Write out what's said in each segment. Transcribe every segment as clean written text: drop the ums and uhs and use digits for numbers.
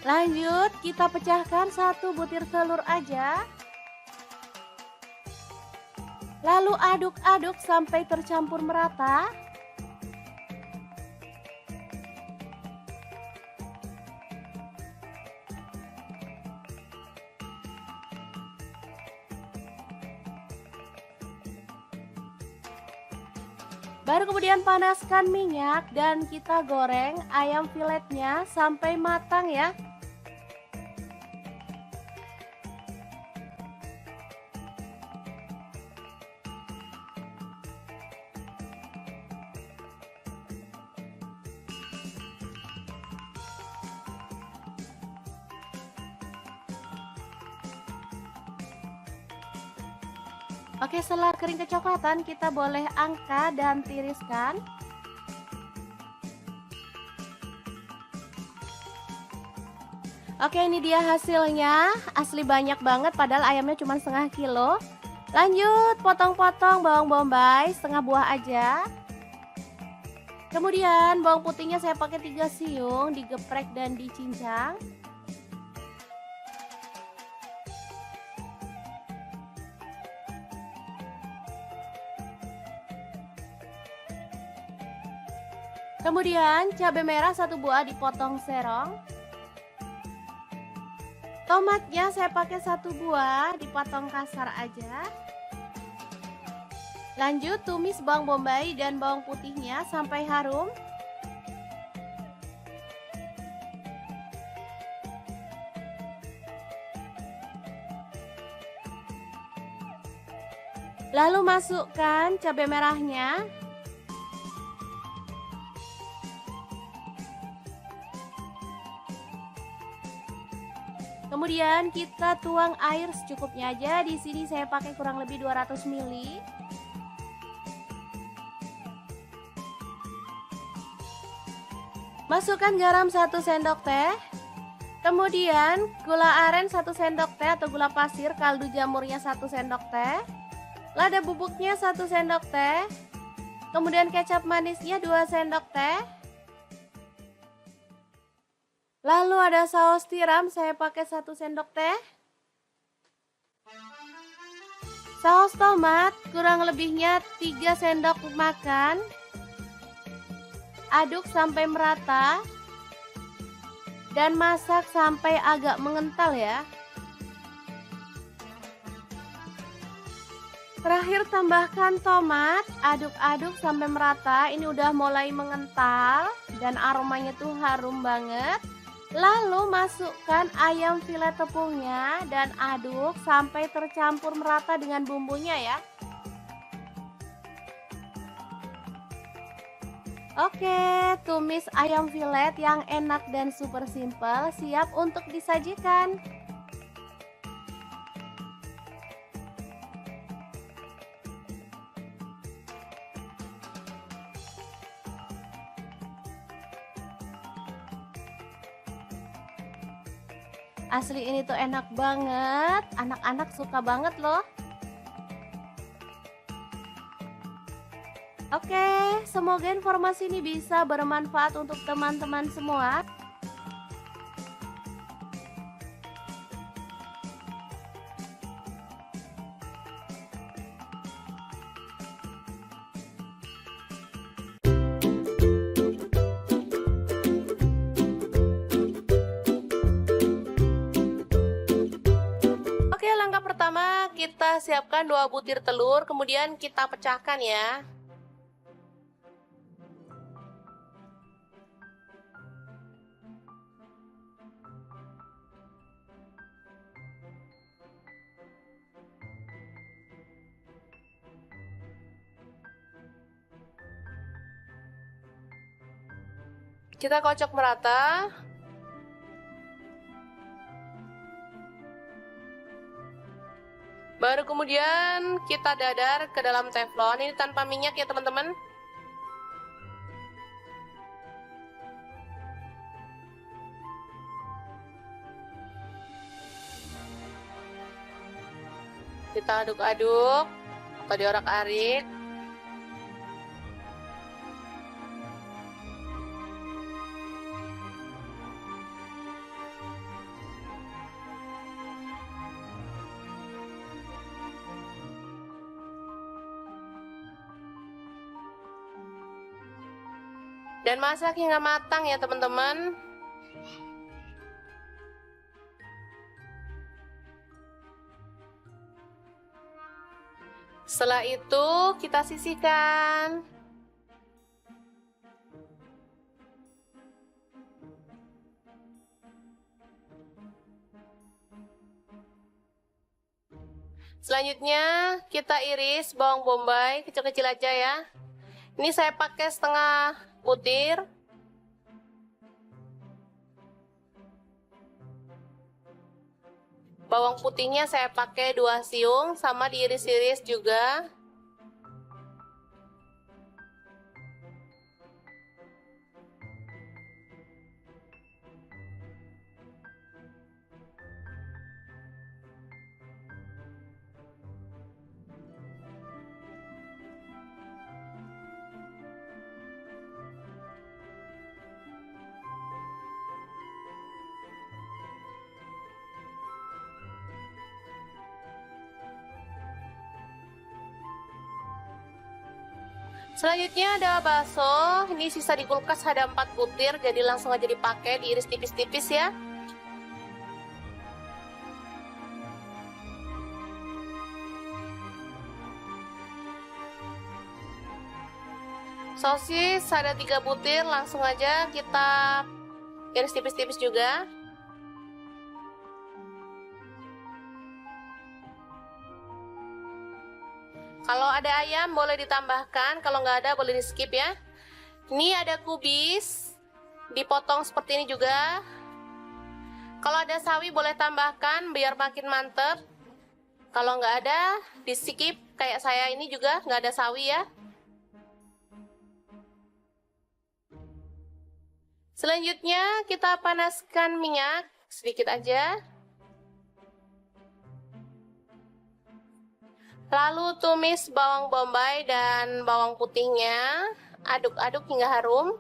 Lanjut, kita pecahkan 1 butir telur aja. Lalu aduk-aduk sampai tercampur merata. Baru kemudian panaskan minyak dan kita goreng ayam filetnya sampai matang ya. Oke, setelah kering kecoklatan kita boleh angkat dan tiriskan. Oke, ini dia hasilnya. Asli banyak banget padahal ayamnya cuma setengah kilo. Lanjut, potong-potong bawang bombay setengah buah aja. Kemudian bawang putihnya saya pakai 3 siung, digeprek dan dicincang. Kemudian cabai merah 1 buah dipotong serong. Tomatnya saya pakai 1 buah dipotong kasar aja. Lanjut tumis bawang bombay dan bawang putihnya sampai harum. Lalu masukkan cabai merahnya. Kemudian kita tuang air secukupnya aja. Di sini saya pakai kurang lebih 200 ml. Masukkan garam 1 sendok teh. Kemudian gula aren 1 sendok teh atau gula pasir, kaldu jamurnya 1 sendok teh. Lada bubuknya 1 sendok teh. Kemudian kecap manisnya 2 sendok teh. Lalu ada saus tiram, saya pakai 1 sendok teh. Saus tomat kurang lebihnya 3 sendok makan. Aduk sampai merata. Dan masak sampai agak mengental ya. Terakhir tambahkan tomat, aduk-aduk sampai merata. Ini udah mulai mengental dan aromanya tuh harum banget. Lalu masukkan ayam filet tepungnya dan aduk sampai tercampur merata dengan bumbunya ya. Oke, tumis ayam filet yang enak dan super simple siap untuk disajikan. Asli ini tuh enak banget, anak-anak suka banget loh. Oke, semoga informasi ini bisa bermanfaat untuk teman-teman semua. Oke, langkah pertama kita siapkan 2 butir telur, kemudian kita pecahkan ya. Kita kocok merata. Baru kemudian kita dadar ke dalam teflon. Ini tanpa minyak ya teman-teman. Kita aduk-aduk atau diorak-arik. Dan masak hingga matang ya teman-teman. Setelah itu kita sisihkan. Selanjutnya kita iris bawang bombay kecil-kecil aja ya. Ini saya pakai setengah butir. Bawang putihnya saya pakai 2 siung, sama diiris-iris juga. Selanjutnya ada bakso, ini sisa di kulkas ada 4 butir, jadi langsung aja dipakai, diiris tipis-tipis ya. Sosis ada 3 butir, langsung aja kita iris tipis-tipis juga. Kalau ada ayam boleh ditambahkan, kalau nggak ada boleh di skip ya. Ini ada kubis, dipotong seperti ini juga. Kalau ada sawi boleh tambahkan biar makin mantep. Kalau nggak ada di skip, kayak saya ini juga nggak ada sawi ya. Selanjutnya kita panaskan minyak sedikit aja. Lalu tumis bawang bombay dan bawang putihnya, aduk-aduk hingga harum.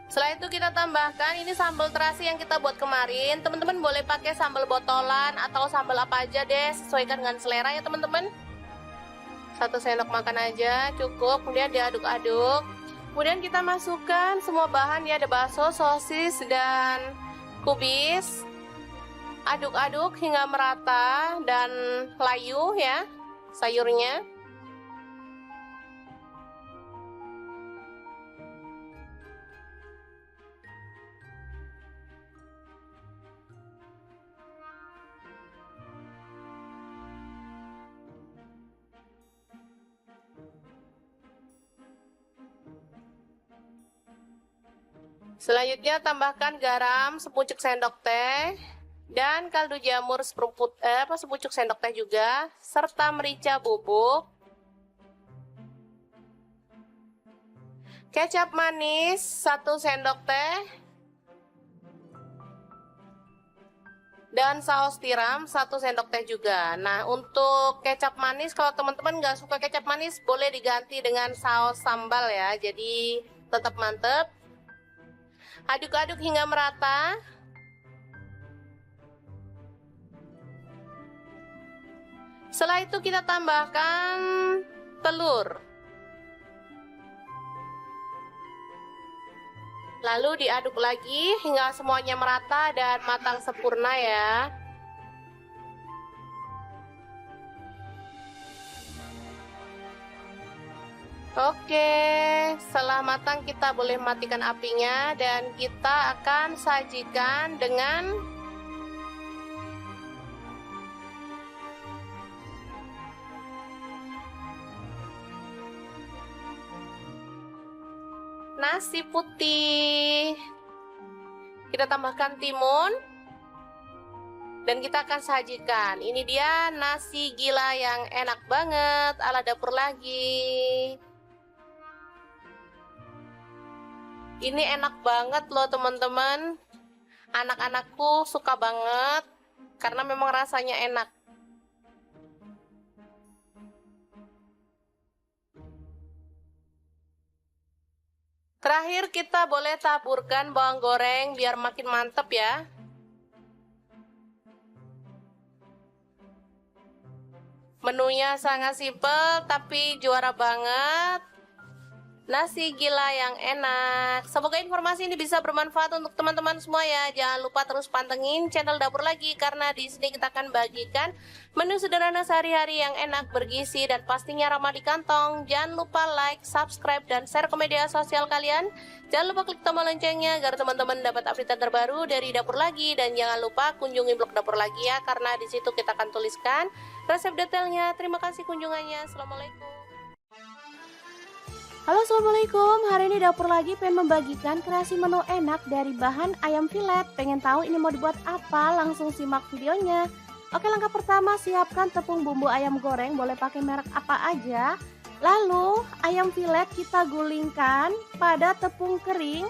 Setelah itu kita tambahkan ini sambal terasi yang kita buat kemarin. Teman-teman boleh pakai sambal botolan atau sambal apa aja deh, sesuaikan dengan selera ya teman-teman. 1 sendok makan aja cukup, kemudian diaduk-aduk. Kemudian kita masukkan semua bahan ya, ada bakso, sosis, dan kubis. Aduk-aduk hingga merata dan layu ya sayurnya. Selanjutnya tambahkan garam sepucuk sendok teh dan kaldu jamur sepucuk sendok teh juga, serta merica bubuk. Kecap manis 1 sendok teh. Dan saus tiram 1 sendok teh juga. Nah, untuk kecap manis kalau teman-teman nggak suka kecap manis boleh diganti dengan saus sambal ya. Jadi tetap mantep. Aduk-aduk hingga merata. Setelah itu kita tambahkan telur. Lalu diaduk lagi hingga semuanya merata dan matang sempurna ya. Oke, setelah matang kita boleh matikan apinya dan kita akan sajikan dengan nasi putih. Kita tambahkan timun dan kita akan sajikan. Ini dia nasi gila yang enak banget ala dapur lagi. Ini enak banget loh teman-teman. Anak-anakku suka banget karena memang rasanya enak. Terakhir kita boleh taburkan bawang goreng biar makin mantep ya. Menunya sangat simpel tapi juara banget. Nasi gila yang enak. Semoga informasi ini bisa bermanfaat untuk teman-teman semua ya. Jangan lupa terus pantengin channel Dapur Lagi karena di sini kita akan bagikan menu sederhana sehari-hari yang enak, bergizi dan pastinya ramah di kantong. Jangan lupa like, subscribe dan share ke media sosial kalian. Jangan lupa klik tombol loncengnya agar teman-teman dapat update terbaru dari Dapur Lagi, dan jangan lupa kunjungi blog Dapur Lagi ya karena di situ kita akan tuliskan resep detailnya. Terima kasih kunjungannya. Assalamualaikum. Halo, assalamualaikum. Hari ini Dapur Lagi pengen membagikan kreasi menu enak dari bahan ayam filet. Pengen tahu ini mau dibuat apa? Langsung simak videonya. Oke, langkah pertama siapkan tepung bumbu ayam goreng, boleh pakai merek apa aja. Lalu ayam filet kita gulingkan pada tepung kering.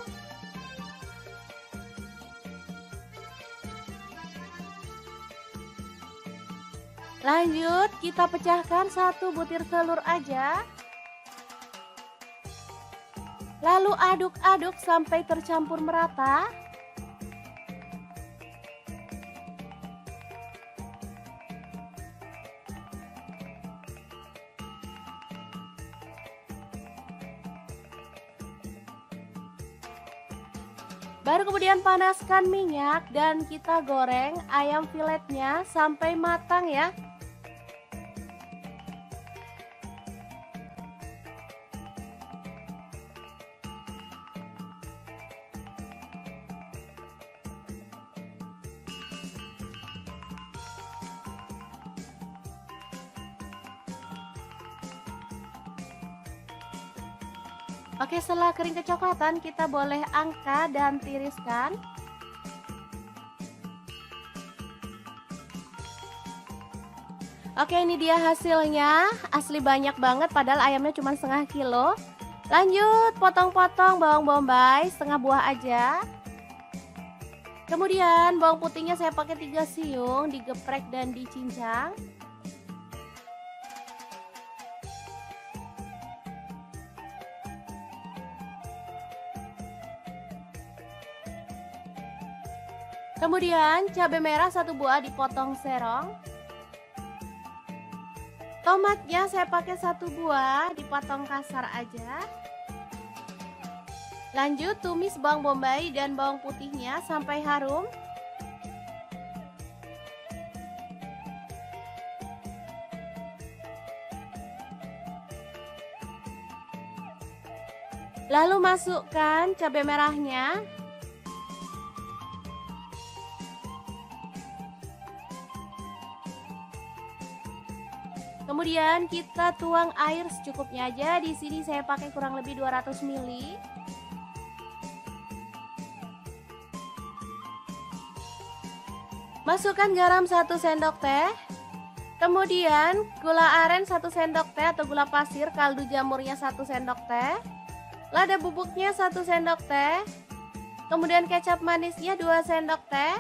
Lanjut kita pecahkan 1 butir telur aja. Lalu aduk-aduk sampai tercampur merata. Baru kemudian panaskan minyak dan kita goreng ayam filetnya sampai matang ya. Oke, setelah kering kecoklatan kita boleh angkat dan tiriskan. Oke, ini dia hasilnya. Asli banyak banget padahal ayamnya cuma setengah kilo. Lanjut potong-potong bawang bombay setengah buah aja. Kemudian bawang putihnya saya pakai 3 siung, digeprek dan dicincang. Kemudian cabai merah 1 buah dipotong serong. Tomatnya saya pakai 1 buah dipotong kasar aja. Lanjut tumis bawang bombay dan bawang putihnya sampai harum. Lalu masukkan cabai merahnya. Kemudian kita tuang air secukupnya aja. Di sini saya pakai kurang lebih 200 ml. Masukkan garam 1 sendok teh. Kemudian gula aren 1 sendok teh atau gula pasir, kaldu jamurnya 1 sendok teh. Lada bubuknya 1 sendok teh. Kemudian kecap manisnya 2 sendok teh.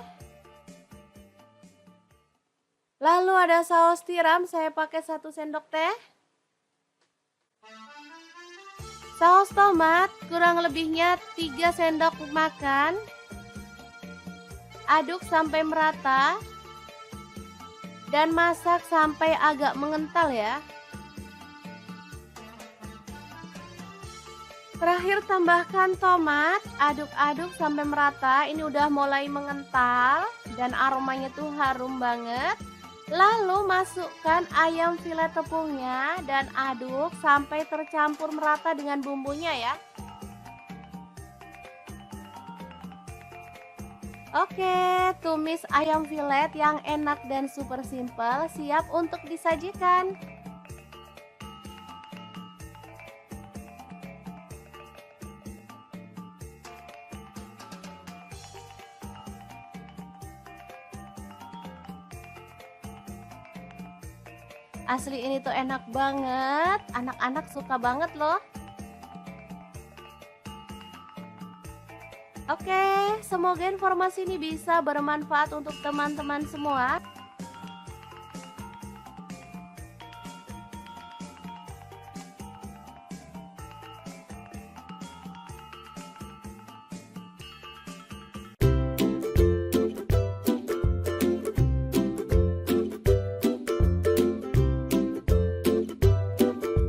Lalu ada saus tiram, saya pakai 1 sendok teh. Saus tomat kurang lebihnya 3 sendok makan. Aduk sampai merata. Dan masak sampai agak mengental ya. Terakhir tambahkan tomat, aduk-aduk sampai merata. Ini udah mulai mengental dan aromanya tuh harum banget. Lalu masukkan ayam filet tepungnya dan aduk sampai tercampur merata dengan bumbunya ya. Oke, tumis ayam filet yang enak dan super simple siap untuk disajikan. Asli ini tuh enak banget, anak-anak suka banget loh. Oke, semoga informasi ini bisa bermanfaat untuk teman-teman semua.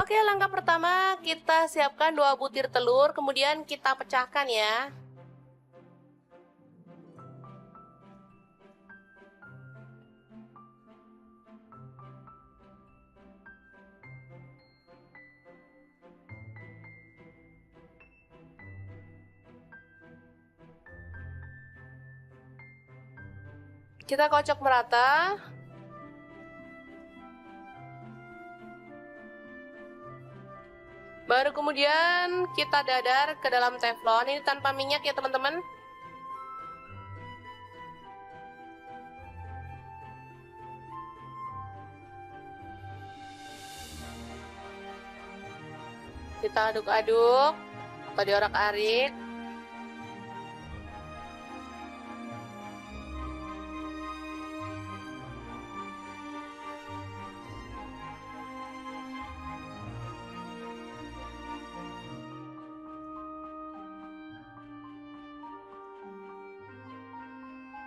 Oke, langkah pertama kita siapkan 2 butir telur, kemudian kita pecahkan ya. Kita kocok merata. Baru kemudian kita dadar ke dalam teflon. Ini tanpa minyak ya teman-teman. Kita aduk-aduk atau diorak-arik.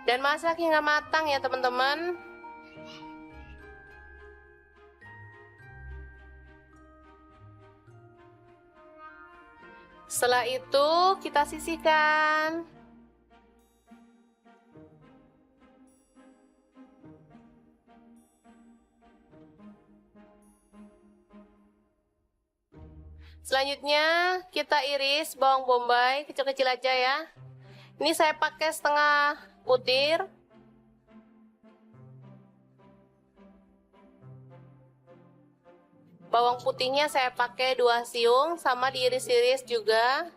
Dan masak hingga matang ya teman-teman. Setelah itu kita sisihkan. Selanjutnya kita iris bawang bombay kecil-kecil aja ya. Ini saya pakai setengah butir. Bawang putihnya saya pakai 2 siung, sama diiris-iris juga.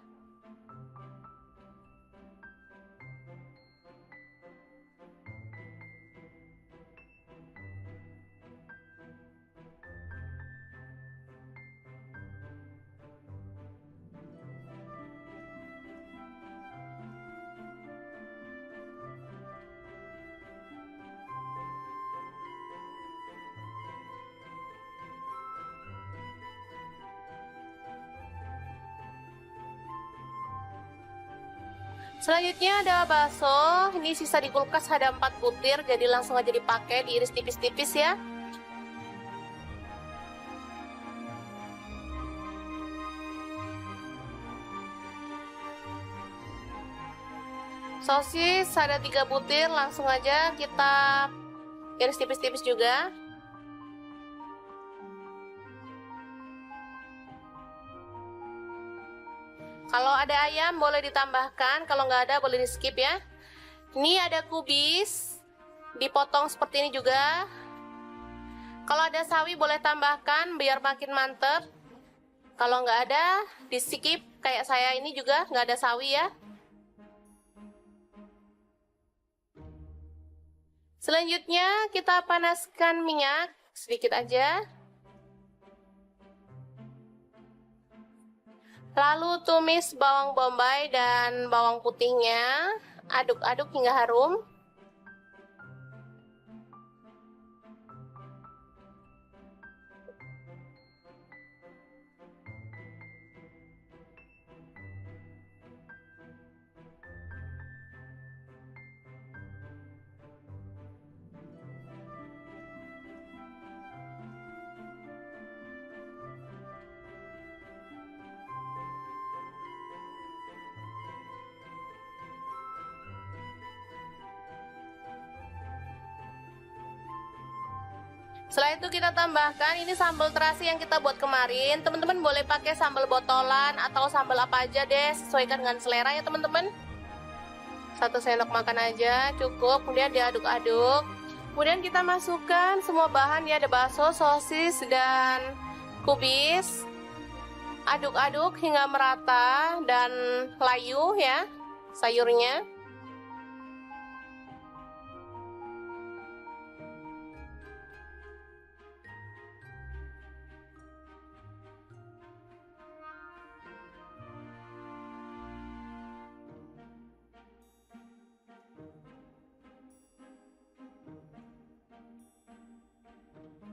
Selanjutnya ada bakso, ini sisa di kulkas ada 4 butir, jadi langsung aja dipakai, diiris tipis-tipis ya. Sosis ada 3 butir, langsung aja kita iris tipis-tipis juga. Kalau ada ayam boleh ditambahkan, kalau nggak ada boleh di skip ya. Ini ada kubis, dipotong seperti ini juga. Kalau ada sawi boleh tambahkan biar makin mantep. Kalau nggak ada di skip, kayak saya ini juga nggak ada sawi ya. Selanjutnya kita panaskan minyak sedikit aja. Lalu tumis bawang bombay dan bawang putihnya, aduk-aduk hingga harum. Setelah itu kita tambahkan ini sambal terasi yang kita buat kemarin. Teman-teman boleh pakai sambal botolan atau sambal apa aja deh, sesuaikan dengan selera ya teman-teman. 1 sendok makan aja cukup, kemudian diaduk-aduk. Kemudian kita masukkan semua bahan ya, ada bakso, sosis, dan kubis. Aduk-aduk hingga merata dan layu ya sayurnya.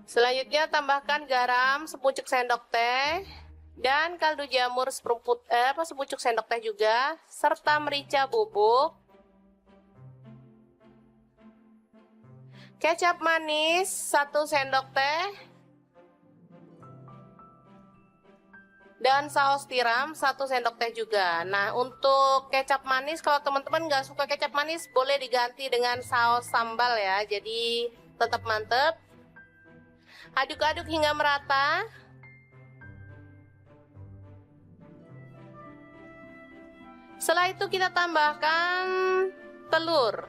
Selanjutnya tambahkan garam sepucuk sendok teh dan kaldu jamur sepucuk sendok teh juga, serta merica bubuk, kecap manis 1 sendok teh, dan saus tiram 1 sendok teh juga. Nah, untuk kecap manis, kalau teman-teman nggak suka kecap manis, boleh diganti dengan saus sambal ya, jadi tetap mantep. Aduk-aduk hingga merata. Setelah itu kita tambahkan telur.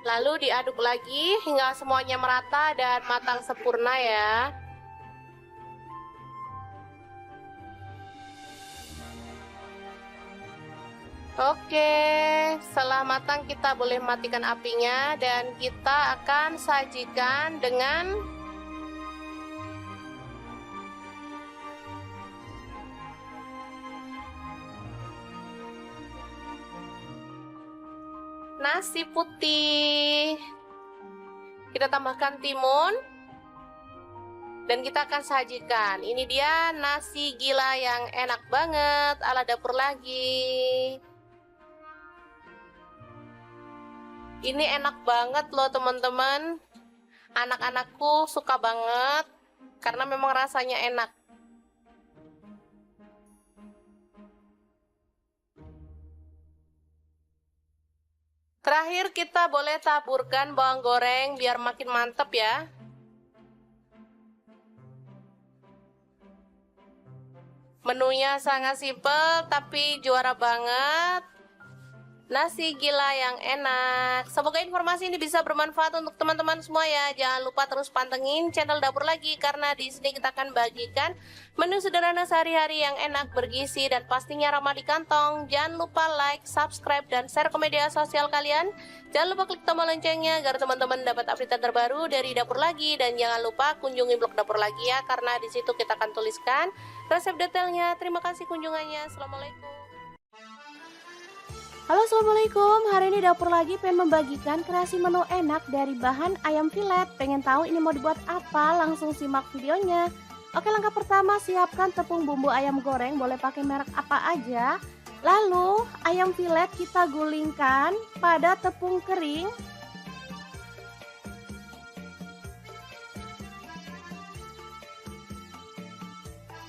Lalu diaduk lagi hingga semuanya merata dan matang sempurna ya. Oke, setelah matang kita boleh matikan apinya dan kita akan sajikan dengan nasi putih. Kita tambahkan timun dan kita akan sajikan. Ini dia nasi gila yang enak banget ala dapur lagi. Ini enak banget loh teman-teman. Anak-anakku suka banget karena memang rasanya enak. Terakhir kita boleh taburkan bawang goreng biar makin mantep ya. Menunya sangat simpel tapi juara banget. Nasi gila yang enak. Semoga informasi ini bisa bermanfaat untuk teman-teman semua ya. Jangan lupa terus pantengin channel Dapur Lagi karena di sini kita akan bagikan menu sederhana sehari-hari yang enak, bergizi dan pastinya ramah di kantong. Jangan lupa like, subscribe dan share ke media sosial kalian. Jangan lupa klik tombol loncengnya agar teman-teman dapat update terbaru dari Dapur Lagi dan jangan lupa kunjungi blog Dapur Lagi ya karena di situ kita akan tuliskan resep detailnya. Terima kasih kunjungannya. Assalamualaikum. Halo, assalamualaikum. Hari ini Dapur Lagi pengen membagikan kreasi menu enak dari bahan ayam filet. Pengen tahu ini mau dibuat apa? Langsung simak videonya. Oke, langkah pertama siapkan tepung bumbu ayam goreng, boleh pakai merek apa aja. Lalu ayam filet kita gulingkan pada tepung kering.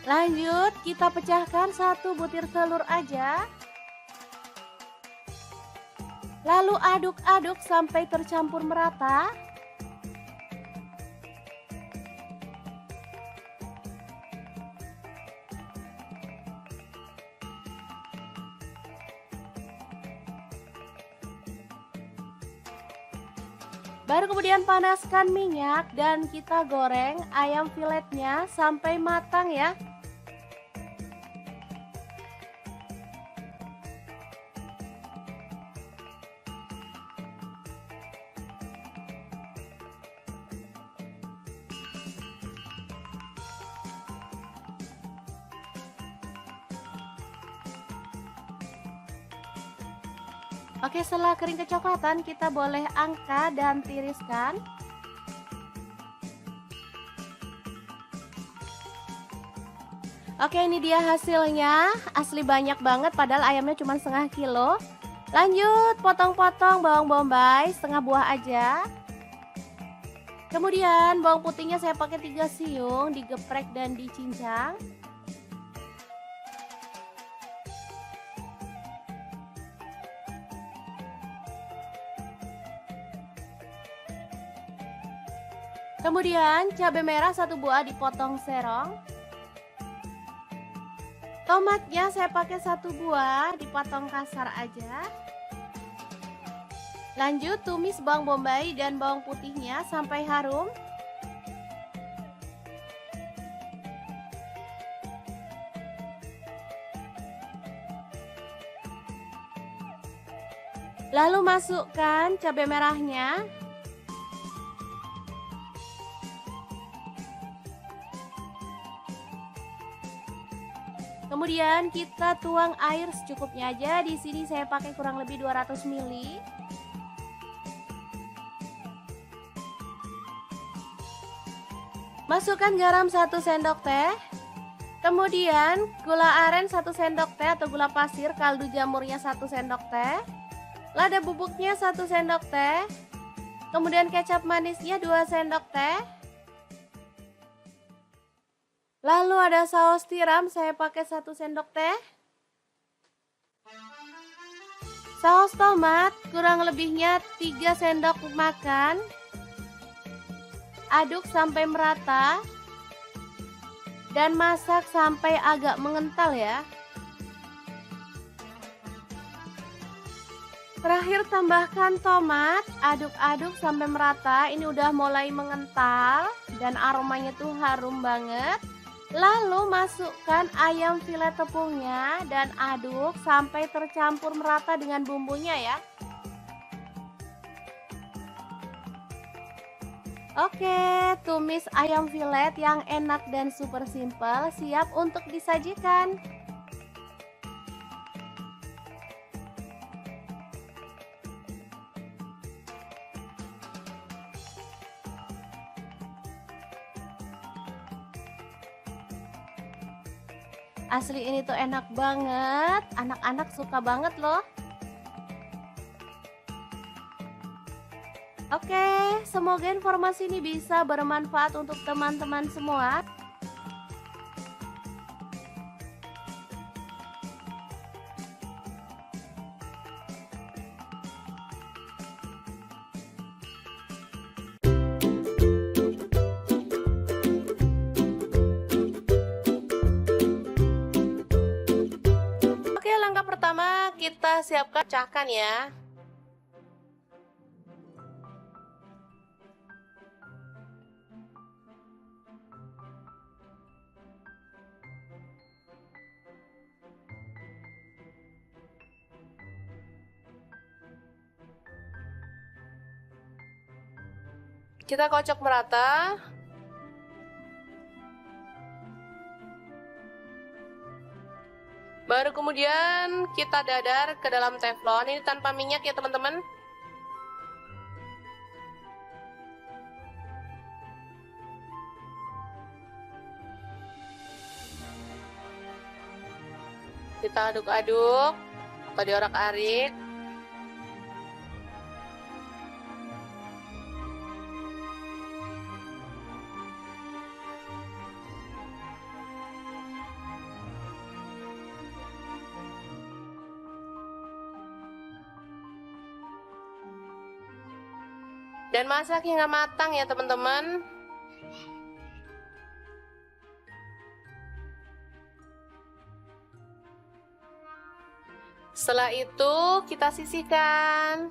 Lanjut kita pecahkan 1 butir telur aja. Lalu aduk-aduk sampai tercampur merata. Baru kemudian panaskan minyak dan kita goreng ayam filetnya sampai matang ya. Oke, setelah kering kecoklatan kita boleh angkat dan tiriskan. Oke, ini dia hasilnya. Asli banyak banget padahal ayamnya cuma setengah kilo. Lanjut potong-potong bawang bombay setengah buah aja. Kemudian bawang putihnya saya pakai 3 siung, digeprek dan dicincang. Kemudian cabai merah 1 buah dipotong serong. Tomatnya saya pakai 1 buah dipotong kasar aja. Lanjut tumis bawang bombay dan bawang putihnya sampai harum. Lalu masukkan cabai merahnya. Kemudian kita tuang air secukupnya aja. Di sini saya pakai kurang lebih 200 ml. Masukkan garam 1 sendok teh. Kemudian gula aren 1 sendok teh atau gula pasir, kaldu jamurnya 1 sendok teh. Lada bubuknya 1 sendok teh. Kemudian kecap manisnya 2 sendok teh. Lalu ada saus tiram, saya pakai 1 sendok teh. Saus tomat kurang lebihnya 3 sendok makan. Aduk sampai merata. Dan masak sampai agak mengental ya. Terakhir tambahkan tomat, aduk-aduk sampai merata. Ini udah mulai mengental dan aromanya tuh harum banget. Lalu masukkan ayam filet tepungnya dan aduk sampai tercampur merata dengan bumbunya ya. Oke, tumis ayam filet yang enak dan super simple siap untuk disajikan. Asli ini tuh enak banget, anak-anak suka banget loh. Oke, semoga informasi ini bisa bermanfaat untuk teman-teman semua. Oke, langkah pertama kita siapkan pecahkan ya. Kita kocok merata. Baru kemudian kita dadar ke dalam teflon. Ini tanpa minyak ya teman-teman. Kita aduk-aduk atau diorak-arik. Dan masak hingga matang ya teman-teman. Setelah itu kita sisihkan.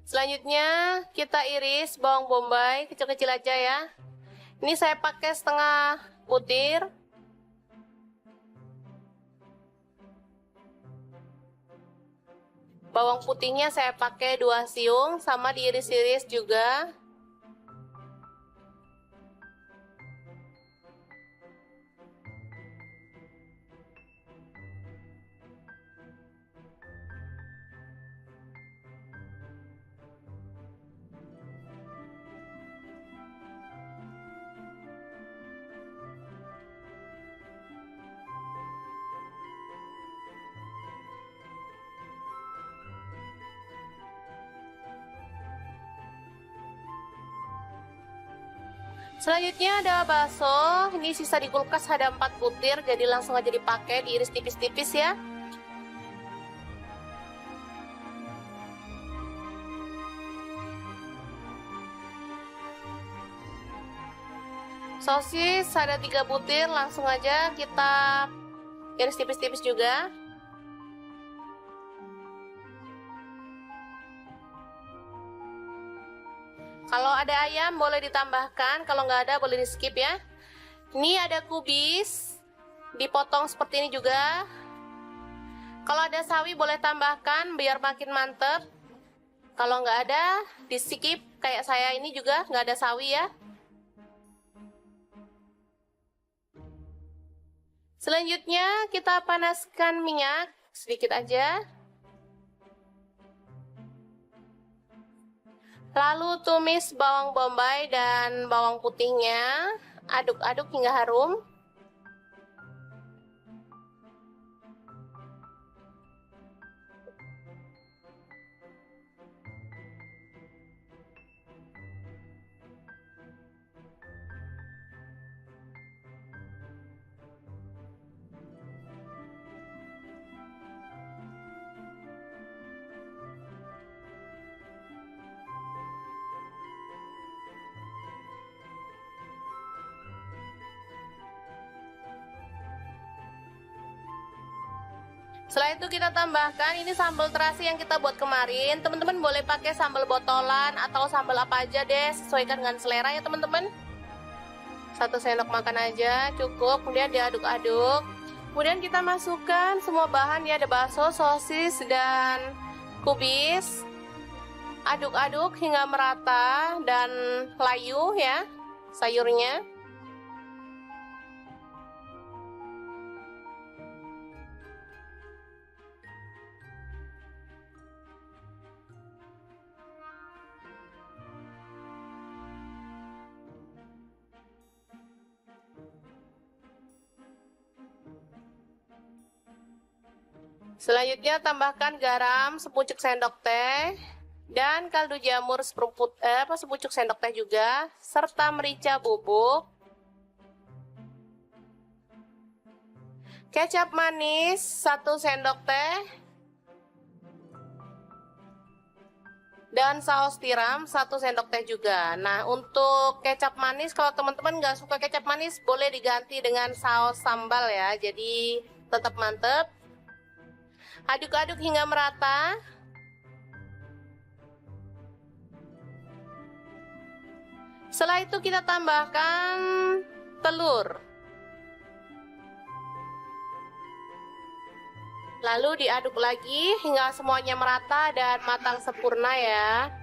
Selanjutnya kita iris bawang bombay kecil-kecil aja ya. Ini saya pakai setengah butir. Bawang putihnya saya pakai 2 siung, sama diiris-iris juga. Selanjutnya ada bakso, ini sisa di kulkas ada 4 butir, jadi langsung aja dipakai, diiris tipis-tipis ya. Sosis ada 3 butir, langsung aja kita iris tipis-tipis juga. Kalau ada ayam boleh ditambahkan, kalau nggak ada boleh di skip ya. Ini ada kubis, dipotong seperti ini juga. Kalau ada sawi boleh tambahkan biar makin mantep. Kalau nggak ada di skip, kayak saya ini juga nggak ada sawi ya. Selanjutnya kita panaskan minyak sedikit aja. Lalu tumis bawang bombay dan bawang putihnya. Aduk-aduk hingga harum. Setelah itu kita tambahkan ini sambal terasi yang kita buat kemarin. Teman-teman boleh pakai sambal botolan atau sambal apa aja deh, sesuaikan dengan selera ya teman-teman. 1 sendok makan aja cukup, kemudian diaduk-aduk. Kemudian kita masukkan semua bahan ya, ada bakso, sosis, dan kubis. Aduk-aduk hingga merata dan layu ya sayurnya. Selanjutnya tambahkan garam sepucuk sendok teh dan kaldu jamur sepucuk sendok teh juga, serta merica bubuk, kecap manis 1 sendok teh, dan saus tiram 1 sendok teh juga. Nah, untuk kecap manis kalau teman-teman nggak suka kecap manis boleh diganti dengan saus sambal ya, jadi tetap mantep. Aduk-aduk hingga merata. Setelah itu kita tambahkan telur. Lalu diaduk lagi hingga semuanya merata dan matang sempurna ya.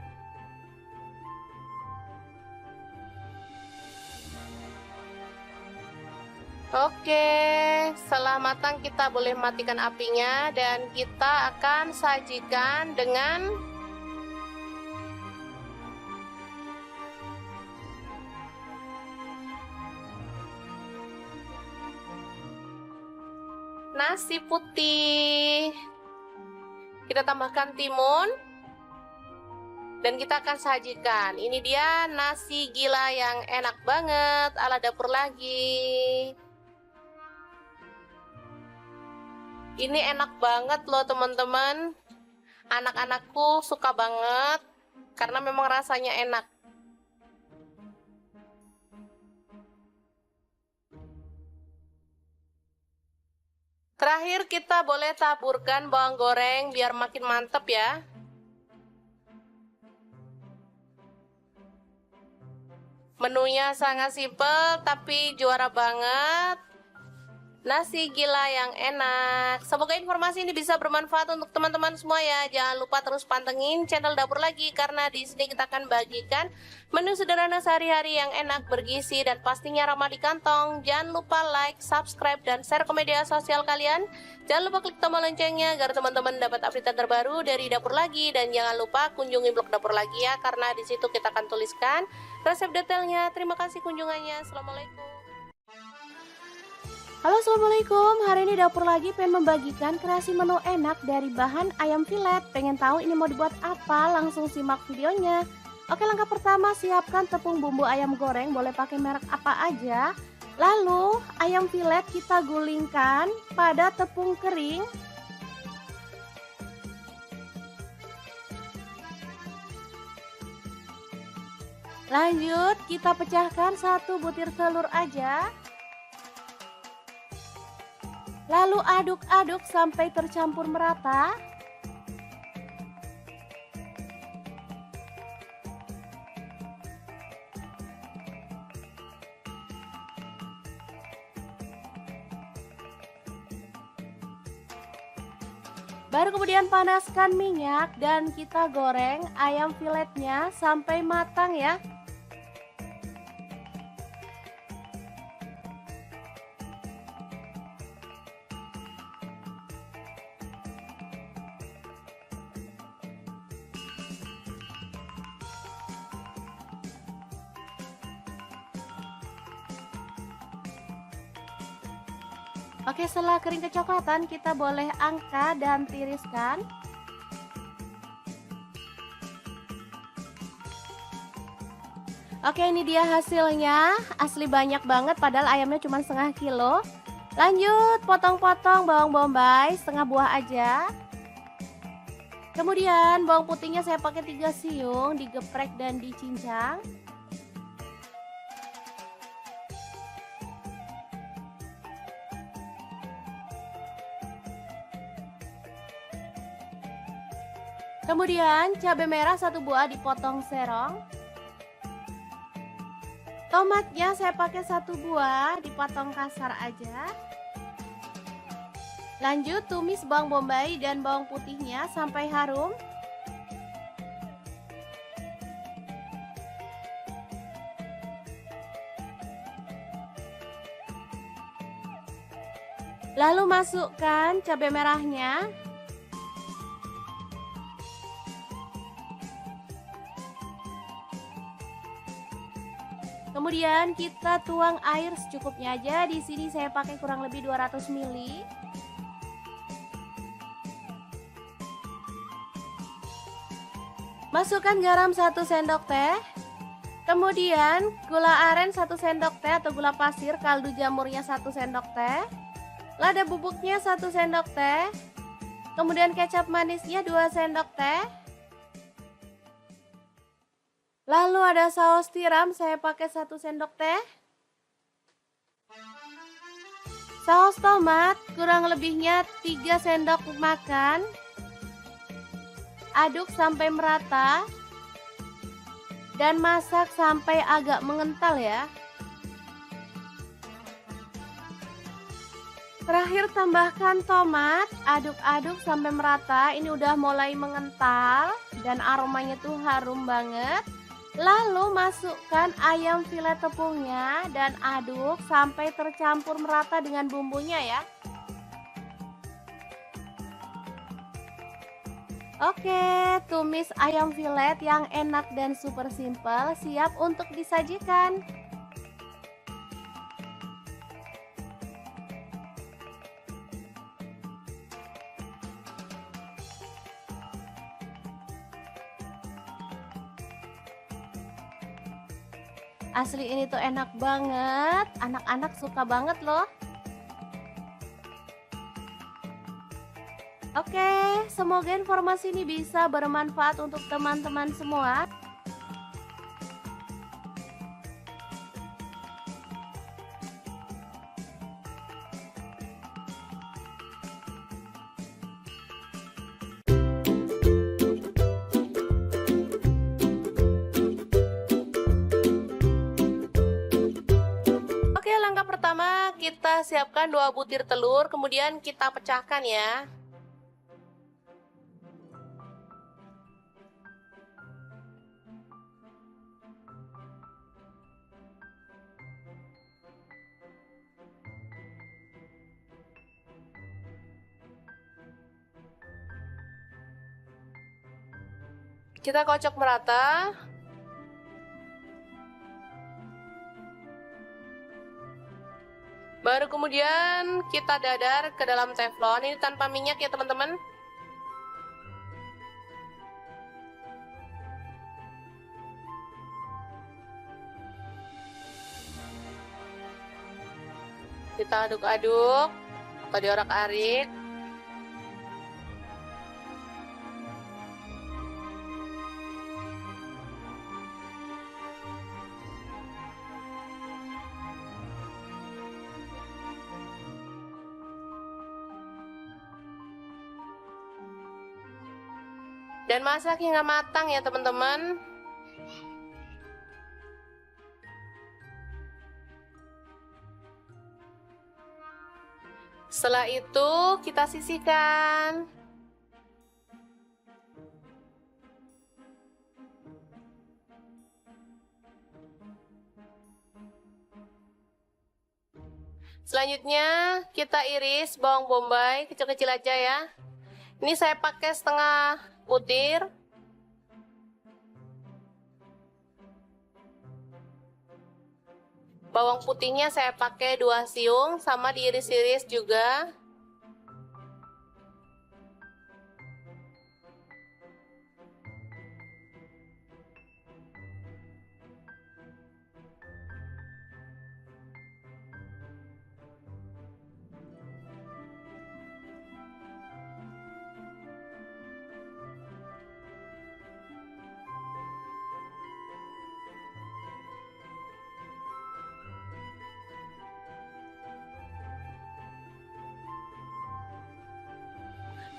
Oke, setelah matang kita boleh matikan apinya dan kita akan sajikan dengan nasi putih. Kita tambahkan timun dan kita akan sajikan. Ini dia nasi gila yang enak banget ala dapur lagi. Ini enak banget loh teman-teman. Anak-anakku suka banget karena memang rasanya enak. Terakhir kita boleh taburkan bawang goreng biar makin mantep ya. Menunya sangat simpel tapi juara banget. Nasi gila yang enak. Semoga informasi ini bisa bermanfaat untuk teman-teman semua ya. Jangan lupa terus pantengin channel Dapur Lagi karena di sini kita akan bagikan menu sederhana sehari-hari yang enak, bergizi, dan pastinya ramah di kantong. Jangan lupa like, subscribe, dan share ke media sosial kalian. Jangan lupa klik tombol loncengnya agar teman-teman dapat update terbaru dari Dapur Lagi. Dan jangan lupa kunjungi blog Dapur Lagi ya, karena di situ kita akan tuliskan resep detailnya. Terima kasih kunjungannya. Assalamualaikum. Halo, assalamualaikum. Hari ini Dapur Lagi pengen membagikan kreasi menu enak dari bahan ayam filet. Pengen tahu ini mau dibuat apa? Langsung simak videonya. Oke, langkah pertama siapkan tepung bumbu ayam goreng, boleh pakai merek apa aja. Lalu ayam filet kita gulingkan pada tepung kering. Lanjut kita pecahkan 1 butir telur aja. Lalu aduk-aduk sampai tercampur merata. Baru kemudian panaskan minyak dan kita goreng ayam filetnya sampai matang ya. Oke, setelah kering kecoklatan, kita boleh angkat dan tiriskan. Oke, ini dia hasilnya. Asli banyak banget, padahal ayamnya cuma setengah kilo. Lanjut, potong-potong bawang bombay, setengah buah aja. Kemudian bawang putihnya saya pakai 3 siung, digeprek dan dicincang. Kemudian cabai merah 1 buah dipotong serong. Tomatnya saya pakai 1 buah, dipotong kasar aja. Lanjut tumis bawang bombay dan bawang putihnya sampai harum. Lalu masukkan cabai merahnya. Kemudian kita tuang air secukupnya aja. Di sini saya pakai kurang lebih 200 ml. Masukkan garam 1 sendok teh. Kemudian gula aren 1 sendok teh atau gula pasir, kaldu jamurnya 1 sendok teh. Lada bubuknya 1 sendok teh. Kemudian kecap manisnya 2 sendok teh. Lalu ada saus tiram, saya pakai 1 sendok teh. Saus tomat kurang lebihnya 3 sendok makan. Aduk sampai merata. Dan masak sampai agak mengental ya. Terakhir tambahkan tomat, aduk-aduk sampai merata. Ini udah mulai mengental dan aromanya tuh harum banget. Lalu masukkan ayam filet tepungnya dan aduk sampai tercampur merata dengan bumbunya ya. Oke, tumis ayam filet yang enak dan super simple siap untuk disajikan. Asli ini tuh enak banget, anak-anak suka banget loh. Oke, semoga informasi ini bisa bermanfaat untuk teman-teman semua. Oke, langkah pertama kita siapkan 2 butir telur, kemudian kita pecahkan ya. Kita kocok merata. Baru kemudian kita dadar ke dalam teflon. Ini tanpa minyak ya teman-teman. Kita aduk-aduk atau diorak-arik. Dan masak hingga matang ya teman-teman. Setelah itu kita sisihkan. Selanjutnya kita iris bawang bombay kecil-kecil aja ya. Ini saya pakai setengah butir. Bawang putihnya saya pakai 2 siung, sama diiris-iris juga.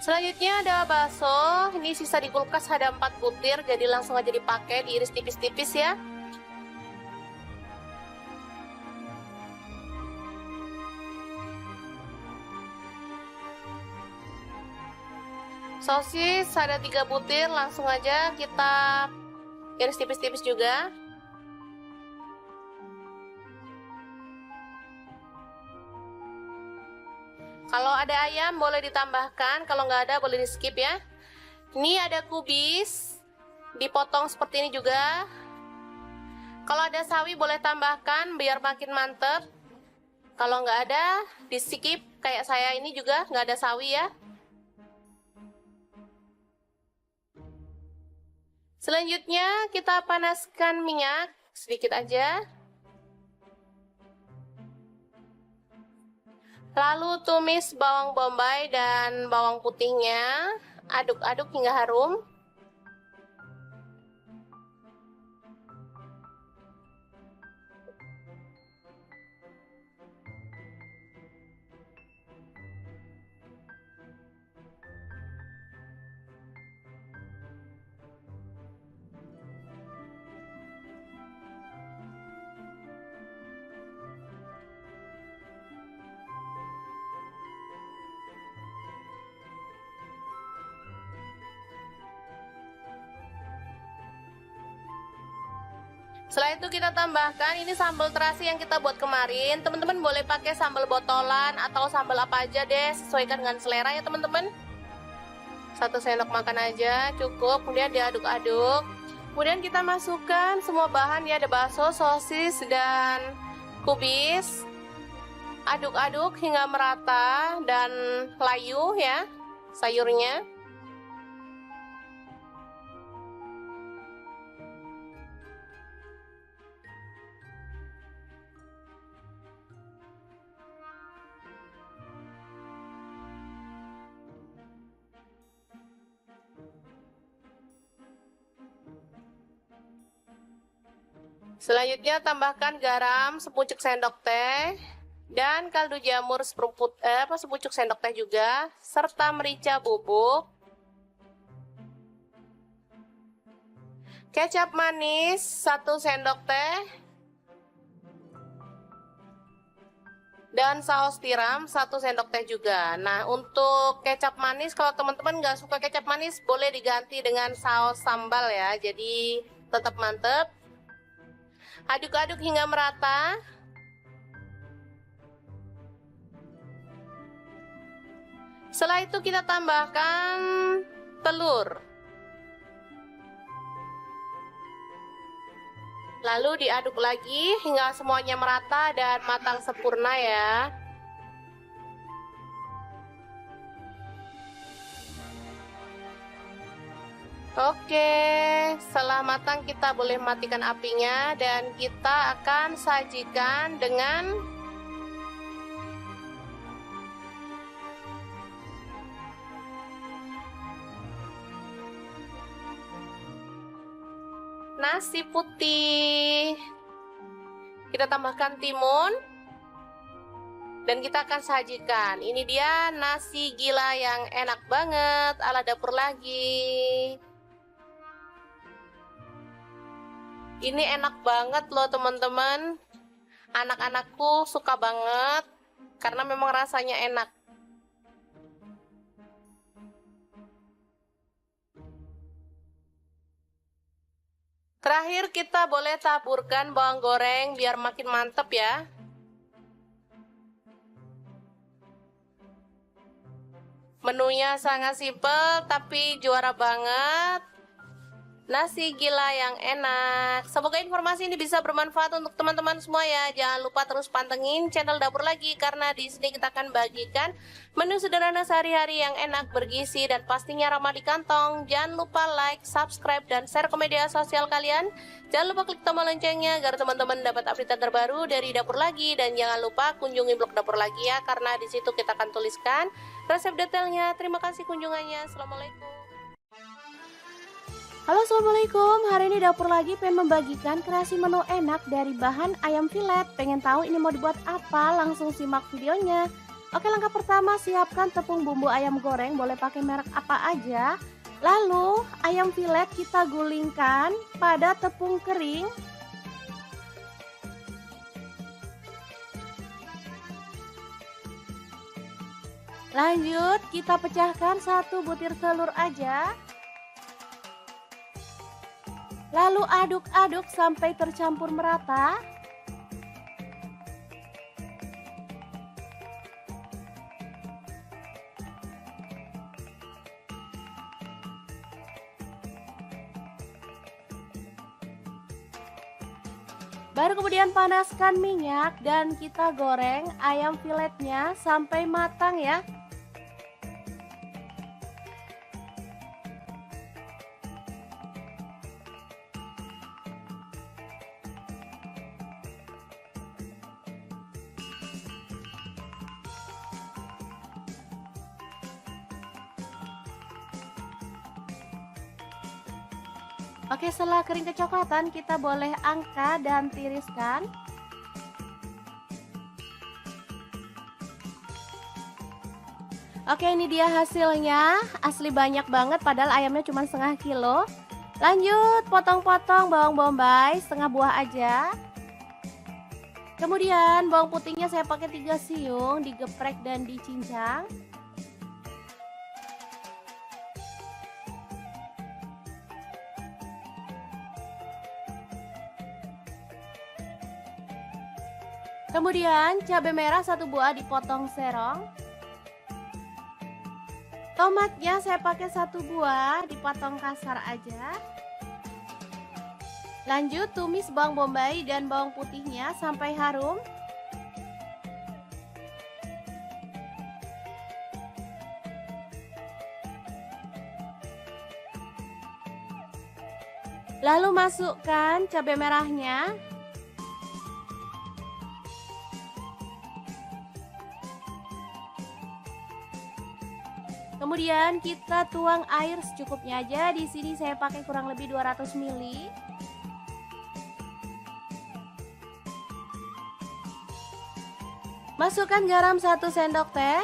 Selanjutnya ada bakso, ini sisa di kulkas ada 4 butir, jadi langsung aja dipakai, diiris tipis-tipis ya. Sosis ada 3 butir, langsung aja kita iris tipis-tipis juga. Kalau ada ayam boleh ditambahkan, kalau nggak ada boleh di skip ya. Ini ada kubis, dipotong seperti ini juga. Kalau ada sawi boleh tambahkan biar makin mantep. Kalau nggak ada di skip, kayak saya ini juga nggak ada sawi ya. Selanjutnya kita panaskan minyak sedikit aja. Lalu tumis bawang bombay dan bawang putihnya, aduk-aduk hingga harum. Setelah itu kita tambahkan ini sambal terasi yang kita buat kemarin. Teman-teman boleh pakai sambal botolan atau sambal apa aja deh, sesuaikan dengan selera ya teman-teman. 1 sendok makan aja cukup, kemudian diaduk-aduk. Kemudian kita masukkan semua bahan ya, ada bakso, sosis, dan kubis. Aduk-aduk hingga merata dan layu ya sayurnya. Selanjutnya tambahkan garam sepucuk sendok teh dan kaldu jamur sepucuk sendok teh juga, serta merica bubuk, kecap manis 1 sendok teh, dan saus tiram 1 sendok teh juga. Nah, untuk kecap manis kalau teman-teman nggak suka kecap manis boleh diganti dengan saus sambal ya, jadi tetap mantep. Aduk-aduk hingga merata. Setelah itu kita tambahkan telur. Lalu diaduk lagi hingga semuanya merata dan matang sempurna ya. Oke, setelah matang kita boleh matikan apinya dan kita akan sajikan dengan nasi putih. Kita tambahkan timun dan kita akan sajikan. Ini dia nasi gila yang enak banget ala dapur lagi. Ini enak banget loh teman-teman. Anak-anakku suka banget karena memang rasanya enak. Terakhir kita boleh taburkan bawang goreng biar makin mantep ya. Menunya sangat simpel tapi juara banget. nasi gila yang enak. Semoga informasi ini bisa bermanfaat untuk teman-teman semua ya. Jangan lupa terus pantengin channel Dapur Lagi karena di sini kita akan bagikan menu sederhana sehari-hari yang enak, bergizi dan pastinya ramah di kantong. Jangan lupa like, subscribe dan share ke media sosial kalian. Jangan lupa klik tombol loncengnya agar teman-teman dapat update terbaru dari Dapur Lagi, dan jangan lupa kunjungi blog Dapur Lagi ya karena di situ kita akan tuliskan resep detailnya. Terima kasih kunjungannya. Assalamualaikum. Halo, assalamualaikum. Hari ini Dapur Lagi pengen membagikan kreasi menu enak dari bahan ayam filet. Pengen tahu ini mau dibuat apa? Langsung simak videonya. Oke, langkah pertama, siapkan tepung bumbu ayam goreng, boleh pakai merek apa aja. Lalu ayam filet kita gulingkan pada tepung kering. Lanjut kita pecahkan 1 butir telur aja. Lalu aduk-aduk sampai tercampur merata. Baru kemudian panaskan minyak dan kita goreng ayam filetnya sampai matang ya. Oke, setelah kering kecoklatan kita boleh angkat dan tiriskan. Oke, ini dia hasilnya. Asli banyak banget padahal ayamnya cuma setengah kilo. Lanjut potong-potong bawang bombay setengah buah aja. Kemudian bawang putihnya saya pakai 3 siung, digeprek dan dicincang. Kemudian cabai merah 1 buah dipotong serong. Tomatnya saya pakai 1 buah dipotong kasar aja. Lanjut tumis bawang bombay dan bawang putihnya sampai harum. Lalu masukkan cabai merahnya. Kemudian kita tuang air secukupnya aja. Di sini saya pakai kurang lebih 200 ml. Masukkan garam 1 sendok teh.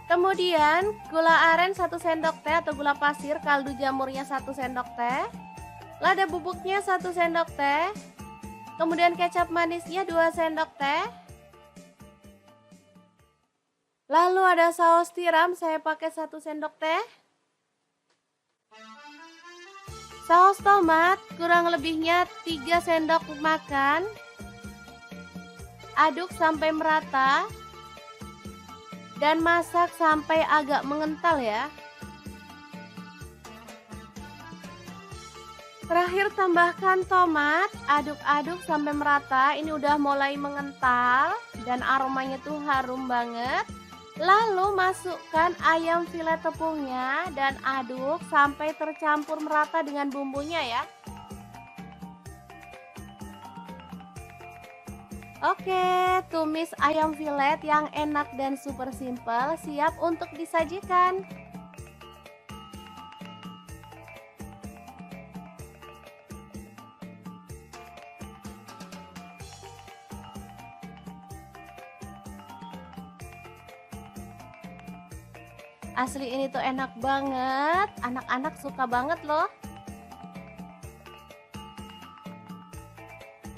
Kemudian gula aren 1 sendok teh atau gula pasir, kaldu jamurnya 1 sendok teh. Lada bubuknya 1 sendok teh. Kemudian kecap manisnya 2 sendok teh. Lalu ada saus tiram, saya pakai 1 sendok teh. Saus tomat kurang lebihnya 3 sendok makan. Aduk sampai merata. Dan masak sampai agak mengental ya. Terakhir tambahkan tomat, aduk-aduk sampai merata. Ini udah mulai mengental dan aromanya tuh harum banget. Lalu masukkan ayam filet tepungnya dan aduk sampai tercampur merata dengan bumbunya ya. Oke, tumis ayam filet yang enak dan super simple siap untuk disajikan. Asli ini tuh enak banget, anak-anak suka banget loh.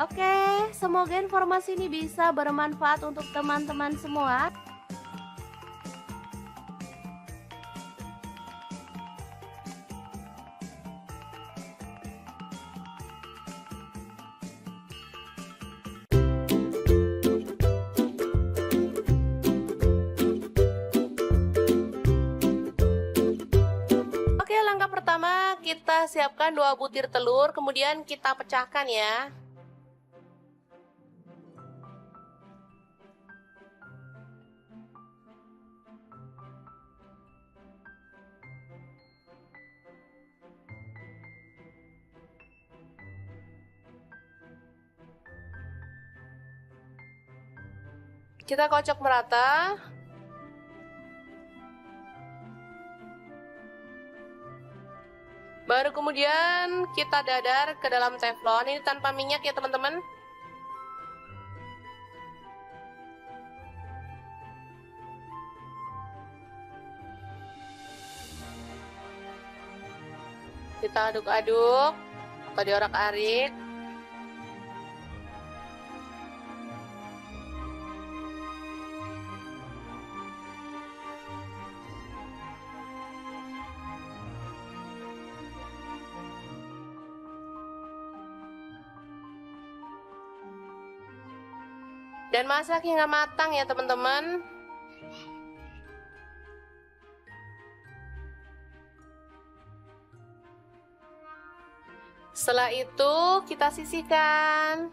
Oke, semoga informasi ini bisa bermanfaat untuk teman-teman semua. Langkah pertama kita siapkan 2 butir telur, kemudian kita pecahkan ya. Kita kocok merata. Baru kemudian kita dadar ke dalam teflon. Ini tanpa minyak ya teman-teman. Kita aduk-aduk atau diorak-arik. Dan masak hingga matang ya teman-teman. Setelah itu kita sisihkan.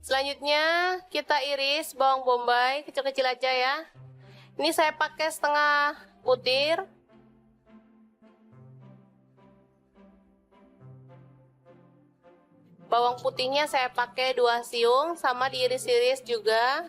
Selanjutnya kita iris bawang bombay kecil-kecil aja ya. Ini saya pakai setengah butir. Bawang putihnya saya pakai 2 siung, sama diiris-iris juga.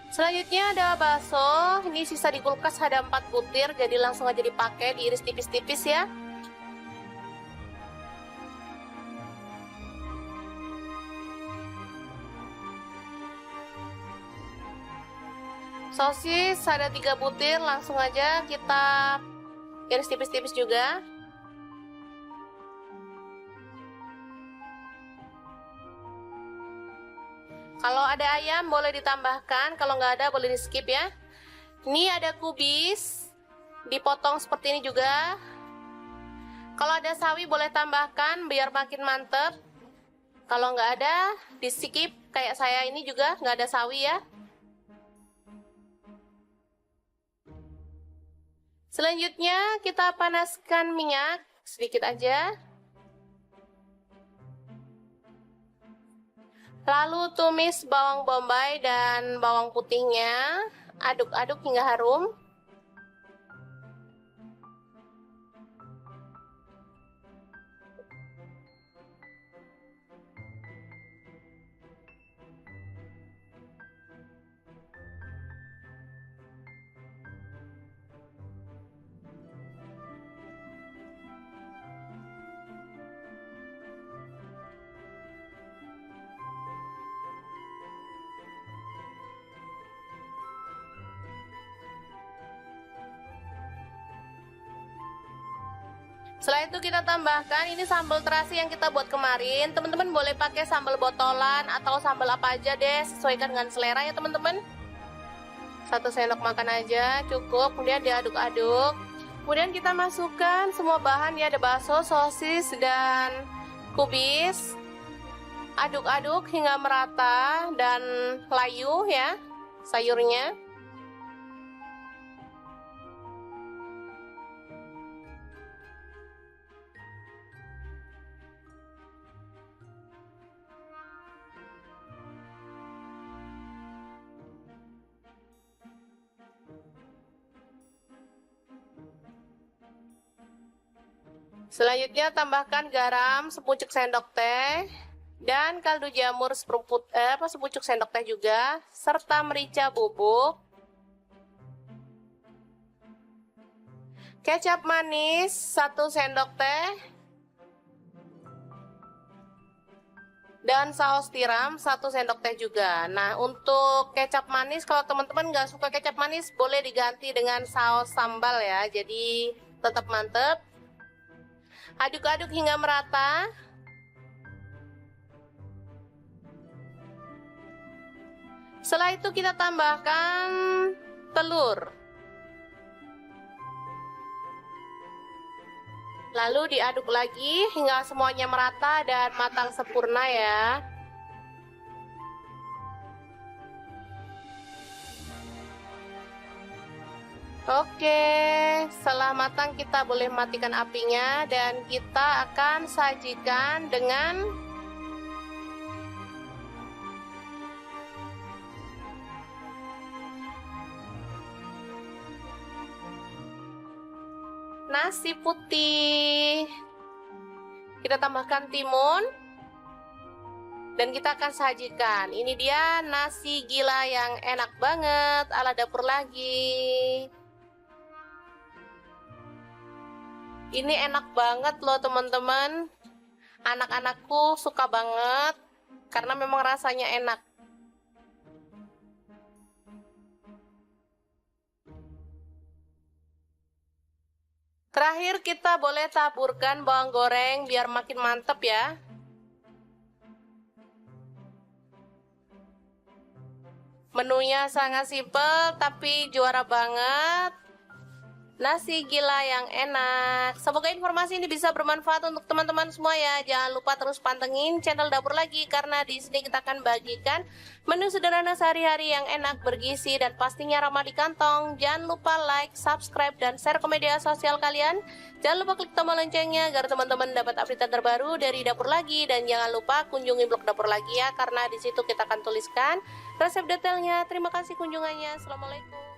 Selanjutnya ada bakso, ini sisa di kulkas ada 4 butir, jadi langsung aja dipakai, diiris tipis-tipis ya. Sosis ada 3 butir, langsung aja kita iris tipis-tipis juga. Kalau ada ayam boleh ditambahkan, kalau nggak ada boleh di skip ya. Ini ada kubis, dipotong seperti ini juga. Kalau ada sawi boleh tambahkan biar makin mantep. Kalau nggak ada di skip, kayak saya ini juga nggak ada sawi ya. Selanjutnya kita panaskan minyak sedikit aja. Lalu tumis bawang bombay dan bawang putihnya, aduk-aduk hingga harum. Setelah itu kita tambahkan ini sambal terasi yang kita buat kemarin. Teman-teman boleh pakai sambal botolan atau sambal apa aja deh, sesuaikan dengan selera ya teman-teman. 1 sendok makan aja cukup, kemudian diaduk-aduk. Kemudian kita masukkan semua bahan ya, ada bakso, sosis, dan kubis. Aduk-aduk hingga merata dan layu ya sayurnya. Selanjutnya tambahkan garam sepucuk sendok teh dan kaldu jamur sepucuk sendok teh juga, serta merica bubuk, kecap manis 1 sendok teh, Dan saus tiram 1 sendok teh juga. Nah, untuk kecap manis, kalau teman-teman nggak suka kecap manis, boleh diganti dengan saus sambal ya. Jadi tetap mantep. Aduk-aduk hingga merata. Setelah itu kita tambahkan telur. Lalu diaduk lagi hingga semuanya merata dan matang sempurna ya. Oke, setelah matang kita boleh matikan apinya dan kita akan sajikan dengan nasi putih. Kita tambahkan timun dan kita akan sajikan. Ini dia nasi gila yang enak banget ala dapur lagi. Ini enak banget loh teman-teman. Anak-anakku suka banget karena memang rasanya enak. Terakhir kita boleh taburkan bawang goreng biar makin mantep ya. Menunya sangat simpel tapi juara banget. Nasi gila yang enak. Semoga informasi ini bisa bermanfaat untuk teman-teman semua ya. Jangan lupa terus pantengin channel Dapur Lagi karena di sini kita akan bagikan menu sederhana sehari-hari yang enak, bergizi dan pastinya ramah di kantong. Jangan lupa like, subscribe dan share ke media sosial kalian. Jangan lupa klik tombol loncengnya agar teman-teman dapat update terbaru dari Dapur Lagi dan jangan lupa kunjungi blog Dapur Lagi ya karena di situ kita akan tuliskan resep detailnya. Terima kasih kunjungannya. Assalamualaikum.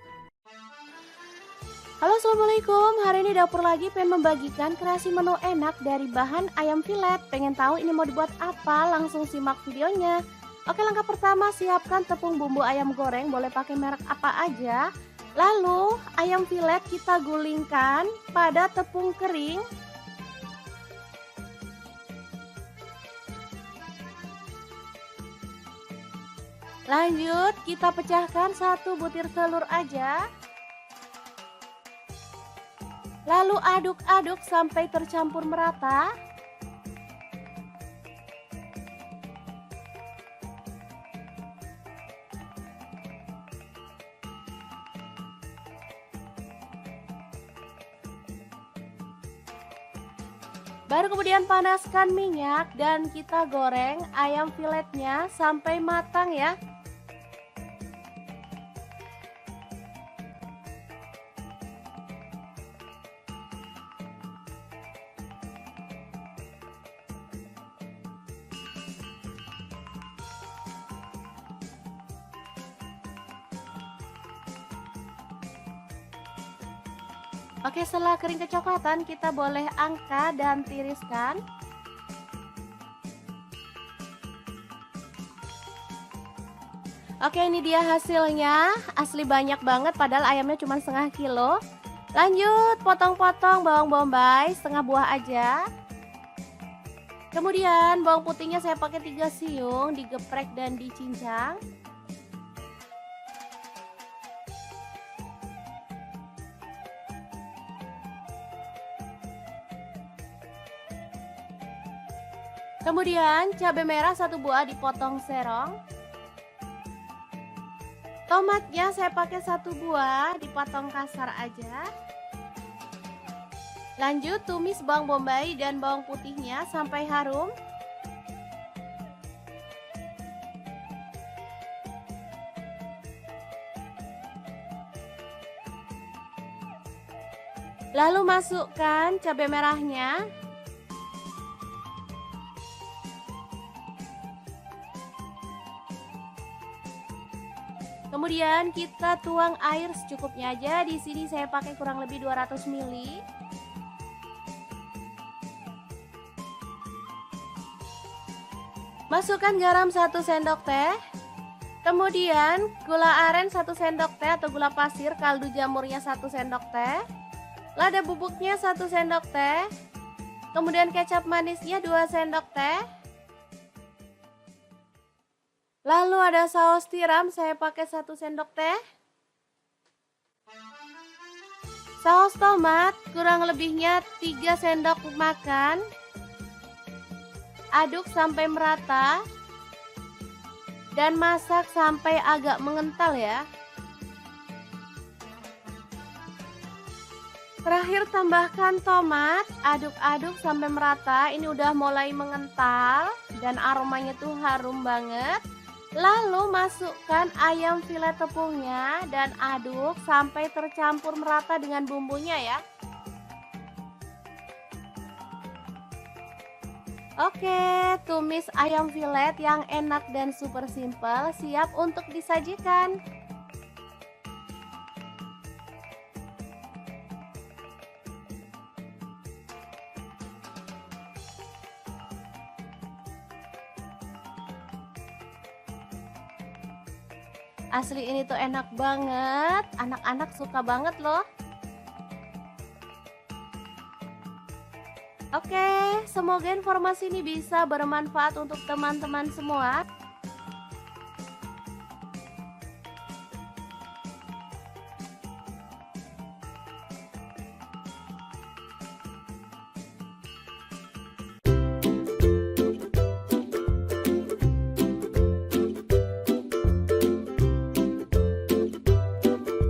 Halo, assalamualaikum. Hari ini Dapur Lagi pengen membagikan kreasi menu enak dari bahan ayam filet. Pengen tahu ini mau dibuat apa? Langsung simak videonya. Oke, langkah pertama siapkan tepung bumbu ayam goreng, boleh pakai merek apa aja. Lalu ayam filet kita gulingkan pada tepung kering. Lanjut kita pecahkan 1 butir telur aja. Lalu aduk-aduk sampai tercampur merata. Baru kemudian panaskan minyak dan kita goreng ayam filetnya sampai matang ya. Oke, setelah kering kecoklatan kita boleh angkat dan tiriskan. Oke, ini dia hasilnya. Asli banyak banget padahal ayamnya cuma setengah kilo. Lanjut potong-potong bawang bombay setengah buah aja. Kemudian bawang putihnya saya pakai 3 siung, digeprek dan dicincang. Kemudian cabai merah 1 buah dipotong serong. Tomatnya saya pakai 1 buah dipotong kasar aja. Lanjut tumis bawang bombay dan bawang putihnya sampai harum. Lalu masukkan cabai merahnya. Kemudian kita tuang air secukupnya aja. Di sini saya pakai kurang lebih 200 ml. Masukkan garam 1 sendok teh. Kemudian gula aren 1 sendok teh atau gula pasir, kaldu jamurnya 1 sendok teh. Lada bubuknya 1 sendok teh. Kemudian kecap manisnya 2 sendok teh. Lalu ada saus tiram, saya pakai 1 sendok teh. Saus tomat kurang lebihnya 3 sendok makan. Aduk sampai merata dan masak sampai agak mengental ya. Terakhir tambahkan tomat, aduk-aduk sampai merata. Ini udah mulai mengental dan aromanya tuh harum banget. Lalu masukkan ayam filet tepungnya dan aduk sampai tercampur merata dengan bumbunya ya. Oke, tumis ayam filet yang enak dan super simple siap untuk disajikan. Asli ini tuh enak banget, anak-anak suka banget loh. Oke, semoga informasi ini bisa bermanfaat untuk teman-teman semua.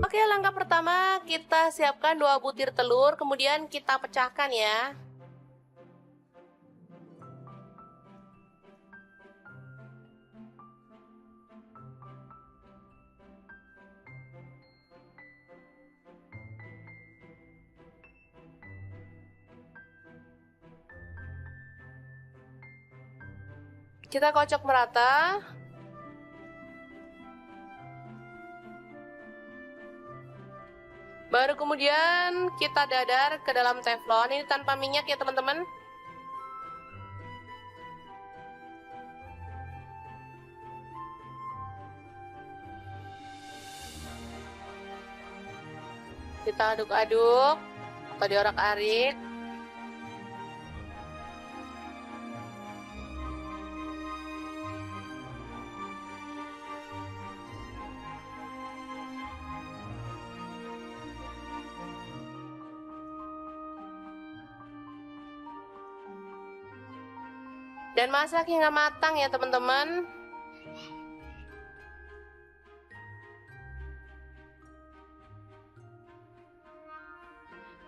Oke, langkah pertama kita siapkan 2 butir telur, kemudian kita pecahkan ya. Kita kocok merata. Baru kemudian kita dadar ke dalam teflon. Ini tanpa minyak ya teman-teman. Kita aduk-aduk atau diorak-arik. Dan masak hingga matang ya teman-teman.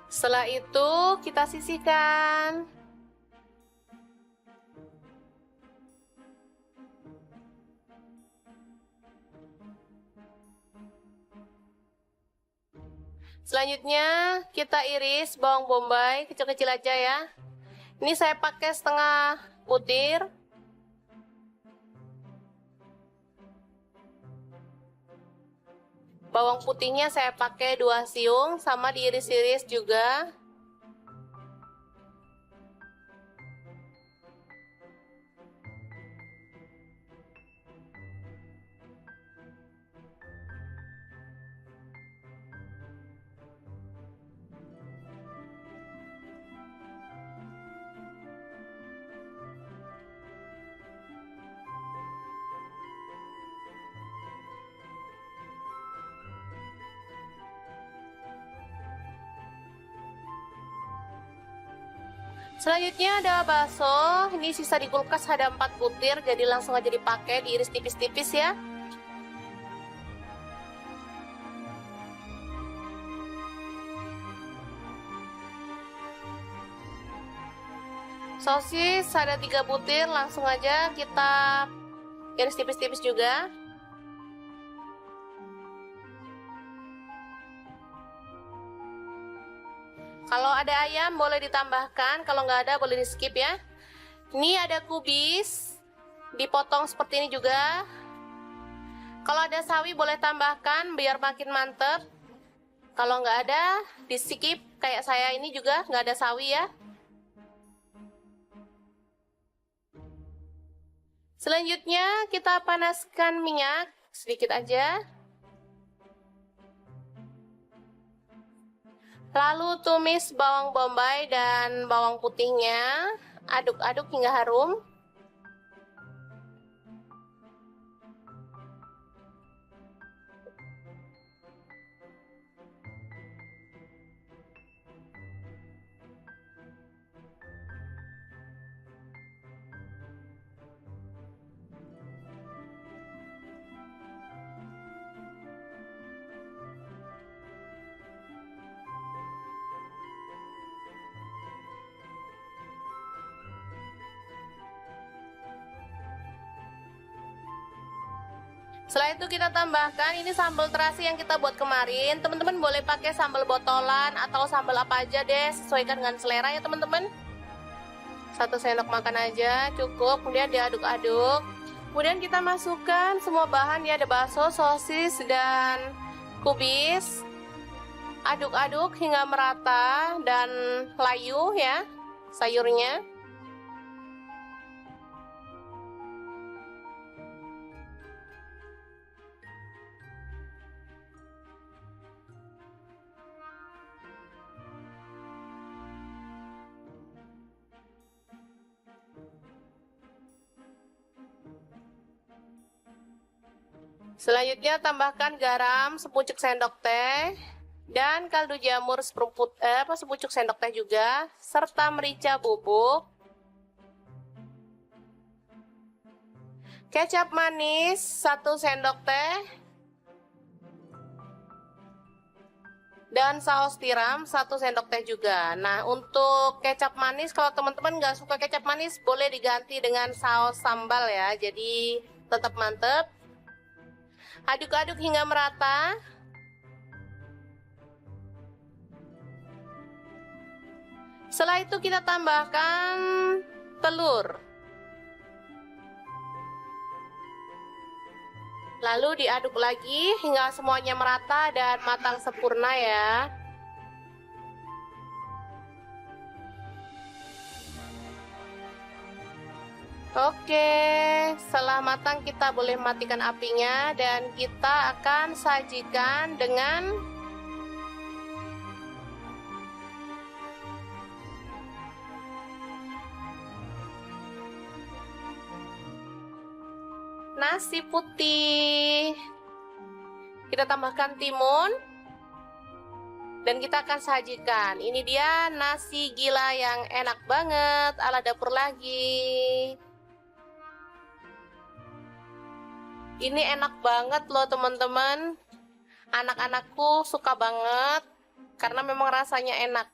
Setelah itu kita sisihkan. Selanjutnya kita iris bawang bombay kecil-kecil aja ya. Ini saya pakai setengah butir. Bawang putihnya saya pakai 2 siung, sama diiris-iris juga. Selanjutnya ada bakso, ini sisa di kulkas ada 4 butir, jadi langsung aja dipakai, diiris tipis-tipis ya. Sosis ada 3 butir, langsung aja kita iris tipis-tipis juga. Kalau ada ayam boleh ditambahkan, kalau nggak ada boleh di skip ya. Ini ada kubis, dipotong seperti ini juga. Kalau ada sawi boleh tambahkan biar makin mantep. Kalau nggak ada di skip, kayak saya ini juga nggak ada sawi ya. Selanjutnya kita panaskan minyak sedikit aja. Lalu tumis bawang bombay dan bawang putihnya, aduk-aduk hingga harum. Setelah itu kita tambahkan ini sambal terasi yang kita buat kemarin. Teman-teman boleh pakai sambal botolan atau sambal apa aja deh, sesuaikan dengan selera ya teman-teman. 1 sendok makan aja cukup, kemudian diaduk-aduk. Kemudian kita masukkan semua bahan ya, ada bakso, sosis, dan kubis. Aduk-aduk hingga merata dan layu ya sayurnya. Selanjutnya tambahkan garam sepucuk sendok teh dan kaldu jamur sepucuk sendok teh juga, serta merica bubuk, kecap manis 1 sendok teh, dan saus tiram 1 sendok teh juga. Nah, untuk kecap manis, kalau teman-teman nggak suka kecap manis, boleh diganti dengan saus sambal ya, jadi tetap mantep. Aduk-aduk hingga merata. Setelah itu kita tambahkan telur. Lalu diaduk lagi hingga semuanya merata dan matang sempurna ya. Oke, setelah matang kita boleh matikan apinya dan kita akan sajikan dengan nasi putih. Kita tambahkan timun dan kita akan sajikan. Ini dia nasi gila yang enak banget ala dapur lagi. Ini enak banget loh teman-teman. Anak-anakku suka banget karena memang rasanya enak.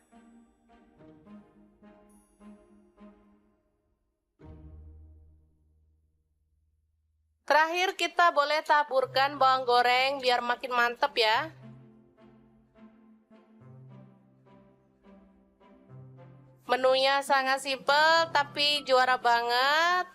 Terakhir kita boleh taburkan bawang goreng biar makin mantep ya. Menunya sangat simpel tapi juara banget.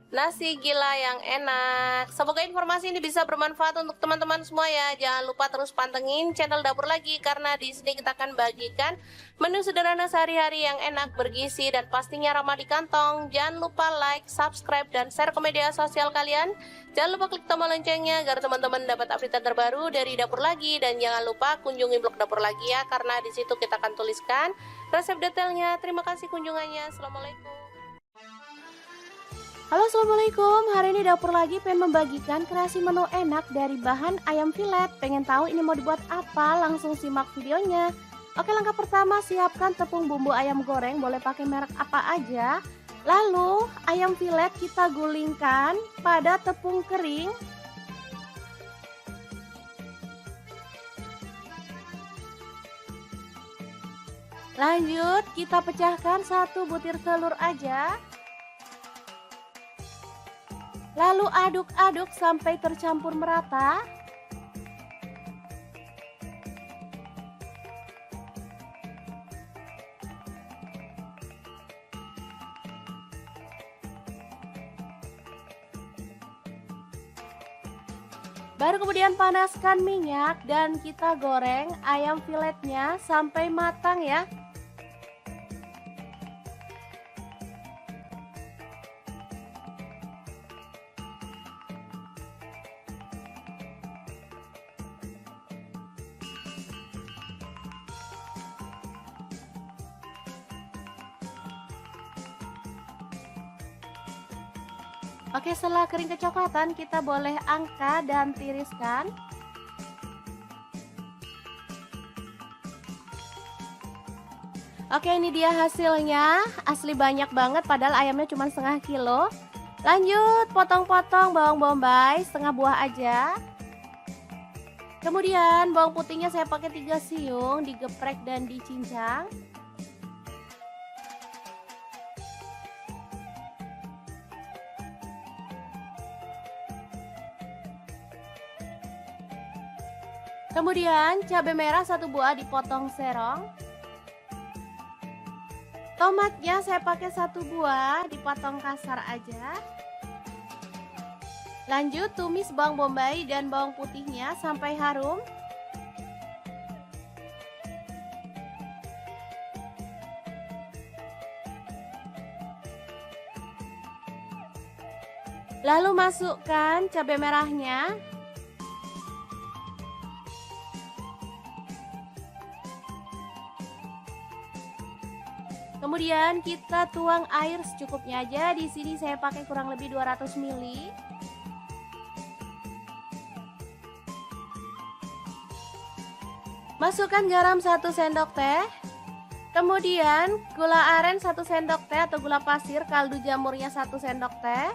Nasi gila yang enak. Semoga informasi ini bisa bermanfaat untuk teman-teman semua ya. Jangan lupa terus pantengin channel Dapur Lagi karena di sini kita akan bagikan menu sederhana sehari-hari yang enak, bergizi, dan pastinya ramah di kantong. Jangan lupa like, subscribe, dan share ke media sosial kalian. Jangan lupa klik tombol loncengnya agar teman-teman dapat update terbaru dari Dapur Lagi. Dan jangan lupa kunjungi blog Dapur Lagi ya, karena di situ kita akan tuliskan resep detailnya. Terima kasih kunjungannya. Assalamualaikum. Halo, assalamualaikum. Hari ini Dapur Lagi pengen membagikan kreasi menu enak dari bahan ayam filet. Pengen tahu ini mau dibuat apa? Langsung simak videonya. Oke, langkah pertama siapkan tepung bumbu ayam goreng, boleh pakai merek apa aja. Lalu ayam filet kita gulingkan pada tepung kering. Lanjut kita pecahkan 1 butir telur aja. Lalu aduk-aduk sampai tercampur merata. Baru kemudian panaskan minyak dan kita goreng ayam filetnya sampai matang ya. Oke, setelah kering kecoklatan kita boleh angkat dan tiriskan. Oke, ini dia hasilnya. Asli banyak banget padahal ayamnya cuma setengah kilo. Lanjut potong-potong bawang bombay setengah buah aja. Kemudian bawang putihnya saya pakai 3 siung, digeprek dan dicincang. Kemudian cabai merah 1 buah dipotong serong. Tomatnya saya pakai 1 buah dipotong kasar aja. Lanjut tumis bawang bombay dan bawang putihnya sampai harum. Lalu masukkan cabai merahnya. Kemudian kita tuang air secukupnya aja. Di sini saya pakai kurang lebih 200 ml. Masukkan garam 1 sendok teh. Kemudian gula aren 1 sendok teh atau gula pasir, kaldu jamurnya 1 sendok teh.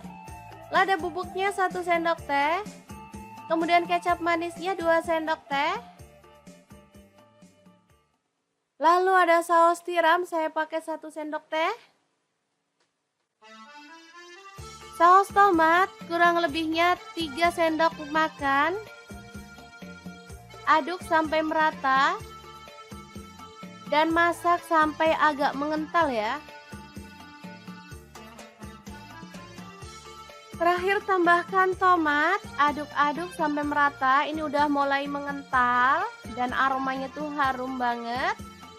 Lada bubuknya 1 sendok teh. Kemudian kecap manisnya 2 sendok teh. Lalu ada saus tiram, saya pakai 1 sendok teh. Saus tomat kurang lebihnya 3 sendok makan. Aduk sampai merata. Dan masak sampai agak mengental ya. Terakhir tambahkan tomat, aduk-aduk sampai merata. Ini udah mulai mengental dan aromanya tuh harum banget.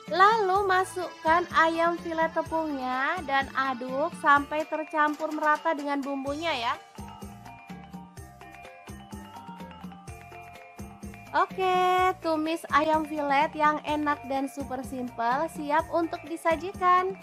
Lalu masukkan ayam filet tepungnya dan aduk sampai tercampur merata dengan bumbunya ya. Oke, tumis ayam filet yang enak dan super simple siap untuk disajikan.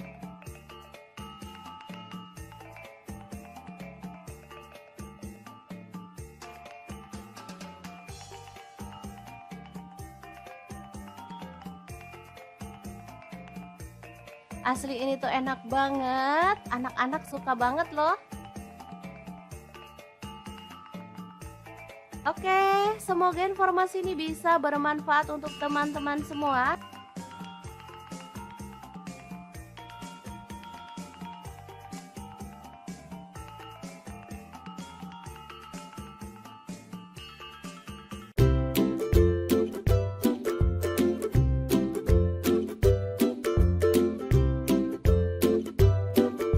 Asli ini tuh enak banget, anak-anak suka banget loh. Oke, semoga informasi ini bisa bermanfaat untuk teman-teman semua.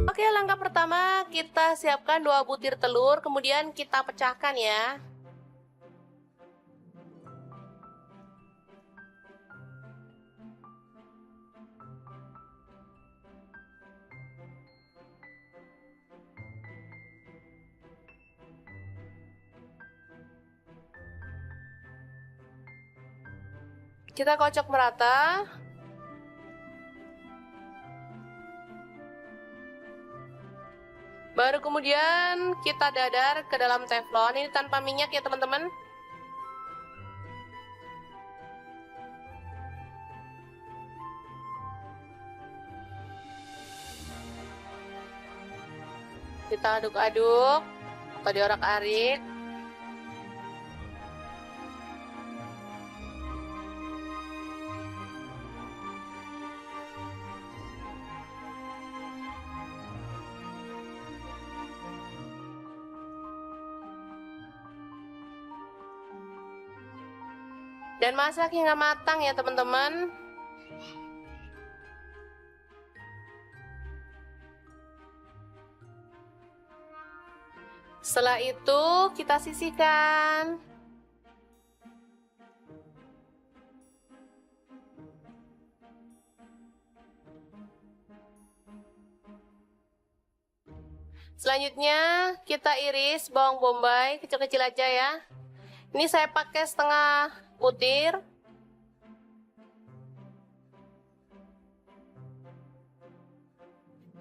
Oke, langkah pertama kita siapkan 2 butir telur, kemudian kita pecahkan ya. Kita kocok merata. Baru kemudian kita dadar ke dalam teflon. Ini tanpa minyak ya teman-teman. Kita aduk-aduk atau diorak-arik. Dan masak hingga matang ya teman-teman. Setelah itu kita sisihkan. Selanjutnya kita iris bawang bombay kecil-kecil aja ya. Ini saya pakai setengah butir.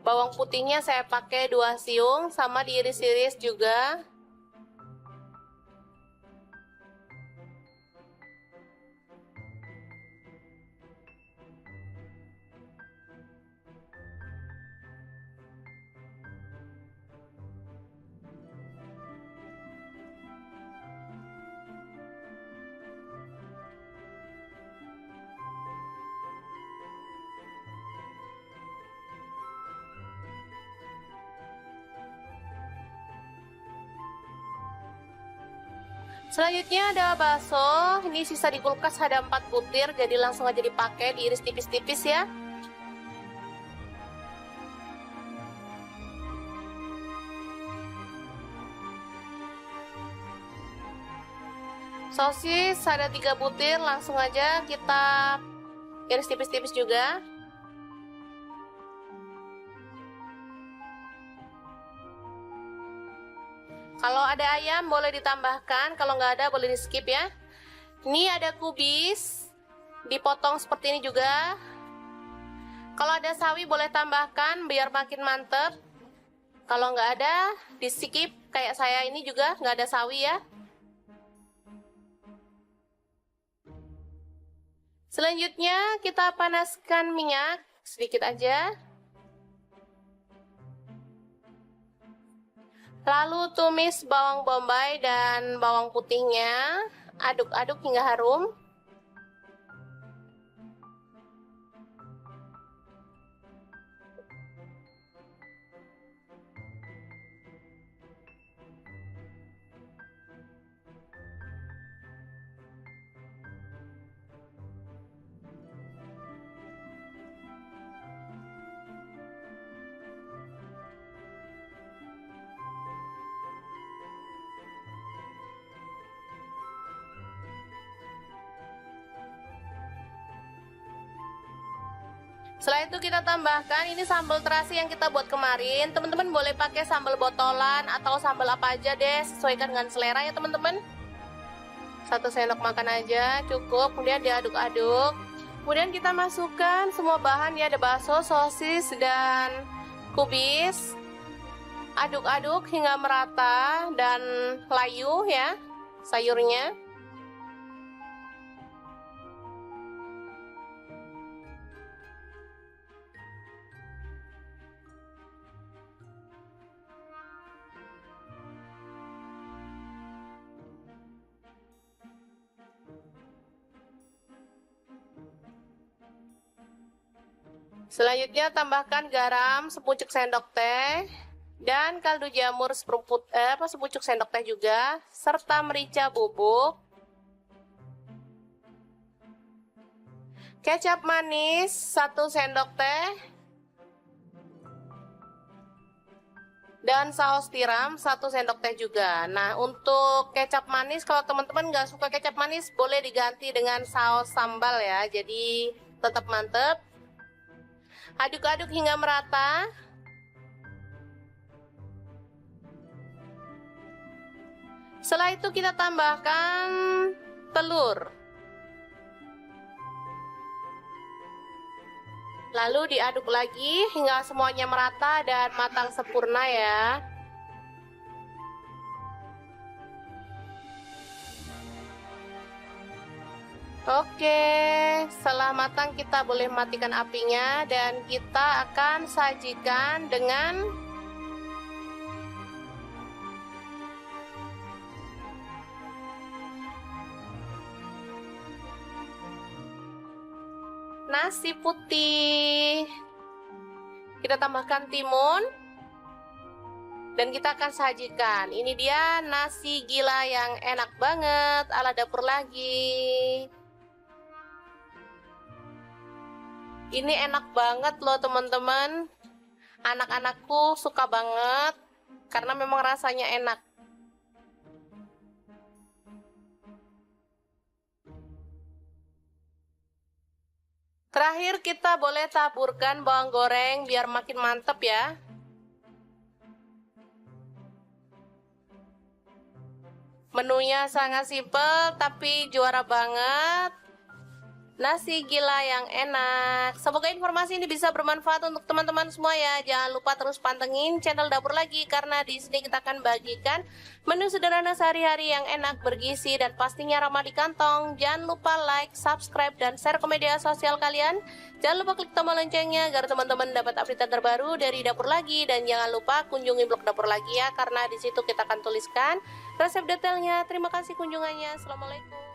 Bawang putihnya saya pakai 2 siung, sama diiris-iris juga. Selanjutnya ada bakso. Ini sisa di kulkas ada 4 butir, jadi langsung aja dipakai, diiris tipis-tipis ya. Sosis ada 3 butir, langsung aja kita iris tipis-tipis juga. Kalau ada ayam boleh ditambahkan, kalau nggak ada boleh di skip ya. Ini ada kubis, dipotong seperti ini juga. Kalau ada sawi boleh tambahkan biar makin mantep. Kalau nggak ada di skip, kayak saya ini juga nggak ada sawi ya. Selanjutnya kita panaskan minyak sedikit aja. Lalu tumis bawang bombay dan bawang putihnya, aduk-aduk hingga harum. Setelah itu kita tambahkan ini sambal terasi yang kita buat kemarin. Teman-teman boleh pakai sambal botolan atau sambal apa aja deh, sesuaikan dengan selera ya teman-teman. 1 sendok makan aja cukup, kemudian diaduk-aduk. Kemudian kita masukkan semua bahan ya, ada bakso, sosis, dan kubis. Aduk-aduk hingga merata dan layu ya sayurnya. Selanjutnya tambahkan garam sepucuk sendok teh dan kaldu jamur sepucuk sendok teh juga, serta merica bubuk, kecap manis 1 sendok teh, dan saus tiram 1 sendok teh juga. Nah, untuk kecap manis kalau teman-teman nggak suka kecap manis boleh diganti dengan saus sambal ya, jadi tetap mantep. Aduk-aduk hingga merata. Setelah itu kita tambahkan telur. Lalu diaduk lagi hingga semuanya merata dan matang sempurna ya. Oke, setelah matang kita boleh matikan apinya dan kita akan sajikan dengan nasi putih. Kita tambahkan timun dan kita akan sajikan. Ini dia nasi gila yang enak banget ala dapur lagi. Ini enak banget loh teman-teman. Anak-anakku suka banget karena memang rasanya enak. Terakhir kita boleh taburkan bawang goreng biar makin mantep ya. Menunya sangat simpel tapi juara banget. Nasi gila yang enak. Semoga informasi ini bisa bermanfaat untuk teman-teman semua ya. Jangan lupa terus pantengin channel Dapur Lagi karena di sini kita akan bagikan menu sederhana sehari-hari yang enak, bergizi, dan pastinya ramah di kantong. Jangan lupa like, subscribe, dan share ke media sosial kalian. Jangan lupa klik tombol loncengnya agar teman-teman dapat update terbaru dari Dapur Lagi, dan jangan lupa kunjungi blog Dapur Lagi ya karena di situ kita akan tuliskan resep detailnya. Terima kasih kunjungannya. Assalamualaikum.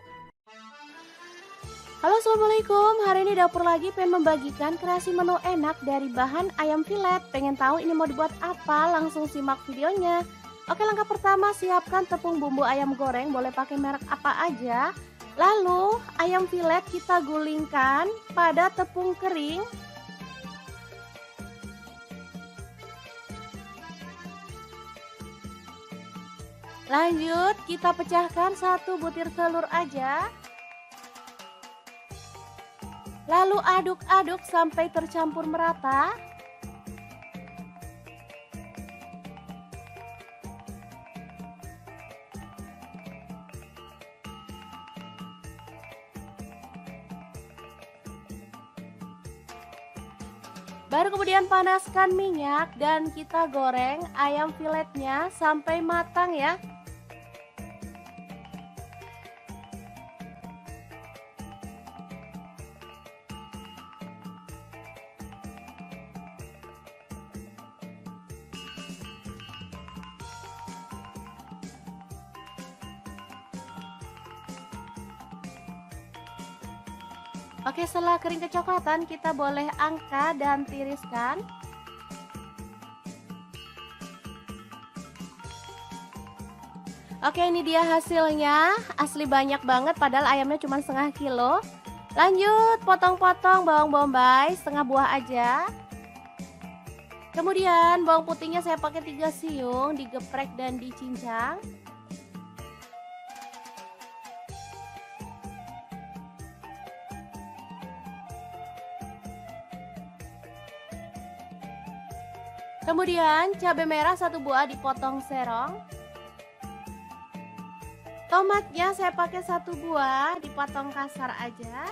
Halo, assalamualaikum. Hari ini Dapur Lagi pengen membagikan kreasi menu enak dari bahan ayam filet. Pengen tahu ini mau dibuat apa? Langsung simak videonya. Oke, langkah pertama siapkan tepung bumbu ayam goreng, boleh pakai merek apa aja. Lalu ayam filet kita gulingkan pada tepung kering. Lanjut kita pecahkan 1 butir telur aja. Lalu aduk-aduk sampai tercampur merata. Baru kemudian panaskan minyak dan kita goreng ayam filetnya sampai matang ya. Oke, setelah kering kecoklatan kita boleh angkat dan tiriskan. Oke, ini dia hasilnya. Asli banyak banget padahal ayamnya cuma setengah kilo. Lanjut potong-potong bawang bombay setengah buah aja. Kemudian bawang putihnya saya pakai 3 siung, digeprek dan dicincang. Kemudian cabai merah 1 buah dipotong serong. Tomatnya saya pakai 1 buah dipotong kasar aja.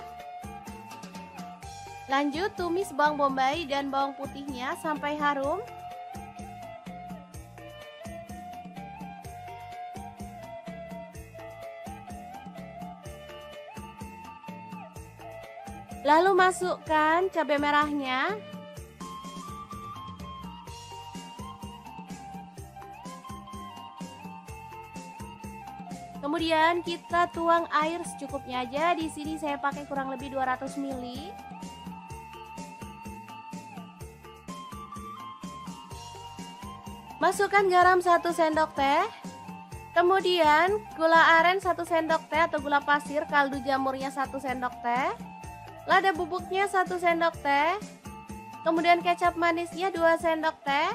Lanjut tumis bawang bombay dan bawang putihnya sampai harum. Lalu masukkan cabai merahnya. Kemudian kita tuang air secukupnya aja. Di sini saya pakai kurang lebih 200 ml. Masukkan garam 1 sendok teh. Kemudian gula aren 1 sendok teh atau gula pasir, kaldu jamurnya 1 sendok teh. Lada bubuknya 1 sendok teh. Kemudian kecap manisnya 2 sendok teh.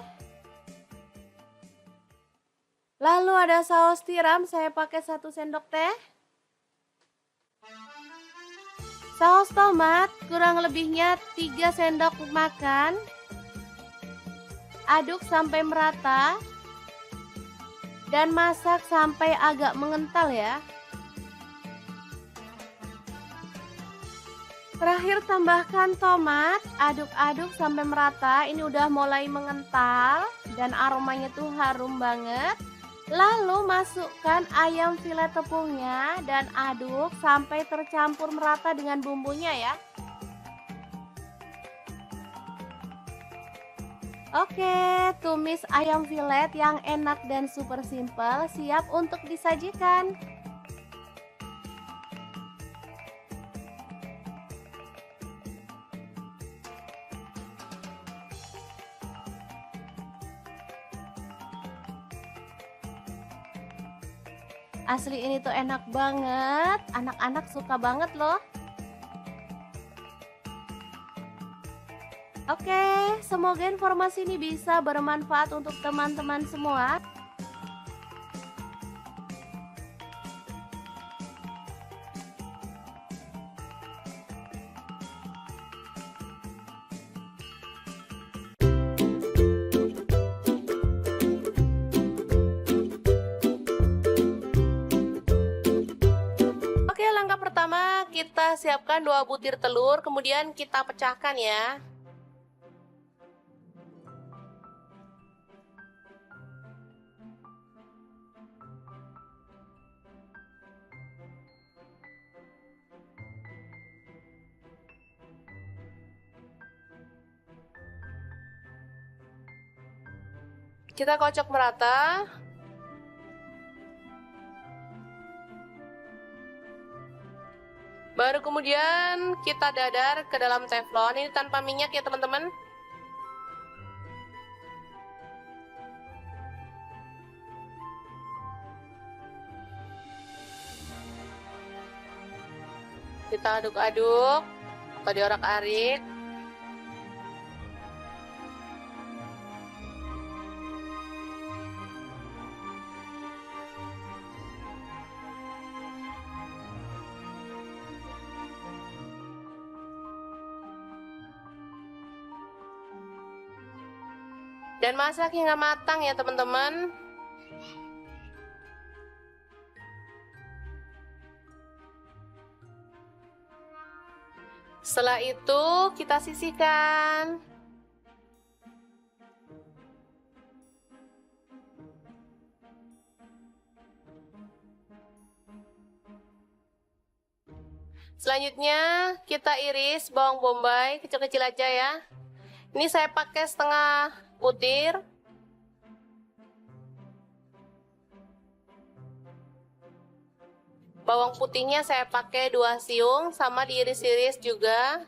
Lalu ada saus tiram, saya pakai 1 sendok teh. Saus tomat kurang lebihnya 3 sendok makan. Aduk sampai merata. Dan masak sampai agak mengental ya. Terakhir tambahkan tomat, aduk-aduk sampai merata. Ini udah mulai mengental dan aromanya tuh harum banget. Lalu masukkan ayam filet tepungnya dan aduk sampai tercampur merata dengan bumbunya ya. Oke, tumis ayam filet yang enak dan super simple siap untuk disajikan. Asli ini tuh enak banget, anak-anak suka banget loh. Oke, semoga informasi ini bisa bermanfaat untuk teman-teman semua. Oke, langkah pertama kita siapkan 2 butir telur, kemudian kita pecahkan ya. Kita kocok merata. Baru kemudian kita dadar ke dalam teflon. Ini tanpa minyak ya teman-teman. Kita aduk-aduk atau diorak-arik. Dan masak hingga matang ya teman-teman. Setelah itu kita sisihkan. Selanjutnya kita iris bawang bombay kecil-kecil aja ya. Ini saya pakai setengah butir. Bawang putihnya saya pakai 2 siung, sama diiris-iris juga.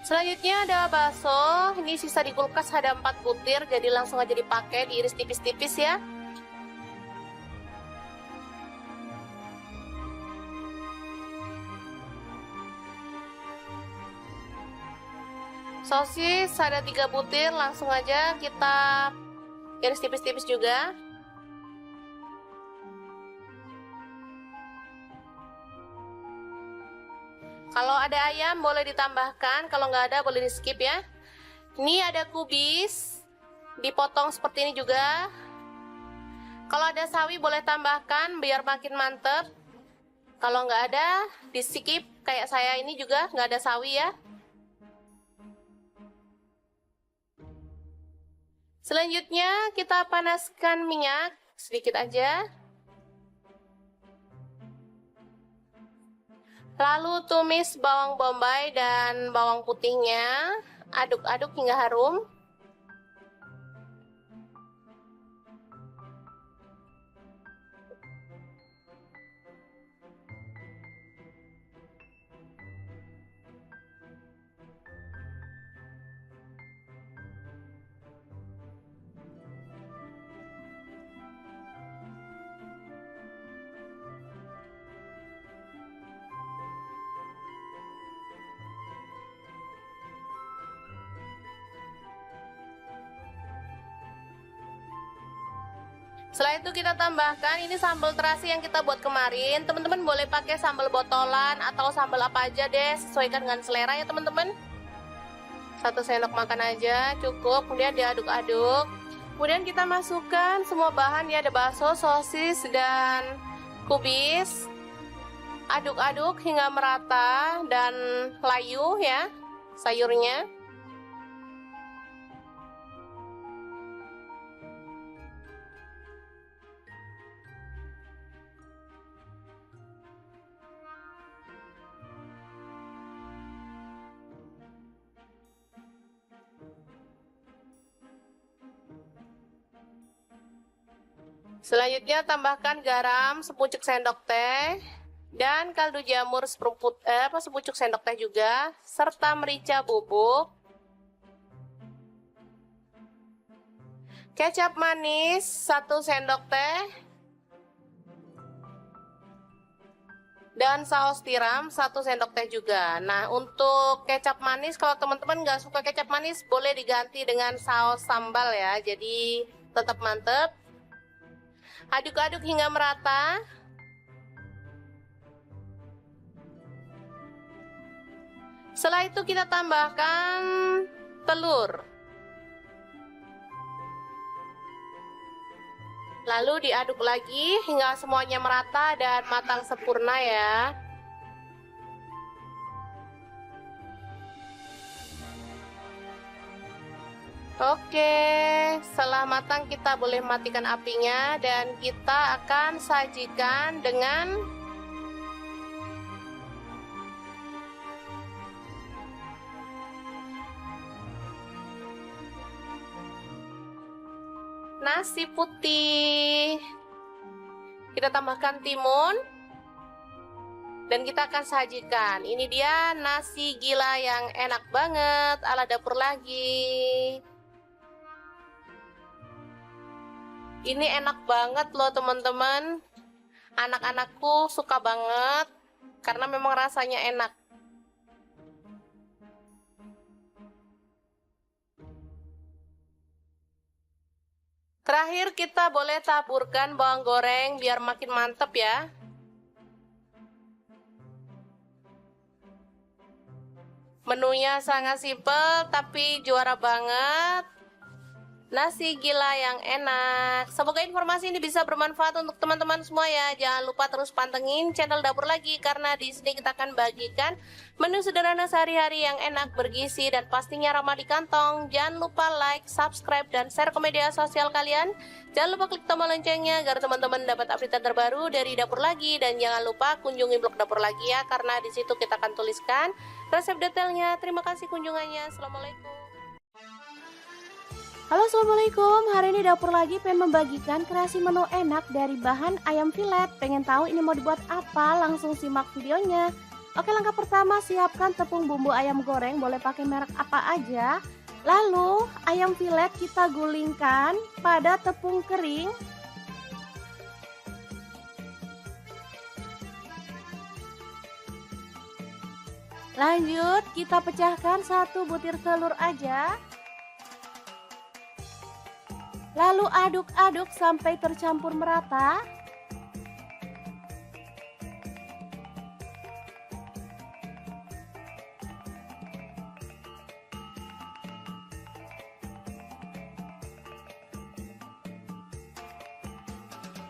Selanjutnya ada bakso, ini sisa di kulkas ada 4 butir, jadi langsung aja dipakai, diiris tipis-tipis ya. Sosis ada 3 butir, langsung aja kita iris tipis-tipis juga. Kalau ada ayam boleh ditambahkan, kalau nggak ada boleh di skip ya. Ini ada kubis, dipotong seperti ini juga. Kalau ada sawi boleh tambahkan biar makin mantep. Kalau nggak ada di skip, kayak saya ini juga nggak ada sawi ya. Selanjutnya kita panaskan minyak sedikit aja. Lalu tumis bawang bombay dan bawang putihnya, aduk-aduk hingga harum. Setelah itu kita tambahkan ini sambal terasi yang kita buat kemarin. Teman-teman boleh pakai sambal botolan atau sambal apa aja deh, sesuaikan dengan selera ya teman-teman. 1 sendok makan aja cukup, kemudian diaduk-aduk. Kemudian kita masukkan semua bahan ya, ada bakso, sosis, dan kubis. Aduk-aduk hingga merata dan layu ya sayurnya. Selanjutnya tambahkan garam sepucuk sendok teh dan kaldu jamur sepucuk sendok teh juga, serta merica bubuk, kecap manis 1 sendok teh, dan saus tiram 1 sendok teh juga. Nah, untuk kecap manis kalau teman-teman nggak suka kecap manis boleh diganti dengan saus sambal ya, jadi tetap mantep. Aduk-aduk hingga merata. Setelah itu kita tambahkan telur. Lalu diaduk lagi hingga semuanya merata dan matang sempurna ya. Oke, setelah matang kita boleh matikan apinya dan kita akan sajikan dengan nasi putih. Kita tambahkan timun. Dan kita akan sajikan. Ini dia nasi gila yang enak banget ala dapur lagi. Ini enak banget loh teman-teman. Anak-anakku suka banget karena memang rasanya enak. Terakhir kita boleh taburkan bawang goreng biar makin mantep ya. Menunya sangat simpel tapi juara banget. Nasi gila yang enak. Semoga informasi ini bisa bermanfaat untuk teman-teman semua ya. Jangan lupa terus pantengin channel Dapur Lagi karena di sini kita akan bagikan menu sederhana sehari-hari yang enak, bergizi dan pastinya ramah di kantong. Jangan lupa like, subscribe dan share ke media sosial kalian. Jangan lupa klik tombol loncengnya agar teman-teman dapat update terbaru dari Dapur Lagi, dan jangan lupa kunjungi blog Dapur Lagi ya karena di situ kita akan tuliskan resep detailnya. Terima kasih kunjungannya. Assalamualaikum. Halo, assalamualaikum. Hari ini Dapur Lagi pengen membagikan kreasi menu enak dari bahan ayam filet. Pengen tahu ini mau dibuat apa? Langsung simak videonya. Oke, langkah pertama siapkan tepung bumbu ayam goreng, boleh pakai merek apa aja. Lalu ayam filet kita gulingkan pada tepung kering. Lanjut kita pecahkan 1 butir telur aja. Lalu aduk-aduk sampai tercampur merata.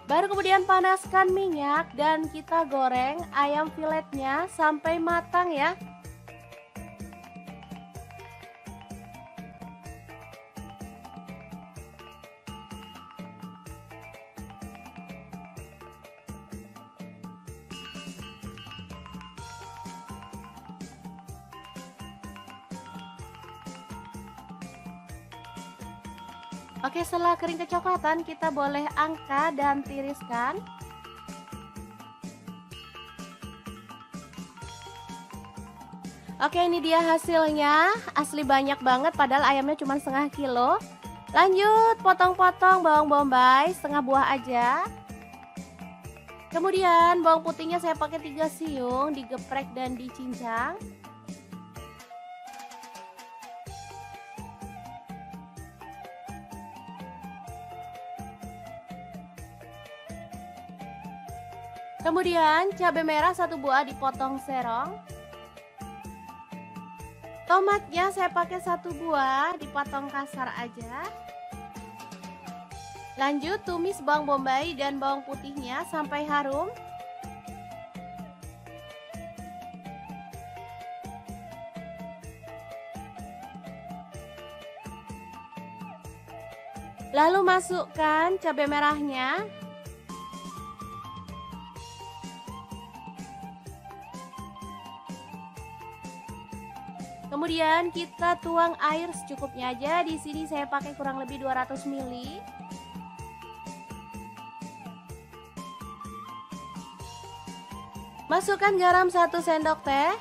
Baru kemudian panaskan minyak dan kita goreng ayam filetnya sampai matang ya. Oke, setelah kering kecoklatan kita boleh angkat dan tiriskan. Oke, ini dia hasilnya. Asli banyak banget padahal ayamnya cuma setengah kilo. Lanjut potong-potong bawang bombay setengah buah aja. Kemudian bawang putihnya saya pakai 3 siung, digeprek dan dicincang. Kemudian cabai merah 1 buah dipotong serong. Tomatnya saya pakai 1 buah dipotong kasar aja. Lanjut tumis bawang bombay dan bawang putihnya sampai harum. Lalu masukkan cabai merahnya. Kemudian kita tuang air secukupnya aja. Di sini saya pakai kurang lebih 200 ml. Masukkan garam 1 sendok teh.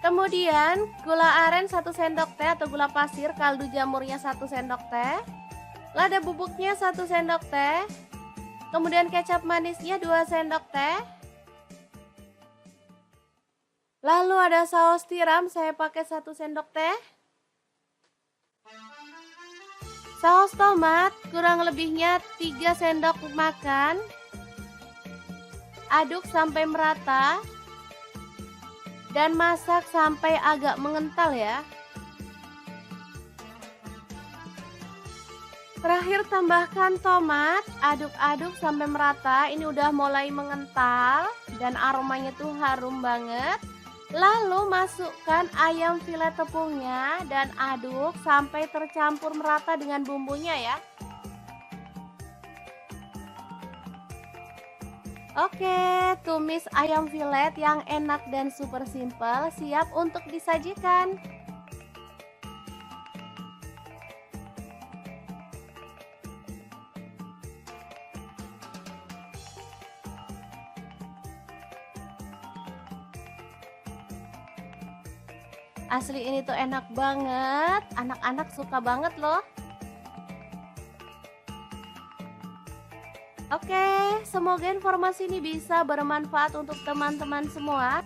Kemudian gula aren 1 sendok teh atau gula pasir, kaldu jamurnya 1 sendok teh. Lada bubuknya 1 sendok teh. Kemudian kecap manisnya 2 sendok teh. Lalu ada saus tiram, saya pakai 1 sendok teh. Saus tomat kurang lebihnya 3 sendok makan. Aduk sampai merata. Dan masak sampai agak mengental ya. Terakhir tambahkan tomat, aduk-aduk sampai merata. Ini udah mulai mengental dan aromanya tuh harum banget. Lalu masukkan ayam filet tepungnya dan aduk sampai tercampur merata dengan bumbunya ya. Oke, tumis ayam filet yang enak dan super simple siap untuk disajikan. Asli ini tuh enak banget, anak-anak suka banget loh. Oke, semoga informasi ini bisa bermanfaat untuk teman-teman semua.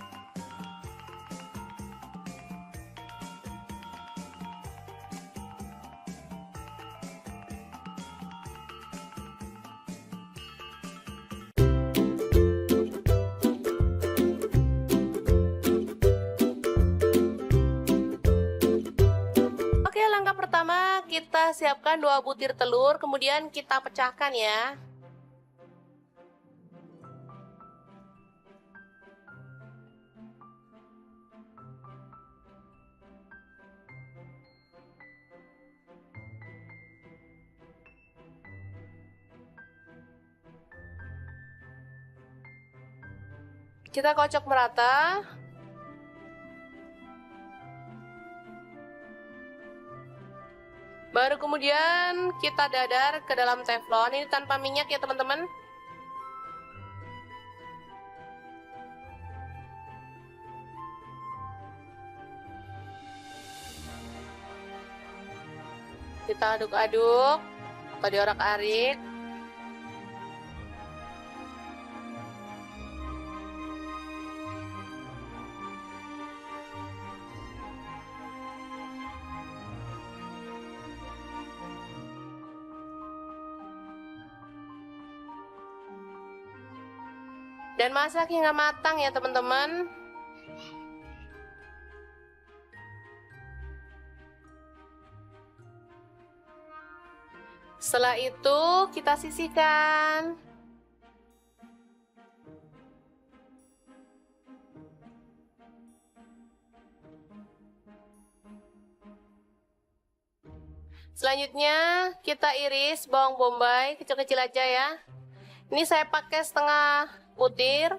Oke, langkah pertama kita siapkan 2 butir telur, kemudian kita pecahkan ya. Kita kocok merata. Baru kemudian kita dadar ke dalam teflon. Ini tanpa minyak ya teman-teman. Kita aduk-aduk atau diorak-arik. Dan masak hingga matang ya teman-teman. Setelah itu kita sisihkan. Selanjutnya kita iris bawang bombay kecil-kecil aja ya. Ini saya pakai setengah butir.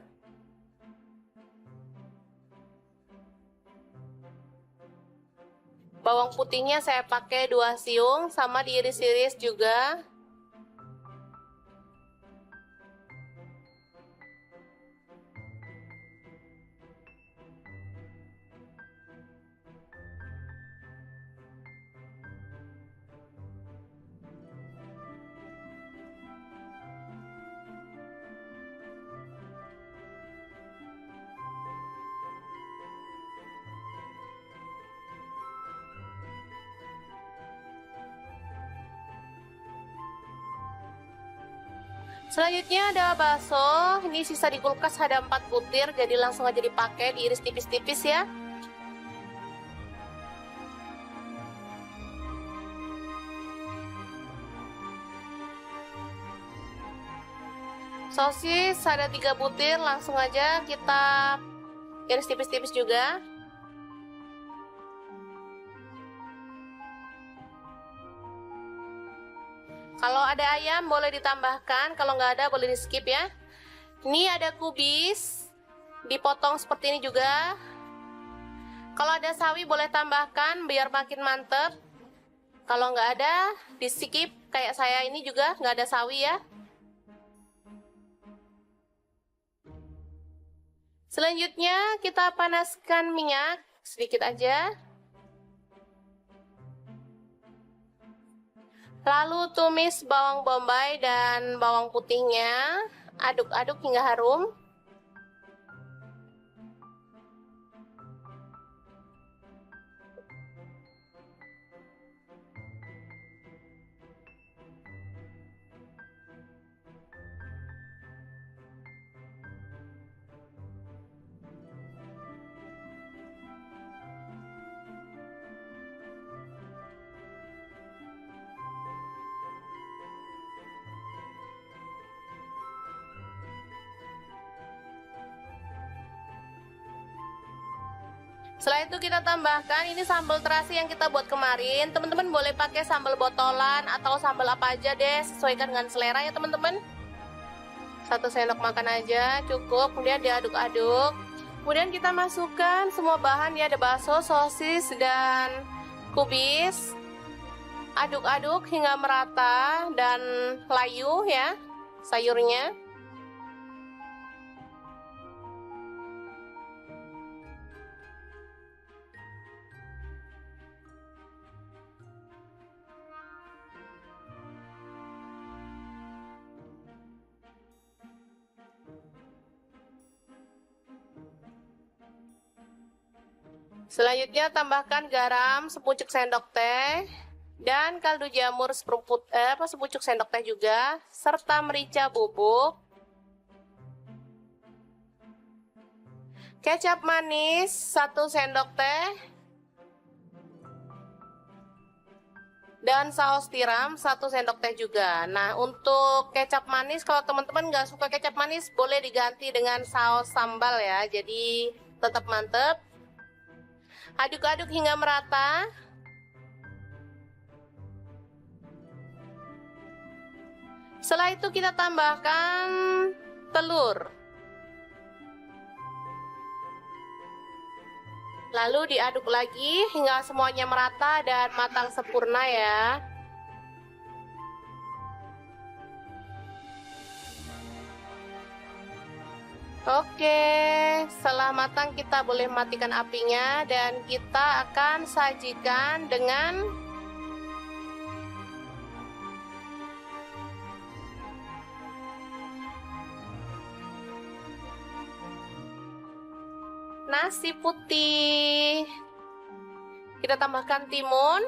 Bawang putihnya saya pakai 2 siung, sama diiris-iris juga. Selanjutnya ada bakso, ini sisa di kulkas ada 4 butir, jadi langsung aja dipakai, diiris tipis-tipis ya. Sosis ada 3 butir, langsung aja kita iris tipis-tipis juga. Kalau ada ayam boleh ditambahkan, kalau nggak ada boleh di skip ya. Ini ada kubis, dipotong seperti ini juga. Kalau ada sawi boleh tambahkan biar makin mantep. Kalau nggak ada di skip, kayak saya ini juga nggak ada sawi ya. Selanjutnya kita panaskan minyak sedikit aja. Lalu tumis bawang bombay dan bawang putihnya, aduk-aduk hingga harum. Setelah itu kita tambahkan ini sambal terasi yang kita buat kemarin. Teman-teman boleh pakai sambal botolan atau sambal apa aja deh, sesuaikan dengan selera ya teman-teman. 1 sendok makan aja cukup, kemudian diaduk-aduk. Kemudian kita masukkan semua bahan ya, ada bakso, sosis, dan kubis. Aduk-aduk hingga merata dan layu ya sayurnya. Selanjutnya tambahkan garam sepucuk sendok teh dan kaldu jamur sepucuk sendok teh juga, serta merica bubuk, kecap manis 1 sendok teh, dan saus tiram 1 sendok teh juga. Nah, untuk kecap manis, kalau teman-teman nggak suka kecap manis, boleh diganti dengan saus sambal ya, jadi tetap mantep. Aduk-aduk hingga merata. Setelah itu kita tambahkan telur. Lalu diaduk lagi hingga semuanya merata dan matang sempurna ya. Oke, setelah matang kita boleh matikan apinya dan kita akan sajikan dengan nasi putih. Kita tambahkan timun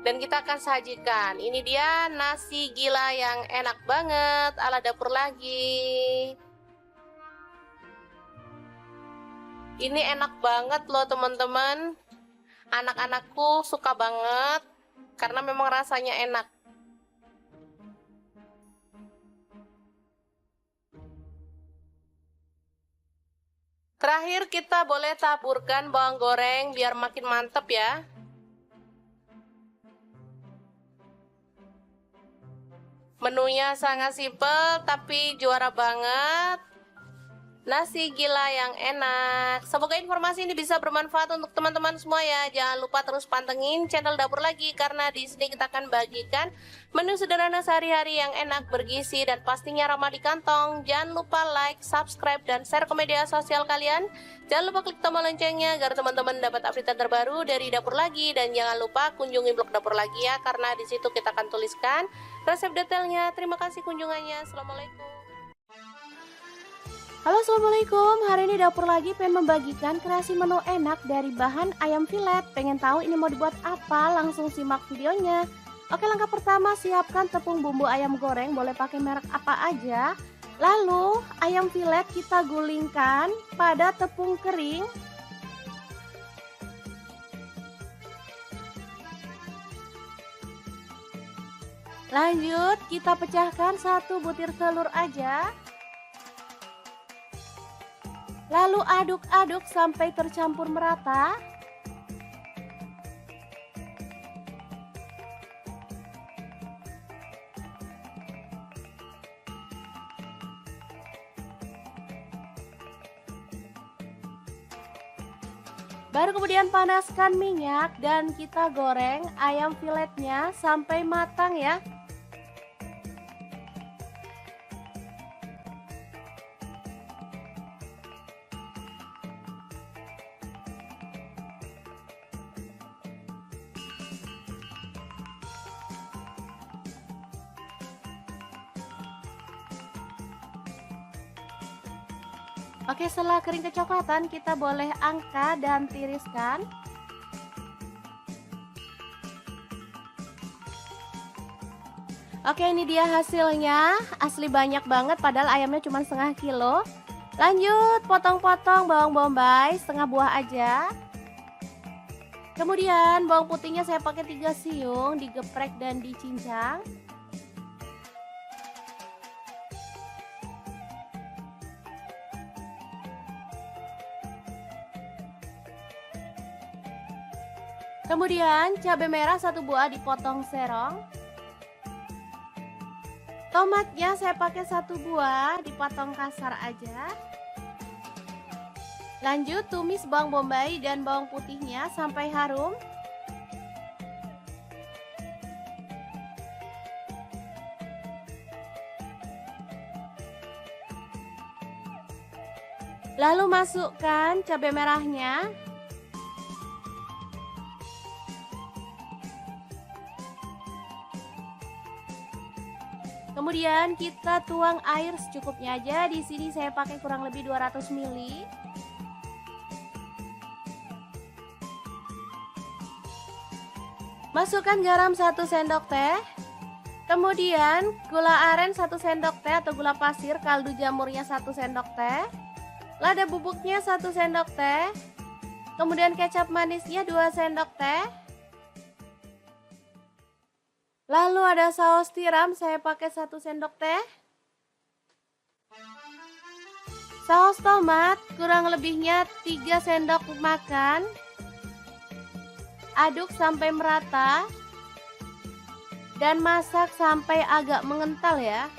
dan kita akan sajikan. Ini dia nasi gila yang enak banget ala dapur lagi. Ini enak banget loh teman-teman. Anak-anakku suka banget karena memang rasanya enak. Terakhir kita boleh taburkan bawang goreng biar makin mantep ya. Menunya sangat simpel tapi juara banget. Nasi gila yang enak. Semoga informasi ini bisa bermanfaat untuk teman-teman semua ya. Jangan lupa terus pantengin channel Dapur Lagi karena di sini kita akan bagikan menu sederhana sehari-hari yang enak, bergizi dan pastinya ramah di kantong. Jangan lupa like, subscribe dan share ke media sosial kalian. Jangan lupa klik tombol loncengnya agar teman-teman dapat update terbaru dari Dapur Lagi dan jangan lupa kunjungi blog Dapur Lagi ya karena di situ kita akan tuliskan resep detailnya. Terima kasih kunjungannya. Assalamualaikum. Halo, assalamualaikum. Hari ini Dapur Lagi pengen membagikan kreasi menu enak dari bahan ayam filet. Pengen tahu ini mau dibuat apa? Langsung simak videonya. Oke, langkah pertama siapkan tepung bumbu ayam goreng, boleh pakai merek apa aja. Lalu ayam filet kita gulingkan pada tepung kering. Lanjut kita pecahkan 1 butir telur aja. Lalu aduk-aduk sampai tercampur merata. Baru kemudian panaskan minyak dan kita goreng ayam filetnya sampai matang ya. Oke, setelah kering kecoklatan kita boleh angkat dan tiriskan. Oke, ini dia hasilnya. Asli banyak banget padahal ayamnya cuma setengah kilo. Lanjut potong-potong bawang bombay setengah buah aja. Kemudian bawang putihnya saya pakai 3 siung, digeprek dan dicincang. Kemudian cabai merah 1 buah dipotong serong. Tomatnya saya pakai 1 buah dipotong kasar aja. Lanjut tumis bawang bombay dan bawang putihnya sampai harum. Lalu masukkan cabai merahnya. Kemudian kita tuang air secukupnya aja. Di sini saya pakai kurang lebih 200 ml. Masukkan garam 1 sendok teh. Kemudian gula aren 1 sendok teh atau gula pasir, kaldu jamurnya 1 sendok teh. Lada bubuknya 1 sendok teh. Kemudian kecap manisnya 2 sendok teh. Lalu ada saus tiram, saya pakai 1 sendok teh. Saus tomat kurang lebihnya 3 sendok makan. Aduk sampai merata. Dan masak sampai agak mengental ya.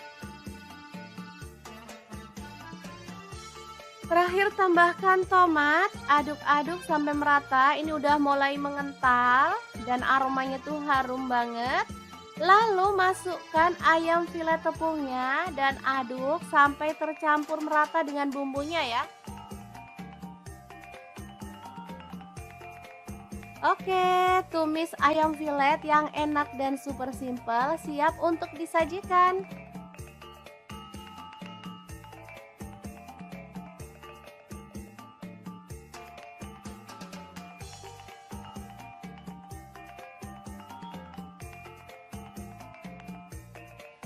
Terakhir tambahkan tomat, aduk-aduk sampai merata. Ini udah mulai mengental dan aromanya tuh harum banget. Lalu masukkan ayam filet tepungnya dan aduk sampai tercampur merata dengan bumbunya ya. Oke, tumis ayam filet yang enak dan super simple siap untuk disajikan.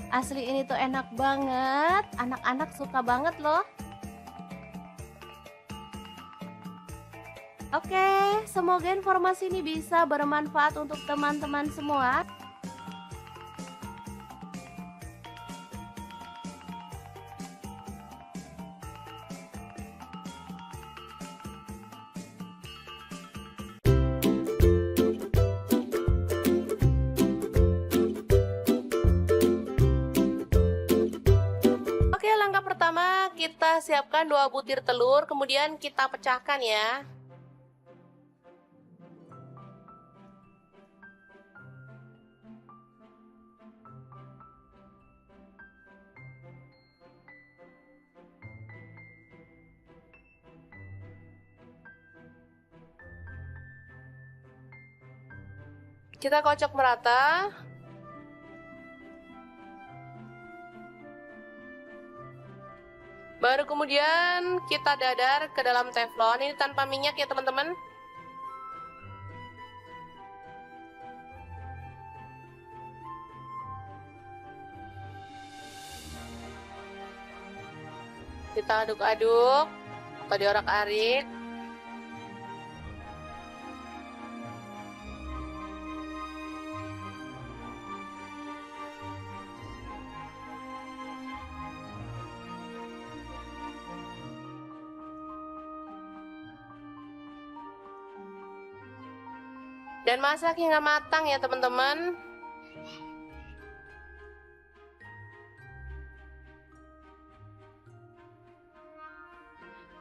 Asli ini tuh enak banget, anak-anak suka banget loh. Oke, semoga informasi ini bisa bermanfaat untuk teman-teman semua. Oke, langkah pertama kita siapkan 2 butir telur, kemudian kita pecahkan ya. Kita kocok merata. Baru kemudian kita dadar ke dalam teflon. Ini tanpa minyak ya teman-teman. Kita aduk-aduk atau diorak-arik. Dan masak hingga matang ya teman-teman.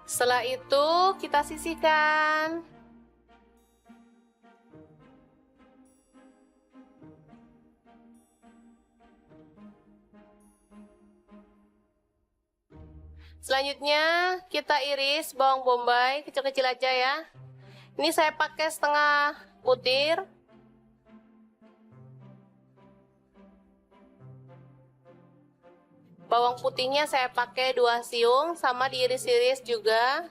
Setelah itu kita sisihkan. Selanjutnya kita iris bawang bombay kecil-kecil aja ya. Ini saya pakai setengah butir. Bawang putihnya saya pakai 2 siung, sama diiris-iris juga.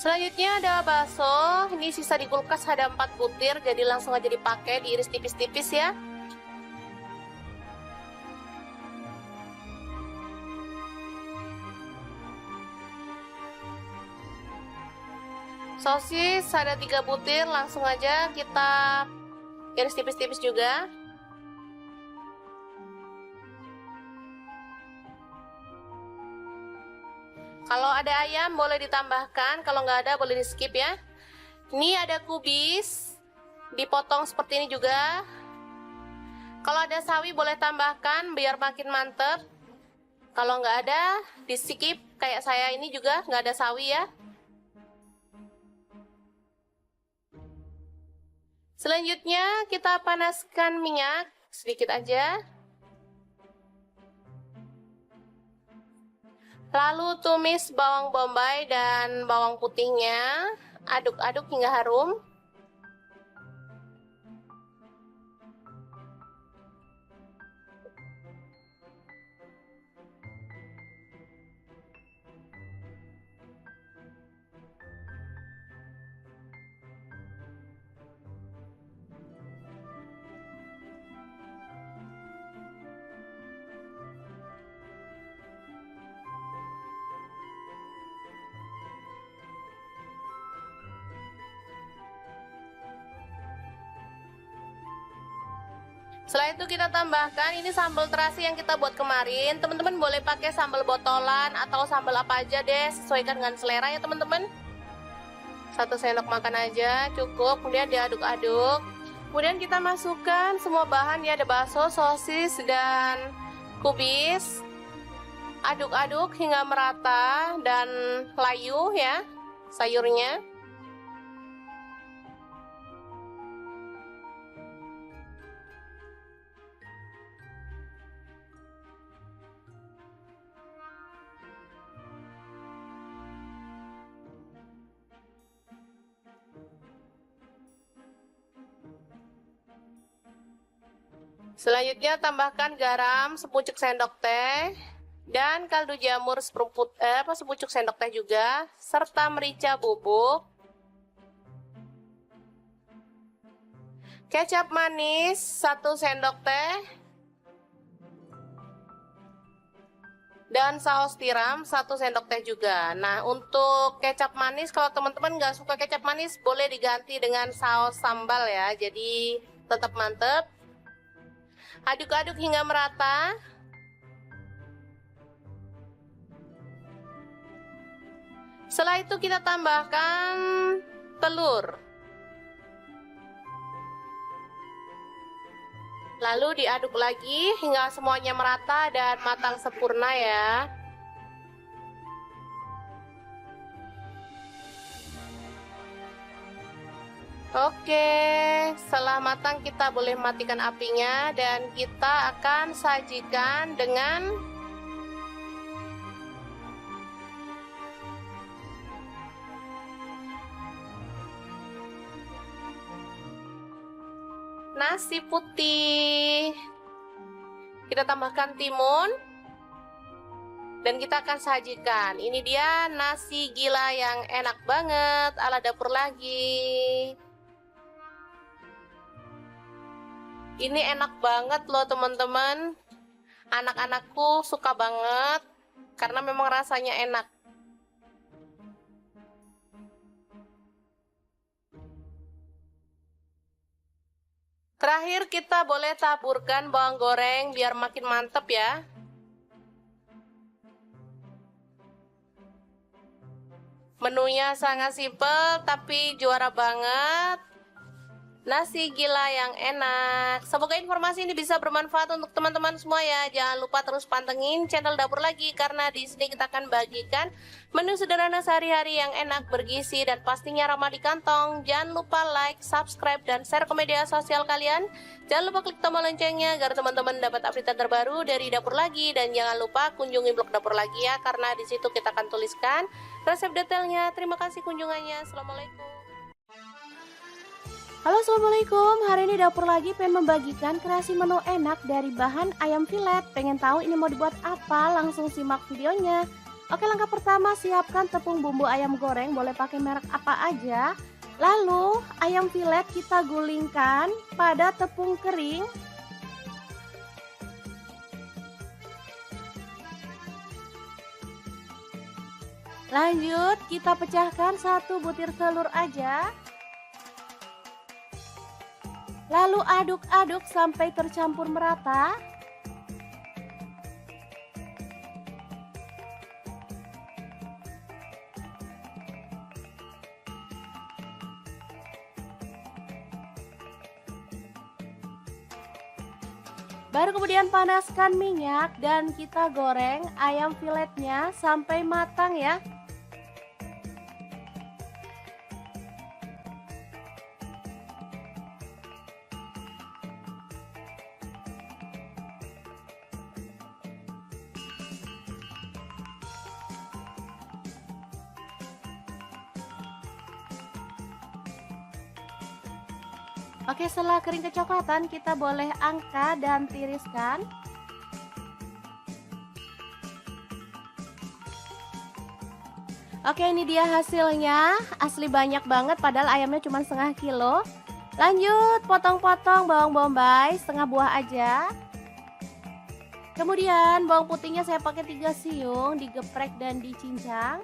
Selanjutnya ada bakso, ini sisa di kulkas ada 4 butir, jadi langsung aja dipakai, diiris tipis-tipis ya. Sosis ada 3 butir, langsung aja kita iris tipis-tipis juga. Kalau ada ayam boleh ditambahkan, kalau nggak ada boleh di skip ya. Ini ada kubis, dipotong seperti ini juga. Kalau ada sawi boleh tambahkan biar makin mantep. Kalau nggak ada di skip, kayak saya ini juga nggak ada sawi ya. Selanjutnya kita panaskan minyak sedikit aja. Lalu tumis bawang bombay dan bawang putihnya, aduk-aduk hingga harum. Setelah itu kita tambahkan ini sambal terasi yang kita buat kemarin. Teman-teman boleh pakai sambal botolan atau sambal apa aja deh, sesuaikan dengan selera ya teman-teman. 1 sendok makan aja cukup, kemudian diaduk-aduk. Kemudian kita masukkan semua bahan ya, ada bakso, sosis, dan kubis. Aduk-aduk hingga merata dan layu ya sayurnya. Selanjutnya tambahkan garam sepucuk sendok teh dan kaldu jamur sepucuk sendok teh juga, serta merica bubuk, kecap manis 1 sendok teh, dan saus tiram 1 sendok teh juga. Nah, untuk kecap manis kalau teman-teman nggak suka kecap manis boleh diganti dengan saus sambal ya, jadi tetap mantep. Aduk-aduk hingga merata. Setelah itu kita tambahkan telur. Lalu diaduk lagi hingga semuanya merata dan matang sempurna ya. Oke, setelah matang kita boleh matikan apinya dan kita akan sajikan dengan nasi putih. Kita tambahkan timun dan kita akan sajikan. Ini dia nasi gila yang enak banget ala dapur lagi. Ini enak banget loh teman-teman. Anak-anakku suka banget karena memang rasanya enak. Terakhir kita boleh taburkan bawang goreng biar makin mantep ya. Menunya sangat simpel tapi juara banget. Nasi gila yang enak. Semoga informasi ini bisa bermanfaat untuk teman-teman semua ya. Jangan lupa terus pantengin channel Dapur Lagi karena di sini kita akan bagikan menu sederhana sehari-hari yang enak, bergizi, dan pastinya ramah di kantong. Jangan lupa like, subscribe, dan share ke media sosial kalian. Jangan lupa klik tombol loncengnya agar teman-teman dapat update terbaru dari Dapur Lagi. Dan jangan lupa kunjungi blog Dapur Lagi ya, karena di situ kita akan tuliskan resep detailnya. Terima kasih kunjungannya. Assalamualaikum. Halo, assalamualaikum. Hari ini Dapur Lagi pengen membagikan kreasi menu enak dari bahan ayam filet. Pengen tahu ini mau dibuat apa? Langsung simak videonya. Oke, langkah pertama siapkan tepung bumbu ayam goreng, boleh pakai merek apa aja. Lalu ayam filet kita gulingkan pada tepung kering. Lanjut kita pecahkan 1 butir telur aja. Lalu aduk-aduk sampai tercampur merata. Baru kemudian panaskan minyak dan kita goreng ayam filetnya sampai matang ya. Oke, setelah kering kecoklatan, kita boleh angkat dan tiriskan. Oke, ini dia hasilnya. Asli banyak banget, padahal ayamnya cuma setengah kilo. Lanjut, potong-potong bawang bombay, setengah buah aja. Kemudian bawang putihnya saya pakai 3 siung, digeprek dan dicincang.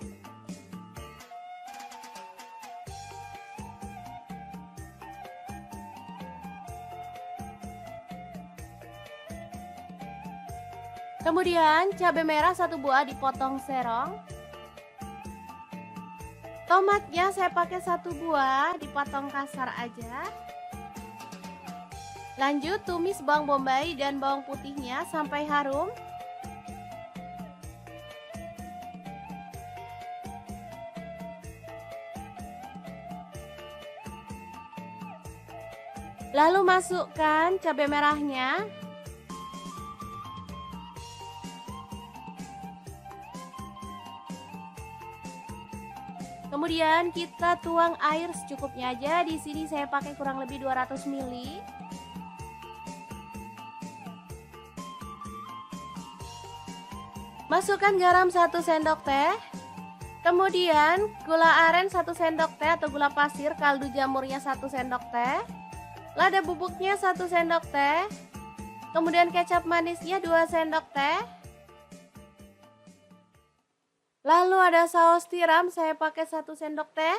Kemudian cabai merah 1 buah dipotong serong. Tomatnya saya pakai 1 buah, dipotong kasar aja. Lanjut tumis bawang bombay dan bawang putihnya sampai harum. Lalu masukkan cabai merahnya. Kemudian kita tuang air secukupnya aja. Di sini saya pakai kurang lebih 200 ml. Masukkan garam 1 sendok teh. Kemudian gula aren 1 sendok teh atau gula pasir, kaldu jamurnya 1 sendok teh. Lada bubuknya 1 sendok teh. Kemudian kecap manisnya 2 sendok teh. Lalu ada saus tiram, saya pakai 1 sendok teh.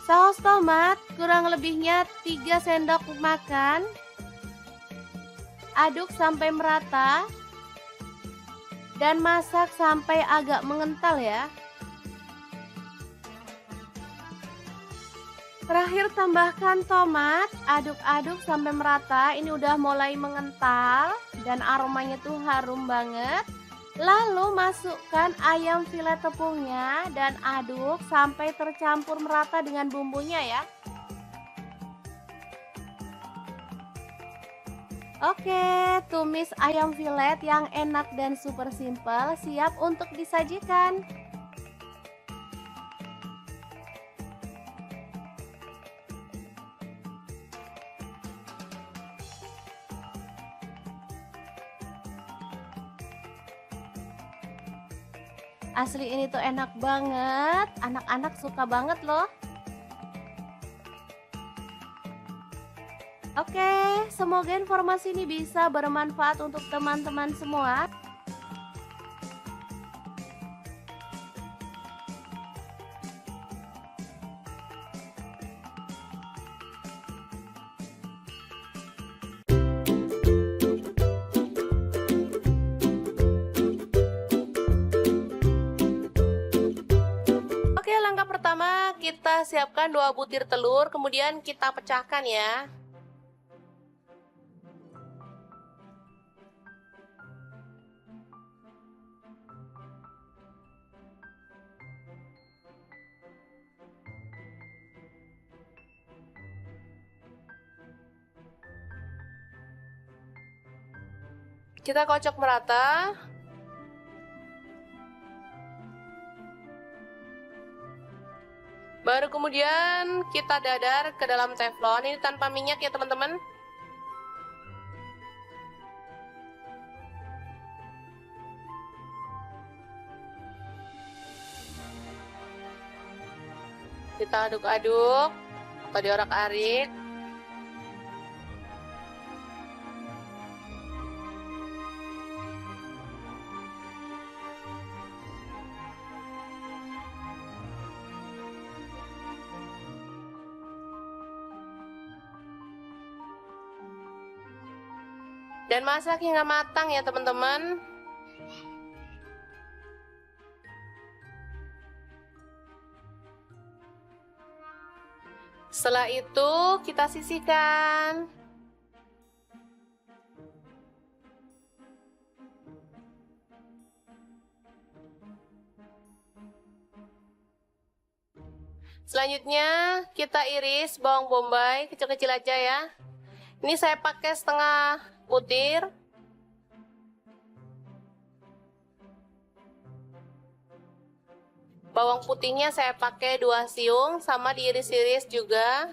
Saus tomat kurang lebihnya 3 sendok makan. Aduk sampai merata. Dan masak sampai agak mengental ya. Terakhir tambahkan tomat, aduk-aduk sampai merata. Ini udah mulai mengental dan aromanya tuh harum banget. Lalu masukkan ayam filet tepungnya dan aduk sampai tercampur merata dengan bumbunya ya. Oke, tumis ayam filet yang enak dan super simple siap untuk disajikan. Asli ini tuh enak banget, anak-anak suka banget loh. Oke, semoga informasi ini bisa bermanfaat untuk teman-teman semua. Oke, langkah pertama kita siapkan 2 butir telur, kemudian kita pecahkan ya. Kita kocok merata. Baru kemudian kita dadar ke dalam teflon. Ini tanpa minyak ya teman-teman. Kita aduk-aduk atau diorak-arik. Dan masak hingga matang ya teman-teman. Setelah itu kita sisihkan. Selanjutnya kita iris bawang bombay kecil-kecil aja ya. Ini saya pakai setengah butir. Bawang putihnya saya pakai 2 siung sama diiris-iris juga.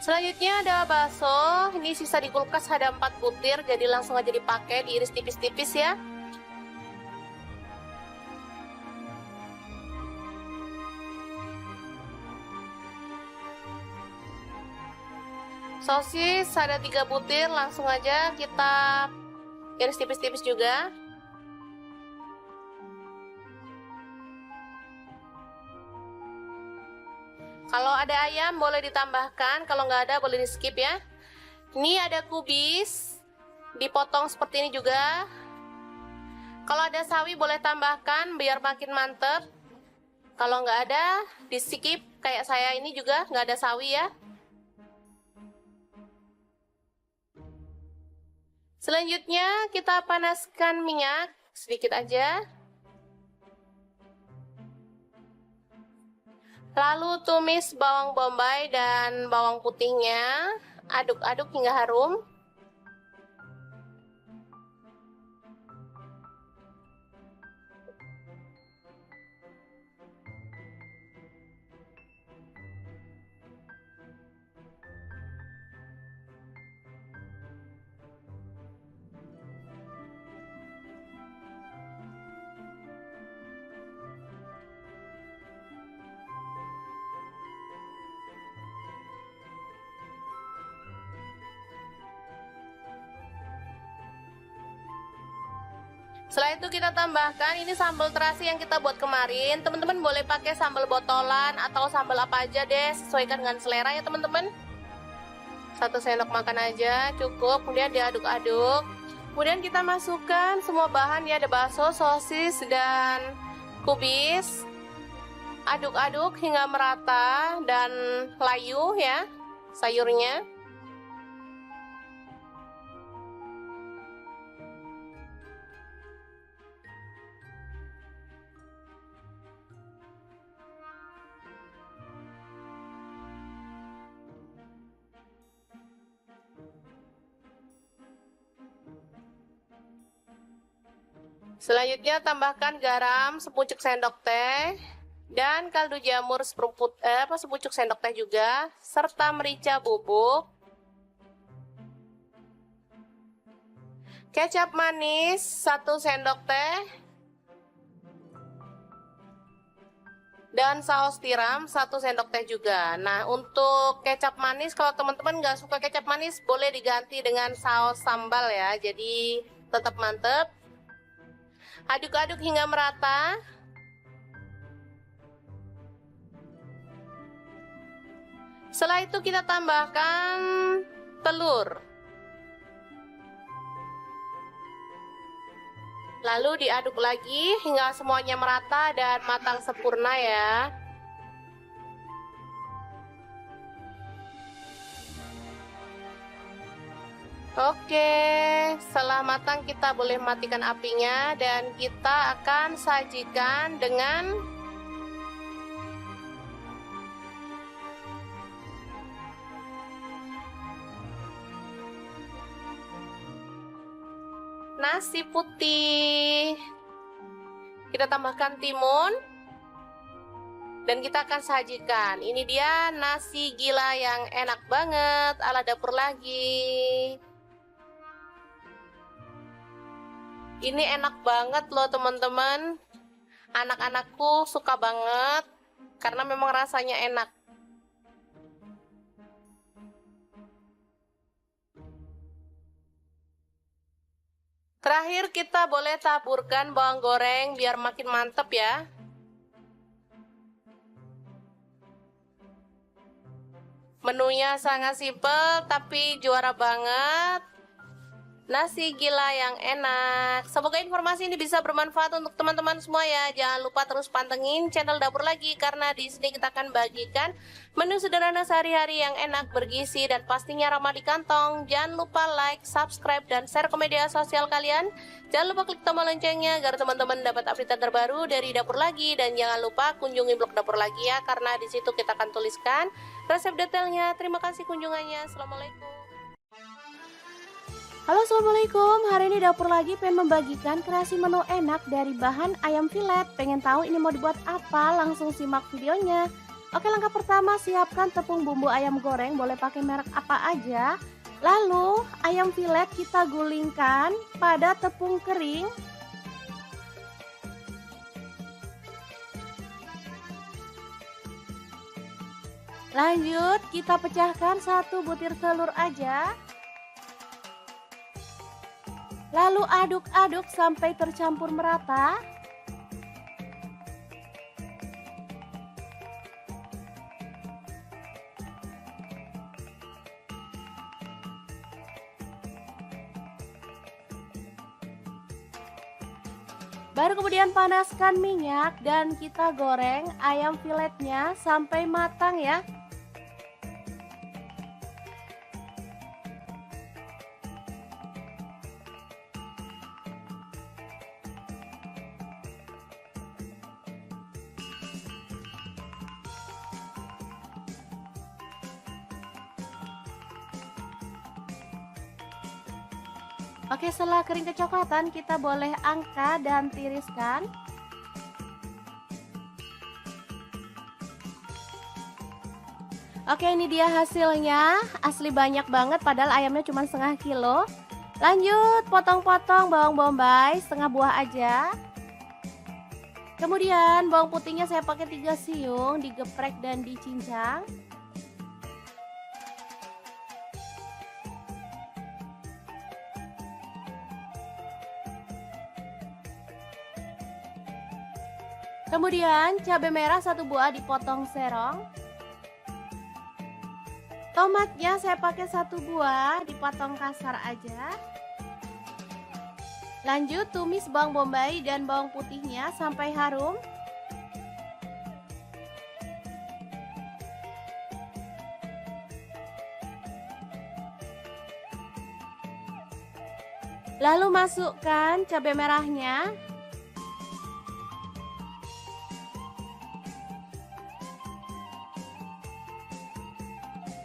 Selanjutnya ada bakso, ini sisa di kulkas ada 4 butir, jadi langsung aja dipakai, diiris tipis-tipis ya. Sosis ada 3 butir, langsung aja kita iris tipis-tipis juga. Kalau ada ayam boleh ditambahkan, kalau nggak ada boleh di skip ya. Ini ada kubis, dipotong seperti ini juga. Kalau ada sawi boleh tambahkan biar makin mantep. Kalau nggak ada di skip, kayak saya ini juga nggak ada sawi ya. Selanjutnya kita panaskan minyak sedikit aja. Lalu tumis bawang bombay dan bawang putihnya, aduk-aduk hingga harum. Setelah itu kita tambahkan ini sambal terasi yang kita buat kemarin. Teman-teman boleh pakai sambal botolan atau sambal apa aja deh, sesuaikan dengan selera ya teman-teman. 1 sendok makan aja cukup, kemudian diaduk-aduk. Kemudian kita masukkan semua bahan ya, ada bakso, sosis, dan kubis. Aduk-aduk hingga merata dan layu ya sayurnya. Selanjutnya tambahkan garam sepucuk sendok teh dan kaldu jamur sepucuk sendok teh juga, serta merica bubuk, kecap manis 1 sendok teh, dan saus tiram 1 sendok teh juga. Nah, untuk kecap manis kalau teman-teman nggak suka kecap manis boleh diganti dengan saus sambal ya, jadi tetap mantep. Aduk-aduk hingga merata. Setelah itu kita tambahkan telur. Lalu diaduk lagi hingga semuanya merata dan matang sempurna ya. Oke, setelah matang kita boleh matikan apinya dan kita akan sajikan dengan nasi putih. Kita tambahkan timun dan kita akan sajikan. Ini dia nasi gila yang enak banget ala dapur lagi. Ini enak banget loh teman-teman. Anak-anakku suka banget karena memang rasanya enak. Terakhir kita boleh taburkan bawang goreng biar makin mantep ya. Menunya sangat simpel tapi juara banget. nasi gila yang enak. Semoga informasi ini bisa bermanfaat untuk teman-teman semua ya. Jangan lupa terus pantengin channel Dapur Lagi, karena di sini kita akan bagikan menu sederhana sehari-hari yang enak, bergizi, dan pastinya ramah di kantong. Jangan lupa like, subscribe, dan share ke media sosial kalian. Jangan lupa klik tombol loncengnya agar teman-teman dapat update terbaru dari Dapur Lagi. Dan jangan lupa kunjungi blog Dapur Lagi ya, karena di situ kita akan tuliskan resep detailnya. Terima kasih kunjungannya. Assalamualaikum. Halo, assalamualaikum. Hari ini Dapur Lagi pengen membagikan kreasi menu enak dari bahan ayam filet. Pengen tahu ini mau dibuat apa? Langsung simak videonya. Oke, langkah pertama, siapkan tepung bumbu ayam goreng, boleh pakai merek apa aja. Lalu ayam filet kita gulingkan pada tepung kering. Lanjut kita pecahkan 1 butir telur aja. Lalu aduk-aduk sampai tercampur merata. Baru kemudian panaskan minyak dan kita goreng ayam filetnya sampai matang ya. Oke, setelah kering kecoklatan kita boleh angkat dan tiriskan. Oke, ini dia hasilnya. Asli banyak banget, padahal ayamnya cuma setengah kilo. Lanjut potong-potong bawang bombay setengah buah aja. Kemudian bawang putihnya saya pakai 3 siung, digeprek dan dicincang. Kemudian cabai merah 1 buah dipotong serong. Tomatnya saya pakai 1 buah dipotong kasar aja. Lanjut tumis bawang bombay dan bawang putihnya sampai harum. Lalu masukkan cabai merahnya.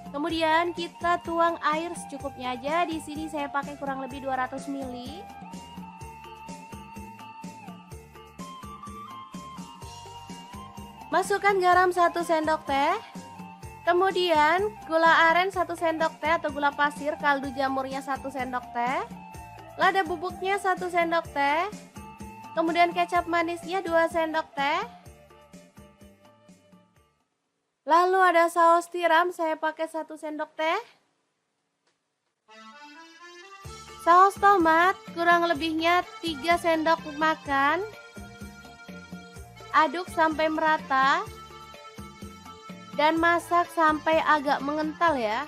Kemudian kita tuang air secukupnya aja. Di sini saya pakai kurang lebih 200 ml. Masukkan garam 1 sendok teh. Kemudian gula aren 1 sendok teh atau gula pasir, kaldu jamurnya 1 sendok teh. Lada bubuknya 1 sendok teh. Kemudian kecap manisnya 2 sendok teh. Lalu ada saus tiram, saya pakai 1 sendok teh. Saus tomat kurang lebihnya 3 sendok makan. Aduk sampai merata. Dan masak sampai agak mengental ya.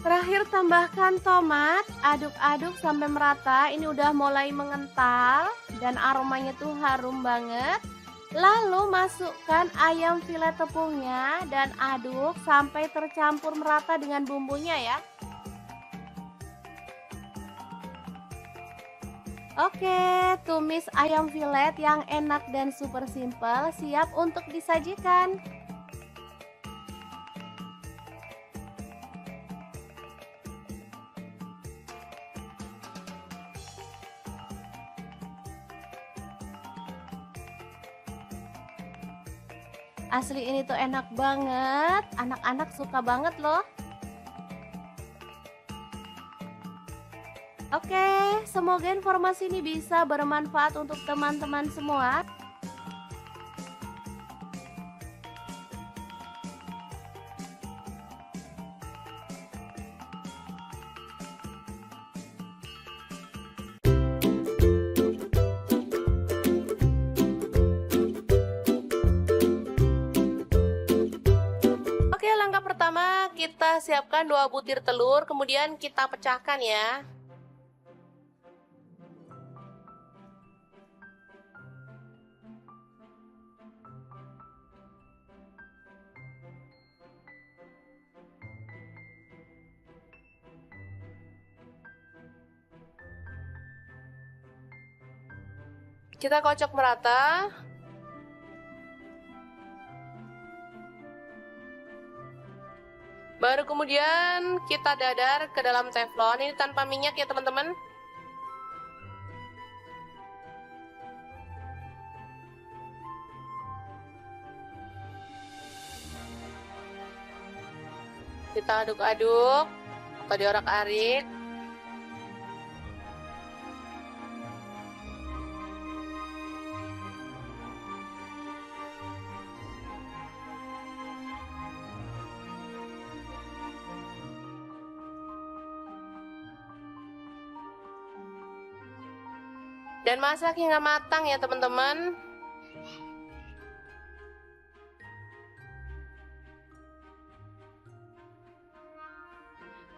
Terakhir tambahkan tomat, aduk-aduk sampai merata. Ini udah mulai mengental dan aromanya tuh harum banget. Lalu masukkan ayam filet tepungnya dan aduk sampai tercampur merata dengan bumbunya ya. Oke, tumis ayam filet yang enak dan super simple siap untuk disajikan. Asli ini tuh enak banget, anak-anak suka banget loh. Oke, semoga informasi ini bisa bermanfaat untuk teman-teman semua. kita siapkan 2 butir telur, kemudian kita pecahkan ya. Kita kocok merata. Baru kemudian kita dadar ke dalam teflon. Ini tanpa minyak ya teman-teman. Kita aduk-aduk atau diorak-arik. Dan masak hingga matang ya teman-teman.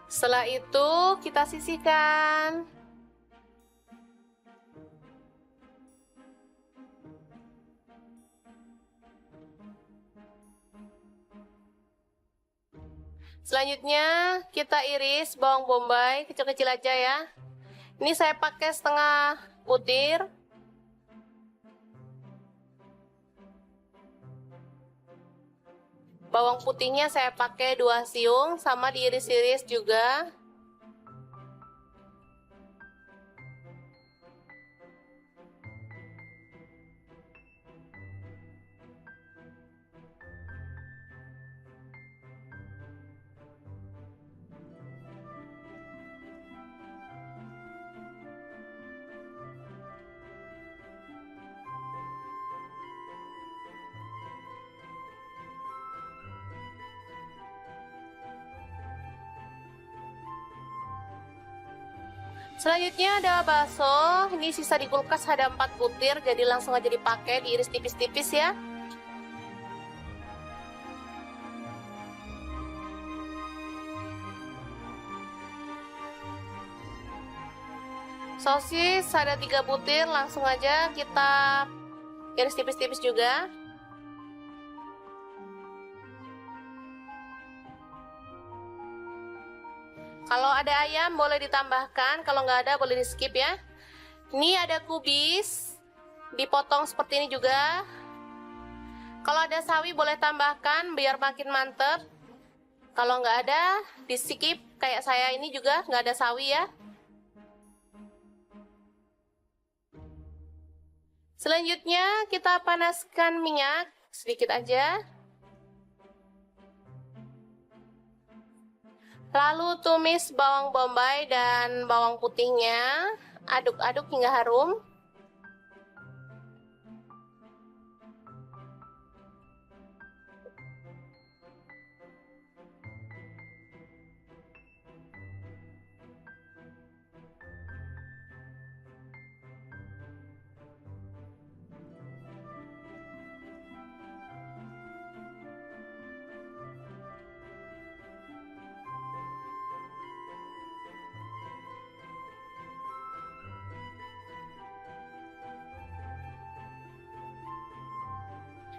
Setelah itu kita sisihkan. Selanjutnya kita iris bawang bombay kecil-kecil aja ya. Ini saya pakai setengah butir. Bawang putihnya saya pakai 2 siung, sama diiris-iris juga. Selanjutnya ada bakso, ini sisa di kulkas ada 4 butir, jadi langsung aja dipakai, diiris tipis-tipis ya. Sosis ada 3 butir, langsung aja kita iris tipis-tipis juga. Kalau ada ayam boleh ditambahkan, kalau nggak ada boleh di skip ya. Ini ada kubis, dipotong seperti ini juga. Kalau ada sawi boleh tambahkan biar makin mantep. Kalau nggak ada di skip, kayak saya ini juga nggak ada sawi ya. Selanjutnya kita panaskan minyak sedikit aja. Lalu tumis bawang bombay dan bawang putihnya, aduk-aduk hingga harum.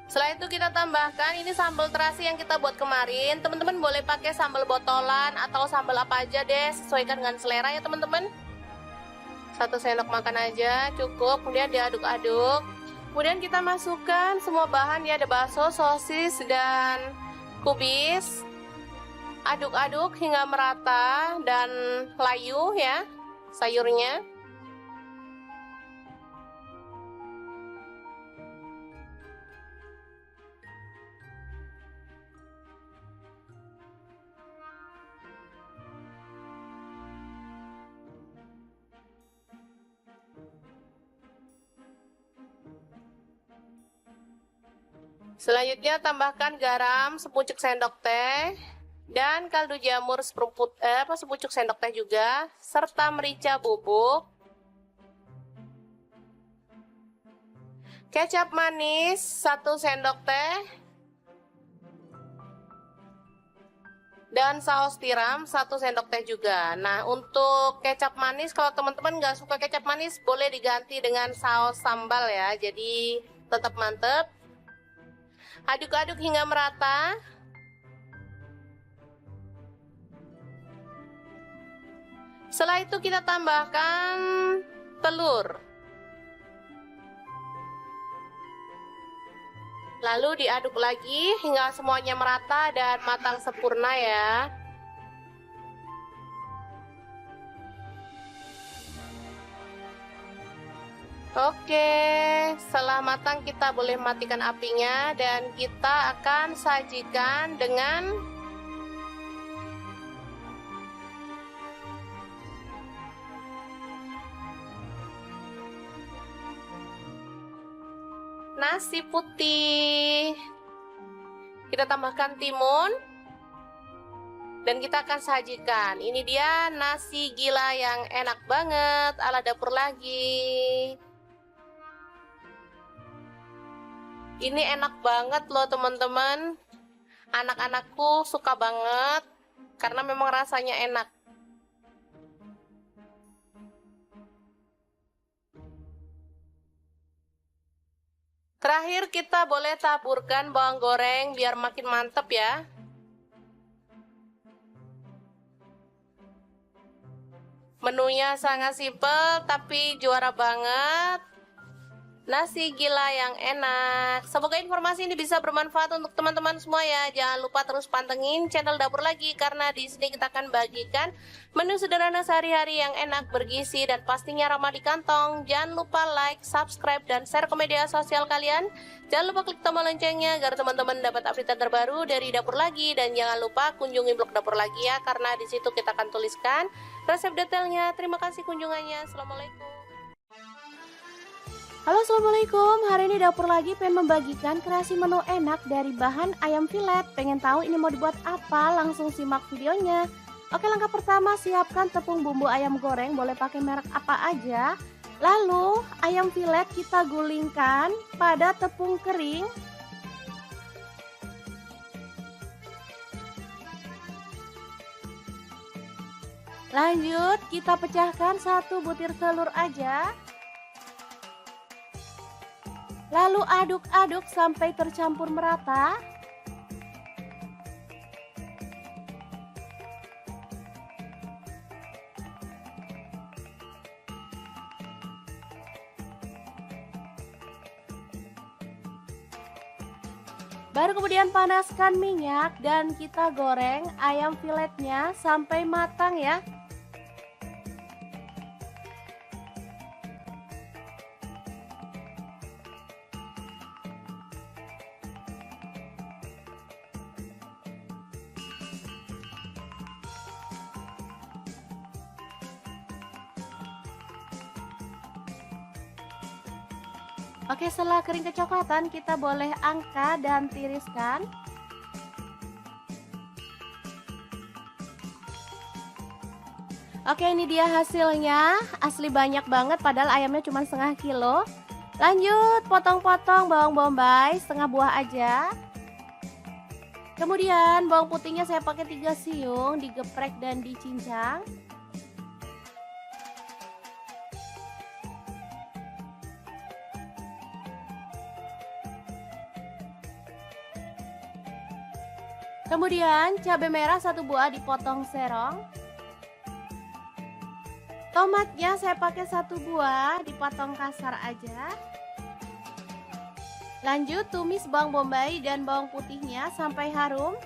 Setelah itu kita tambahkan ini sambal terasi yang kita buat kemarin. Teman-teman boleh pakai sambal botolan atau sambal apa aja deh, sesuaikan dengan selera ya teman-teman. 1 sendok makan aja cukup, kemudian diaduk-aduk. Kemudian kita masukkan semua bahan ya, ada bakso, sosis, dan kubis. Aduk-aduk hingga merata dan layu ya sayurnya. Selanjutnya tambahkan garam sepucuk sendok teh dan kaldu jamur sepucuk sendok teh juga, serta merica bubuk. Kecap manis 1 sendok teh. Dan saus tiram 1 sendok teh juga. Nah, untuk kecap manis, kalau teman-teman nggak suka kecap manis, boleh diganti dengan saus sambal ya. Jadi tetap mantep. Aduk-aduk hingga merata. Setelah itu kita tambahkan telur. Lalu diaduk lagi hingga semuanya merata dan matang sempurna ya. Oke, setelah matang kita boleh matikan apinya dan kita akan sajikan dengan nasi putih. Kita tambahkan timun dan kita akan sajikan. Ini dia nasi gila yang enak banget ala dapur lagi. Ini enak banget loh teman-teman. Anak-anakku suka banget karena memang rasanya enak. Terakhir kita boleh taburkan bawang goreng biar makin mantep ya. Menunya sangat simpel tapi juara banget. Nasi gila yang enak. Semoga informasi ini bisa bermanfaat untuk teman-teman semua ya. Jangan lupa terus pantengin channel Dapur Lagi karena di sini kita akan bagikan menu sederhana sehari-hari yang enak, bergizi dan pastinya ramah di kantong. Jangan lupa like, subscribe dan share ke media sosial kalian. Jangan lupa klik tombol loncengnya agar teman-teman dapat update terbaru dari Dapur Lagi dan jangan lupa kunjungi blog Dapur Lagi ya karena di situ kita akan tuliskan resep detailnya. Terima kasih kunjungannya. Assalamualaikum. Halo, assalamualaikum. Hari ini Dapur Lagi pengen membagikan kreasi menu enak dari bahan ayam filet. Pengen tahu ini mau dibuat apa? Langsung simak videonya. Oke, langkah pertama siapkan tepung bumbu ayam goreng, boleh pakai merek apa aja. Lalu ayam filet kita gulingkan pada tepung kering. Lanjut kita pecahkan 1 butir telur aja. Lalu aduk-aduk sampai tercampur merata. Baru kemudian panaskan minyak dan kita goreng ayam filetnya sampai matang ya. Oke, setelah kering kecoklatan kita boleh angkat dan tiriskan. Oke, ini dia hasilnya. Asli banyak banget padahal ayamnya cuma setengah kilo. Lanjut potong-potong bawang bombay setengah buah aja. Kemudian bawang putihnya saya pakai 3 siung, digeprek dan dicincang. Kemudian cabai merah 1 buah dipotong serong. Tomatnya saya pakai 1 buah dipotong kasar aja. Lanjut tumis bawang bombay dan bawang putihnya sampai harum.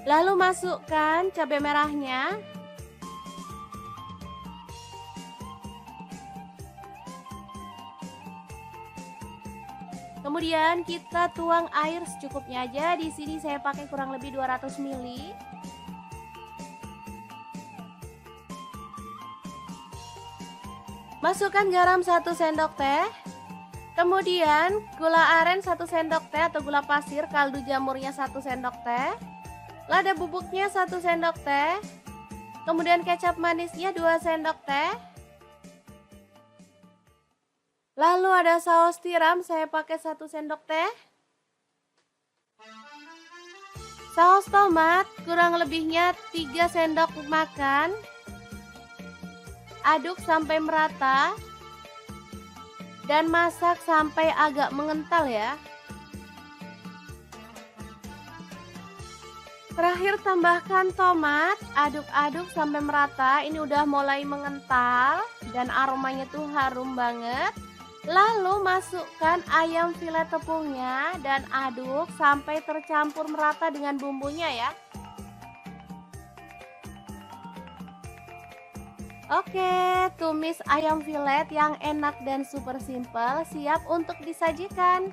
Lalu masukkan cabai merahnya. Kemudian kita tuang air secukupnya aja. Di sini saya pakai kurang lebih 200 ml. Masukkan garam 1 sendok teh. Kemudian gula aren 1 sendok teh atau gula pasir, kaldu jamurnya 1 sendok teh. Lada bubuknya 1 sendok teh. Kemudian kecap manisnya 2 sendok teh. Lalu ada saus tiram, saya pakai 1 sendok teh. Saus tomat kurang lebihnya 3 sendok makan. Aduk sampai merata dan masak sampai agak mengental ya. Terakhir tambahkan tomat, aduk-aduk sampai merata. Ini udah mulai mengental dan aromanya tuh harum banget. Lalu masukkan ayam filet tepungnya dan aduk sampai tercampur merata dengan bumbunya ya. Oke, tumis ayam filet yang enak dan super simple siap untuk disajikan.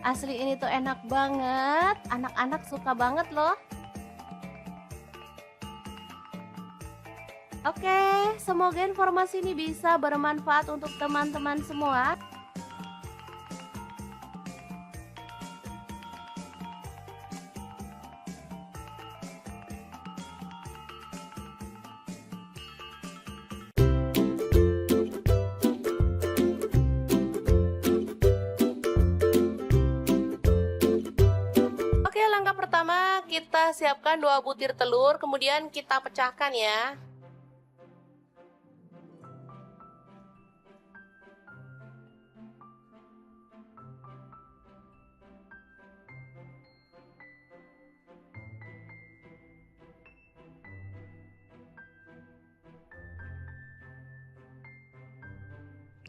Asli ini tuh enak banget, anak-anak suka banget loh. Oke, semoga informasi ini bisa bermanfaat untuk teman-teman semua. Oke, langkah pertama kita siapkan 2 butir telur, kemudian kita pecahkan ya.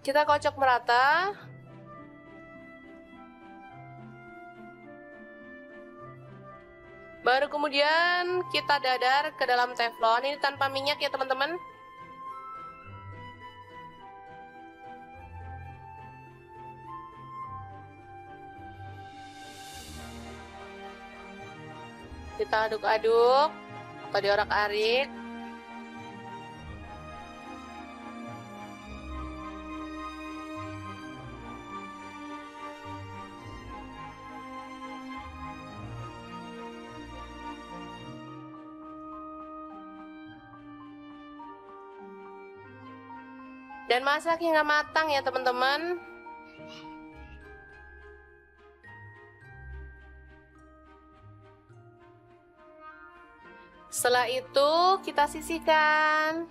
Kita kocok merata. Baru kemudian kita dadar ke dalam teflon. Ini tanpa minyak ya teman-teman. Kita aduk-aduk atau diorak-arik. Dan masak hingga matang ya teman-teman. Setelah itu kita sisihkan.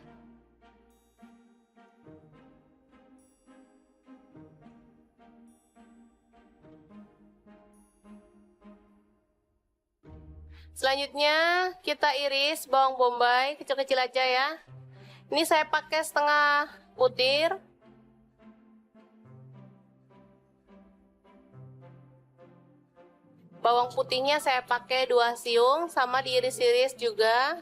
Selanjutnya kita iris bawang bombay kecil-kecil aja ya. Ini saya pakai setengah butir. Bawang putihnya saya pakai 2 siung, sama diiris-iris juga.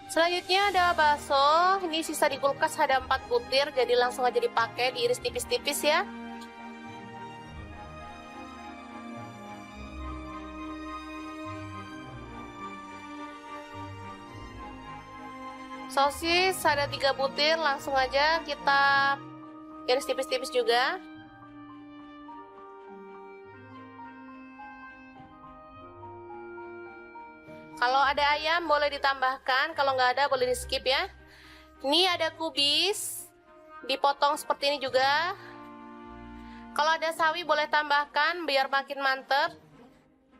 Selanjutnya ada bakso, ini sisa di kulkas ada 4 butir, jadi langsung aja dipakai, diiris tipis-tipis ya. Sosis ada 3 butir, langsung aja kita iris tipis-tipis juga. Kalau ada ayam boleh ditambahkan, kalau nggak ada boleh di skip ya. Ini ada kubis, dipotong seperti ini juga. Kalau ada sawi boleh tambahkan biar makin mantep.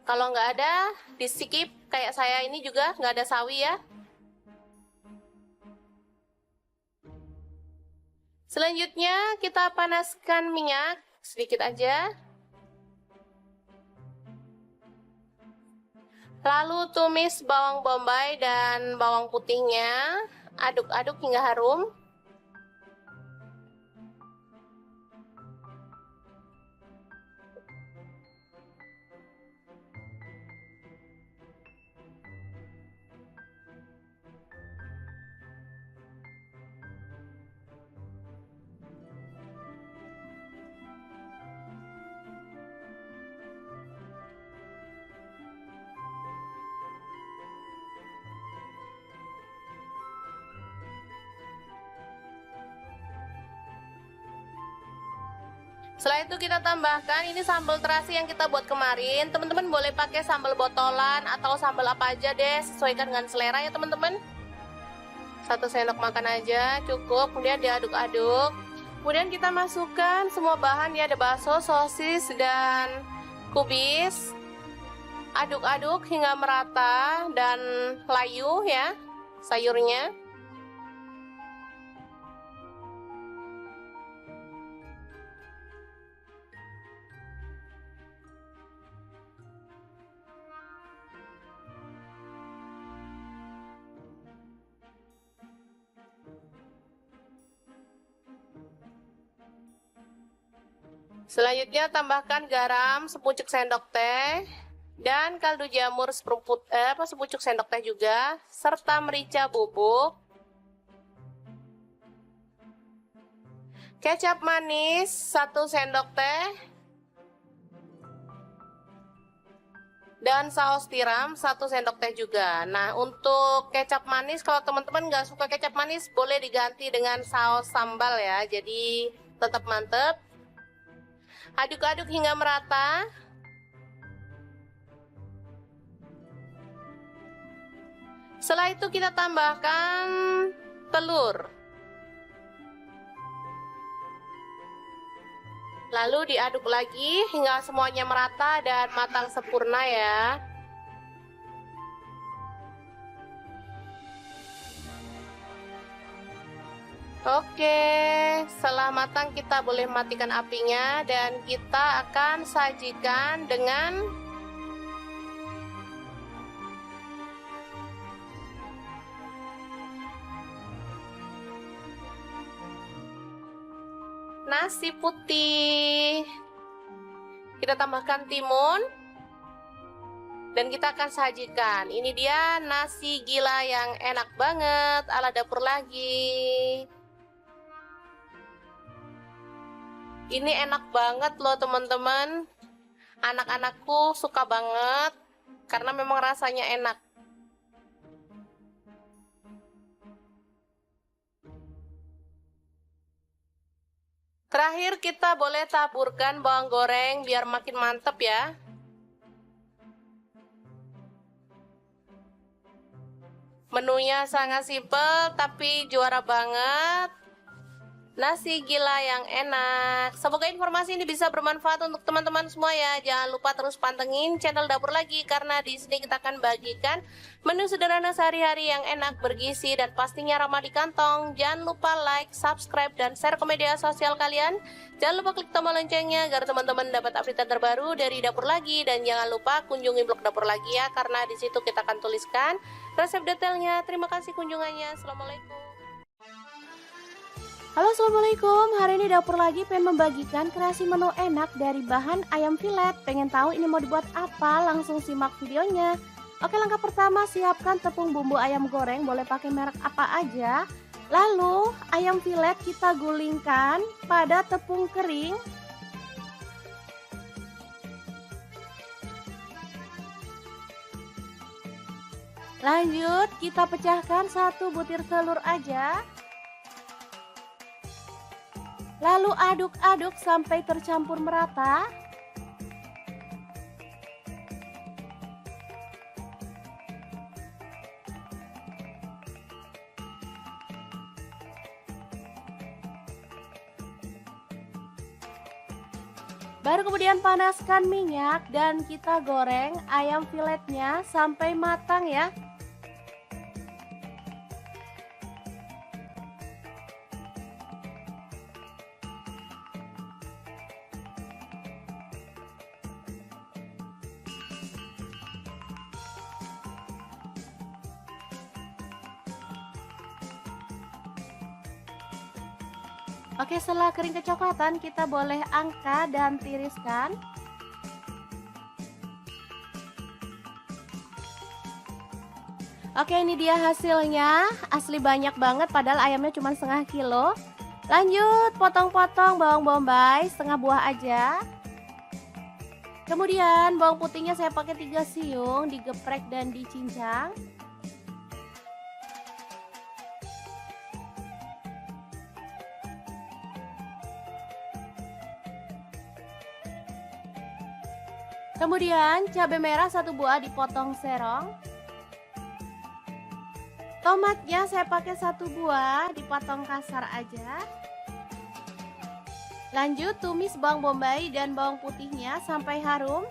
Kalau nggak ada di skip, kayak saya ini juga nggak ada sawi ya. Selanjutnya kita panaskan minyak sedikit aja. Lalu tumis bawang bombay dan bawang putihnya, aduk-aduk hingga harum. Setelah itu kita tambahkan ini sambal terasi yang kita buat kemarin. Teman-teman boleh pakai sambal botolan atau sambal apa aja deh, sesuaikan dengan selera ya teman-teman. 1 sendok makan aja cukup, kemudian diaduk-aduk. Kemudian kita masukkan semua bahan ya, ada bakso, sosis, dan kubis. Aduk-aduk hingga merata dan layu ya sayurnya. Selanjutnya tambahkan garam sepucuk sendok teh dan kaldu jamur sepucuk sendok teh juga, serta merica bubuk, kecap manis 1 sendok teh, dan saus tiram 1 sendok teh juga. Nah, untuk kecap manis, kalau teman-teman nggak suka kecap manis, boleh diganti dengan saus sambal ya, jadi tetap mantep. Aduk-aduk hingga merata. Setelah itu kita tambahkan telur. Lalu diaduk lagi hingga semuanya merata dan matang sempurna ya. Oke, setelah matang kita boleh matikan apinya dan kita akan sajikan dengan nasi putih. Kita tambahkan timun dan kita akan sajikan. Ini dia nasi gila yang enak banget ala dapur lagi. Ini enak banget loh teman-teman. Anak-anakku suka banget karena memang rasanya enak. Terakhir kita boleh taburkan bawang goreng biar makin mantep ya. Menunya sangat simpel tapi juara banget. Nasi gila yang enak. Semoga informasi ini bisa bermanfaat untuk teman-teman semua ya. Jangan lupa terus pantengin channel Dapur Lagi karena di sini kita akan bagikan menu sederhana sehari-hari yang enak, bergizi, dan pastinya ramah di kantong. Jangan lupa like, subscribe, dan share ke media sosial kalian. Jangan lupa klik tombol loncengnya agar teman-teman dapat update terbaru dari Dapur Lagi. Dan jangan lupa kunjungi blog Dapur Lagi ya, karena di situ kita akan tuliskan resep detailnya. Terima kasih kunjungannya. Assalamualaikum. Halo, assalamualaikum. Hari ini Dapur Lagi pengen membagikan kreasi menu enak dari bahan ayam filet. Pengen tahu ini mau dibuat apa? Langsung simak videonya. Oke, langkah pertama siapkan tepung bumbu ayam goreng, boleh pakai merek apa aja. Lalu ayam filet kita gulingkan pada tepung kering. Lanjut kita pecahkan 1 butir telur aja. Lalu aduk-aduk sampai tercampur merata. Baru kemudian panaskan minyak dan kita goreng ayam filetnya sampai matang ya. Oke, setelah kering kecoklatan kita boleh angkat dan tiriskan. Oke, ini dia hasilnya. Asli banyak banget padahal ayamnya cuma setengah kilo. Lanjut potong-potong bawang bombay setengah buah aja. Kemudian bawang putihnya saya pakai 3 siung, digeprek dan dicincang. Kemudian cabai merah 1 buah dipotong serong. Tomatnya saya pakai 1 buah dipotong kasar aja. Lanjut tumis bawang bombay dan bawang putihnya sampai harum.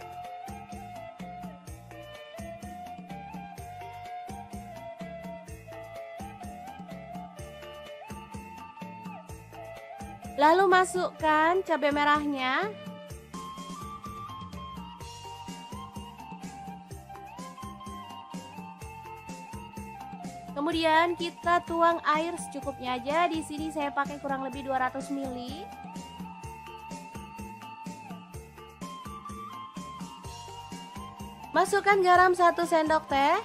Lalu masukkan cabai merahnya. Kemudian kita tuang air secukupnya aja. Di sini saya pakai kurang lebih 200 ml. Masukkan garam 1 sendok teh.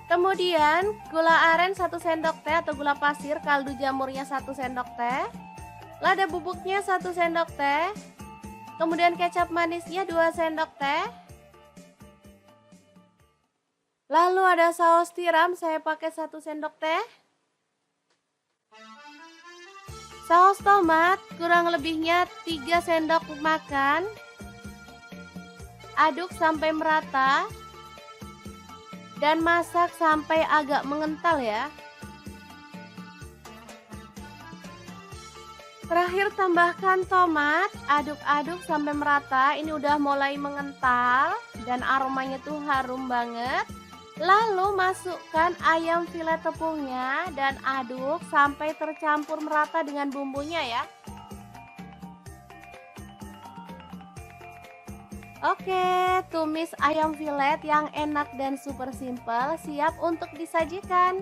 Kemudian gula aren 1 sendok teh atau gula pasir, kaldu jamurnya 1 sendok teh. Lada bubuknya 1 sendok teh. Kemudian kecap manisnya 2 sendok teh. Lalu ada saus tiram, saya pakai 1 sendok teh. Saus tomat kurang lebihnya 3 sendok makan. Aduk sampai merata. Dan masak sampai agak mengental ya. Terakhir tambahkan tomat, aduk-aduk sampai merata. Ini udah mulai mengental dan aromanya tuh harum banget. Lalu masukkan ayam filet tepungnya dan aduk sampai tercampur merata dengan bumbunya ya. Oke, tumis ayam filet yang enak dan super simple siap untuk disajikan.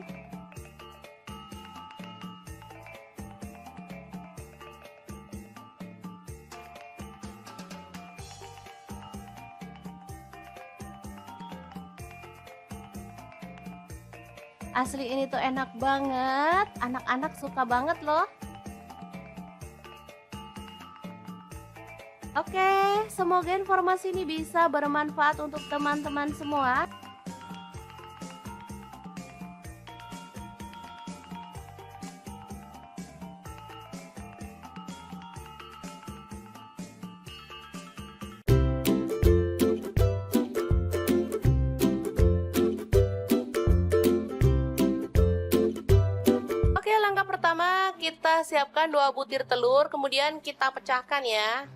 Asli ini tuh enak banget, anak-anak suka banget loh. Oke, semoga informasi ini bisa bermanfaat untuk teman-teman semua. Oke, langkah pertama kita siapkan 2 butir telur, kemudian kita pecahkan ya.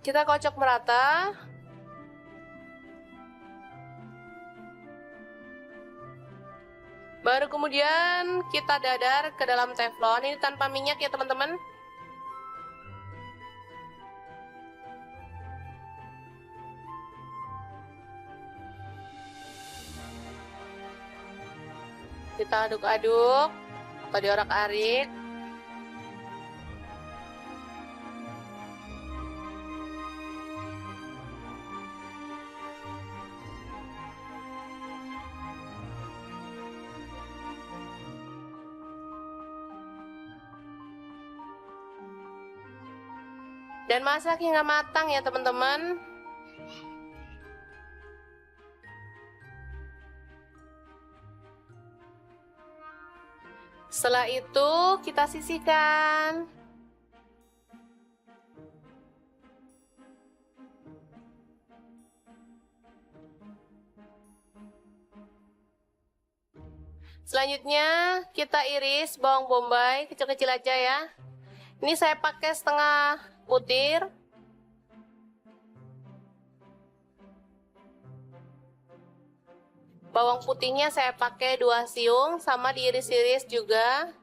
Kita kocok merata. Baru kemudian kita dadar ke dalam teflon. Ini tanpa minyak ya teman-teman. Kita aduk-aduk atau diorak-arik. Dan masak hingga matang ya teman-teman. Setelah itu kita sisihkan. Selanjutnya kita iris bawang bombay kecil-kecil aja ya. Ini saya pakai setengah butir. Bawang putihnya saya pakai 2 siung, sama diiris-iris juga.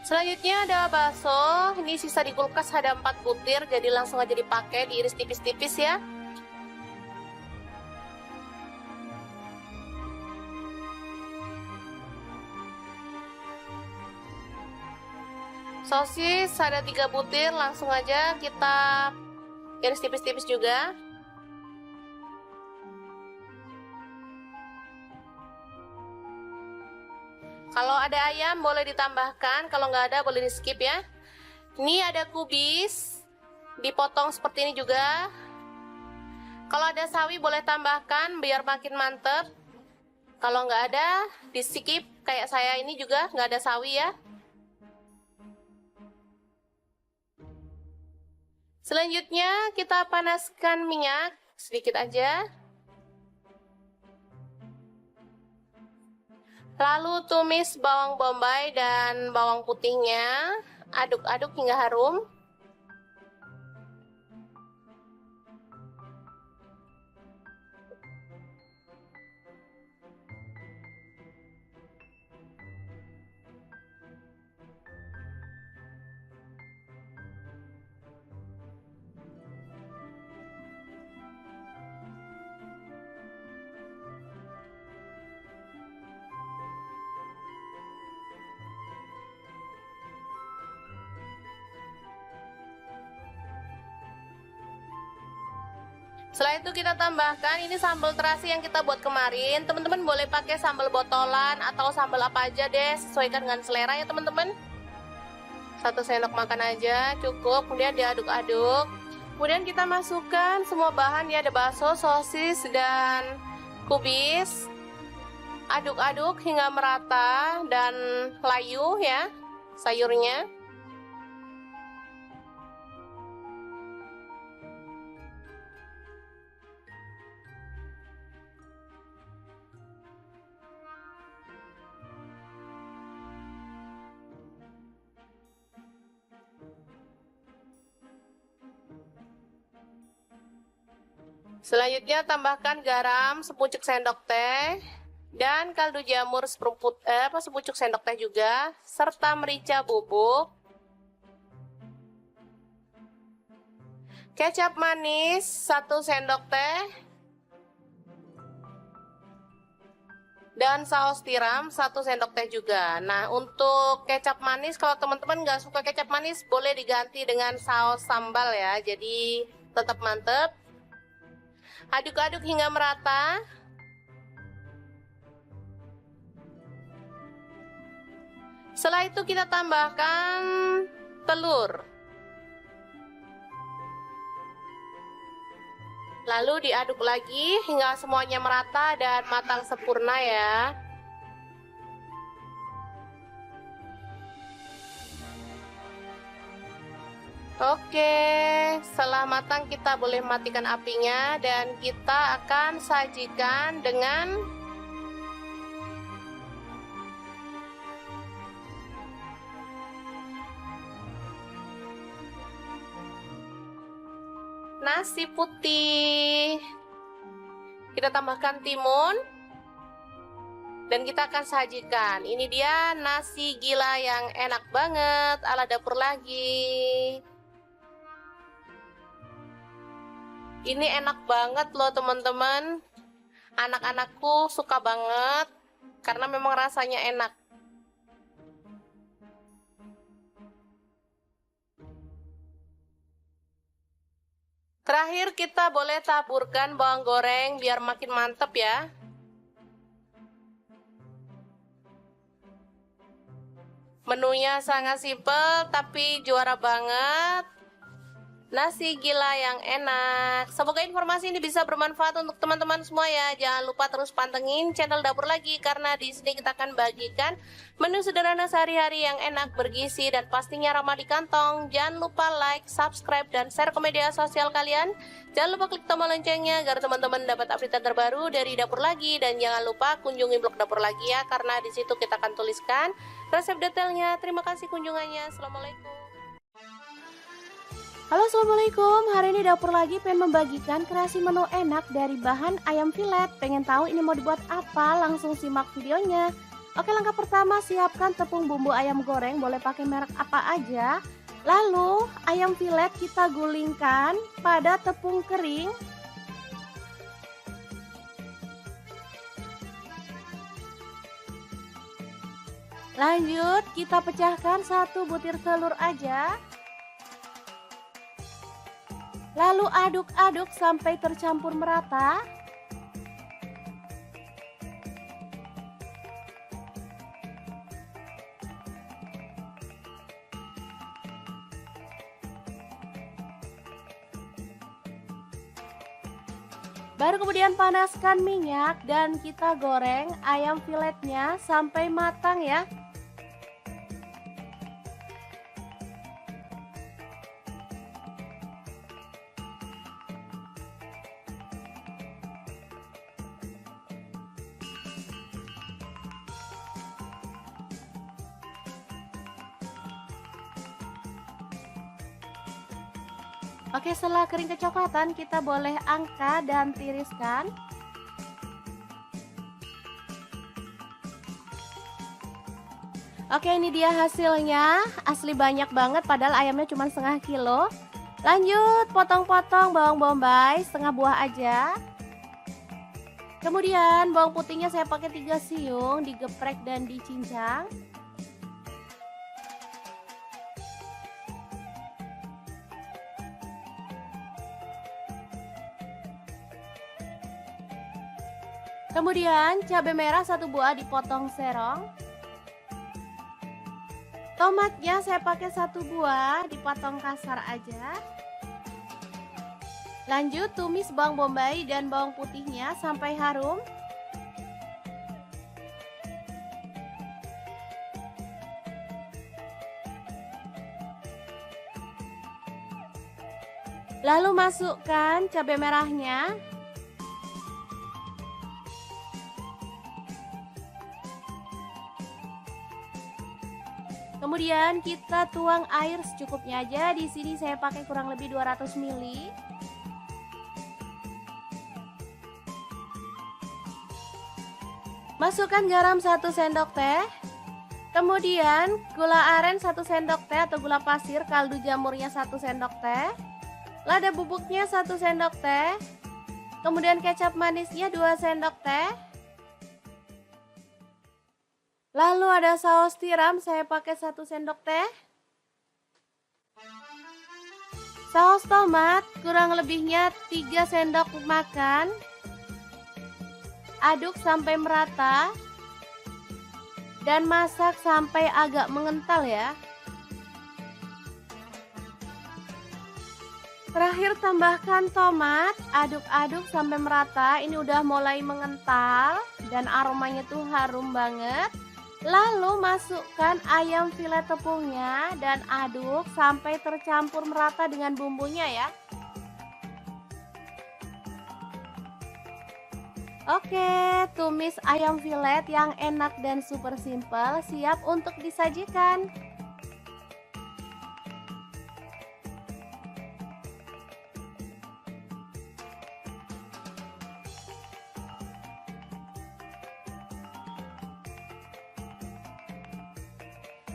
Selanjutnya ada bakso. Ini sisa di kulkas ada 4 butir, jadi langsung aja dipakai, diiris tipis-tipis ya. Sosis ada 3 butir, langsung aja kita iris tipis-tipis juga. Kalau ada ayam boleh ditambahkan, kalau nggak ada boleh di skip ya. Ini ada kubis, dipotong seperti ini juga. Kalau ada sawi boleh tambahkan biar makin mantep. Kalau nggak ada di skip, kayak saya ini juga nggak ada sawi ya. Selanjutnya kita panaskan minyak sedikit aja. Lalu tumis bawang bombay dan bawang putihnya. Aduk-aduk hingga harum. Setelah itu kita tambahkan ini sambal terasi yang kita buat kemarin. Teman-teman boleh pakai sambal botolan atau sambal apa aja deh, sesuaikan dengan selera ya teman-teman. 1 sendok makan aja cukup, kemudian diaduk-aduk. Kemudian kita masukkan semua bahan ya, ada bakso, sosis, dan kubis. Aduk-aduk hingga merata dan layu ya sayurnya. Selanjutnya tambahkan garam sepucuk sendok teh dan kaldu jamur sepucuk sendok teh juga, serta merica bubuk, kecap manis 1 sendok teh, dan saus tiram 1 sendok teh juga. Nah, untuk kecap manis kalau teman-teman nggak suka kecap manis boleh diganti dengan saus sambal ya, jadi tetap mantep. Aduk-aduk hingga merata. Setelah itu kita tambahkan telur. Lalu diaduk lagi hingga semuanya merata dan matang sempurna ya. Oke, setelah matang kita boleh matikan apinya dan kita akan sajikan dengan nasi putih. Kita tambahkan timun dan kita akan sajikan. Ini dia nasi gila yang enak banget ala dapur lagi. Ini enak banget loh teman-teman. Anak-anakku suka banget karena memang rasanya enak. Terakhir kita boleh taburkan bawang goreng biar makin mantep ya. Menunya sangat simpel tapi juara banget. Nasi gila yang enak. Semoga informasi ini bisa bermanfaat untuk teman-teman semua ya. Jangan lupa terus pantengin channel Dapur Lagi karena di sini kita akan bagikan menu sederhana sehari-hari yang enak, bergizi, dan pastinya ramah di kantong. Jangan lupa like, subscribe, dan share ke media sosial kalian. Jangan lupa klik tombol loncengnya agar teman-teman dapat update terbaru dari Dapur Lagi, dan jangan lupa kunjungi blog Dapur Lagi ya karena di situ kita akan tuliskan resep detailnya. Terima kasih kunjungannya. Assalamualaikum. Halo, assalamualaikum. Hari ini Dapur Lagi pengen membagikan kreasi menu enak dari bahan ayam filet. Pengen tahu ini mau dibuat apa? Langsung simak videonya. Oke, langkah pertama siapkan tepung bumbu ayam goreng, boleh pakai merek apa aja. Lalu ayam filet kita gulingkan pada tepung kering. Lanjut kita pecahkan 1 butir telur aja. Lalu aduk-aduk sampai tercampur merata. Baru kemudian panaskan minyak dan kita goreng ayam filetnya sampai matang ya. Oke, setelah kering kecoklatan kita boleh angkat dan tiriskan. Oke, ini dia hasilnya. Asli banyak banget padahal ayamnya cuma setengah kilo. Lanjut potong-potong bawang bombay setengah buah aja. Kemudian bawang putihnya saya pakai 3 siung, digeprek dan dicincang. Kemudian cabai merah 1 buah dipotong serong. Tomatnya saya pakai 1 buah dipotong kasar aja. Lanjut tumis bawang bombay dan bawang putihnya sampai harum. Lalu masukkan cabai merahnya. Kemudian kita tuang air secukupnya aja. Di sini saya pakai kurang lebih 200 ml. Masukkan garam 1 sendok teh. Kemudian gula aren 1 sendok teh atau gula pasir, kaldu jamurnya 1 sendok teh. Lada bubuknya 1 sendok teh. Kemudian kecap manisnya 2 sendok teh. Lalu ada saus tiram, saya pakai 1 sendok teh. Saus tomat kurang lebihnya 3 sendok makan. Aduk sampai merata. Dan masak sampai agak mengental ya. Terakhir tambahkan tomat, aduk-aduk sampai merata. Ini udah mulai mengental dan aromanya tuh harum banget. Lalu masukkan ayam filet tepungnya dan aduk sampai tercampur merata dengan bumbunya ya. Oke, tumis ayam filet yang enak dan super simple siap untuk disajikan.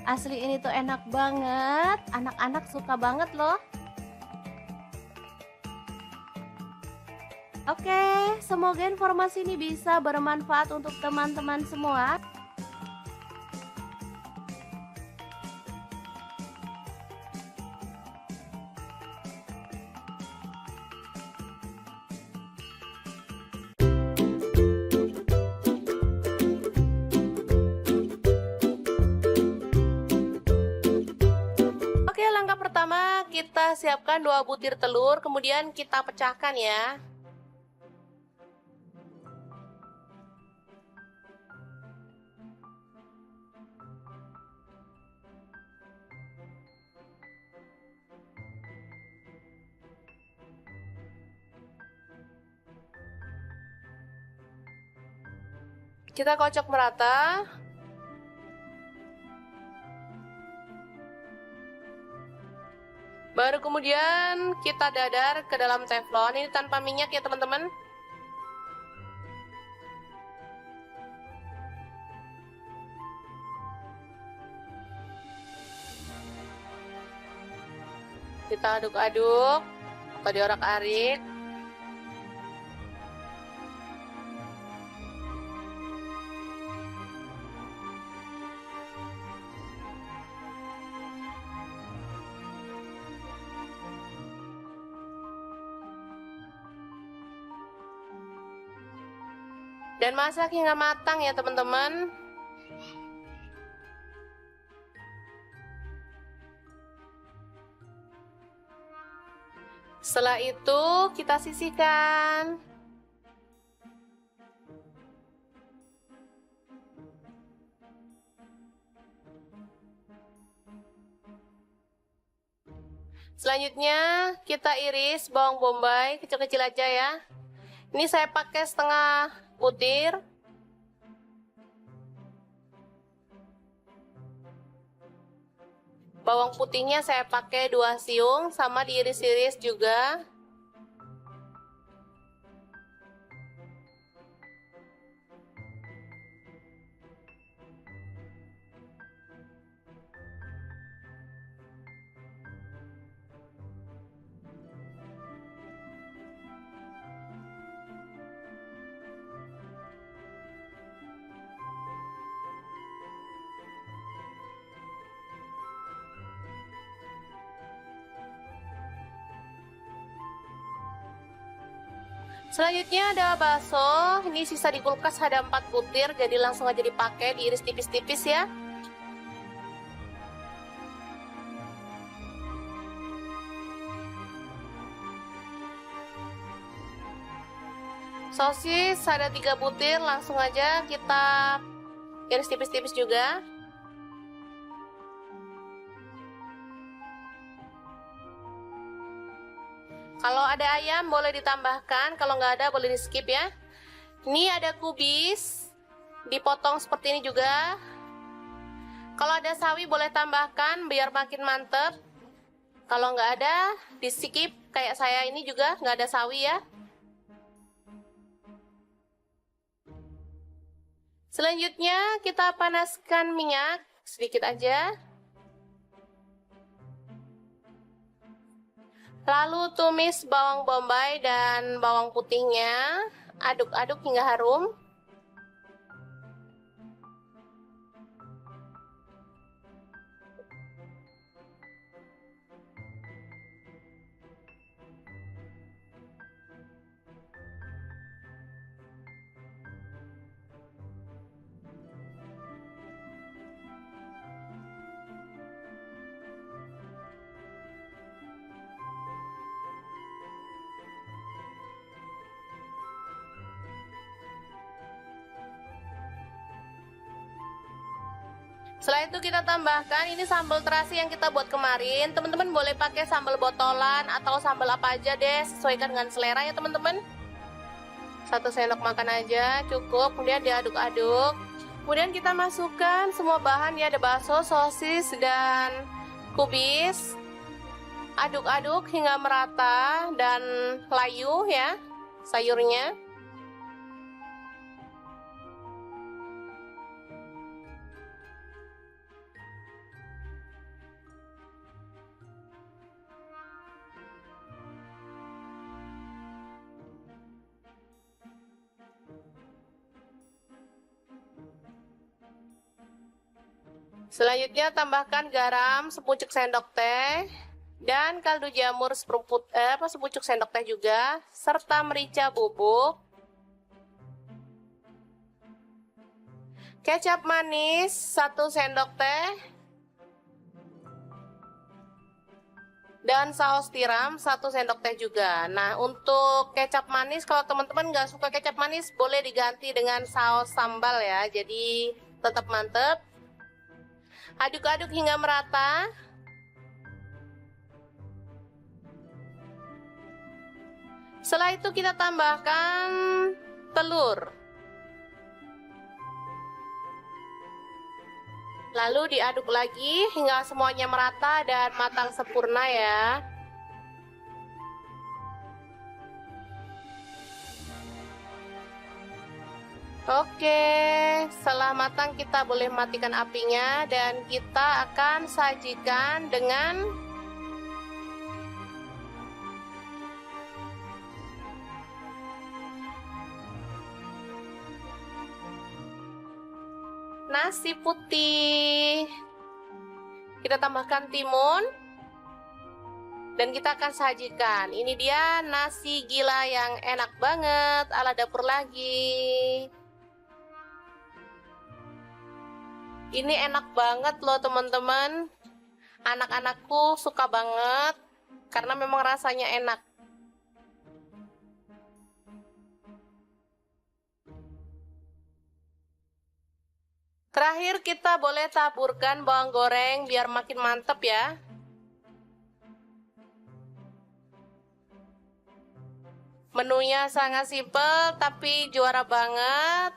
Asli ini tuh enak banget, anak-anak suka banget loh. Oke, semoga informasi ini bisa bermanfaat untuk teman-teman semua. Oke, langkah pertama kita siapkan 2 butir telur, kemudian kita pecahkan ya. Kita kocok merata. Baru kemudian kita dadar ke dalam teflon. Ini tanpa minyak ya teman-teman. Kita aduk-aduk atau diorak-arik. Dan masak hingga matang ya teman-teman. Setelah itu kita sisihkan. Selanjutnya kita iris bawang bombay kecil-kecil aja ya. Ini saya pakai setengah butir. Bawang putihnya saya pakai 2 siung, sama diiris-iris juga. Selanjutnya ada bakso, ini sisa di kulkas ada 4 butir, jadi langsung aja dipakai, diiris tipis-tipis ya. Sosis ada 3 butir, langsung aja kita iris tipis-tipis juga. Kalau ada ayam boleh ditambahkan, kalau nggak ada boleh di skip ya. Ini ada kubis, dipotong seperti ini juga. Kalau ada sawi boleh tambahkan biar makin mantep. Kalau nggak ada di skip, kayak saya ini juga nggak ada sawi ya. Selanjutnya kita panaskan minyak sedikit aja. Lalu tumis bawang bombay dan bawang putihnya, aduk-aduk hingga harum. Setelah itu kita tambahkan ini sambal terasi yang kita buat kemarin. Teman-teman boleh pakai sambal botolan atau sambal apa aja deh, sesuaikan dengan selera ya teman-teman. 1 sendok makan aja cukup, kemudian diaduk-aduk. Kemudian kita masukkan semua bahan ya, ada bakso, sosis, dan kubis. Aduk-aduk hingga merata dan layu ya sayurnya. Selanjutnya tambahkan garam sepucuk sendok teh dan kaldu jamur sepucuk sendok teh juga, serta merica bubuk, kecap manis 1 sendok teh, dan saus tiram 1 sendok teh juga. Nah, untuk kecap manis kalau teman-teman nggak suka kecap manis boleh diganti dengan saus sambal ya, jadi tetap mantep. Aduk-aduk hingga merata. Setelah itu kita tambahkan telur. Lalu diaduk lagi hingga semuanya merata dan matang sempurna ya. Oke, setelah matang kita boleh matikan apinya dan kita akan sajikan dengan nasi putih. Kita tambahkan timun. Dan kita akan sajikan. Ini dia nasi gila yang enak banget ala dapur lagi. Ini enak banget loh teman-teman. Anak-anakku suka banget karena memang rasanya enak. Terakhir kita boleh taburkan bawang goreng biar makin mantep ya. Menunya sangat simpel tapi juara banget.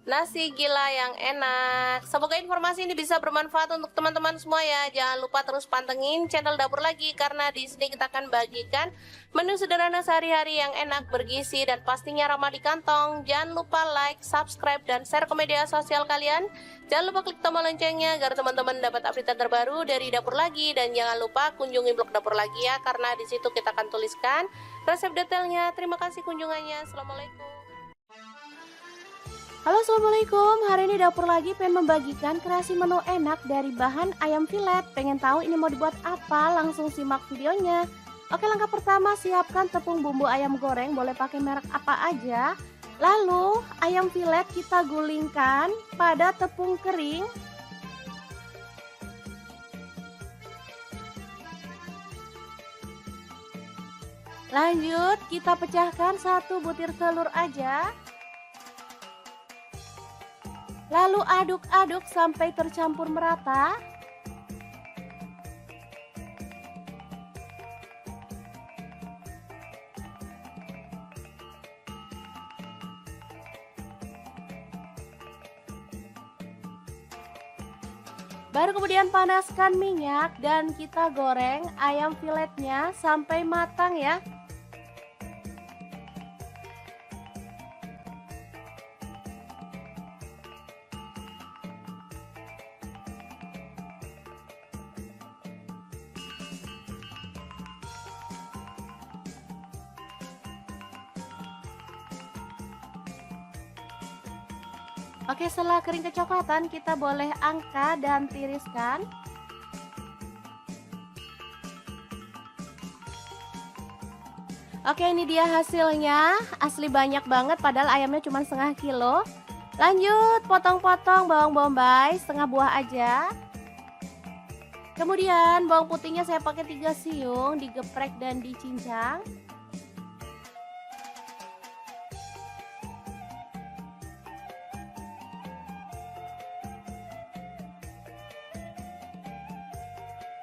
Nasi gila yang enak. Semoga informasi ini bisa bermanfaat untuk teman-teman semua ya. Jangan lupa terus pantengin channel Dapur Lagi karena di sini kita akan bagikan menu sederhana sehari-hari yang enak, bergizi dan pastinya ramah di kantong. Jangan lupa like, subscribe dan share ke media sosial kalian. Jangan lupa klik tombol loncengnya agar teman-teman dapat update terbaru dari Dapur Lagi, dan jangan lupa kunjungi blog Dapur Lagi ya karena di situ kita akan tuliskan resep detailnya. Terima kasih kunjungannya. Assalamualaikum. Halo, assalamualaikum. Hari ini Dapur Lagi pengen membagikan kreasi menu enak dari bahan ayam filet. Pengen tahu ini mau dibuat apa? Langsung simak videonya. Oke, langkah pertama, siapkan tepung bumbu ayam goreng, boleh pakai merek apa aja. Lalu ayam filet kita gulingkan pada tepung kering. Lanjut kita pecahkan 1 butir telur aja. Lalu aduk-aduk sampai tercampur merata. Baru kemudian panaskan minyak dan kita goreng ayam filetnya sampai matang ya. Oke, setelah kering kecoklatan kita boleh angkat dan tiriskan. Oke, ini dia hasilnya. Asli banyak banget padahal ayamnya cuma setengah kilo. Lanjut potong-potong bawang bombay setengah buah aja. Kemudian bawang putihnya saya pakai 3 siung, digeprek dan dicincang.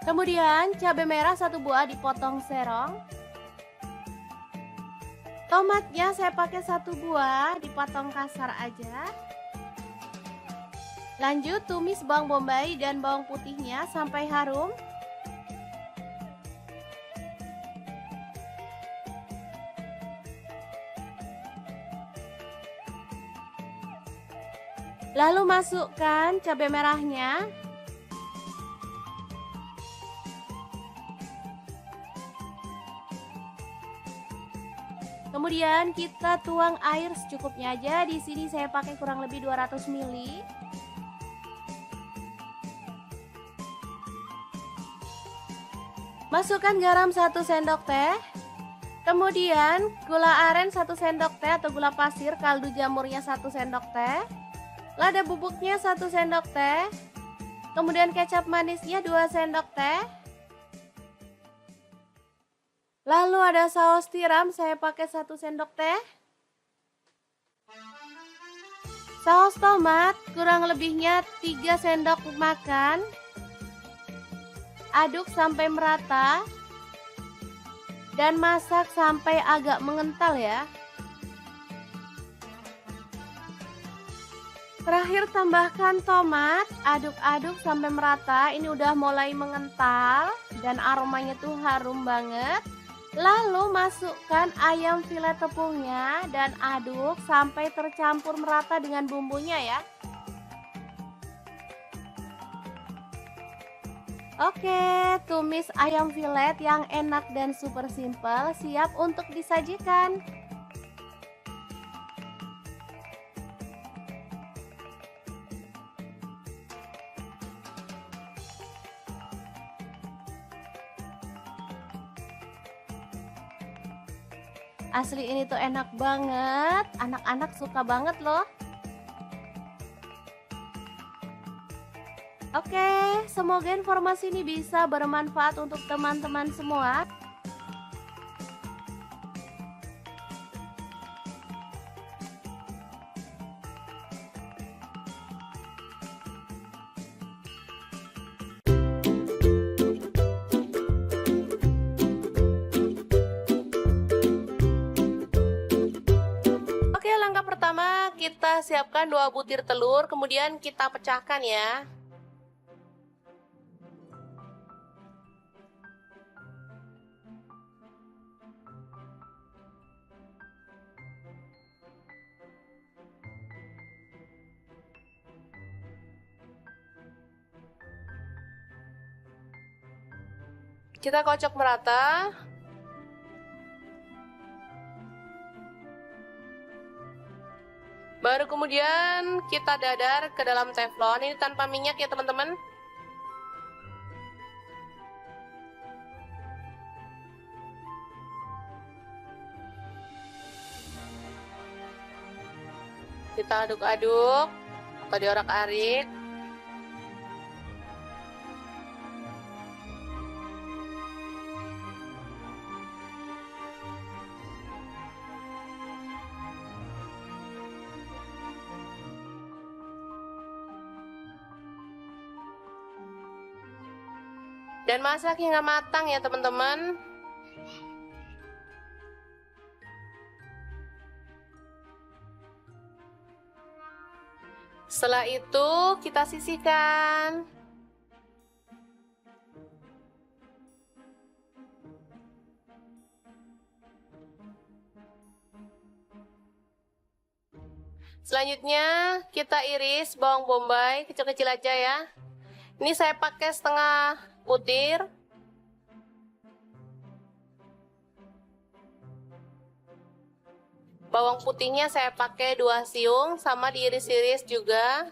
Kemudian cabai merah 1 buah dipotong serong. Tomatnya saya pakai 1 buah dipotong kasar aja. Lanjut tumis bawang bombay dan bawang putihnya sampai harum. Lalu masukkan cabai merahnya. Kemudian kita tuang air secukupnya aja. Di sini saya pakai kurang lebih 200 ml. Masukkan garam 1 sendok teh. Kemudian gula aren 1 sendok teh atau gula pasir, kaldu jamurnya 1 sendok teh. Lada bubuknya 1 sendok teh. Kemudian kecap manisnya 2 sendok teh. Lalu ada saus tiram, saya pakai 1 sendok teh. Saus tomat kurang lebihnya 3 sendok makan. Aduk sampai merata. Dan masak sampai agak mengental ya. Terakhir tambahkan tomat, aduk-aduk sampai merata. Ini udah mulai mengental dan aromanya tuh harum banget. Lalu masukkan ayam filet tepungnya dan aduk sampai tercampur merata dengan bumbunya ya. Oke, tumis ayam filet yang enak dan super simple siap untuk disajikan. Asli ini tuh enak banget, anak-anak suka banget loh. Oke, semoga informasi ini bisa bermanfaat untuk teman-teman semua. Oke, langkah pertama kita siapkan 2 butir telur, kemudian kita pecahkan ya. Kita kocok merata. Baru kemudian kita dadar ke dalam teflon. Ini tanpa minyak ya teman-teman. Kita aduk-aduk atau diorak-arik. Dan masak hingga matang ya teman-teman. Setelah itu kita sisihkan. Selanjutnya kita iris bawang bombay kecil-kecil aja ya. Ini saya pakai setengah butir. Bawang putihnya saya pakai 2 siung, sama diiris-iris juga.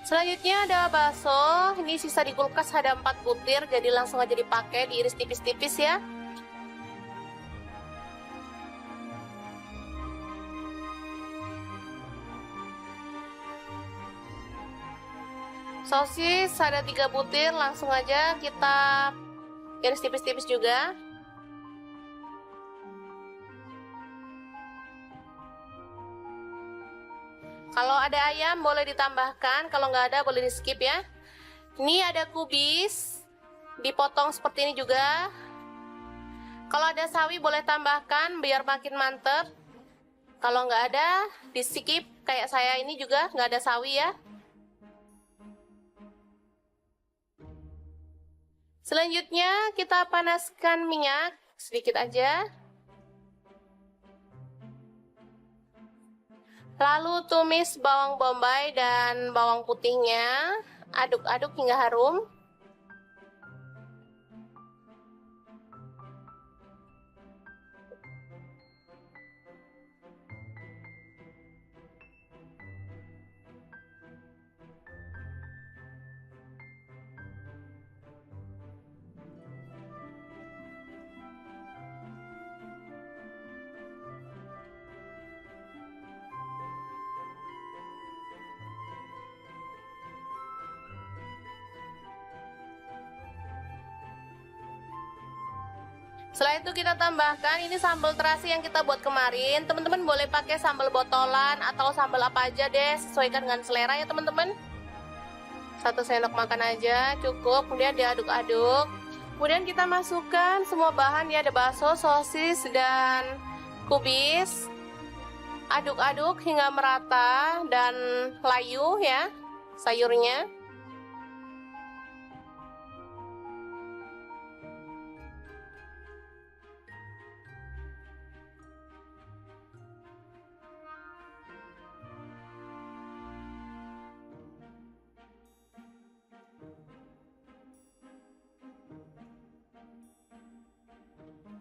Selanjutnya ada bakso, ini sisa di kulkas ada 4 butir, jadi langsung aja dipakai, diiris tipis-tipis ya. Sosis ada 3 butir, langsung aja kita iris tipis-tipis juga. Kalau ada ayam boleh ditambahkan, kalau nggak ada boleh di skip ya. Ini ada kubis, dipotong seperti ini juga. Kalau ada sawi boleh tambahkan biar makin mantep. Kalau nggak ada di skip, kayak saya ini juga nggak ada sawi ya. Selanjutnya kita panaskan minyak sedikit aja. Lalu tumis bawang bombay dan bawang putihnya, aduk-aduk hingga harum. Setelah itu kita tambahkan ini sambal terasi yang kita buat kemarin. Teman-teman boleh pakai sambal botolan atau sambal apa aja deh, sesuaikan dengan selera ya teman-teman. 1 sendok makan aja cukup, kemudian diaduk-aduk. Kemudian kita masukkan semua bahan ya, ada bakso, sosis, dan kubis. Aduk-aduk hingga merata dan layu ya sayurnya.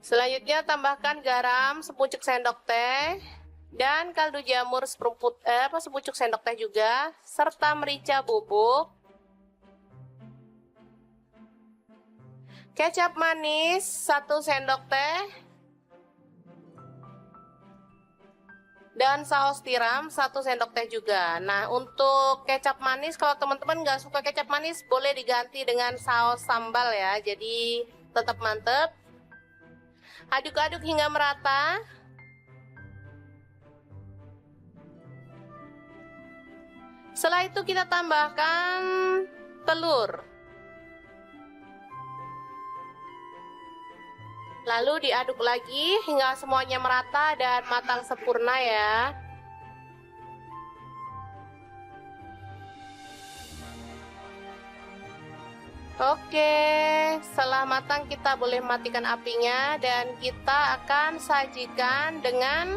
Selanjutnya tambahkan garam sepucuk sendok teh dan kaldu jamur sepucuk sendok teh juga, serta merica bubuk. Kecap manis 1 sendok teh. Dan saus tiram 1 sendok teh juga. Nah, untuk kecap manis, kalau teman-teman nggak suka kecap manis, boleh diganti dengan saus sambal ya. Jadi tetap mantep. Aduk-aduk hingga merata. Setelah itu kita tambahkan telur. Lalu diaduk lagi hingga semuanya merata dan matang sempurna ya. Oke, setelah matang kita boleh matikan apinya dan kita akan sajikan dengan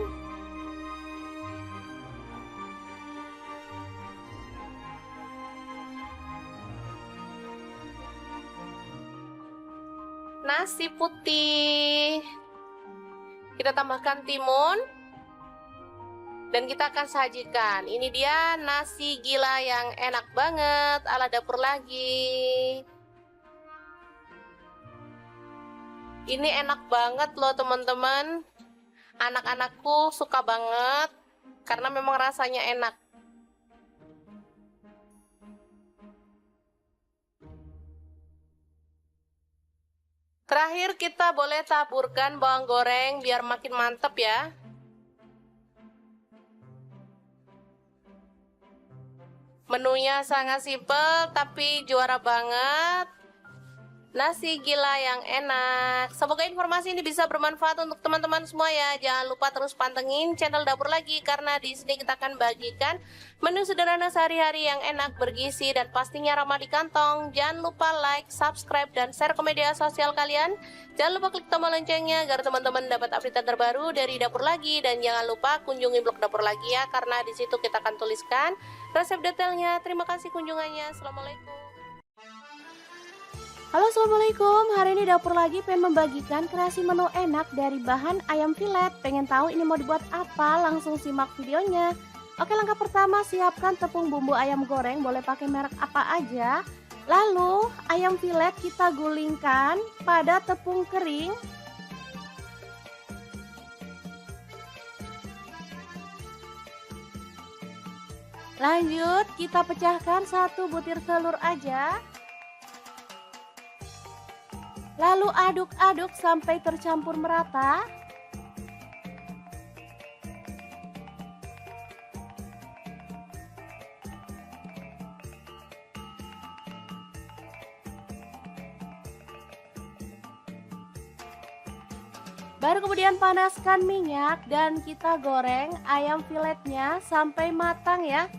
nasi putih. Kita tambahkan timun dan kita akan sajikan. Ini dia nasi gila yang enak banget ala dapur lagi. Ini enak banget loh teman-teman. Anak-anakku suka banget karena memang rasanya enak. Terakhir kita boleh taburkan bawang goreng biar makin mantep ya. Menunya sangat simpel tapi juara banget. Nasi gila yang enak. Semoga informasi ini bisa bermanfaat untuk teman-teman semua ya. Jangan lupa terus pantengin channel Dapur Lagi karena di sini kita akan bagikan menu sederhana sehari-hari yang enak, bergizi dan pastinya ramah di kantong. Jangan lupa like, subscribe dan share ke media sosial kalian. Jangan lupa klik tombol loncengnya agar teman-teman dapat update terbaru dari Dapur Lagi dan jangan lupa kunjungi blog Dapur Lagi ya karena di situ kita akan tuliskan resep detailnya. Terima kasih kunjungannya. Assalamualaikum. Halo, assalamualaikum. Hari ini Dapur Lagi pengen membagikan kreasi menu enak dari bahan ayam filet. Pengen tahu ini mau dibuat apa? Langsung simak videonya. Oke, langkah pertama siapkan tepung bumbu ayam goreng, boleh pakai merek apa aja. Lalu ayam filet kita gulingkan pada tepung kering. Lanjut kita pecahkan 1 butir telur aja. Lalu aduk-aduk sampai tercampur merata. Baru kemudian panaskan minyak dan kita goreng ayam filetnya sampai matang ya.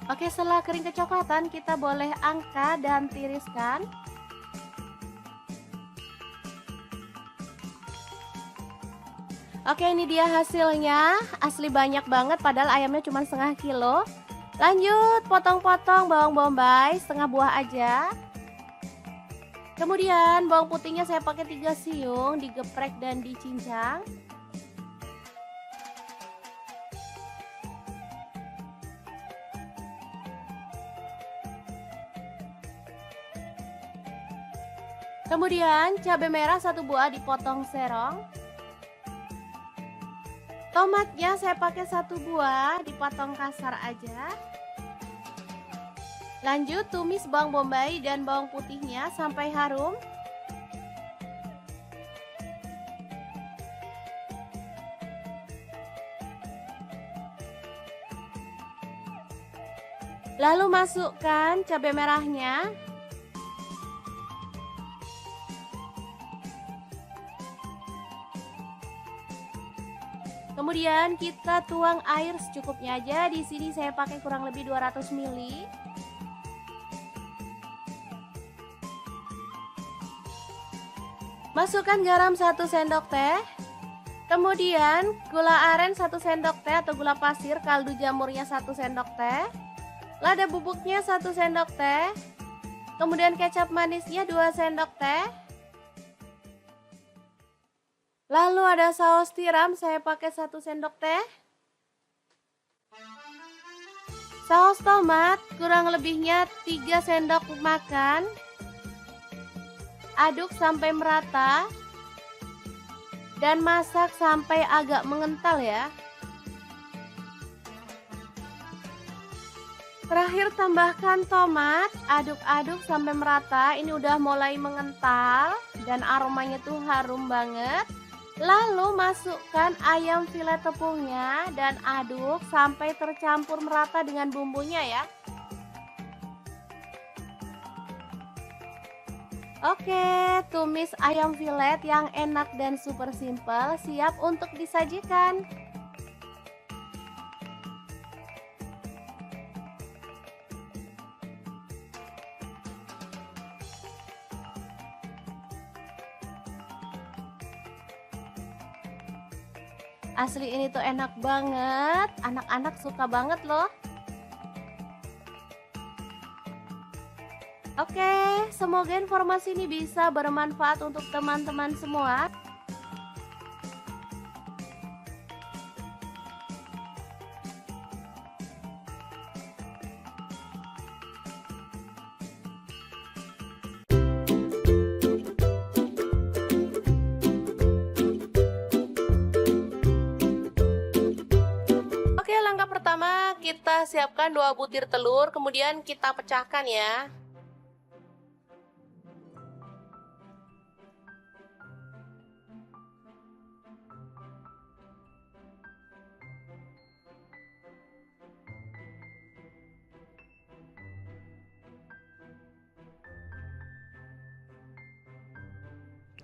Oke, setelah kering kecoklatan kita boleh angkat dan tiriskan. Oke, ini dia hasilnya. Asli banyak banget padahal ayamnya cuma setengah kilo. Lanjut potong-potong bawang bombay setengah buah aja. Kemudian bawang putihnya saya pakai 3 siung, digeprek dan dicincang. Kemudian cabai merah 1 buah dipotong serong. Tomatnya saya pakai 1 buah dipotong kasar aja. Lanjut tumis bawang bombay dan bawang putihnya sampai harum. Lalu masukkan cabai merahnya. Kemudian kita tuang air secukupnya aja. Di sini saya pakai kurang lebih 200 ml. Masukkan garam 1 sendok teh. Kemudian gula aren 1 sendok teh atau gula pasir, kaldu jamurnya 1 sendok teh. Lada bubuknya 1 sendok teh. Kemudian kecap manisnya 2 sendok teh. Lalu ada saus tiram, saya pakai 1 sendok teh. Saus tomat kurang lebihnya 3 sendok makan. Aduk sampai merata. Dan masak sampai agak mengental ya. Terakhir tambahkan tomat, aduk-aduk sampai merata. Ini udah mulai mengental dan aromanya tuh harum banget. Lalu masukkan ayam filet tepungnya dan aduk sampai tercampur merata dengan bumbunya ya. Oke, tumis ayam filet yang enak dan super simple siap untuk disajikan. Asli ini tuh enak banget, anak-anak suka banget loh. Oke, semoga informasi ini bisa bermanfaat untuk teman-teman semua. Oke, langkah pertama kita siapkan 2 butir telur, kemudian kita pecahkan ya.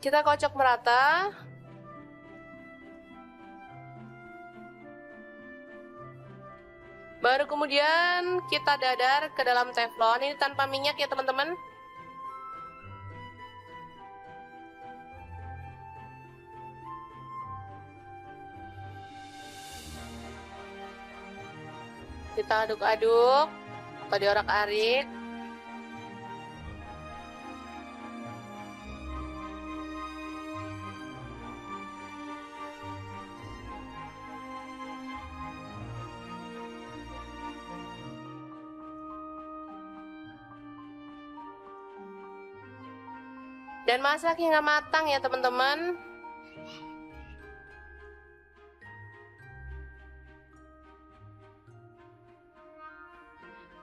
Kita kocok merata. Baru kemudian kita dadar ke dalam teflon. Ini tanpa minyak ya teman-teman. Kita aduk-aduk atau diorak-arik. Dan masak hingga matang ya teman-teman.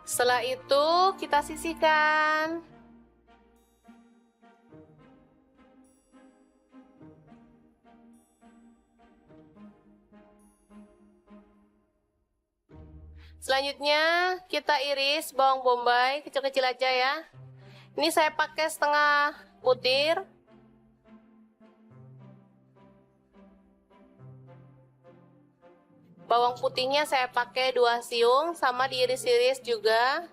Setelah itu kita sisihkan. Selanjutnya kita iris bawang bombay kecil-kecil aja ya. Ini saya pakai setengah butir. Bawang putihnya saya pakai 2 siung, sama diiris-iris juga.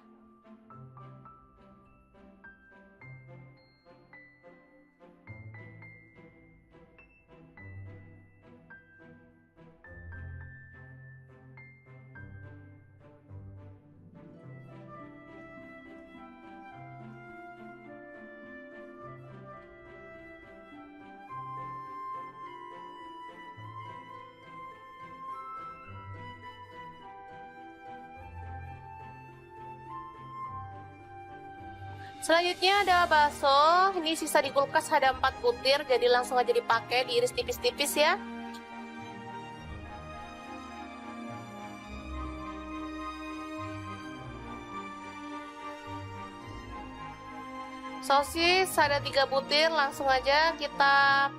Selanjutnya ada bakso, ini sisa di kulkas ada 4 butir, jadi langsung aja dipakai, diiris tipis-tipis ya. Sosis ada 3 butir, langsung aja kita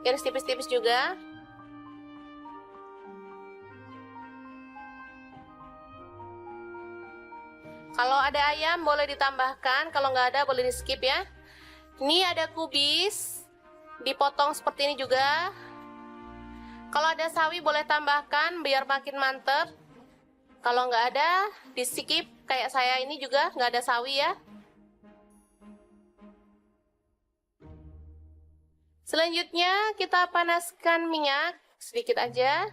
iris tipis-tipis juga. Kalau ada ayam boleh ditambahkan, kalau nggak ada boleh di skip ya. Ini ada kubis, dipotong seperti ini juga. Kalau ada sawi boleh tambahkan biar makin mantep. Kalau nggak ada di skip, kayak saya ini juga nggak ada sawi ya. Selanjutnya kita panaskan minyak sedikit aja.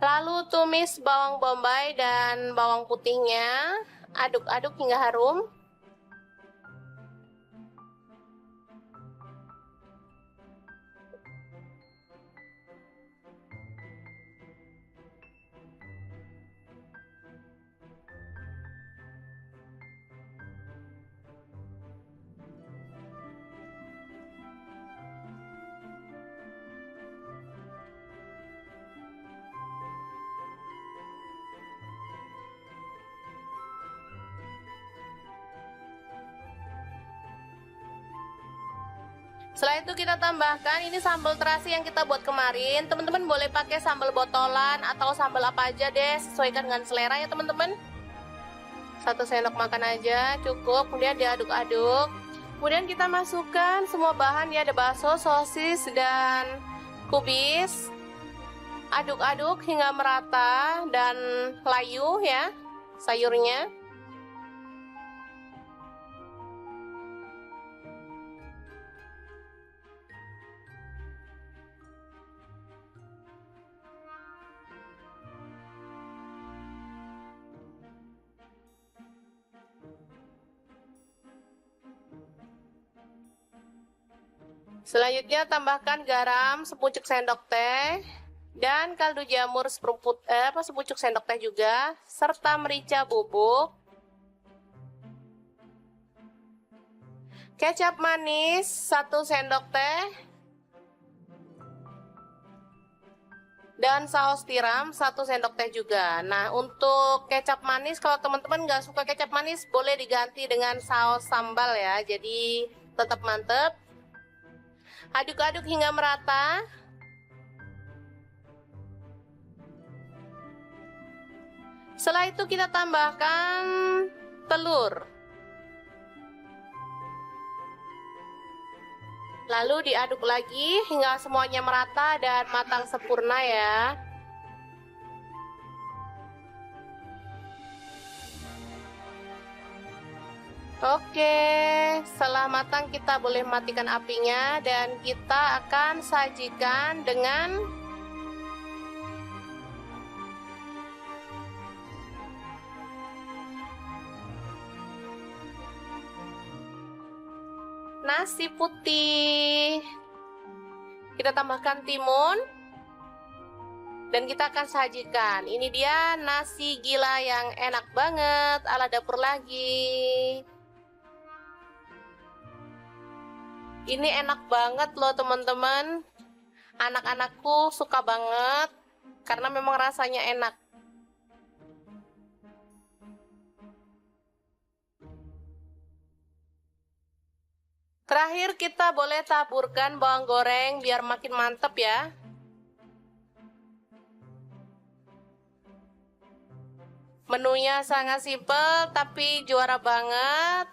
Lalu tumis bawang bombay dan bawang putihnya. Aduk-aduk hingga harum. Setelah itu kita tambahkan ini sambal terasi yang kita buat kemarin. Teman-teman boleh pakai sambal botolan atau sambal apa aja deh, sesuaikan dengan selera ya teman-teman. 1 sendok makan aja cukup, kemudian diaduk-aduk. Kemudian kita masukkan semua bahan ya, ada bakso, sosis, dan kubis. Aduk-aduk hingga merata dan layu ya sayurnya. Selanjutnya tambahkan garam sepucuk sendok teh dan kaldu jamur sepucuk sendok teh juga, serta merica bubuk, kecap manis 1 sendok teh, dan saus tiram 1 sendok teh juga. Nah, untuk kecap manis kalau teman-teman nggak suka kecap manis boleh diganti dengan saus sambal ya, jadi tetap mantep. Aduk-aduk hingga merata. Setelah itu kita tambahkan telur. Lalu diaduk lagi hingga semuanya merata dan matang sempurna ya. Oke, setelah matang kita boleh matikan apinya dan kita akan sajikan dengan nasi putih. Kita tambahkan timun dan kita akan sajikan. Ini dia nasi gila yang enak banget ala dapur lagi. Ini enak banget loh teman-teman. Anak-anakku suka banget karena memang rasanya enak. Terakhir kita boleh taburkan bawang goreng biar makin mantep ya. Menunya sangat simpel tapi juara banget.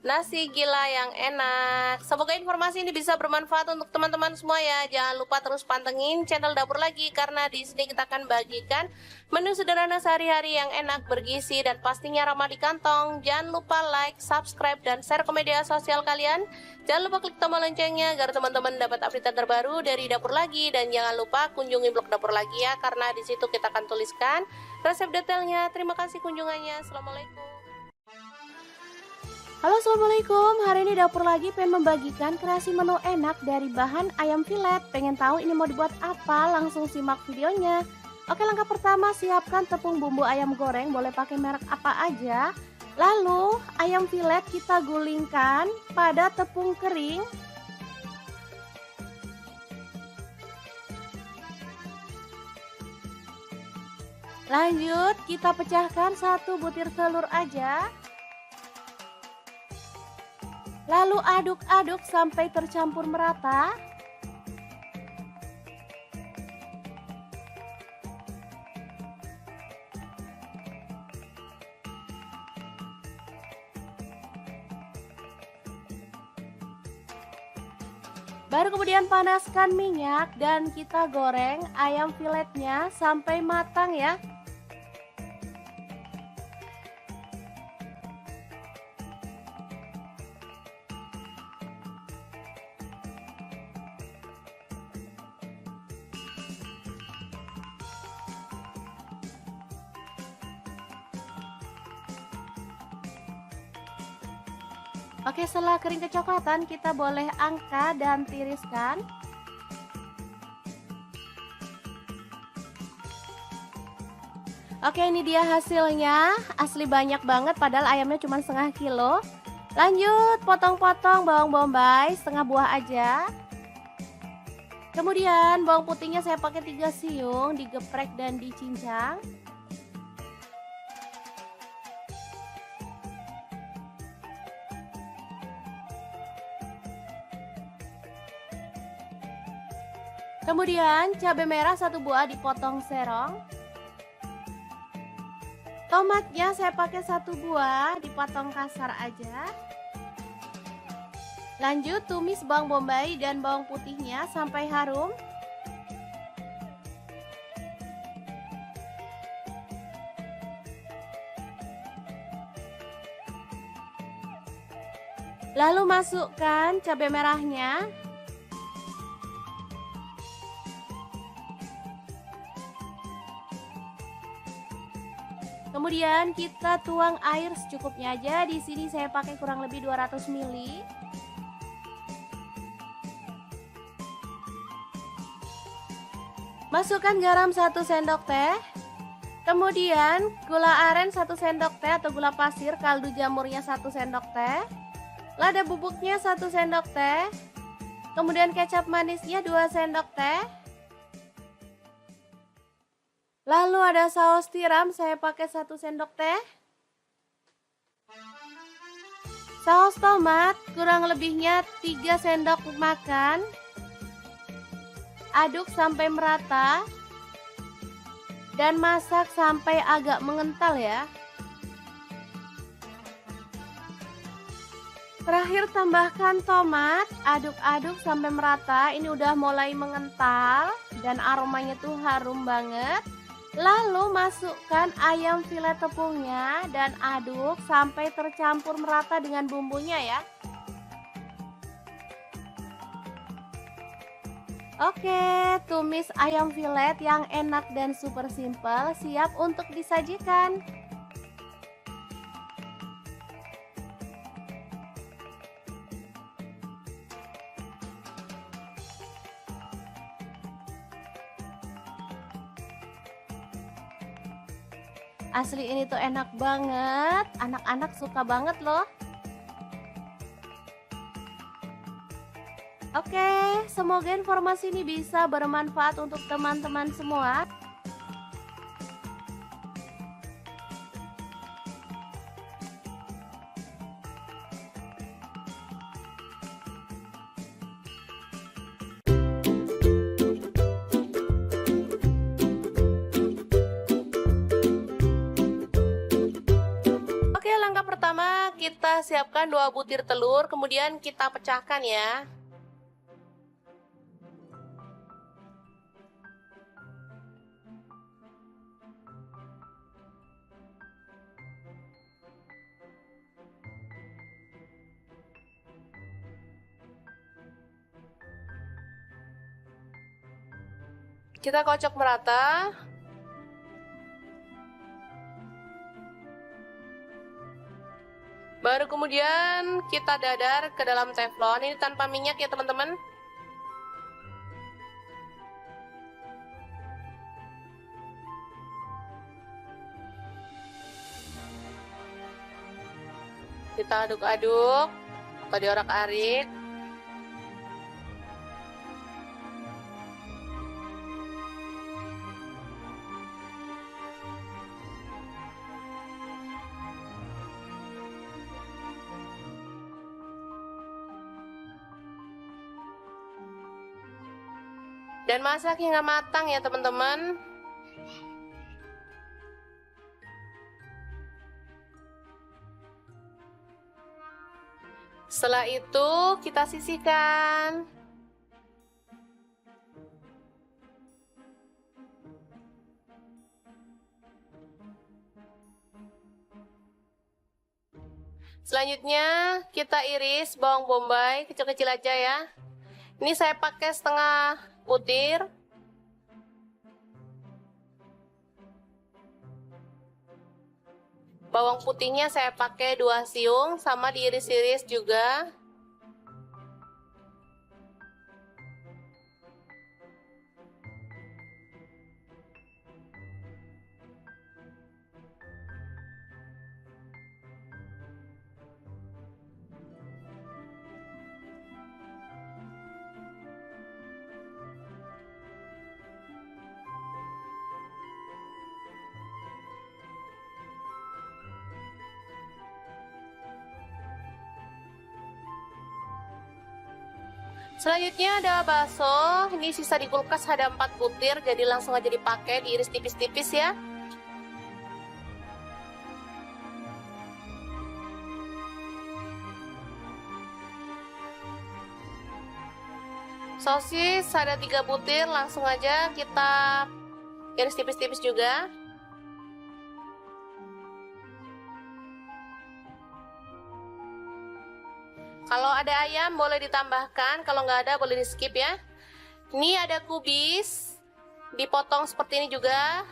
Nasi gila yang enak. Semoga informasi ini bisa bermanfaat untuk teman-teman semua ya. Jangan lupa terus pantengin channel Dapur Lagi karena di sini kita akan bagikan menu sederhana sehari-hari yang enak, bergizi, dan pastinya ramah di kantong. Jangan lupa like, subscribe, dan share ke media sosial kalian. Jangan lupa klik tombol loncengnya agar teman-teman dapat update terbaru dari Dapur Lagi. Dan jangan lupa kunjungi blog Dapur Lagi ya, karena di situ kita akan tuliskan resep detailnya. Terima kasih kunjungannya. Assalamualaikum. Halo, assalamualaikum. Hari ini Dapur Lagi pengen membagikan kreasi menu enak dari bahan ayam filet. Pengen tahu ini mau dibuat apa? Langsung simak videonya. Oke, langkah pertama siapkan tepung bumbu ayam goreng, boleh pakai merek apa aja. Lalu ayam filet kita gulingkan pada tepung kering. Lanjut kita pecahkan 1 butir telur aja. Lalu aduk-aduk sampai tercampur merata. Baru kemudian panaskan minyak dan kita goreng ayam filetnya sampai matang ya. Oke, setelah kering kecoklatan, kita boleh angkat dan tiriskan. Oke, ini dia hasilnya. Asli banyak banget, padahal ayamnya cuma setengah kilo. Lanjut, potong-potong bawang bombay, setengah buah aja. Kemudian bawang putihnya saya pakai 3 siung, digeprek dan dicincang. Kemudian cabai merah 1 buah dipotong serong. Tomatnya saya pakai 1 buah, dipotong kasar aja. Lanjut tumis bawang bombay dan bawang putihnya sampai harum. Lalu masukkan cabai merahnya. Kemudian kita tuang air secukupnya aja. Di sini saya pakai kurang lebih 200 ml. Masukkan garam 1 sendok teh. Kemudian gula aren 1 sendok teh atau gula pasir, kaldu jamurnya 1 sendok teh. Lada bubuknya 1 sendok teh. Kemudian kecap manisnya 2 sendok teh. Lalu ada saus tiram, saya pakai 1 sendok teh. Saus tomat kurang lebihnya 3 sendok makan. Aduk sampai merata. Dan masak sampai agak mengental ya. Terakhir tambahkan tomat, aduk-aduk sampai merata. Ini udah mulai mengental dan aromanya tuh harum banget. Lalu masukkan ayam filet tepungnya dan aduk sampai tercampur merata dengan bumbunya ya. Oke, tumis ayam filet yang enak dan super simple siap untuk disajikan. Asli ini tuh enak banget, anak-anak suka banget loh. Oke, semoga informasi ini bisa bermanfaat untuk teman-teman semua. Oke, langkah pertama kita siapkan 2 butir telur, kemudian kita pecahkan ya. Kita kocok merata. Baru kemudian kita dadar ke dalam teflon. Ini tanpa minyak ya teman-teman. Kita aduk-aduk atau diorak-arik. Dan masak hingga matang ya teman-teman. Setelah itu kita sisihkan. Selanjutnya kita iris bawang bombay kecil-kecil aja ya. Ini saya pakai setengah butir. Bawang putihnya saya pakai 2 siung, sama diiris-iris juga. Selanjutnya ada bakso, ini sisa di kulkas ada 4 butir, jadi langsung aja dipakai, diiris tipis-tipis ya. Sosis ada 3 butir, langsung aja kita iris tipis-tipis juga. Kalau ada ayam boleh ditambahkan, kalau nggak ada boleh di skip ya. Ini ada kubis, dipotong seperti ini juga.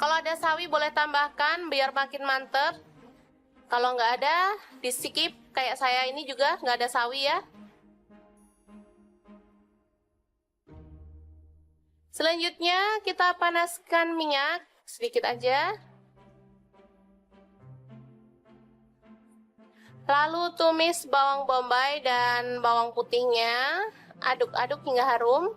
Kalau ada sawi boleh tambahkan biar makin mantep. Kalau nggak ada di skip, kayak saya ini juga nggak ada sawi ya. Selanjutnya kita panaskan minyak sedikit aja. Lalu tumis bawang bombay dan bawang putihnya, aduk-aduk hingga harum.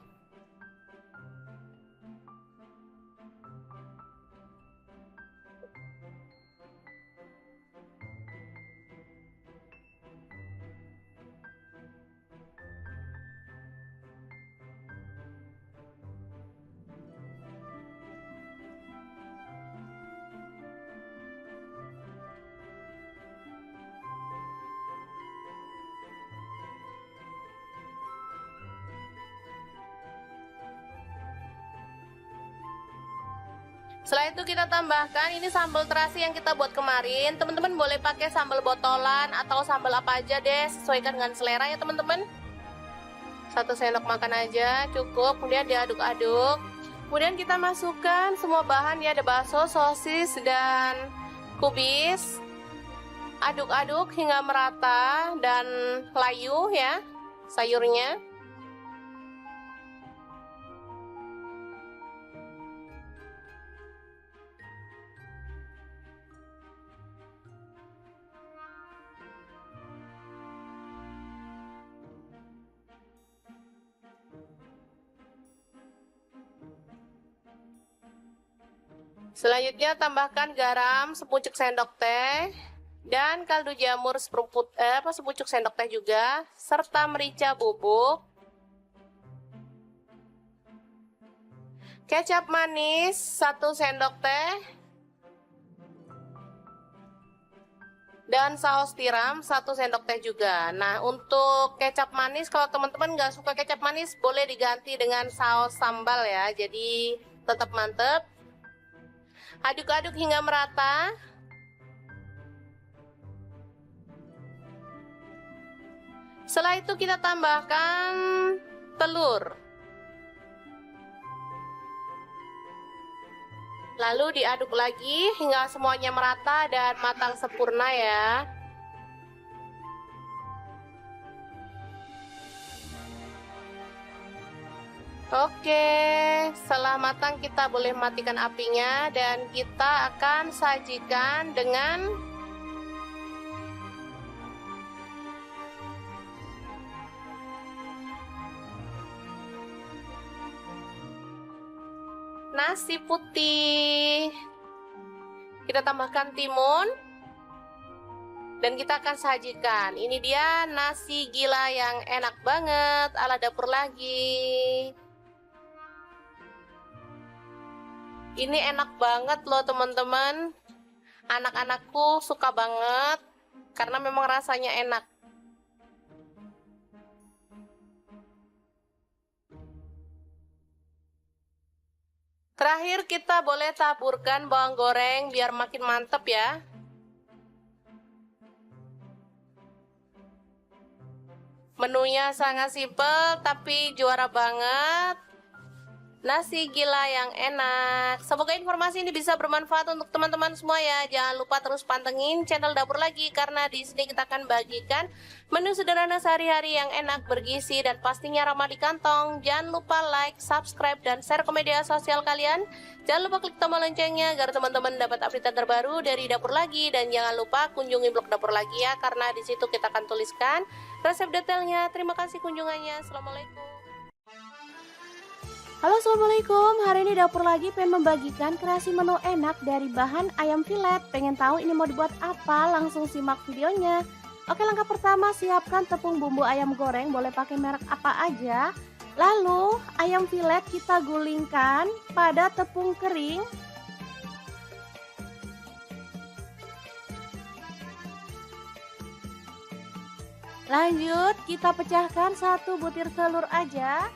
Setelah itu kita tambahkan ini sambal terasi yang kita buat kemarin. Teman-teman boleh pakai sambal botolan atau sambal apa aja deh, sesuaikan dengan selera ya teman-teman. 1 sendok makan aja cukup, kemudian diaduk-aduk. Kemudian kita masukkan semua bahan ya, ada bakso, sosis, dan kubis. Aduk-aduk hingga merata dan layu ya sayurnya. Selanjutnya tambahkan garam sepucuk sendok teh dan kaldu jamur sepucuk sendok teh juga, serta merica bubuk, kecap manis 1 sendok teh, dan saus tiram 1 sendok teh juga. Nah, untuk kecap manis kalau teman-teman nggak suka kecap manis boleh diganti dengan saus sambal ya, jadi tetap mantep. Aduk-aduk hingga merata. Setelah itu kita tambahkan telur. Lalu diaduk lagi hingga semuanya merata dan matang sempurna ya. Oke, setelah matang kita boleh matikan apinya dan kita akan sajikan dengan nasi putih. Kita tambahkan timun dan kita akan sajikan. Ini dia nasi gila yang enak banget ala dapur lagi. Ini enak banget loh teman-teman. Anak-anakku suka banget karena memang rasanya enak. Terakhir kita boleh taburkan bawang goreng biar makin mantep ya. Menunya sangat simpel tapi juara banget. nasi gila yang enak. Semoga informasi ini bisa bermanfaat untuk teman-teman semua ya. Jangan lupa terus pantengin channel Dapur Lagi karena di sini kita akan bagikan menu sederhana sehari-hari yang enak, bergizi dan pastinya ramah di kantong. Jangan lupa like, subscribe dan share ke media sosial kalian. Jangan lupa klik tombol loncengnya agar teman-teman dapat update terbaru dari Dapur Lagi, dan jangan lupa kunjungi blog Dapur Lagi ya karena di situ kita akan tuliskan resep detailnya. Terima kasih kunjungannya. Assalamualaikum. Halo, assalamualaikum. Hari ini Dapur Lagi pengen membagikan kreasi menu enak dari bahan ayam filet. Pengen tahu ini mau dibuat apa? Langsung simak videonya. Oke, langkah pertama, siapkan tepung bumbu ayam goreng, boleh pakai merek apa aja. Lalu ayam filet kita gulingkan pada tepung kering. Lanjut kita pecahkan 1 butir telur aja.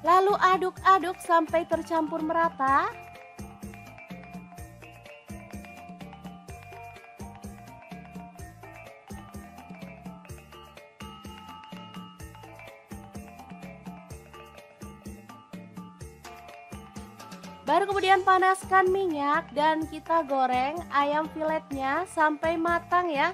Lalu aduk-aduk sampai tercampur merata. Baru kemudian panaskan minyak dan kita goreng ayam filetnya sampai matang ya.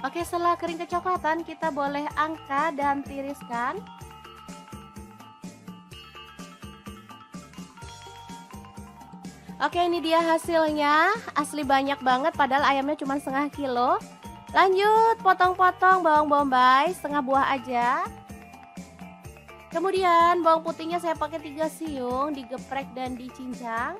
Oke, setelah kering kecoklatan kita boleh angkat dan tiriskan. Oke, ini dia hasilnya. Asli banyak banget padahal ayamnya cuma setengah kilo. Lanjut potong-potong bawang bombay setengah buah aja. Kemudian bawang putihnya saya pakai 3 siung, digeprek dan dicincang.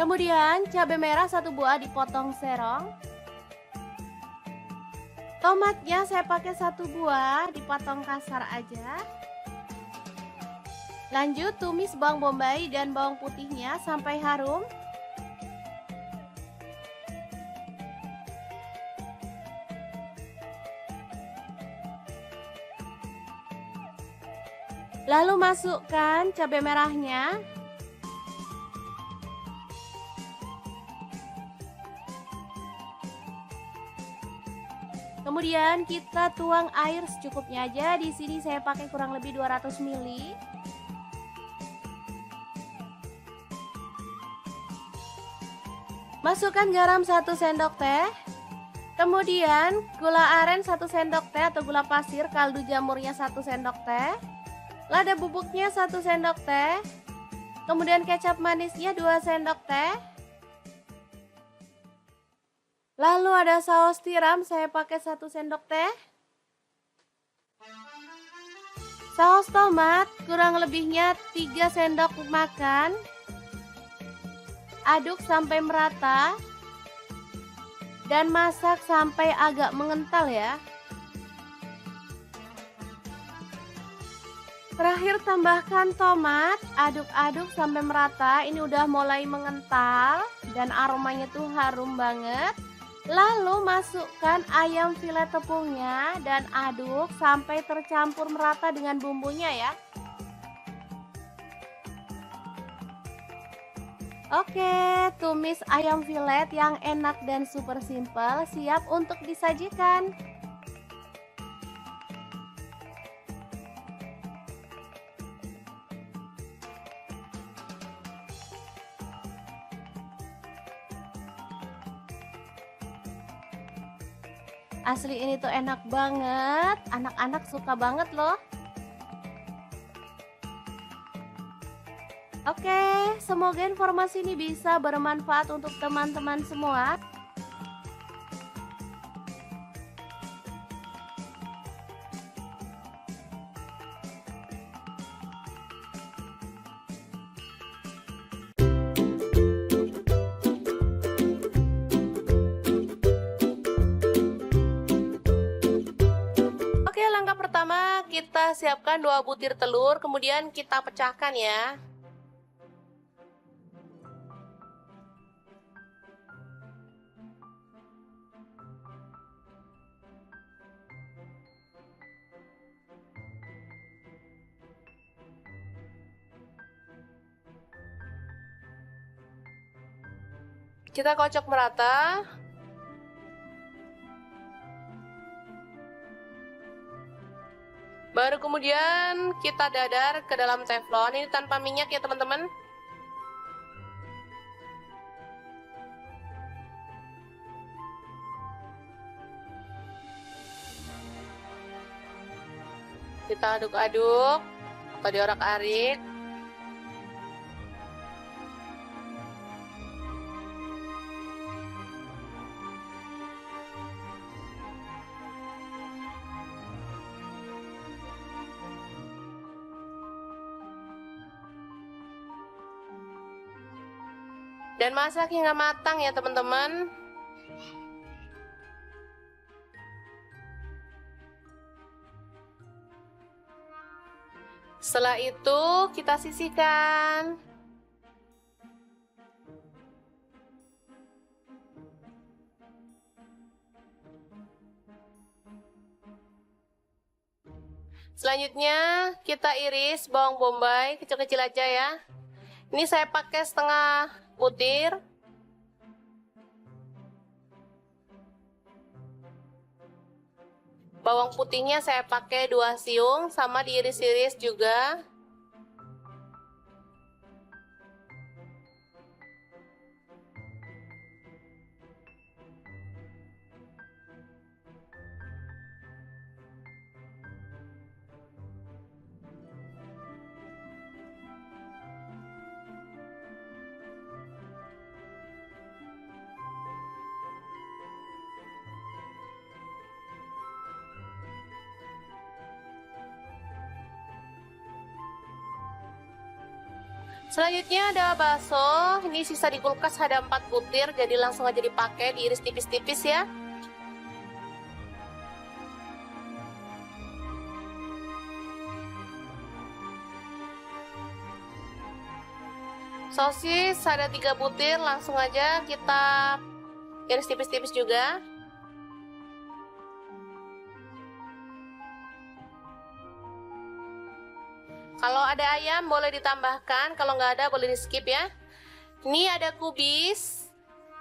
Kemudian cabai merah 1 buah dipotong serong. Tomatnya saya pakai 1 buah dipotong kasar aja. Lanjut tumis bawang bombay dan bawang putihnya sampai harum. Lalu masukkan cabai merahnya. Kemudian kita tuang air secukupnya aja. Di sini saya pakai kurang lebih 200 ml. Masukkan garam 1 sendok teh. Kemudian gula aren 1 sendok teh atau gula pasir, kaldu jamurnya 1 sendok teh. Lada bubuknya 1 sendok teh. Kemudian kecap manisnya 2 sendok teh. Lalu ada saus tiram, saya pakai 1 sendok teh. Saus tomat kurang lebihnya 3 sendok makan. Aduk sampai merata. Dan masak sampai agak mengental ya. Terakhir tambahkan tomat, aduk-aduk sampai merata. Ini udah mulai mengental dan aromanya tuh harum banget. Lalu masukkan ayam filet tepungnya dan aduk sampai tercampur merata dengan bumbunya ya. Oke, tumis ayam filet yang enak dan super simple siap untuk disajikan. Asli ini tuh enak banget, anak-anak suka banget loh. Oke, semoga informasi ini bisa bermanfaat untuk teman-teman semua. kita siapkan 2 butir telur, kemudian kita pecahkan ya. Kita kocok merata. Baru kemudian kita dadar ke dalam teflon. Ini tanpa minyak ya teman-teman. Kita aduk-aduk atau diorak-arik. Dan masak hingga matang ya teman-teman. Setelah itu kita sisihkan. Selanjutnya kita iris bawang bombay kecil-kecil aja ya. Ini saya pakai setengah butir. Bawang putihnya saya pakai 2 siung, sama diiris-iris juga. Selanjutnya ada bakso, ini sisa di kulkas ada 4 butir, jadi langsung aja dipakai, diiris tipis-tipis ya. Sosis ada 3 butir, langsung aja kita iris tipis-tipis juga. Kalau ada ayam boleh ditambahkan, kalau nggak ada boleh di skip ya. Ini ada kubis,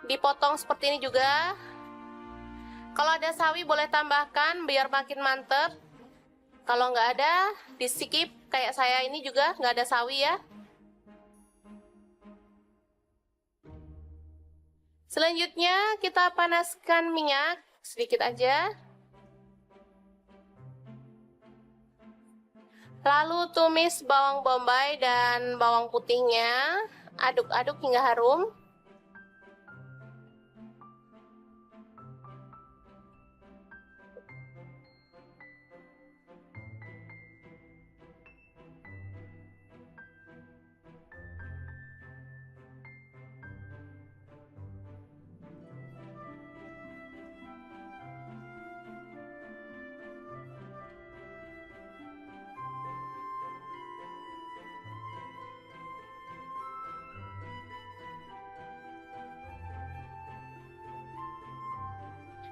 dipotong seperti ini juga. Kalau ada sawi boleh tambahkan biar makin mantep. Kalau nggak ada di skip, kayak saya ini juga nggak ada sawi ya. Selanjutnya kita panaskan minyak sedikit aja. Lalu tumis bawang bombay dan bawang putihnya, aduk-aduk hingga harum.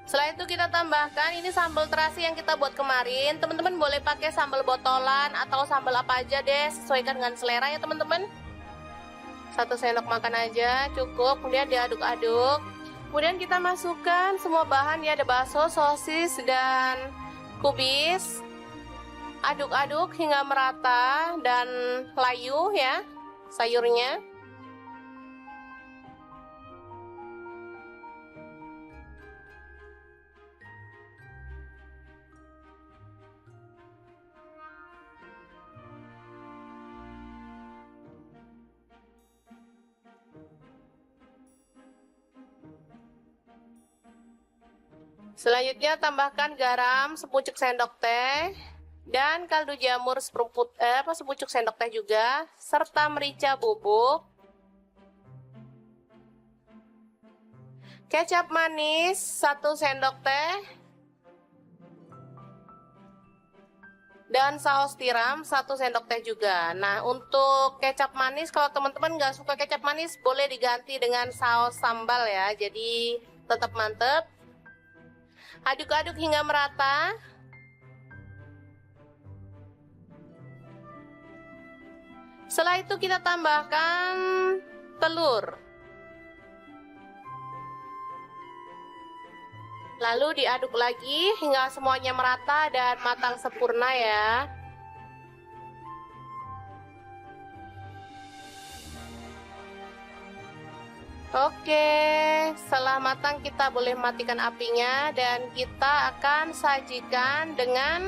Setelah itu kita tambahkan ini sambal terasi yang kita buat kemarin. Teman-teman boleh pakai sambal botolan atau sambal apa aja deh, sesuaikan dengan selera ya teman-teman. 1 sendok makan aja cukup, kemudian diaduk-aduk. Kemudian kita masukkan semua bahan ya, ada bakso, sosis, dan kubis. Aduk-aduk hingga merata dan layu ya sayurnya. Selanjutnya tambahkan garam sepucuk sendok teh dan kaldu jamur sepucuk sendok teh juga, serta merica bubuk, kecap manis 1 sendok teh, Dan saus tiram 1 sendok teh juga. Nah, untuk kecap manis, kalau teman-teman nggak suka kecap manis, boleh diganti dengan saus sambal ya. Jadi tetap mantep. Aduk-aduk hingga merata. Setelah itu kita tambahkan telur. Lalu diaduk lagi hingga semuanya merata dan matang sempurna ya. Oke, setelah matang kita boleh matikan apinya dan kita akan sajikan dengan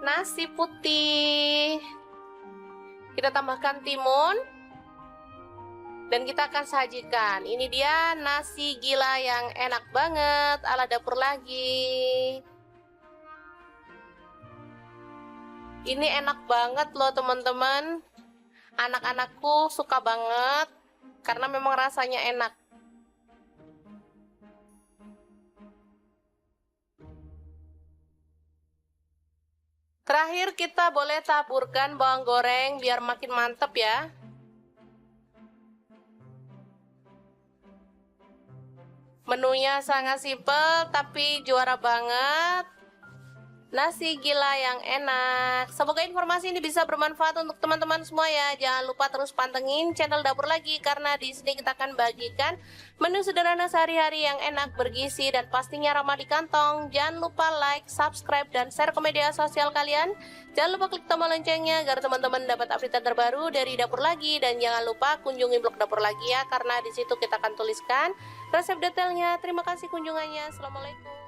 nasi putih. Kita tambahkan timun dan kita akan sajikan. Ini dia nasi gila yang enak banget ala dapur lagi. Ini enak banget loh teman-teman. Anak-anakku suka banget karena memang rasanya enak. Terakhir kita boleh taburkan bawang goreng biar makin mantep ya. Menunya sangat simpel tapi juara banget. Nasi gila yang enak. Semoga informasi ini bisa bermanfaat untuk teman-teman semua ya. Jangan lupa terus pantengin channel Dapur Lagi karena di sini kita akan bagikan menu sederhana sehari-hari yang enak, bergizi dan pastinya ramah di kantong. Jangan lupa like, subscribe dan share ke media sosial kalian. Jangan lupa klik tombol loncengnya agar teman-teman dapat update terbaru dari Dapur Lagi dan jangan lupa kunjungi blog Dapur Lagi ya karena di situ kita akan tuliskan resep detailnya. Terima kasih kunjungannya. Assalamualaikum.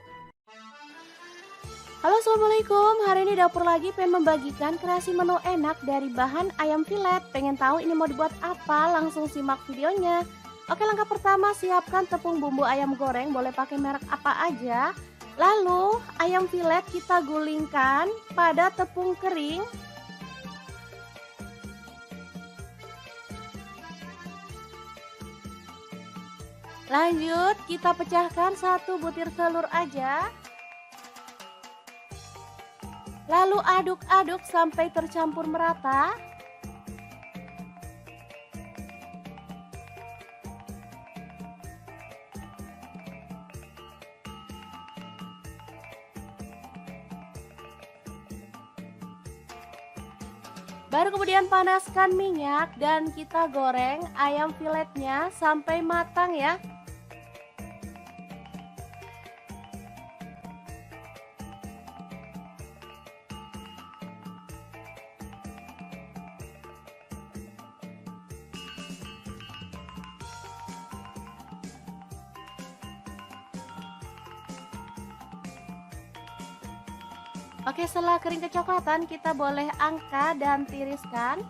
Halo, assalamualaikum. Hari ini Dapur Lagi pengen membagikan kreasi menu enak dari bahan ayam filet. Pengen tahu ini mau dibuat apa? Langsung simak videonya. Oke, langkah pertama siapkan tepung bumbu ayam goreng, boleh pakai merek apa aja. Lalu ayam filet kita gulingkan pada tepung kering. Lanjut kita pecahkan 1 butir telur aja. Lalu aduk-aduk sampai tercampur merata. Baru kemudian panaskan minyak dan kita goreng ayam filetnya sampai matang ya. Oke, setelah kering kecoklatan kita boleh angkat dan tiriskan.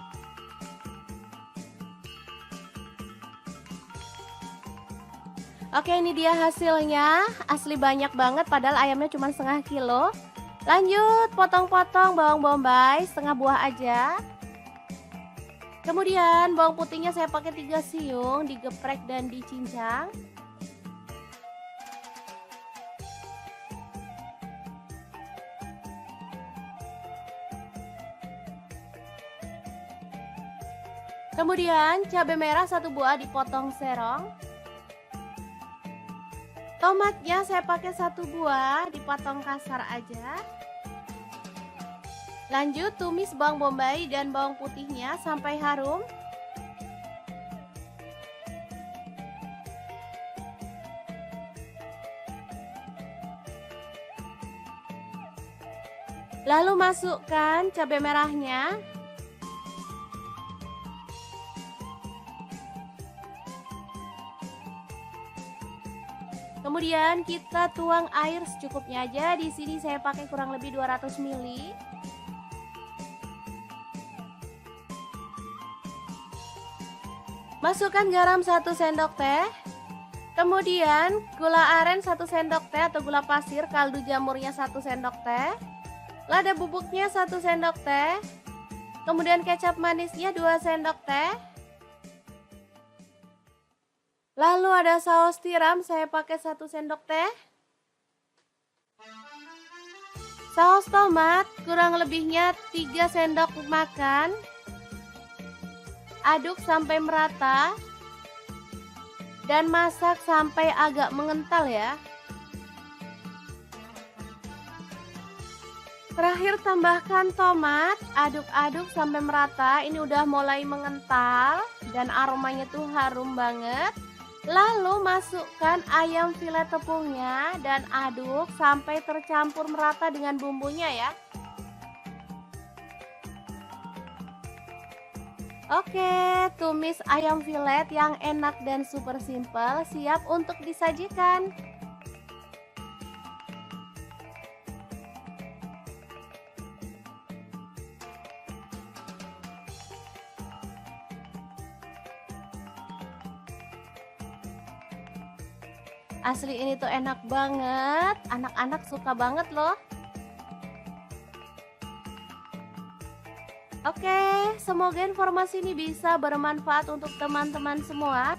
Oke, ini dia hasilnya. Asli banyak banget padahal ayamnya cuma setengah kilo. Lanjut potong-potong bawang bombay setengah buah aja. Kemudian bawang putihnya saya pakai 3 siung, digeprek dan dicincang. Kemudian cabai merah 1 buah dipotong serong. Tomatnya saya pakai 1 buah dipotong kasar aja. Lanjut tumis bawang bombay dan bawang putihnya sampai harum. Lalu masukkan cabai merahnya. Kemudian kita tuang air secukupnya aja. Di sini saya pakai kurang lebih 200 ml. Masukkan garam 1 sendok teh. Kemudian gula aren 1 sendok teh atau gula pasir, kaldu jamurnya 1 sendok teh. Lada bubuknya 1 sendok teh. Kemudian kecap manisnya 2 sendok teh. Lalu ada saus tiram, saya pakai 1 sendok teh. Saus tomat kurang lebihnya 3 sendok makan. Aduk sampai merata dan masak sampai agak mengental ya. Terakhir tambahkan tomat, aduk-aduk sampai merata. Ini udah mulai mengental dan aromanya tuh harum banget. Lalu masukkan ayam filet tepungnya dan aduk sampai tercampur merata dengan bumbunya ya. Oke, tumis ayam filet yang enak dan super simple siap untuk disajikan. Asli ini tuh enak banget, anak-anak suka banget loh. Oke, semoga informasi ini bisa bermanfaat untuk teman-teman semua.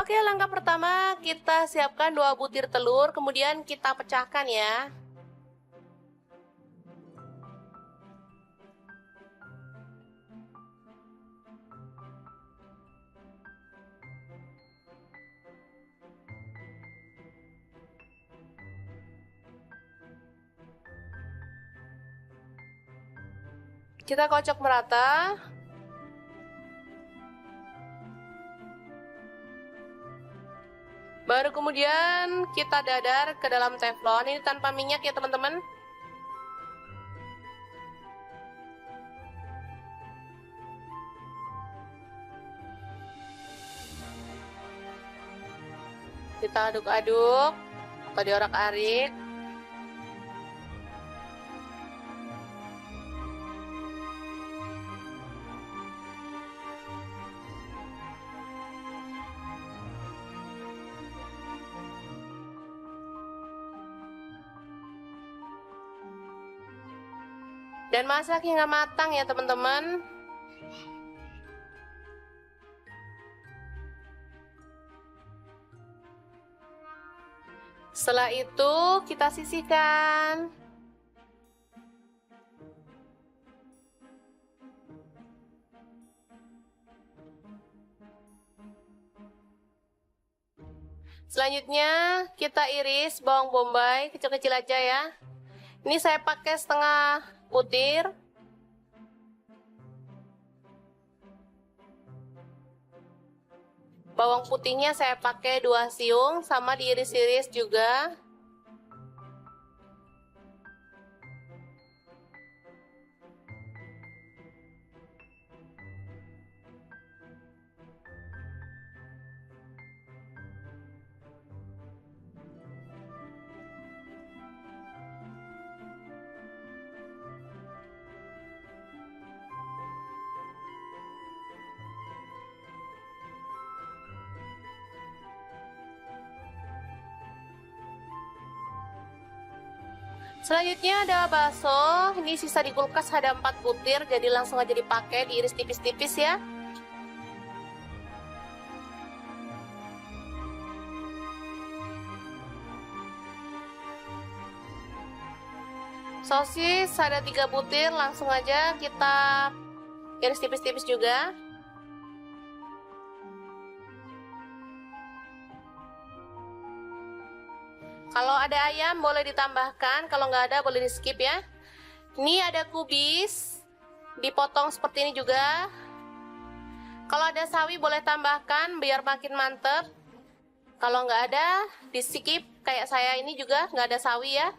Oke, langkah pertama kita siapkan 2 butir telur, kemudian kita pecahkan ya. Kita kocok merata. Baru kemudian kita dadar ke dalam teflon. Ini tanpa minyak ya teman-teman. Kita aduk-aduk atau diorak-arik. Dan masak hingga matang ya teman-teman. Setelah itu kita sisihkan. Selanjutnya kita iris bawang bombay kecil-kecil aja ya. Ini saya pakai setengah butir. Bawang putihnya saya pakai 2 siung, sama diiris-iris juga. Selanjutnya ada bakso, ini sisa di kulkas ada 4 butir, jadi langsung aja dipakai, diiris tipis-tipis ya. Sosis ada 3 butir, langsung aja kita iris tipis-tipis juga. Kalau ada ayam boleh ditambahkan, kalau nggak ada boleh di skip ya. Ini ada kubis, dipotong seperti ini juga. Kalau ada sawi boleh tambahkan biar makin mantep. Kalau nggak ada di skip, kayak saya ini juga nggak ada sawi ya.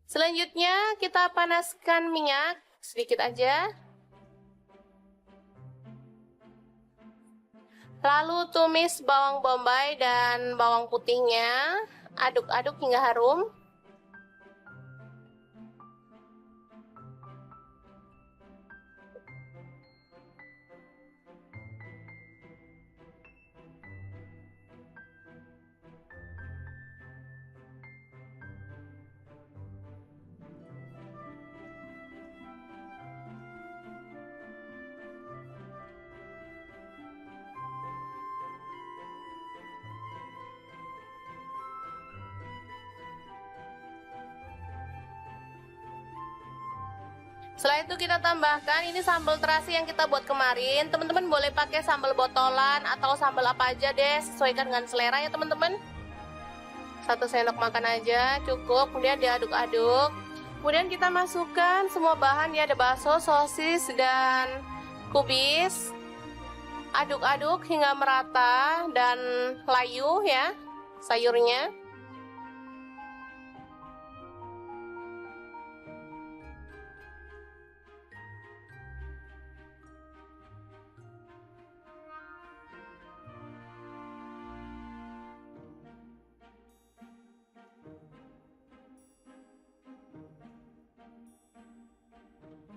Selanjutnya kita panaskan minyak sedikit aja. Lalu tumis bawang bombay dan bawang putihnya, aduk-aduk hingga harum. Setelah itu kita tambahkan ini sambal terasi yang kita buat kemarin. Teman-teman boleh pakai sambal botolan atau sambal apa aja deh, sesuaikan dengan selera ya teman-teman. 1 sendok makan aja cukup, kemudian diaduk-aduk. Kemudian kita masukkan semua bahan ya, ada bakso, sosis, dan kubis. Aduk-aduk hingga merata dan layu ya sayurnya.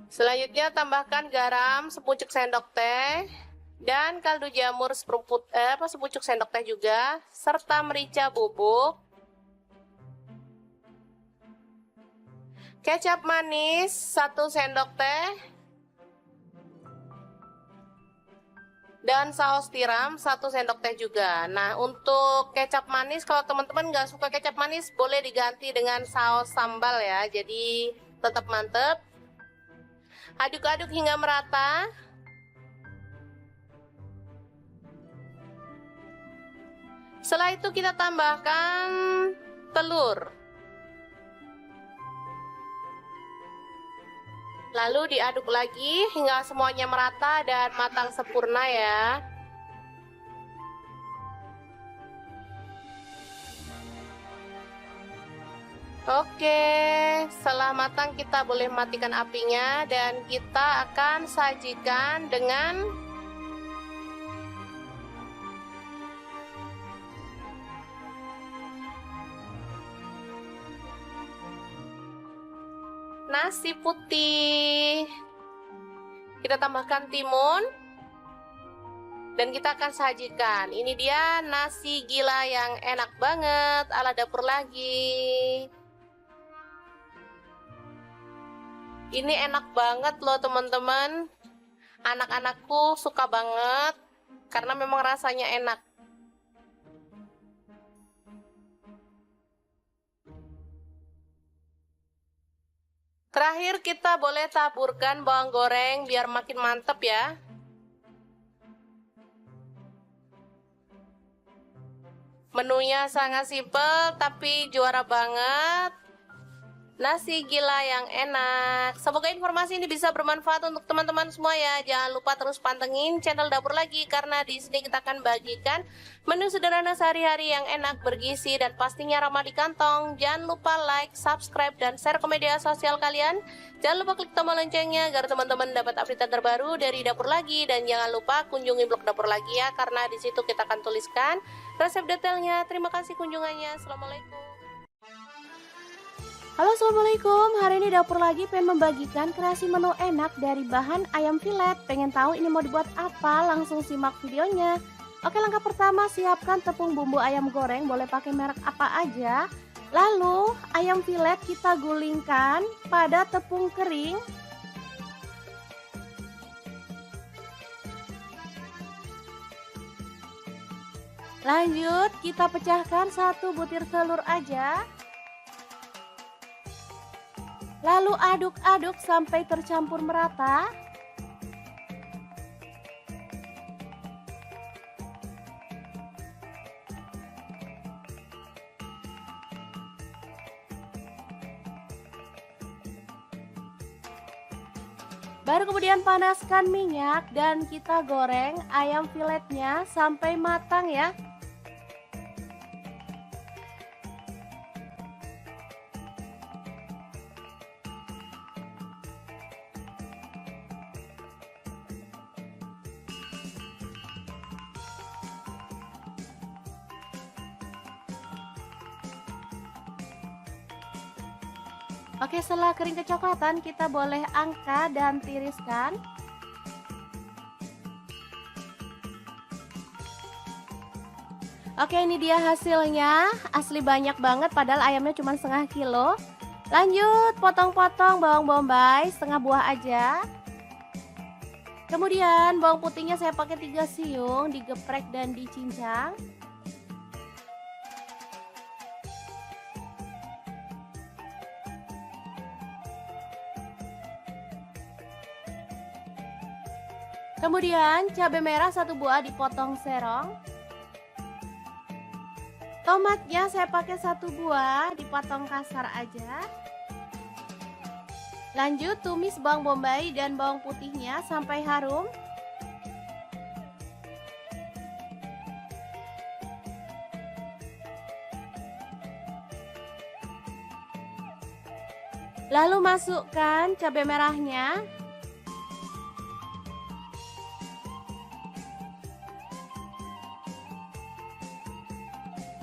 Selanjutnya tambahkan garam sepucuk sendok teh dan kaldu jamur sepucuk sendok teh juga, serta merica bubuk, kecap manis 1 sendok teh, dan saus tiram 1 sendok teh juga. Nah, untuk kecap manis, kalau teman-teman nggak suka kecap manis, boleh diganti dengan saus sambal ya, jadi tetap mantep. Aduk-aduk hingga merata. Setelah itu kita tambahkan telur. Lalu diaduk lagi hingga semuanya merata dan matang sempurna ya. Oke, setelah matang kita boleh matikan apinya dan kita akan sajikan dengan nasi putih. Kita tambahkan timun dan kita akan sajikan. Ini dia nasi gila yang enak banget ala dapur lagi. Ini enak banget loh teman-teman. Anak-anakku suka banget karena memang rasanya enak. Terakhir kita boleh taburkan bawang goreng biar makin mantep ya. Menunya sangat simpel tapi juara banget. Nasi gila yang enak. Semoga informasi ini bisa bermanfaat untuk teman-teman semua ya. Jangan lupa terus pantengin channel Dapur Lagi karena di sini kita akan bagikan menu sederhana sehari-hari yang enak, bergizi, dan pastinya ramah di kantong. Jangan lupa like, subscribe, dan share ke media sosial kalian. Jangan lupa klik tombol loncengnya agar teman-teman dapat update terbaru dari Dapur Lagi. Dan jangan lupa kunjungi blog Dapur Lagi ya, karena di situ kita akan tuliskan resep detailnya. Terima kasih kunjungannya. Assalamualaikum. Halo, assalamualaikum. Hari ini Dapur Lagi pengen membagikan kreasi menu enak dari bahan ayam filet. Pengen tahu ini mau dibuat apa? Langsung simak videonya. Oke, langkah pertama siapkan tepung bumbu ayam goreng, boleh pakai merek apa aja. Lalu ayam filet kita gulingkan pada tepung kering. Lanjut kita pecahkan 1 butir telur aja. Lalu aduk-aduk sampai tercampur merata. Baru kemudian panaskan minyak dan kita goreng ayam filetnya sampai matang ya. Oke, setelah kering kecoklatan kita boleh angkat dan tiriskan. Oke, ini dia hasilnya. Asli banyak banget padahal ayamnya cuma setengah kilo. Lanjut potong-potong bawang bombay setengah buah aja. Kemudian bawang putihnya saya pakai 3 siung, digeprek dan dicincang. Kemudian cabai merah 1 buah dipotong serong. Tomatnya saya pakai 1 buah dipotong kasar aja. Lanjut tumis bawang bombay dan bawang putihnya sampai harum. Lalu masukkan cabai merahnya.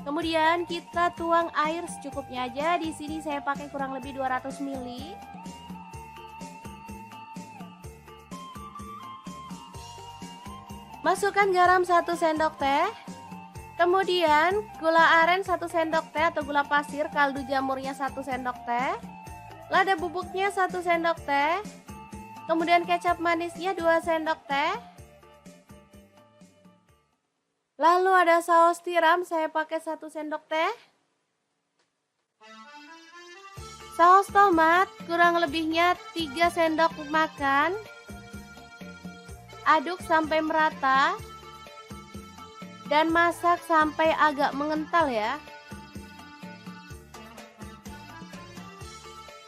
Kemudian kita tuang air secukupnya aja. Di sini saya pakai kurang lebih 200 ml. Masukkan garam 1 sendok teh. Kemudian gula aren 1 sendok teh atau gula pasir, kaldu jamurnya 1 sendok teh. Lada bubuknya 1 sendok teh. Kemudian kecap manisnya 2 sendok teh. Lalu ada saus tiram, saya pakai 1 sendok teh. Saus tomat kurang lebihnya 3 sendok makan. Aduk sampai merata dan masak sampai agak mengental ya.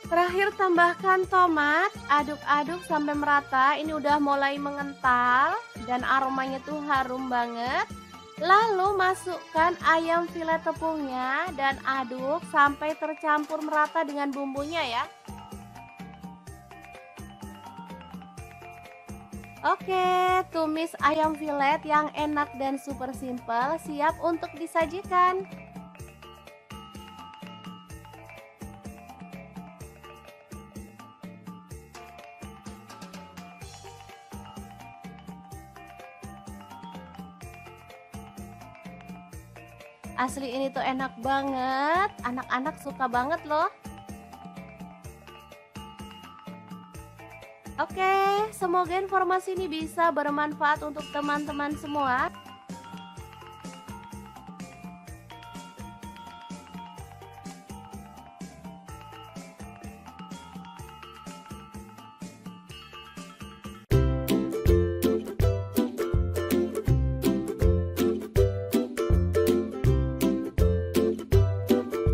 Terakhir tambahkan tomat, aduk-aduk sampai merata. Ini udah mulai mengental dan aromanya tuh harum banget. Lalu masukkan ayam filet tepungnya dan aduk sampai tercampur merata dengan bumbunya ya. Oke, tumis ayam filet yang enak dan super simple siap untuk disajikan. Asli ini tuh enak banget, anak-anak suka banget loh. Oke, semoga informasi ini bisa bermanfaat untuk teman-teman semua.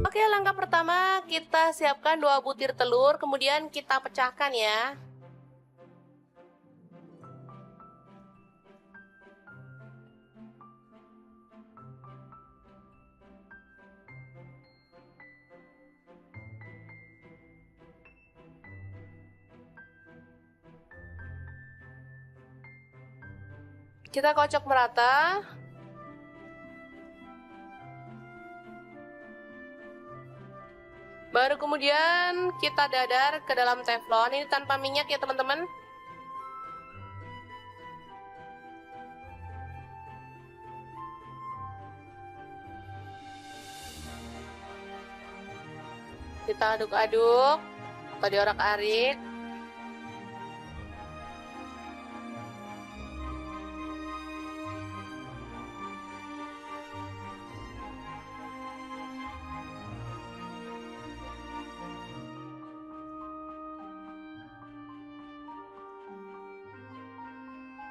Oke, langkah pertama kita siapkan 2 butir telur, kemudian kita pecahkan ya. Kita kocok merata. Baru kemudian kita dadar ke dalam teflon. Ini tanpa minyak ya teman-teman. Kita aduk-aduk atau diorak-arik.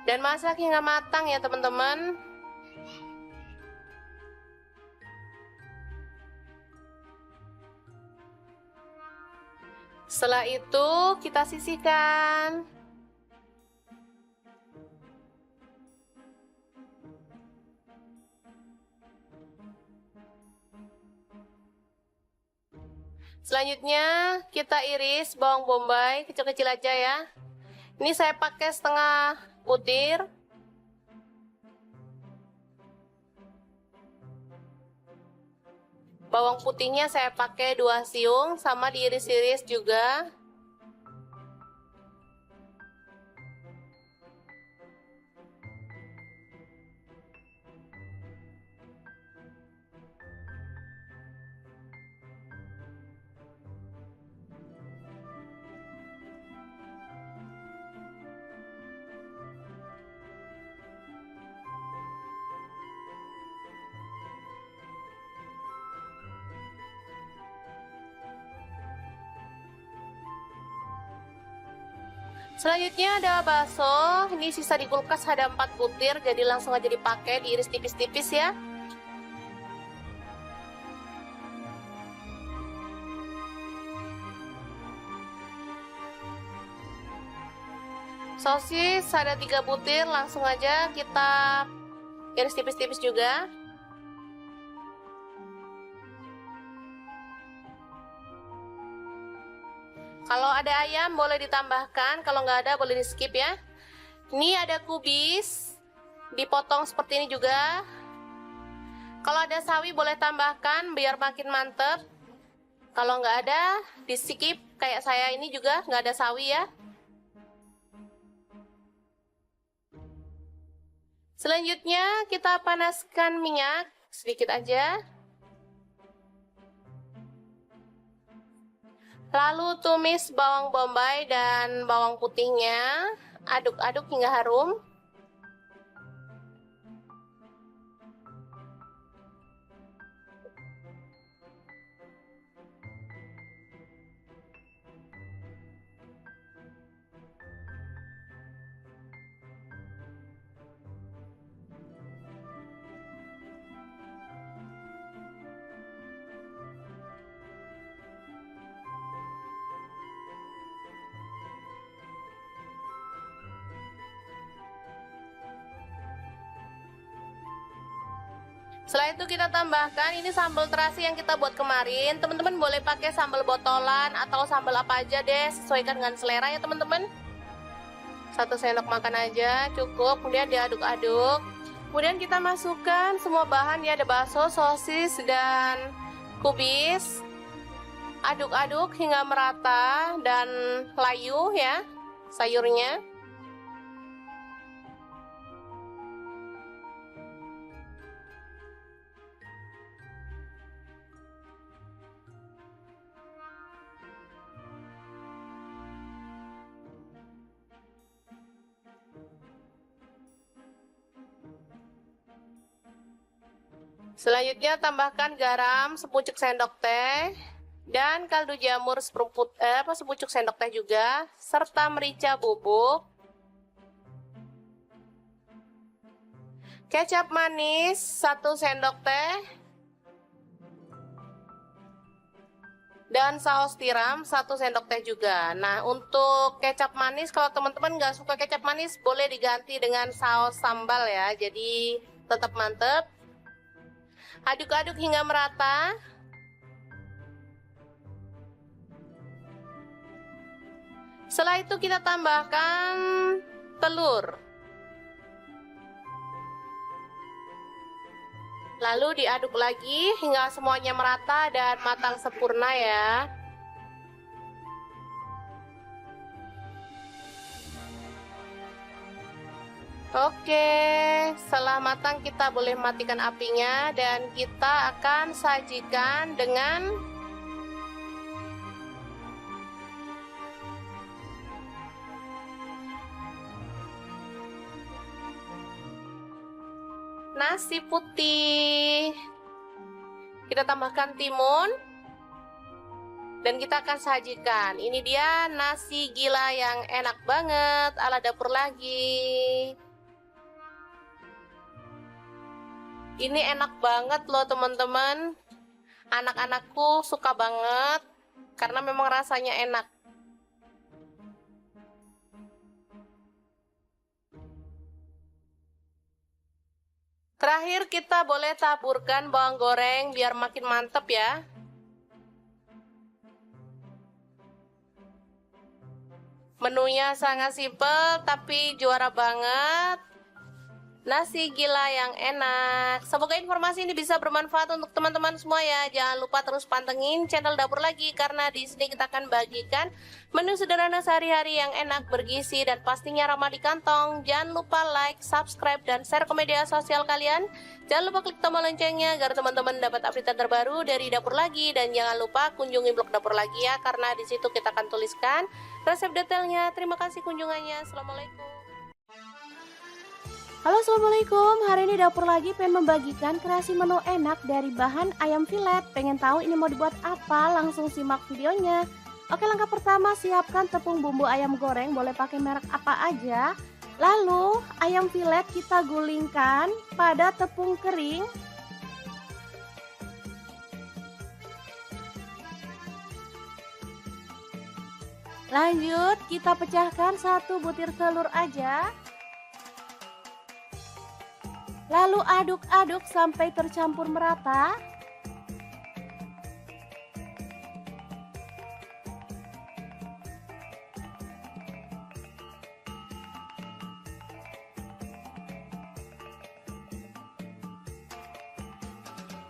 Dan masak hingga matang ya teman-teman. Setelah itu kita sisihkan. Selanjutnya kita iris bawang bombay kecil-kecil aja ya. Ini saya pakai setengah butir. Bawang putihnya saya pakai 2 siung, sama diiris-iris juga. Selanjutnya ada bakso. Ini sisa di kulkas ada 4 butir, jadi langsung aja dipakai, diiris tipis-tipis ya. Sosis ada 3 butir, langsung aja kita iris tipis-tipis juga. Kalau ada ayam boleh ditambahkan, kalau nggak ada boleh di skip ya. Ini ada kubis, dipotong seperti ini juga. Kalau ada sawi boleh tambahkan biar makin mantep. Kalau nggak ada di skip, kayak saya ini juga nggak ada sawi ya. Selanjutnya kita panaskan minyak sedikit aja. Lalu tumis bawang bombay dan bawang putihnya, aduk-aduk hingga harum. Setelah itu kita tambahkan ini sambal terasi yang kita buat kemarin. Teman-teman boleh pakai sambal botolan atau sambal apa aja deh, sesuaikan dengan selera ya teman-teman. 1 sendok makan aja cukup, kemudian diaduk-aduk. Kemudian kita masukkan semua bahan ya, ada bakso, sosis, dan kubis. Aduk-aduk hingga merata dan layu ya sayurnya. Selanjutnya tambahkan garam sepucuk sendok teh dan kaldu jamur sepucuk sendok teh juga, serta merica bubuk, kecap manis 1 sendok teh, dan saus tiram 1 sendok teh juga. Nah, untuk kecap manis kalau teman-teman nggak suka kecap manis boleh diganti dengan saus sambal ya, jadi tetap mantep. Aduk-aduk hingga merata. Setelah itu kita tambahkan telur. Lalu diaduk lagi hingga semuanya merata dan matang sempurna ya. Oke, setelah matang kita boleh matikan apinya dan kita akan sajikan dengan nasi putih. Kita tambahkan timun dan kita akan sajikan. Ini dia nasi gila yang enak banget ala dapur lagi. Ini enak banget loh teman-teman. Anak-anakku suka banget karena memang rasanya enak. Terakhir kita boleh taburkan bawang goreng biar makin mantep ya. Menunya sangat simpel tapi juara banget. Nasi gila yang enak. Semoga informasi ini bisa bermanfaat untuk teman-teman semua ya. Jangan lupa terus pantengin channel Dapur Lagi karena di sini kita akan bagikan menu sederhana sehari-hari yang enak, bergizi, dan pastinya ramah di kantong. Jangan lupa like, subscribe, dan share ke media sosial kalian. Jangan lupa klik tombol loncengnya agar teman-teman dapat update terbaru dari Dapur Lagi. Dan jangan lupa kunjungi blog Dapur Lagi ya, karena di situ kita akan tuliskan resep detailnya. Terima kasih kunjungannya. Assalamualaikum. Halo, assalamualaikum. Hari ini Dapur Lagi pengen membagikan kreasi menu enak dari bahan ayam filet. Pengen tahu ini mau dibuat apa? Langsung simak videonya. Oke, langkah pertama siapkan tepung bumbu ayam goreng, boleh pakai merek apa aja. Lalu ayam filet kita gulingkan pada tepung kering. Lanjut kita pecahkan 1 butir telur aja. Lalu aduk-aduk sampai tercampur merata.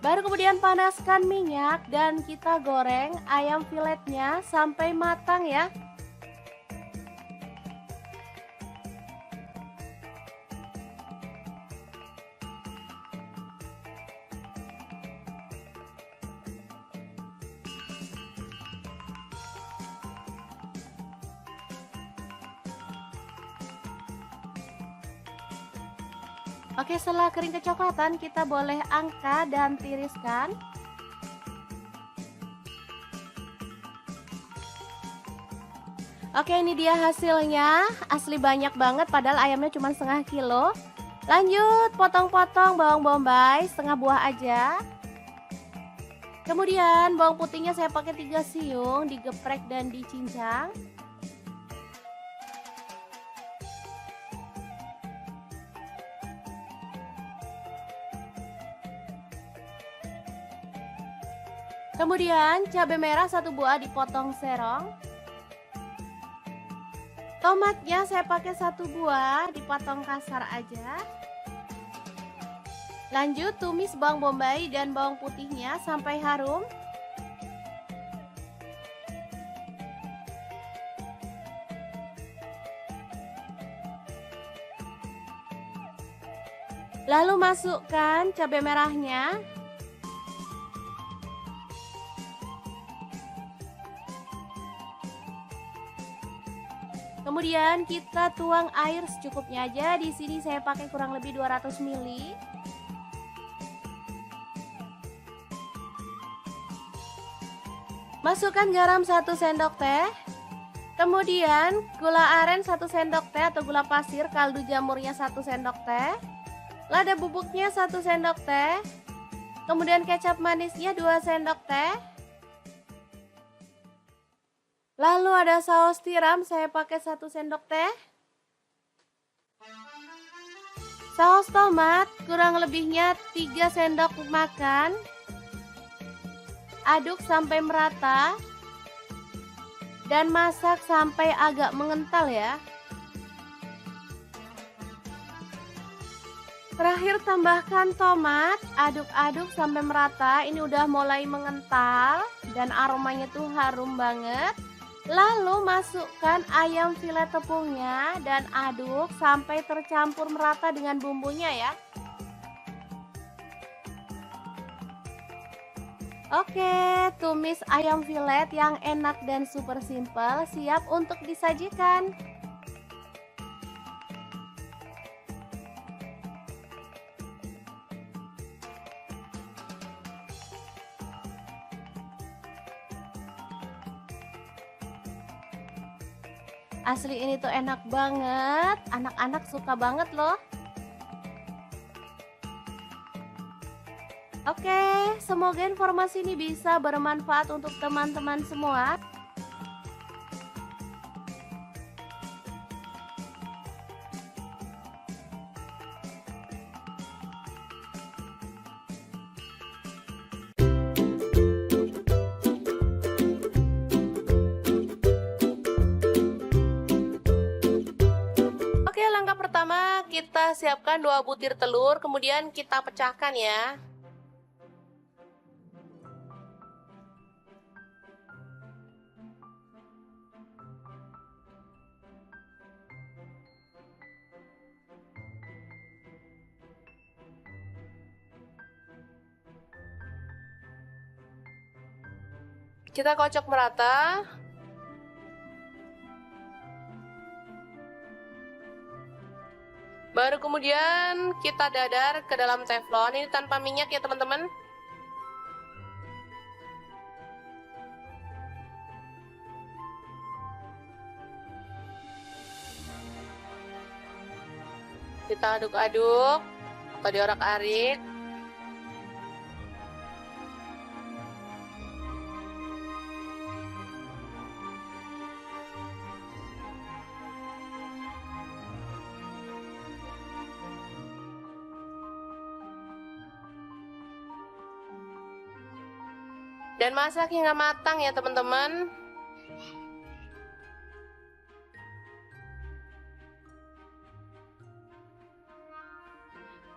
Baru kemudian panaskan minyak dan kita goreng ayam filetnya sampai matang ya. Oke, setelah kering kecoklatan kita boleh angkat dan tiriskan. Oke, ini dia hasilnya. Asli banyak banget padahal ayamnya cuma setengah kilo. Lanjut potong-potong bawang bombay setengah buah aja. Kemudian bawang putihnya saya pakai 3 siung, digeprek dan dicincang. Kemudian cabai merah 1 buah dipotong serong. Tomatnya saya pakai 1 buah dipotong kasar aja. Lanjut tumis bawang bombay dan bawang putihnya sampai harum. Lalu masukkan cabai merahnya. Kemudian kita tuang air secukupnya aja. Di sini saya pakai kurang lebih 200 ml. Masukkan garam 1 sendok teh. Kemudian gula aren 1 sendok teh atau gula pasir, kaldu jamurnya 1 sendok teh. Lada bubuknya 1 sendok teh. Kemudian kecap manisnya 2 sendok teh. Lalu ada saus tiram, saya pakai 1 sendok teh. Saus tomat kurang lebihnya 3 sendok makan. Aduk sampai merata. Dan masak sampai agak mengental ya. Terakhir tambahkan tomat, aduk-aduk sampai merata. Ini udah mulai mengental dan aromanya tuh harum banget. Lalu masukkan ayam filet tepungnya dan aduk sampai tercampur merata dengan bumbunya ya. Oke, tumis ayam filet yang enak dan super simple siap untuk disajikan. Asli ini tuh enak banget, anak-anak suka banget loh. Oke, semoga informasi ini bisa bermanfaat untuk teman-teman semua. Oke, langkah pertama kita siapkan 2 butir telur, kemudian kita pecahkan ya. Kita kocok merata. Baru kemudian kita dadar ke dalam teflon. Ini tanpa minyak ya teman-teman. Kita aduk-aduk atau diorak-arik. Dan masak hingga matang ya teman-teman.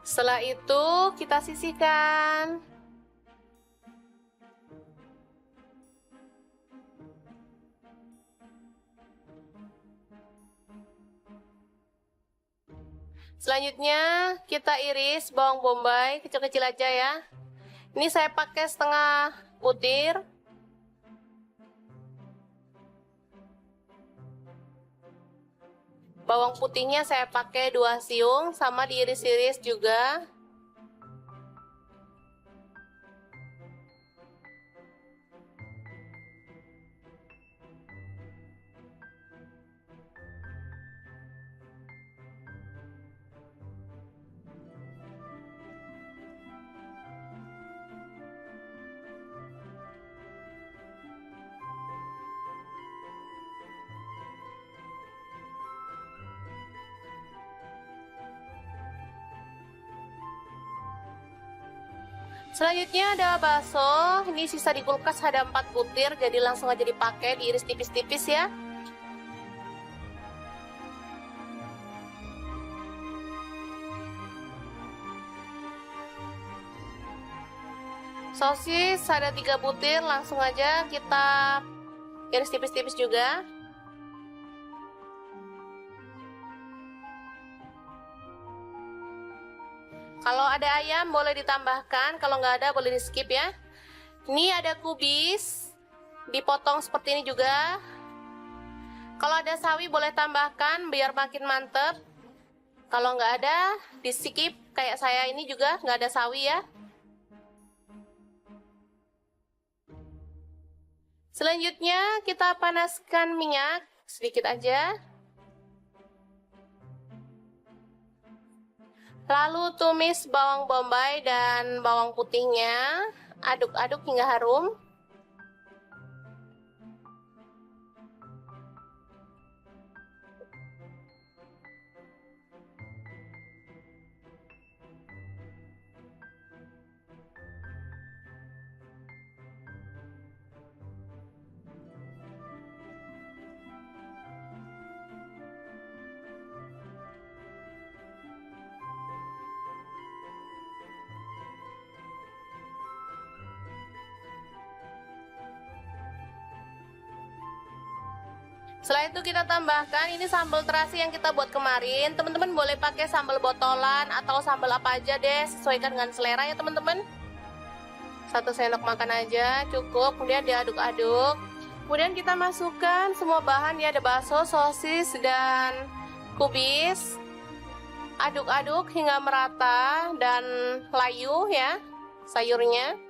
Setelah itu kita sisihkan. Selanjutnya kita iris bawang bombay kecil-kecil aja ya. Ini saya pakai setengah butir. Bawang putihnya saya pakai 2 siung, sama diiris-iris juga. Selanjutnya ada bakso, ini sisa di kulkas ada 4 butir, jadi langsung aja dipakai, diiris tipis-tipis ya. Sosis ada 3 butir, langsung aja kita iris tipis-tipis juga. Kalau ada ayam boleh ditambahkan, kalau nggak ada boleh di skip ya. Ini ada kubis, dipotong seperti ini juga. Kalau ada sawi boleh tambahkan biar makin mantep. Kalau nggak ada di skip, kayak saya ini juga nggak ada sawi ya. Selanjutnya kita panaskan minyak sedikit aja. Lalu tumis bawang bombay dan bawang putihnya, aduk-aduk hingga harum. Setelah itu kita tambahkan ini sambal terasi yang kita buat kemarin. Teman-teman boleh pakai sambal botolan atau sambal apa aja deh, sesuaikan dengan selera ya teman-teman. 1 sendok makan aja cukup, kemudian diaduk-aduk. Kemudian kita masukkan semua bahan ya, ada bakso, sosis, dan kubis. Aduk-aduk hingga merata dan layu ya sayurnya.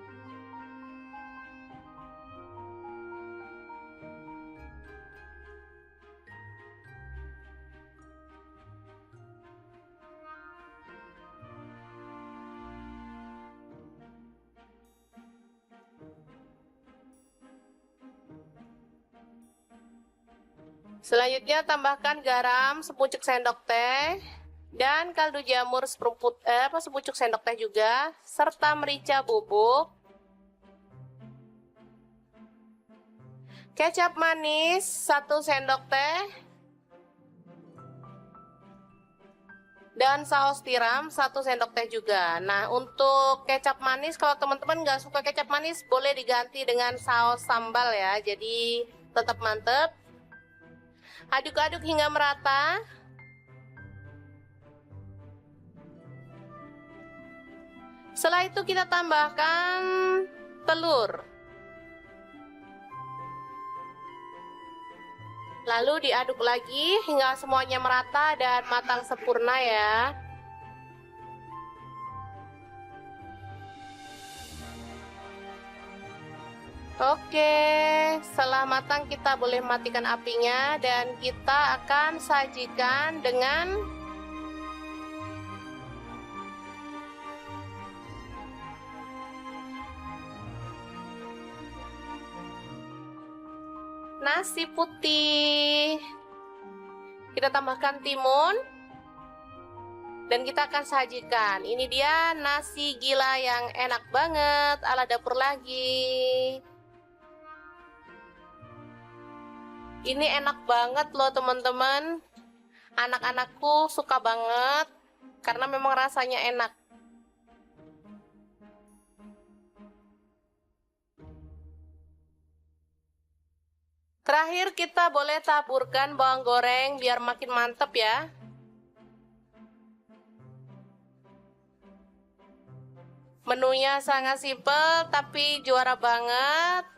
Selanjutnya tambahkan garam sepucuk sendok teh dan kaldu jamur sepucuk sendok teh juga, serta merica bubuk, kecap manis 1 sendok teh, dan saus tiram 1 sendok teh juga. Nah, untuk kecap manis kalau teman-teman nggak suka kecap manis boleh diganti dengan saus sambal ya, jadi tetap mantep. Aduk-aduk hingga merata. Setelah itu kita tambahkan telur. Lalu diaduk lagi hingga semuanya merata dan matang sempurna ya. Oke, setelah matang kita boleh matikan apinya dan kita akan sajikan dengan nasi putih. Kita tambahkan timun. Dan kita akan sajikan. Ini dia nasi gila yang enak banget ala dapur lagi. Ini enak banget loh teman-teman. Anak-anakku suka banget karena memang rasanya enak. Terakhir kita boleh taburkan bawang goreng biar makin mantep ya. Menunya sangat simpel tapi juara banget.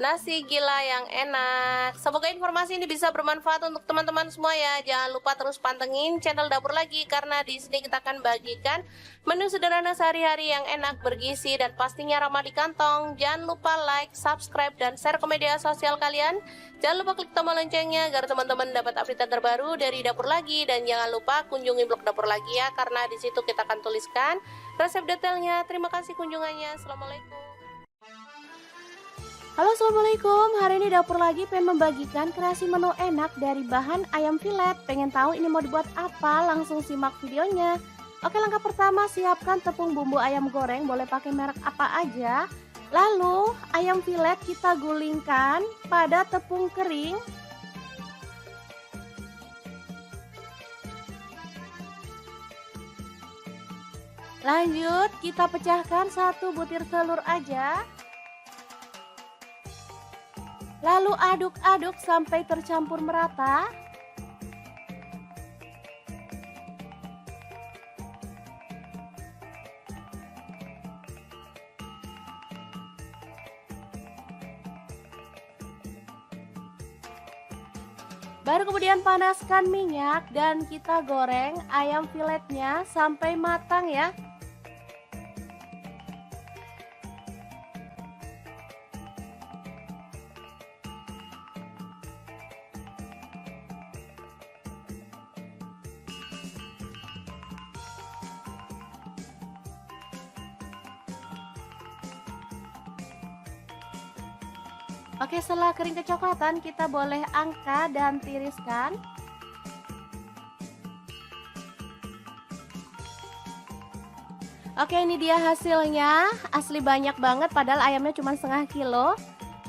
Nasi gila yang enak. Semoga informasi ini bisa bermanfaat untuk teman-teman semua ya. Jangan lupa terus pantengin channel Dapur Lagi karena di sini kita akan bagikan menu sederhana sehari-hari yang enak, bergizi dan pastinya ramah di kantong. Jangan lupa like, subscribe dan share ke media sosial kalian. Jangan lupa klik tombol loncengnya agar teman-teman dapat update terbaru dari Dapur Lagi, dan jangan lupa kunjungi blog Dapur Lagi ya karena di situ kita akan tuliskan resep detailnya. Terima kasih kunjungannya. Assalamualaikum. Halo, assalamualaikum. Hari ini Dapur Lagi pengen membagikan kreasi menu enak dari bahan ayam filet. Pengen tahu ini mau dibuat apa? Langsung simak videonya. Oke, langkah pertama, siapkan tepung bumbu ayam goreng, boleh pakai merek apa aja. Lalu ayam filet kita gulingkan pada tepung kering. Lanjut kita pecahkan 1 butir telur aja. Lalu aduk-aduk sampai tercampur merata. Baru kemudian panaskan minyak dan kita goreng ayam filetnya sampai matang ya. Oke, setelah kering kecoklatan kita boleh angkat dan tiriskan. Oke, ini dia hasilnya. Asli banyak banget padahal ayamnya cuma setengah kilo.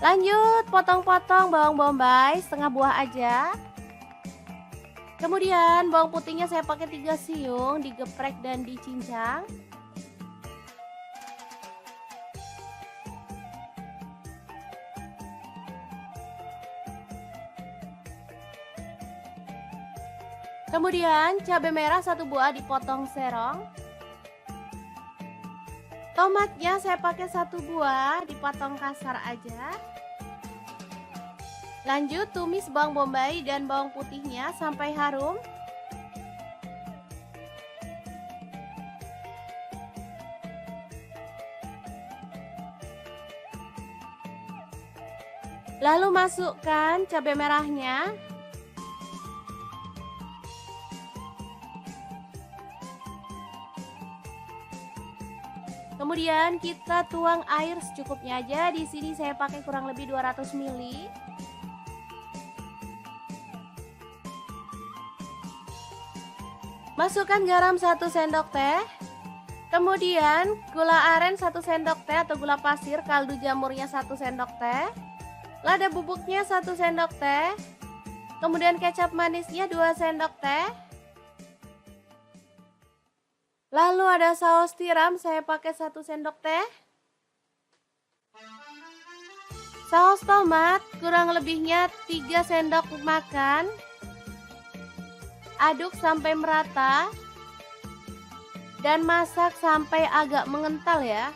Lanjut potong-potong bawang bombay setengah buah aja. Kemudian bawang putihnya saya pakai 3 siung, digeprek dan dicincang. Kemudian cabai merah 1 buah dipotong serong. Tomatnya saya pakai 1 buah dipotong kasar aja. Lanjut tumis bawang bombay dan bawang putihnya sampai harum. Lalu masukkan cabai merahnya. Kemudian kita tuang air secukupnya aja. Di sini saya pakai kurang lebih 200 ml. Masukkan garam 1 sendok teh. Kemudian gula aren 1 sendok teh atau gula pasir, kaldu jamurnya 1 sendok teh. Lada bubuknya 1 sendok teh. Kemudian kecap manisnya 2 sendok teh. Lalu ada saus tiram, saya pakai 1 sendok teh. Saus tomat kurang lebihnya 3 sendok makan. Aduk sampai merata. Dan masak sampai agak mengental ya.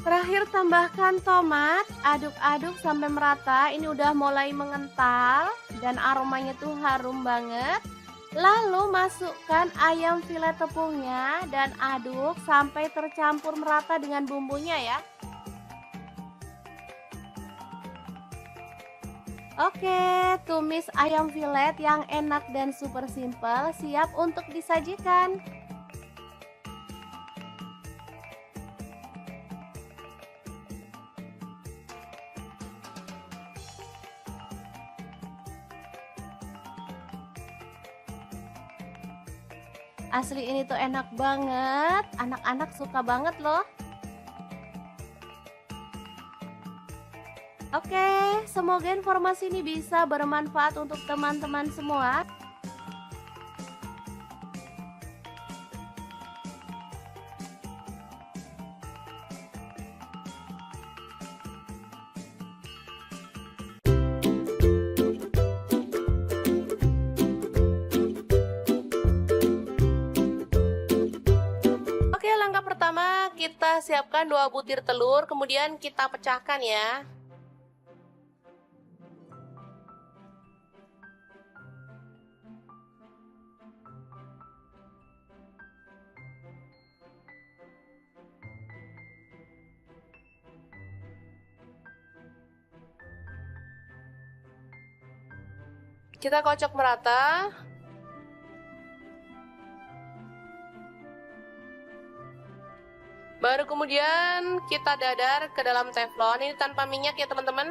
Terakhir tambahkan tomat, aduk-aduk sampai merata. Ini udah mulai mengental dan aromanya tuh harum banget. Lalu masukkan ayam filet tepungnya dan aduk sampai tercampur merata dengan bumbunya ya. Oke, tumis ayam filet yang enak dan super simple siap untuk disajikan. Asli ini tuh enak banget, anak-anak suka banget loh. Oke, semoga informasi ini bisa bermanfaat untuk teman-teman semua. Oke, langkah pertama kita siapkan 2 butir telur, kemudian kita pecahkan ya. Kita kocok merata. Baru kemudian kita dadar ke dalam teflon. Ini tanpa minyak ya teman-teman.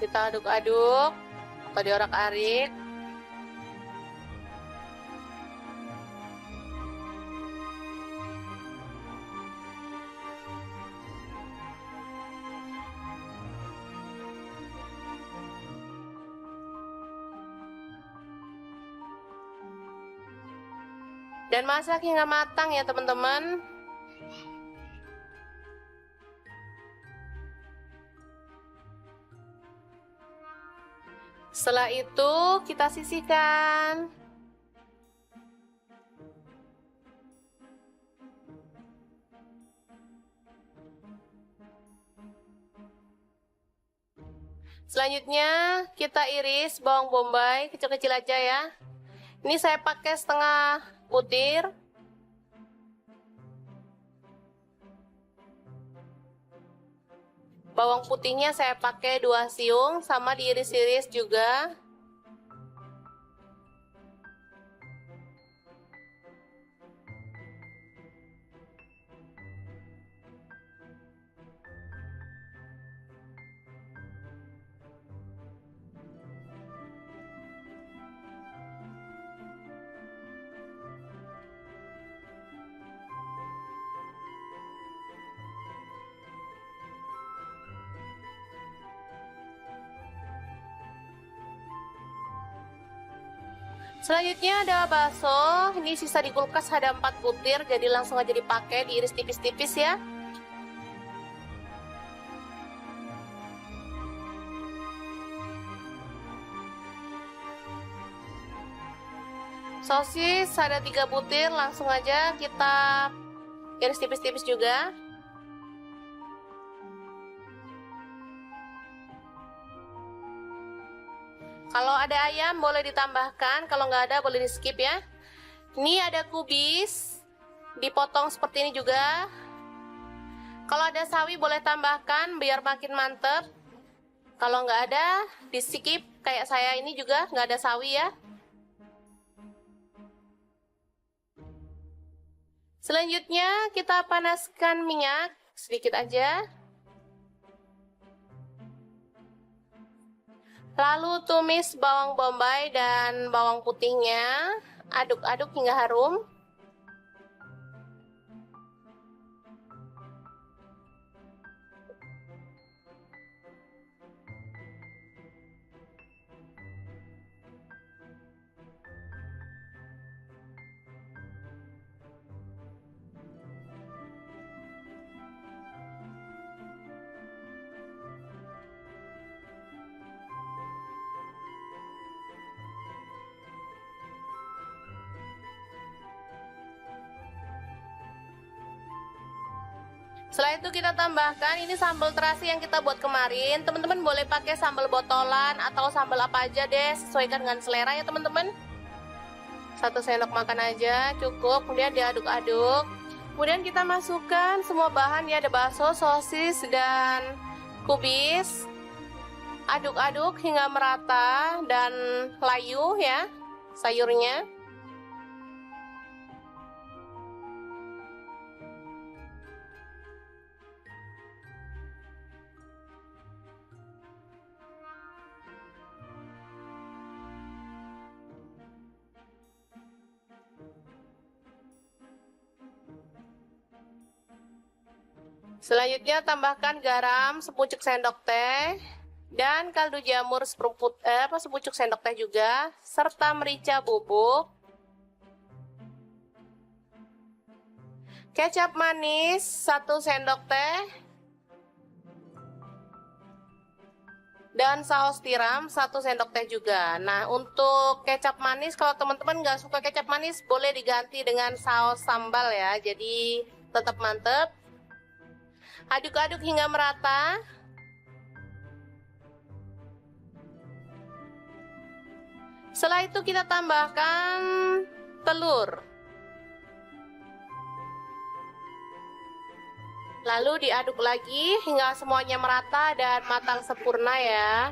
Kita aduk-aduk atau diorak-arik. Dan masak hingga matang ya teman-teman. Setelah itu kita sisihkan. Selanjutnya kita iris bawang bombay kecil-kecil aja ya. Ini saya pakai setengah butir. Bawang putihnya saya pakai 2 siung, sama diiris-iris juga. Selanjutnya ada bakso, ini sisa di kulkas ada 4 butir, jadi langsung aja dipakai, diiris tipis-tipis ya. Sosis ada 3 butir, langsung aja kita iris tipis-tipis juga. Kalau ada ayam boleh ditambahkan, kalau nggak ada boleh di skip ya. Ini ada kubis, dipotong seperti ini juga. Kalau ada sawi boleh tambahkan biar makin mantep. Kalau nggak ada di skip, kayak saya ini juga nggak ada sawi ya. Selanjutnya kita panaskan minyak sedikit aja. Lalu tumis bawang bombay dan bawang putihnya, aduk-aduk hingga harum. Setelah itu kita tambahkan ini sambal terasi yang kita buat kemarin. Teman-teman boleh pakai sambal botolan atau sambal apa aja deh, sesuaikan dengan selera ya teman-teman. 1 sendok makan aja cukup, kemudian diaduk-aduk. Kemudian kita masukkan semua bahan ya, ada bakso, sosis, dan kubis. Aduk-aduk hingga merata dan layu ya sayurnya. Selanjutnya tambahkan garam sepucuk sendok teh dan kaldu jamur sepucuk sendok teh juga, serta merica bubuk. Kecap manis 1 sendok teh. Dan saus tiram 1 sendok teh juga. Nah, untuk kecap manis, kalau teman-teman nggak suka kecap manis, boleh diganti dengan saus sambal ya. Jadi tetap mantep. Aduk-aduk hingga merata. Setelah itu kita tambahkan telur. Lalu diaduk lagi hingga semuanya merata dan matang sempurna ya.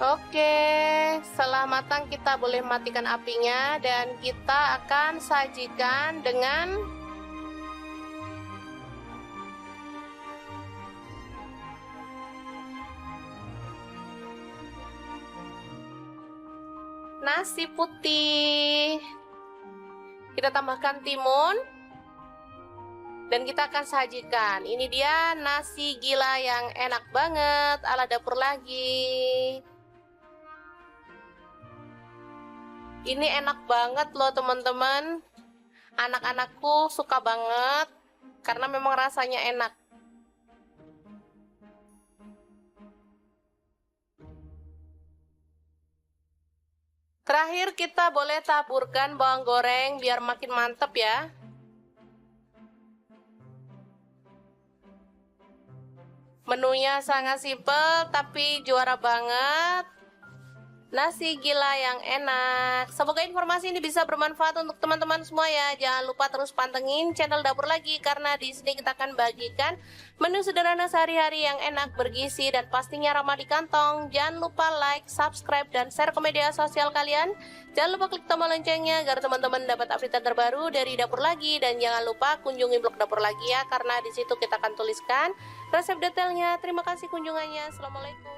Oke, setelah matang kita boleh matikan apinya dan kita akan sajikan dengan nasi putih. Kita tambahkan timun dan kita akan sajikan. Ini dia nasi gila yang enak banget ala dapur lagi. Ini enak banget loh teman-teman. Anak-anakku suka banget karena memang rasanya enak. Terakhir kita boleh taburkan bawang goreng biar makin mantep ya. Menunya sangat simpel tapi juara banget. Nasi gila yang enak. Semoga informasi ini bisa bermanfaat untuk teman-teman semua ya. Jangan lupa terus pantengin channel Dapur Lagi karena di sini kita akan bagikan menu sederhana sehari-hari yang enak, bergizi dan pastinya ramah di kantong. Jangan lupa like, subscribe dan share ke media sosial kalian. Jangan lupa klik tombol loncengnya agar teman-teman dapat update terbaru dari Dapur Lagi dan jangan lupa kunjungi blog Dapur Lagi ya karena di situ kita akan tuliskan resep detailnya. Terima kasih kunjungannya. Assalamualaikum.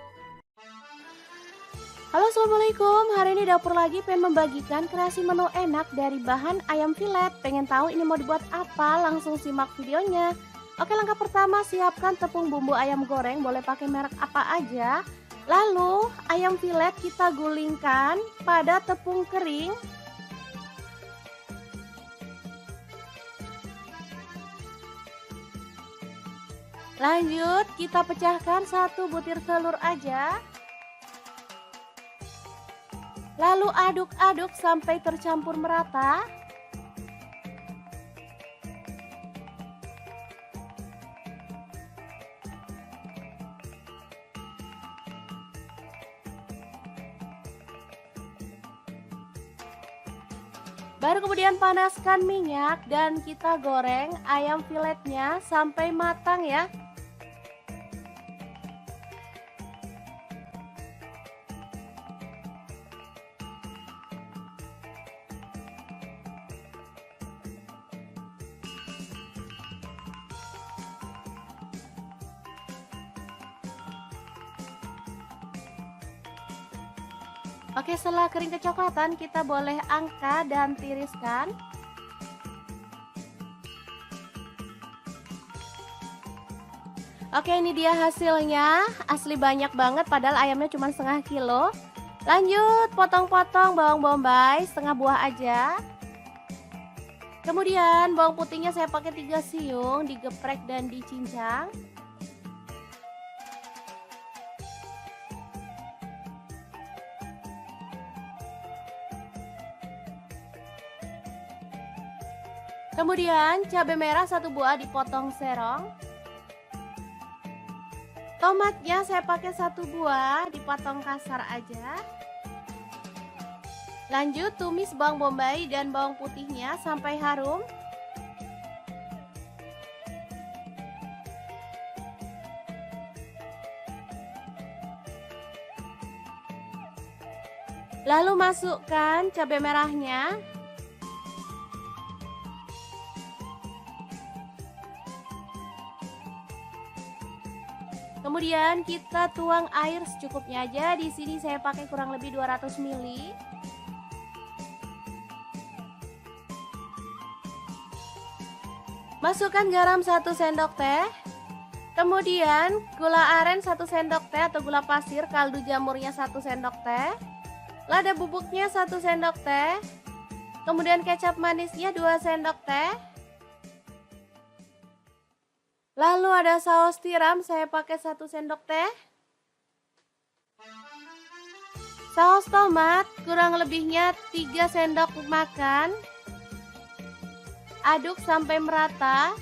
Halo, assalamualaikum. Hari ini Dapur Lagi pengen membagikan kreasi menu enak dari bahan ayam filet. Pengen tahu ini mau dibuat apa? Langsung simak videonya. Oke, langkah pertama siapkan tepung bumbu ayam goreng, boleh pakai merek apa aja. Lalu ayam filet kita gulingkan pada tepung kering. Lanjut kita pecahkan 1 butir telur aja. Lalu aduk-aduk sampai tercampur merata. Baru kemudian panaskan minyak dan kita goreng ayam filetnya sampai matang ya. Oke, setelah kering kecoklatan kita boleh angkat dan tiriskan. Oke, ini dia hasilnya. Asli banyak banget padahal ayamnya cuma setengah kilo. Lanjut potong-potong bawang bombay setengah buah aja. Kemudian bawang putihnya saya pakai 3 siung, digeprek dan dicincang. Kemudian cabai merah 1 buah dipotong serong. Tomatnya saya pakai 1 buah dipotong kasar aja. Lanjut tumis bawang bombay dan bawang putihnya sampai harum. Lalu masukkan cabai merahnya. Kemudian kita tuang air secukupnya aja. Di sini saya pakai kurang lebih 200 ml. Masukkan garam 1 sendok teh. Kemudian gula aren 1 sendok teh atau gula pasir, kaldu jamurnya 1 sendok teh. Lada bubuknya 1 sendok teh. Kemudian kecap manisnya 2 sendok teh. Lalu ada saus tiram, saya pakai 1 sendok teh. Saus tomat kurang lebihnya 3 sendok makan. Aduk sampai merata.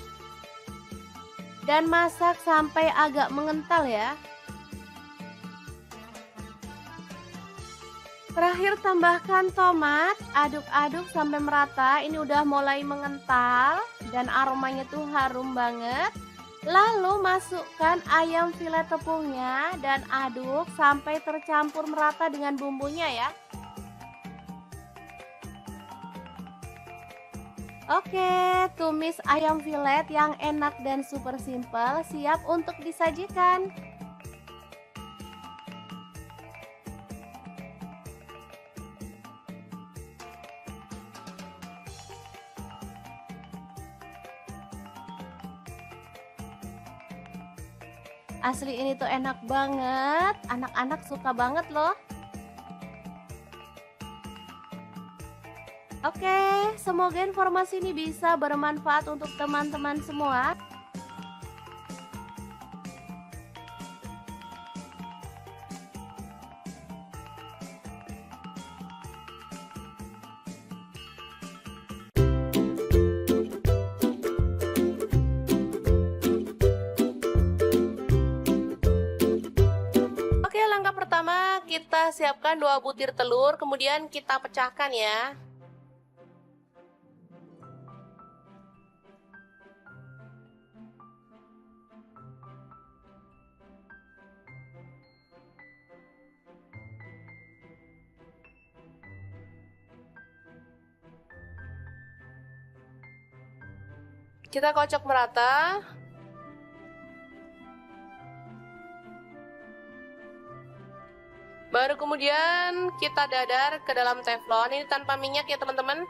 Dan masak sampai agak mengental ya. Terakhir tambahkan tomat, aduk-aduk sampai merata. Ini udah mulai mengental dan aromanya tuh harum banget. Lalu masukkan ayam filet tepungnya dan aduk sampai tercampur merata dengan bumbunya ya. Oke, tumis ayam filet yang enak dan super simple siap untuk disajikan. Asli ini tuh enak banget, anak-anak suka banget loh. Oke, semoga informasi ini bisa bermanfaat untuk teman-teman semua. Oke, langkah pertama kita siapkan 2 butir telur, kemudian kita pecahkan ya. Kita kocok merata. Baru kemudian kita dadar ke dalam teflon. Ini tanpa minyak ya teman-teman.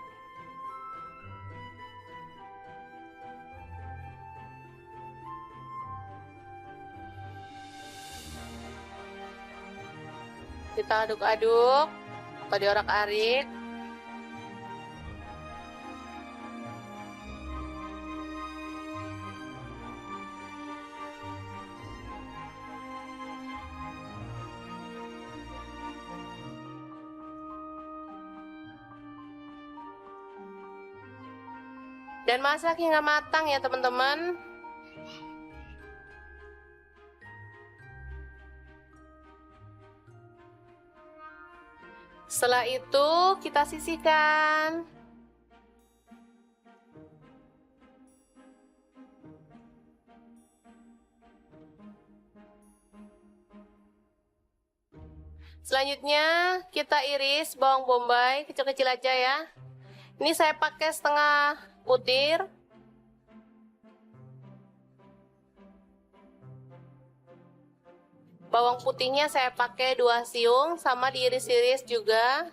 Kita aduk-aduk atau diorak-arik. Dan masak hingga matang ya teman-teman. Setelah itu kita sisihkan. Selanjutnya kita iris bawang bombay kecil-kecil aja ya. Ini saya pakai setengah butir. Bawang putihnya saya pakai 2 siung, sama diiris-iris juga.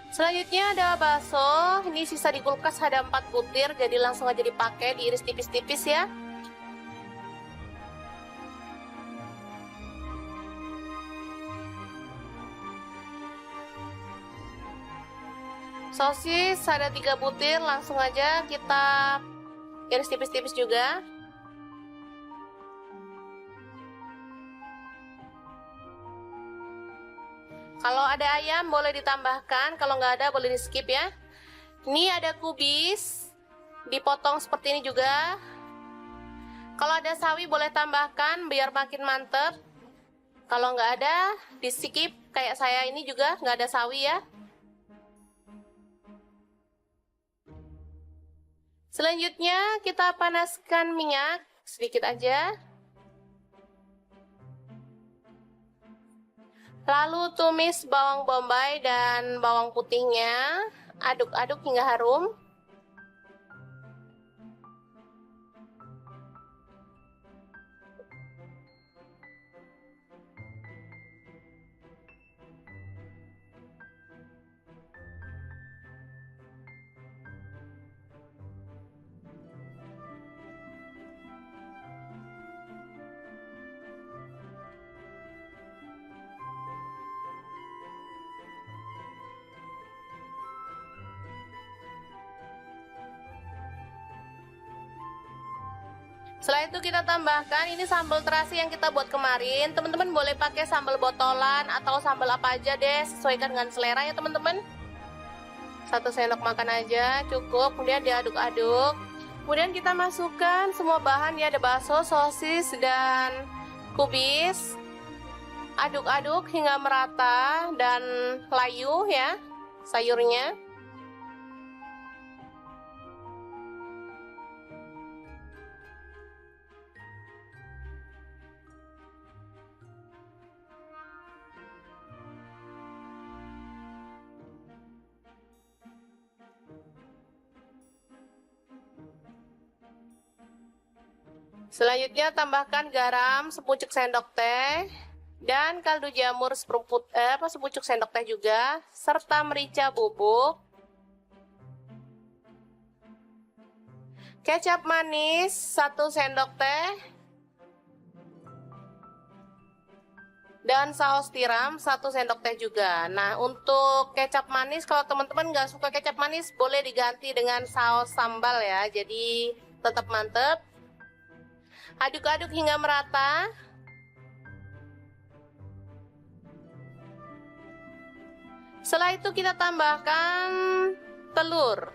Selanjutnya ada bakso, ini sisa di kulkas ada 4 butir, jadi langsung aja dipakai, diiris tipis-tipis ya. Sosis ada 3 butir, langsung aja kita iris tipis-tipis juga. Kalau ada ayam boleh ditambahkan, kalau nggak ada boleh di skip ya. Ini ada kubis, dipotong seperti ini juga. Kalau ada sawi boleh tambahkan biar makin mantep. Kalau nggak ada di skip, kayak saya ini juga nggak ada sawi ya. Selanjutnya kita panaskan minyak sedikit aja. Lalu tumis bawang bombay dan bawang putihnya, aduk-aduk hingga harum. Setelah itu kita tambahkan ini sambal terasi yang kita buat kemarin. Teman-teman boleh pakai sambal botolan atau sambal apa aja deh, sesuaikan dengan selera ya teman-teman. 1 sendok makan aja cukup, kemudian diaduk-aduk. Kemudian kita masukkan semua bahan ya, ada bakso, sosis, dan kubis. Aduk-aduk hingga merata dan layu ya sayurnya. Selanjutnya tambahkan garam sepucuk sendok teh dan kaldu jamur sepucuk sendok teh juga, serta merica bubuk, kecap manis 1 sendok teh, dan saus tiram 1 sendok teh juga. Nah, untuk kecap manis kalau teman-teman nggak suka kecap manis boleh diganti dengan saus sambal ya, jadi tetap mantep. Aduk-aduk hingga merata. Setelah itu kita tambahkan telur.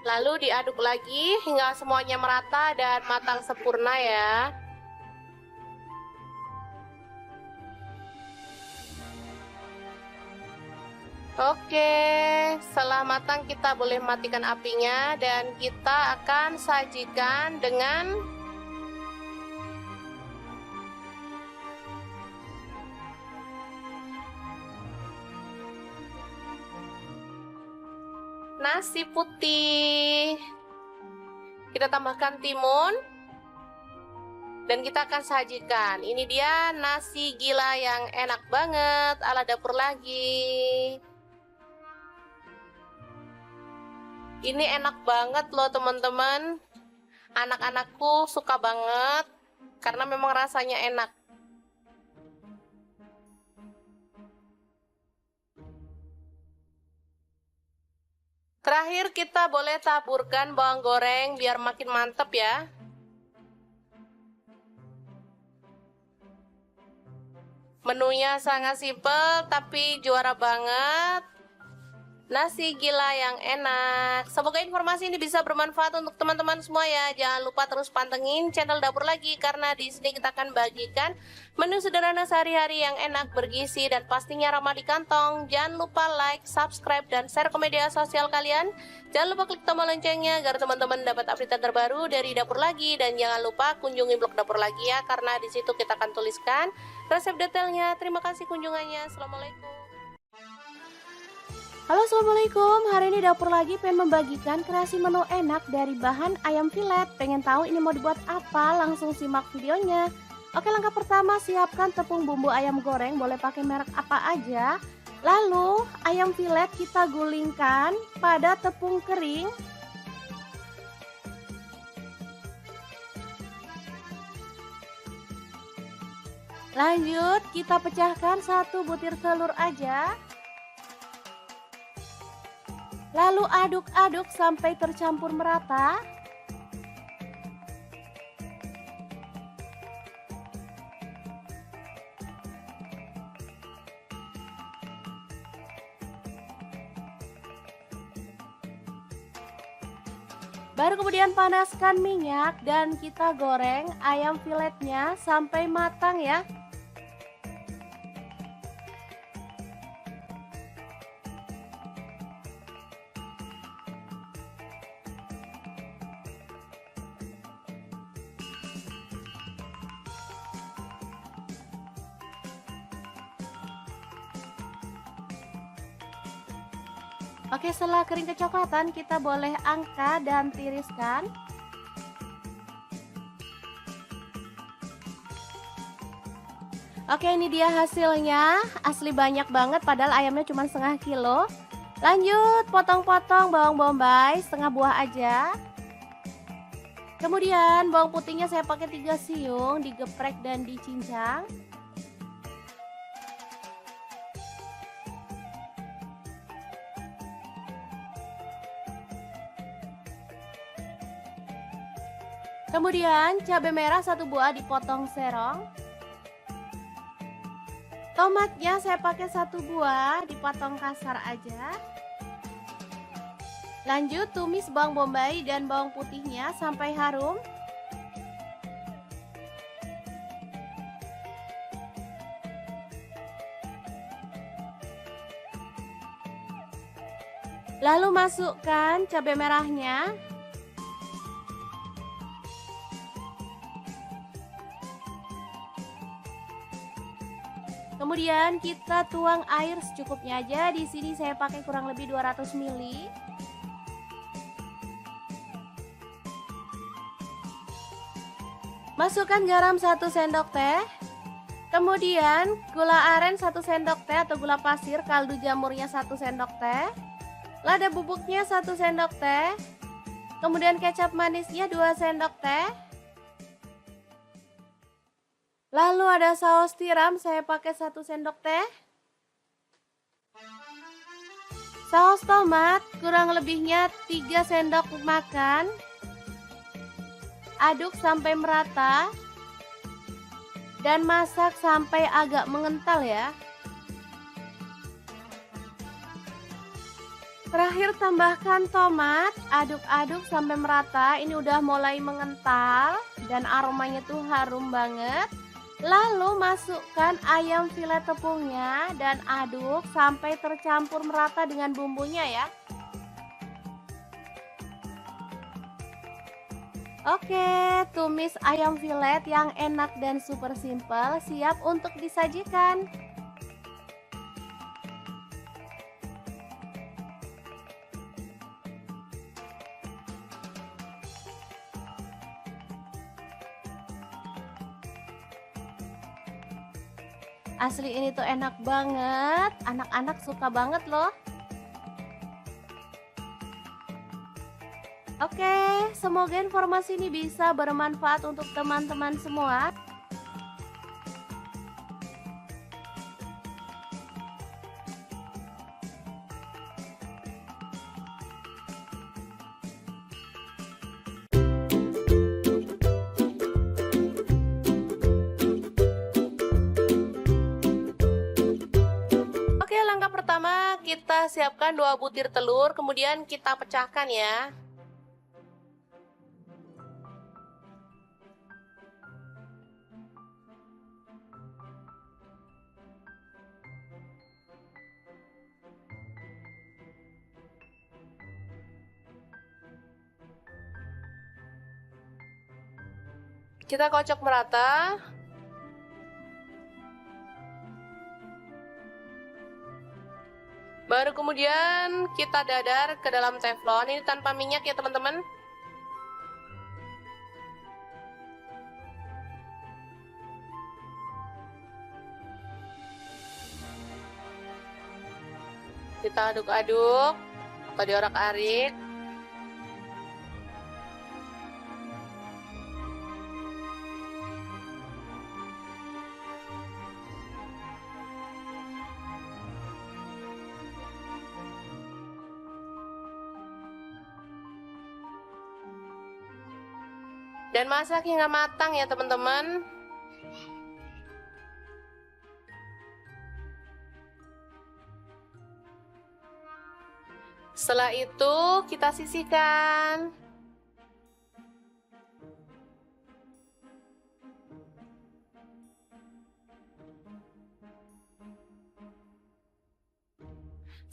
Lalu diaduk lagi hingga semuanya merata dan matang sempurna ya. Oke, setelah matang kita boleh matikan apinya dan kita akan sajikan dengan nasi putih. Kita tambahkan timun dan kita akan sajikan. Ini dia nasi gila yang enak banget ala dapur lagi. Ini enak banget loh teman-teman. Anak-anakku suka banget karena memang rasanya enak. Terakhir kita boleh taburkan bawang goreng biar makin mantep ya. Menunya sangat simpel tapi juara banget. Nasi gila yang enak. Semoga informasi ini bisa bermanfaat untuk teman-teman semua ya. Jangan lupa terus pantengin channel Dapur Lagi karena di sini kita akan bagikan menu sederhana sehari-hari yang enak, bergizi, dan pastinya ramah di kantong. Jangan lupa like, subscribe, dan share ke media sosial kalian. Jangan lupa klik tombol loncengnya agar teman-teman dapat update terbaru dari Dapur Lagi. Dan jangan lupa kunjungi blog Dapur Lagi ya, karena di situ kita akan tuliskan resep detailnya. Terima kasih kunjungannya. Assalamualaikum. Halo, assalamualaikum. Hari ini Dapur Lagi pengen membagikan kreasi menu enak dari bahan ayam filet. Pengen tahu ini mau dibuat apa? Langsung simak videonya. Oke, langkah pertama siapkan tepung bumbu ayam goreng, boleh pakai merek apa aja. Lalu ayam filet kita gulingkan pada tepung kering. Lanjut kita pecahkan 1 butir telur aja. Lalu aduk-aduk sampai tercampur merata. Baru kemudian panaskan minyak dan kita goreng ayam filetnya sampai matang ya. Oke, setelah kering kecoklatan, kita boleh angkat dan tiriskan. Oke, ini dia hasilnya. Asli banyak banget, padahal ayamnya cuma setengah kilo. Lanjut, potong-potong bawang bombay, setengah buah aja. Kemudian bawang putihnya saya pakai 3 siung, digeprek dan dicincang. Kemudian cabai merah 1 buah dipotong serong. Tomatnya saya pakai 1 buah, dipotong kasar aja. Lanjut tumis bawang bombay dan bawang putihnya sampai harum. Lalu masukkan cabai merahnya. Kemudian kita tuang air secukupnya aja. Di sini saya pakai kurang lebih 200 ml. Masukkan garam 1 sendok teh. Kemudian gula aren 1 sendok teh atau gula pasir, kaldu jamurnya 1 sendok teh. Lada bubuknya 1 sendok teh. Kemudian kecap manisnya 2 sendok teh. Lalu ada saus tiram, saya pakai 1 sendok teh. Saus tomat kurang lebihnya 3 sendok makan. Aduk sampai merata. Dan masak sampai agak mengental ya. Terakhir tambahkan tomat, aduk-aduk sampai merata. Ini udah mulai mengental dan aromanya tuh harum banget. Lalu masukkan ayam filet tepungnya dan aduk sampai tercampur merata dengan bumbunya ya. Oke, tumis ayam filet yang enak dan super simple siap untuk disajikan. Asli ini tuh enak banget, anak-anak suka banget loh. Oke, semoga informasi ini bisa bermanfaat untuk teman-teman semua. Oke, langkah pertama kita siapkan 2 butir telur, kemudian kita pecahkan ya. Kita kocok merata. Baru kemudian kita dadar ke dalam teflon. Ini tanpa minyak ya teman-teman. Kita aduk-aduk atau diorak-arik. Dan masak hingga matang ya teman-teman. Setelah itu kita sisihkan.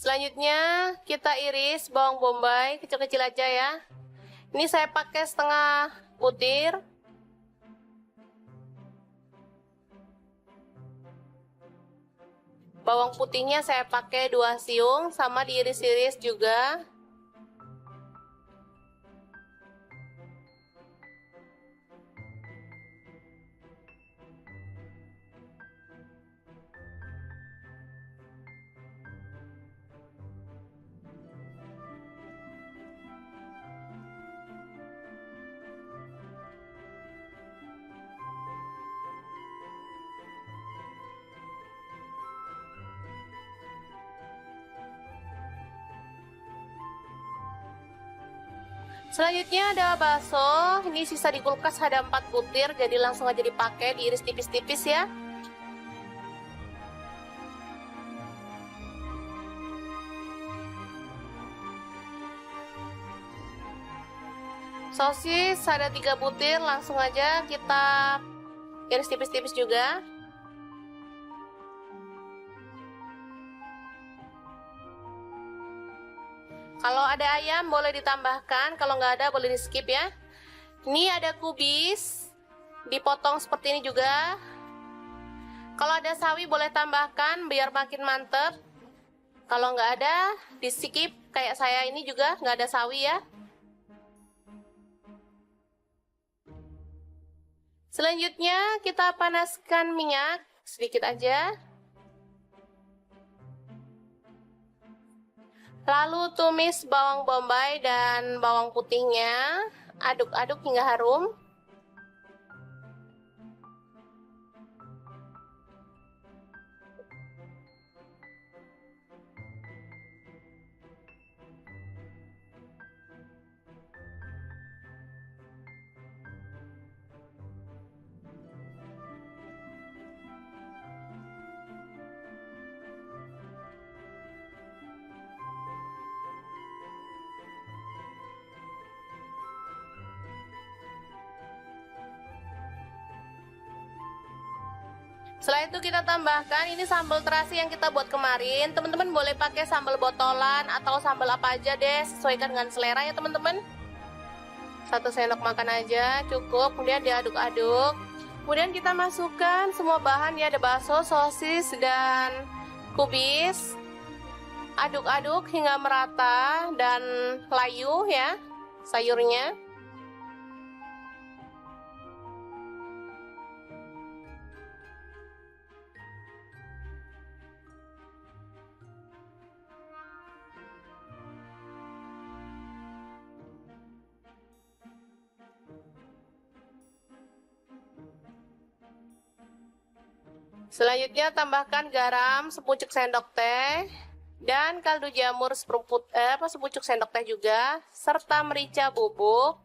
Selanjutnya kita iris bawang bombay kecil-kecil aja ya. Ini saya pakai setengah butir. Bawang putihnya saya pakai 2 siung, sama diiris-iris juga. Selanjutnya ada bakso, ini sisa di kulkas ada 4 butir, jadi langsung aja dipakai, diiris tipis-tipis ya. Sosis ada 3 butir, langsung aja kita iris tipis-tipis juga. Kalau ada ayam boleh ditambahkan, kalau nggak ada boleh di skip ya. Ini ada kubis, dipotong seperti ini juga. Kalau ada sawi boleh tambahkan biar makin mantep. Kalau nggak ada di skip, kayak saya ini juga nggak ada sawi ya. Selanjutnya kita panaskan minyak sedikit aja. Lalu tumis bawang bombay dan bawang putihnya, aduk-aduk hingga harum. Setelah itu kita tambahkan ini sambal terasi yang kita buat kemarin. Teman-teman boleh pakai sambal botolan atau sambal apa aja deh, sesuaikan dengan selera ya teman-teman. 1 sendok makan aja cukup, kemudian diaduk-aduk. Kemudian kita masukkan semua bahan ya, ada bakso, sosis, dan kubis. Aduk-aduk hingga merata dan layu ya sayurnya. Selanjutnya tambahkan garam sepucuk sendok teh dan kaldu jamur sepucuk sendok teh juga, serta merica bubuk,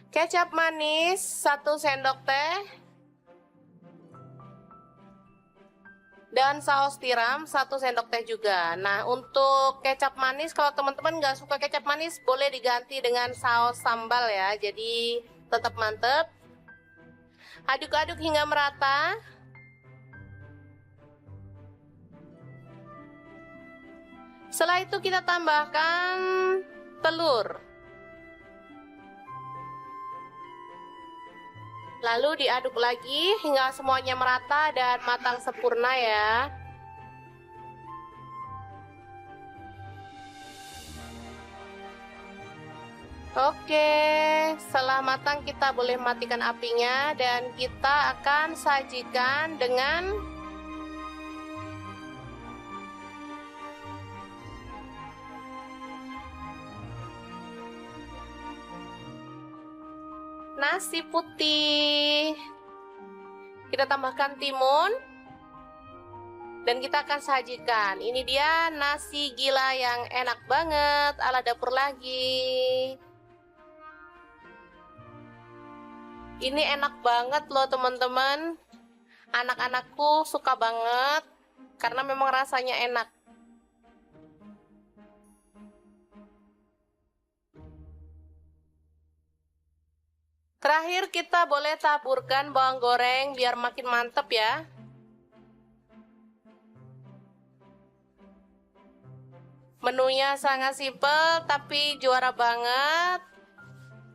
kecap manis 1 sendok teh, dan saus tiram 1 sendok teh juga. Nah, untuk kecap manis kalau teman-teman nggak suka kecap manis boleh diganti dengan saus sambal ya, jadi tetap mantep. Aduk-aduk hingga merata. Setelah itu kita tambahkan telur. Lalu diaduk lagi hingga semuanya merata dan matang sempurna ya. Oke, setelah matang kita boleh matikan apinya dan kita akan sajikan dengan nasi putih. Kita tambahkan timun dan kita akan sajikan. Ini dia nasi gila yang enak banget ala dapur lagi. Ini enak banget loh teman-teman. Anak-anakku suka banget karena memang rasanya enak. Terakhir kita boleh taburkan bawang goreng biar makin mantep ya. Menunya sangat simpel tapi juara banget.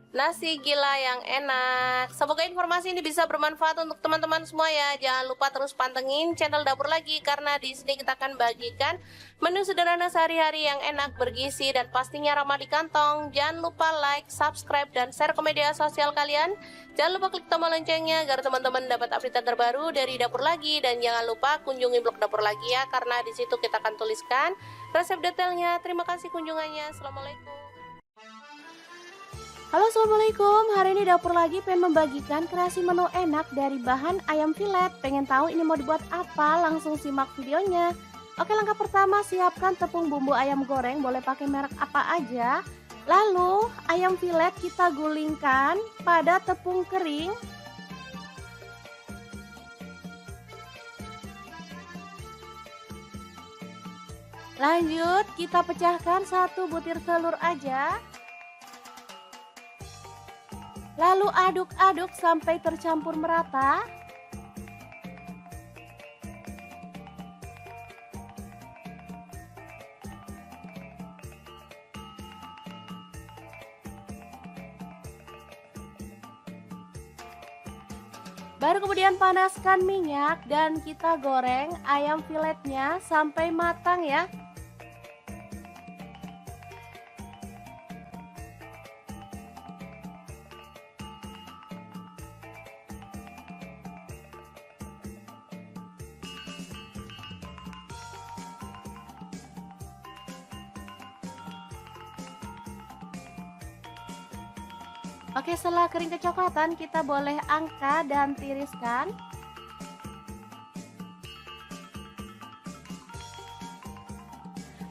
nasi gila yang enak. Semoga informasi ini bisa bermanfaat untuk teman-teman semua ya. Jangan lupa terus pantengin channel Dapur Lagi karena di sini kita akan bagikan menu sederhana sehari-hari yang enak, bergizi dan pastinya ramah di kantong. Jangan lupa like, subscribe dan share ke media sosial kalian. Jangan lupa klik tombol loncengnya agar teman-teman dapat update terbaru dari Dapur Lagi, dan jangan lupa kunjungi blog Dapur Lagi ya karena di situ kita akan tuliskan resep detailnya. Terima kasih kunjungannya. Assalamualaikum. Halo, assalamualaikum. Hari ini Dapur Lagi pengen membagikan kreasi menu enak dari bahan ayam filet. Pengen tahu ini mau dibuat apa? Langsung simak videonya. Oke, langkah pertama siapkan tepung bumbu ayam goreng, boleh pakai merek apa aja. Lalu ayam filet kita gulingkan pada tepung kering. Lanjut kita pecahkan 1 butir telur aja. Lalu aduk-aduk sampai tercampur merata. Baru kemudian panaskan minyak dan kita goreng ayam filetnya sampai matang ya. Oke, setelah kering kecoklatan kita boleh angkat dan tiriskan.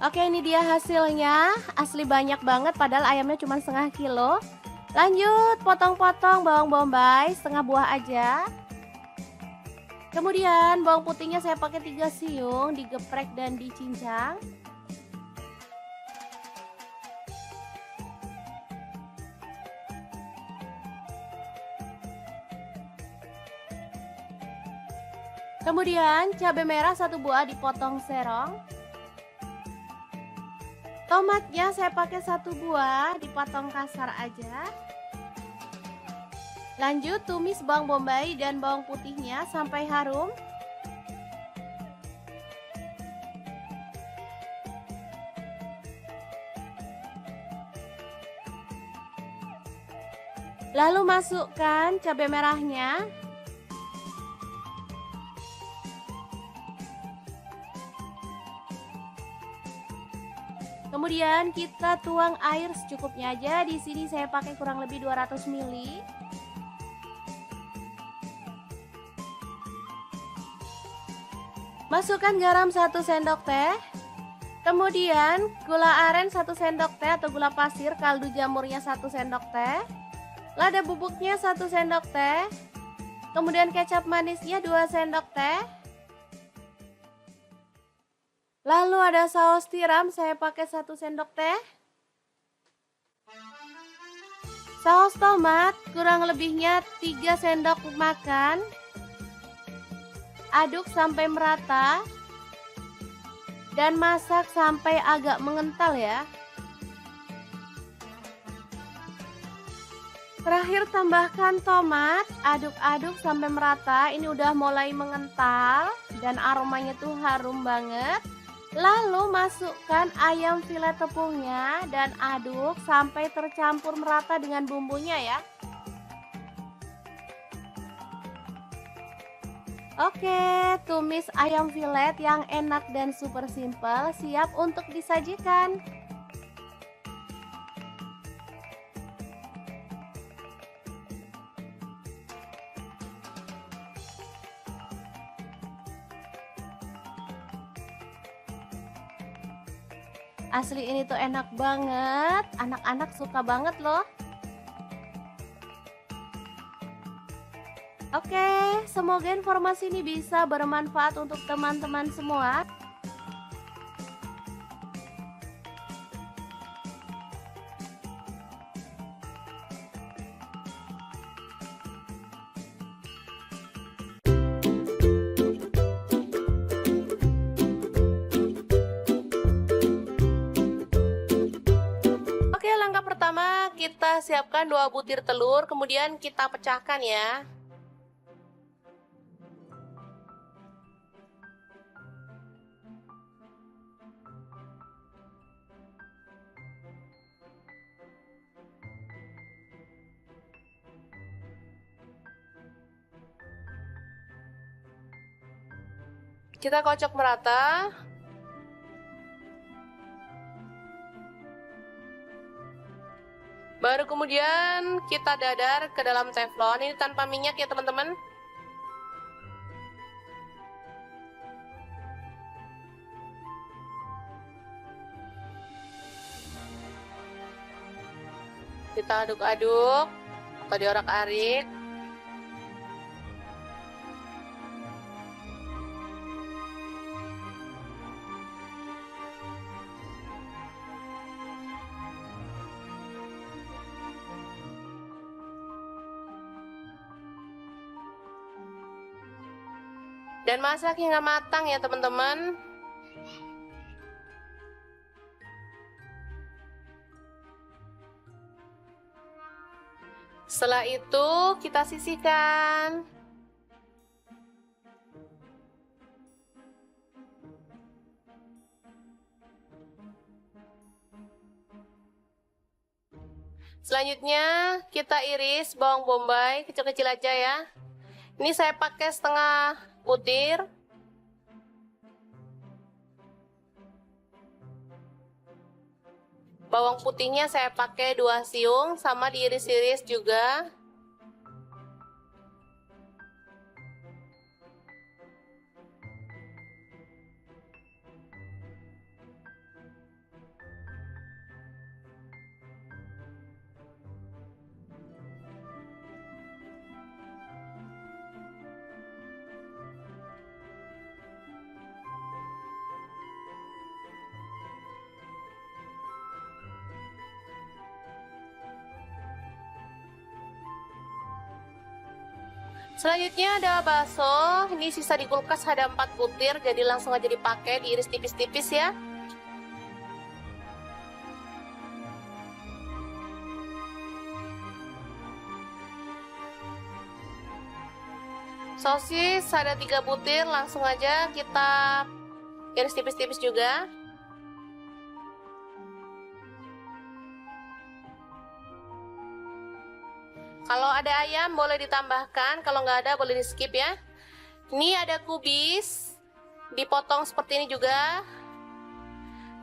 Oke, ini dia hasilnya. Asli banyak banget padahal ayamnya cuma setengah kilo. Lanjut potong-potong bawang bombay setengah buah aja. Kemudian bawang putihnya saya pakai 3 siung, digeprek dan dicincang. Kemudian cabai merah 1 buah dipotong serong. Tomatnya saya pakai 1 buah dipotong kasar aja. Lanjut tumis bawang bombay dan bawang putihnya sampai harum. Lalu masukkan cabai merahnya. Kemudian kita tuang air secukupnya aja. Di sini saya pakai kurang lebih 200 ml. Masukkan garam 1 sendok teh. Kemudian gula aren 1 sendok teh atau gula pasir, kaldu jamurnya 1 sendok teh. Lada bubuknya 1 sendok teh. Kemudian kecap manisnya 2 sendok teh. Lalu ada saus tiram, saya pakai 1 sendok teh. Saus tomat kurang lebihnya 3 sendok makan. Aduk sampai merata. Dan masak sampai agak mengental ya. Terakhir tambahkan tomat, aduk-aduk sampai merata. Ini udah mulai mengental dan aromanya tuh harum banget. Lalu masukkan ayam filet tepungnya dan aduk sampai tercampur merata dengan bumbunya ya. Oke, tumis ayam filet yang enak dan super simple siap untuk disajikan. Asli ini tuh enak banget, anak-anak suka banget loh. Oke, semoga informasi ini bisa bermanfaat untuk teman-teman semua. kita siapkan 2 butir telur, kemudian kita pecahkan ya. Kita kocok merata. Baru kemudian kita dadar ke dalam teflon. Ini tanpa minyak ya teman-teman. Kita aduk-aduk atau diorak-arik. Dan masak hingga matang ya teman-teman. Setelah itu kita sisihkan. Selanjutnya kita iris bawang bombay kecil-kecil aja ya. Ini saya pakai setengah butir. Bawang putihnya saya pakai 2 siung, sama diiris-iris juga. Selanjutnya ada bakso, ini sisa di kulkas ada 4 butir, jadi langsung aja dipakai, diiris tipis-tipis ya. Sosis ada 3 butir, langsung aja kita iris tipis-tipis juga. Kalau ada ayam boleh ditambahkan, kalau nggak ada boleh di skip ya. Ini ada kubis, dipotong seperti ini juga.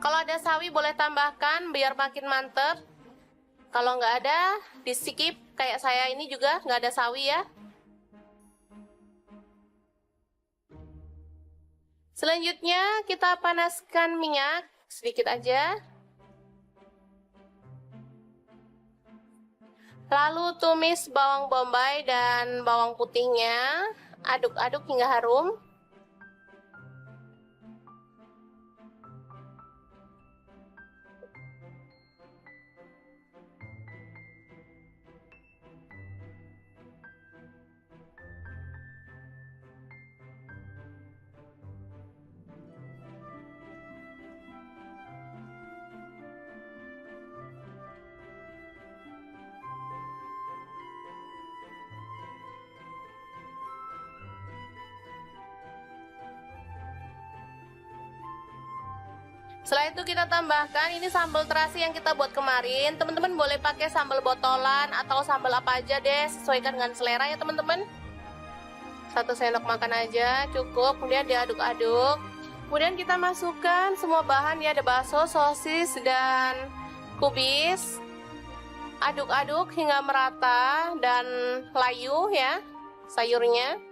Kalau ada sawi boleh tambahkan biar makin mantep. Kalau nggak ada di skip, kayak saya ini juga nggak ada sawi ya. Selanjutnya kita panaskan minyak sedikit aja. Lalu tumis bawang bombay dan bawang putihnya, aduk-aduk hingga harum. Setelah itu kita tambahkan ini sambal terasi yang kita buat kemarin. Teman-teman boleh pakai sambal botolan atau sambal apa aja deh, sesuaikan dengan selera ya teman-teman. 1 sendok makan aja cukup, kemudian diaduk-aduk. Kemudian kita masukkan semua bahan ya, ada bakso, sosis, dan kubis. Aduk-aduk hingga merata dan layu ya sayurnya.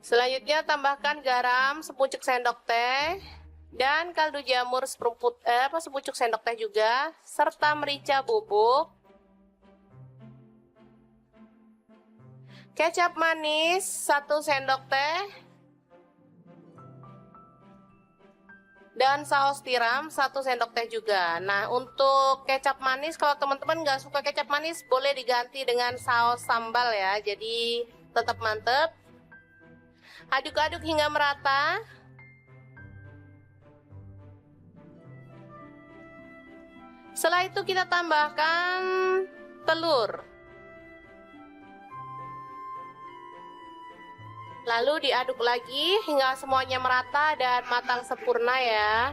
Selanjutnya tambahkan garam sepucuk sendok teh dan kaldu jamur sepucuk sendok teh juga, serta merica bubuk, kecap manis 1 sendok teh, Dan saus tiram 1 sendok teh juga. Nah, untuk kecap manis, kalau teman-teman nggak suka kecap manis, boleh diganti dengan saus sambal ya. Jadi tetap mantep. Aduk-aduk hingga merata. Setelah itu kita tambahkan telur. Lalu diaduk lagi hingga semuanya merata dan matang sempurna ya.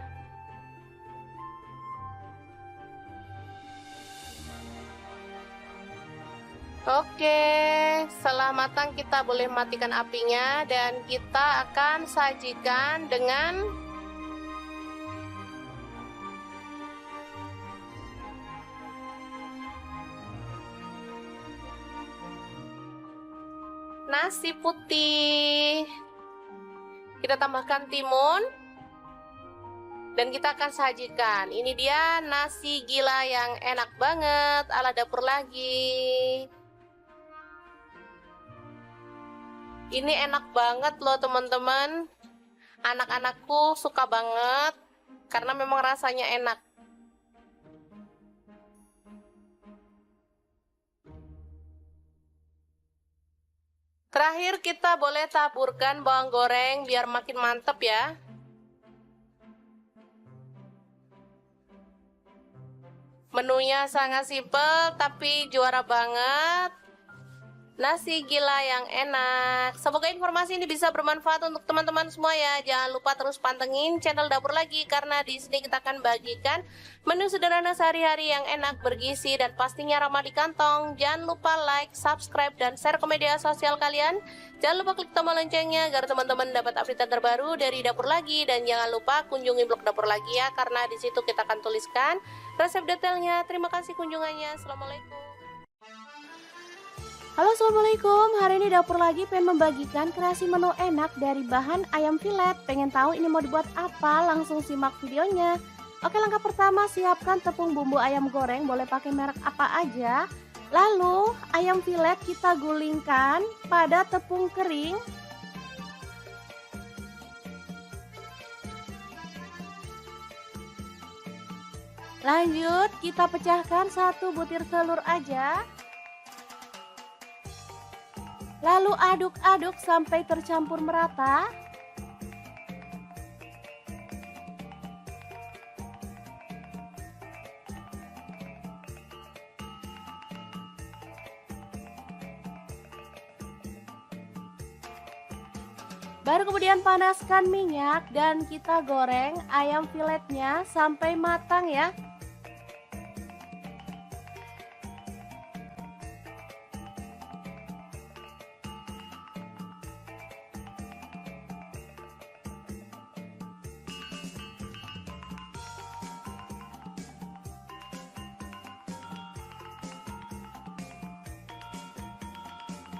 Oke, setelah matang kita boleh matikan apinya dan kita akan sajikan dengan nasi putih. Kita tambahkan timun dan kita akan sajikan. Ini dia nasi gila yang enak banget ala dapur lagi. Ini enak banget loh teman-teman. Anak-anakku suka banget karena memang rasanya enak. Terakhir kita boleh taburkan bawang goreng biar makin mantep ya. Menunya sangat simpel tapi juara banget. Nasi gila yang enak. Semoga informasi ini bisa bermanfaat untuk teman-teman semua ya. Jangan lupa terus pantengin channel Dapur Lagi karena di sini kita akan bagikan menu sederhana sehari-hari yang enak, bergizi dan pastinya ramah di kantong. Jangan lupa like, subscribe dan share ke media sosial kalian. Jangan lupa klik tombol loncengnya agar teman-teman dapat update terbaru dari Dapur Lagi dan jangan lupa kunjungi blog Dapur Lagi ya karena di situ kita akan tuliskan resep detailnya. Terima kasih kunjungannya. Assalamualaikum. Halo, assalamualaikum. Hari ini Dapur Lagi pengen membagikan kreasi menu enak dari bahan ayam filet. Pengen tahu ini mau dibuat apa? Langsung simak videonya. Oke, langkah pertama siapkan tepung bumbu ayam goreng, boleh pakai merek apa aja. Lalu ayam filet kita gulingkan pada tepung kering. Lanjut kita pecahkan 1 butir telur aja. Lalu aduk-aduk sampai tercampur merata. Baru kemudian panaskan minyak dan kita goreng ayam filetnya sampai matang ya.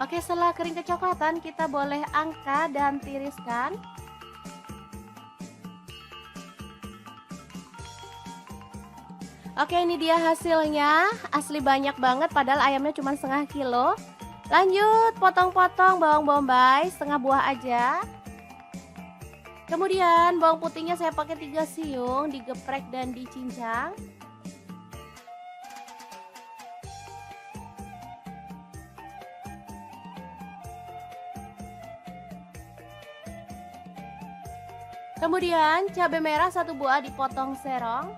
Oke, setelah kering kecoklatan kita boleh angkat dan tiriskan. Oke, ini dia hasilnya. Asli banyak banget padahal ayamnya cuma setengah kilo. Lanjut potong-potong bawang bombay setengah buah aja. Kemudian bawang putihnya saya pakai 3 siung, digeprek dan dicincang. Kemudian cabai merah 1 buah dipotong serong.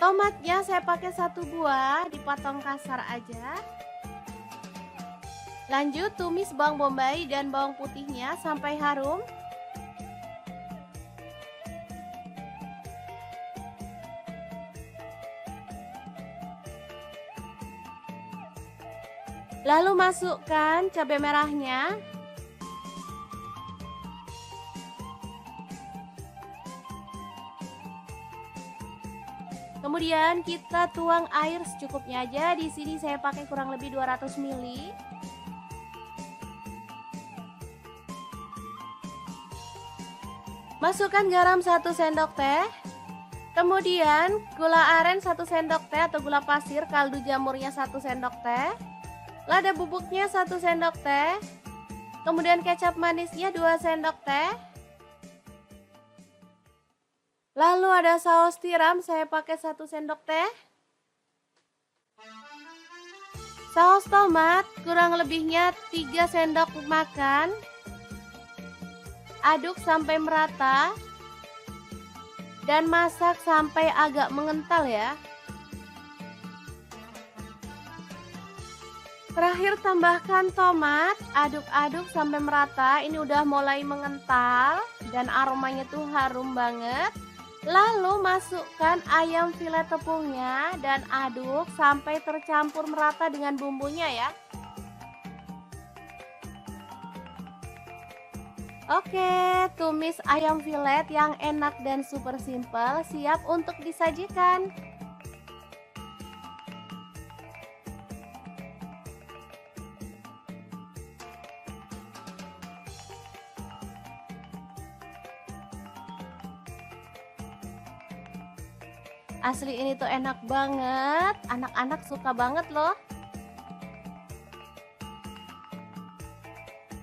Tomatnya saya pakai 1 buah dipotong kasar aja. Lanjut tumis bawang bombay dan bawang putihnya sampai harum. Lalu masukkan cabai merahnya. Kemudian kita tuang air secukupnya aja. Di sini saya pakai kurang lebih 200 ml. Masukkan garam 1 sendok teh. Kemudian gula aren 1 sendok teh atau gula pasir, kaldu jamurnya 1 sendok teh. Lada bubuknya 1 sendok teh. Kemudian kecap manisnya 2 sendok teh. Lalu ada saus tiram, saya pakai 1 sendok teh. Saus tomat kurang lebihnya 3 sendok makan. Aduk sampai merata dan masak sampai agak mengental ya. Terakhir tambahkan tomat, aduk-aduk sampai merata. Ini udah mulai mengental dan aromanya tuh harum banget. Lalu masukkan ayam filet tepungnya dan aduk sampai tercampur merata dengan bumbunya ya. Oke, tumis ayam filet yang enak dan super simple siap untuk disajikan. Asli ini tuh enak banget, anak-anak suka banget loh.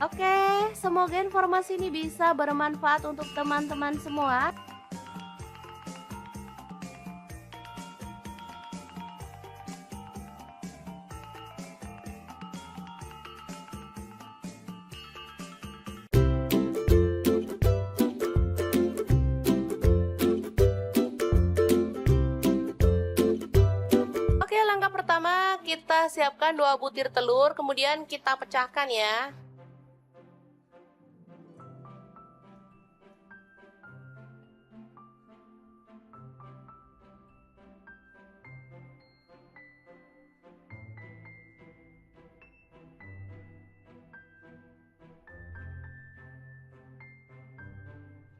Oke, semoga informasi ini bisa bermanfaat untuk teman-teman semua. Oke, langkah pertama kita siapkan 2 butir telur, kemudian kita pecahkan ya.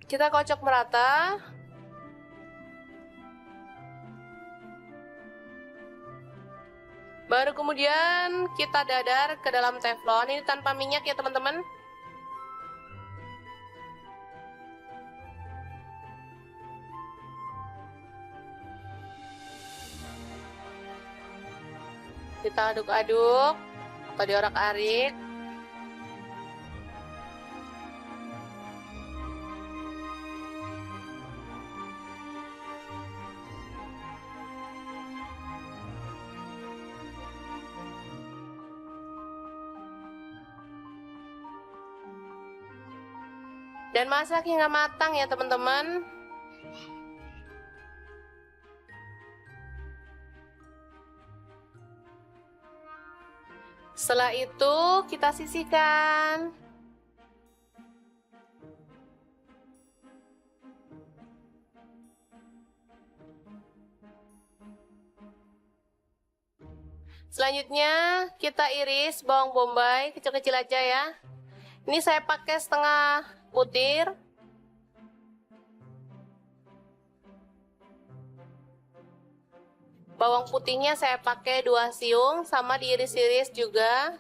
Kita kocok merata. Baru kemudian kita dadar ke dalam teflon. Ini tanpa minyak ya teman-teman. Kita aduk-aduk atau diorak-arik. Dan masak hingga matang ya teman-teman. Setelah itu kita sisihkan. Selanjutnya kita iris bawang bombay kecil-kecil aja ya. Ini saya pakai setengah butir. Bawang putihnya saya pakai 2 siung, sama diiris-iris juga.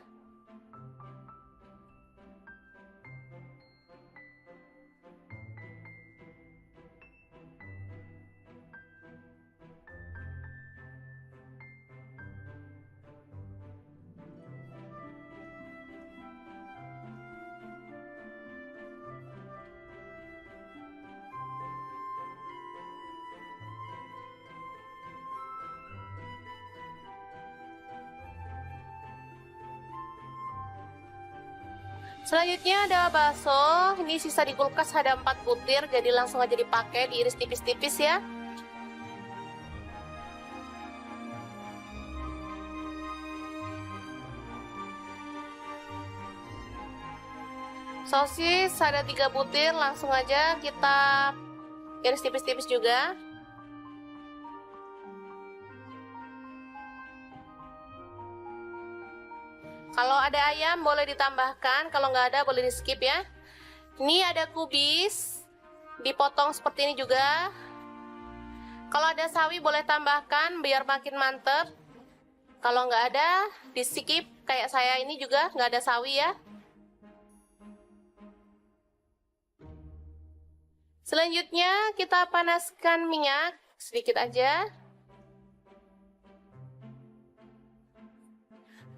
Selanjutnya ada bakso, ini sisa di kulkas ada 4 butir, jadi langsung aja dipakai, diiris tipis-tipis ya. Sosis ada 3 butir, langsung aja kita iris tipis-tipis juga. Kalau ada ayam boleh ditambahkan, kalau nggak ada boleh di skip ya. Ini ada kubis, dipotong seperti ini juga. Kalau ada sawi boleh tambahkan biar makin mantep. Kalau nggak ada di skip, kayak saya ini juga nggak ada sawi ya. Selanjutnya kita panaskan minyak sedikit aja.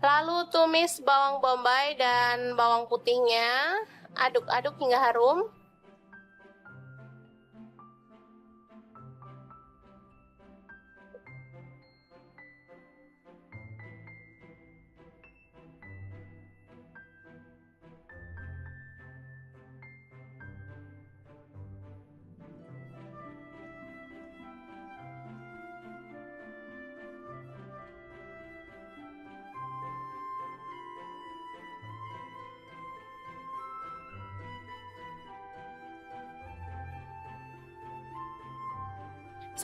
Lalu tumis bawang bombay dan bawang putihnya, aduk-aduk hingga harum.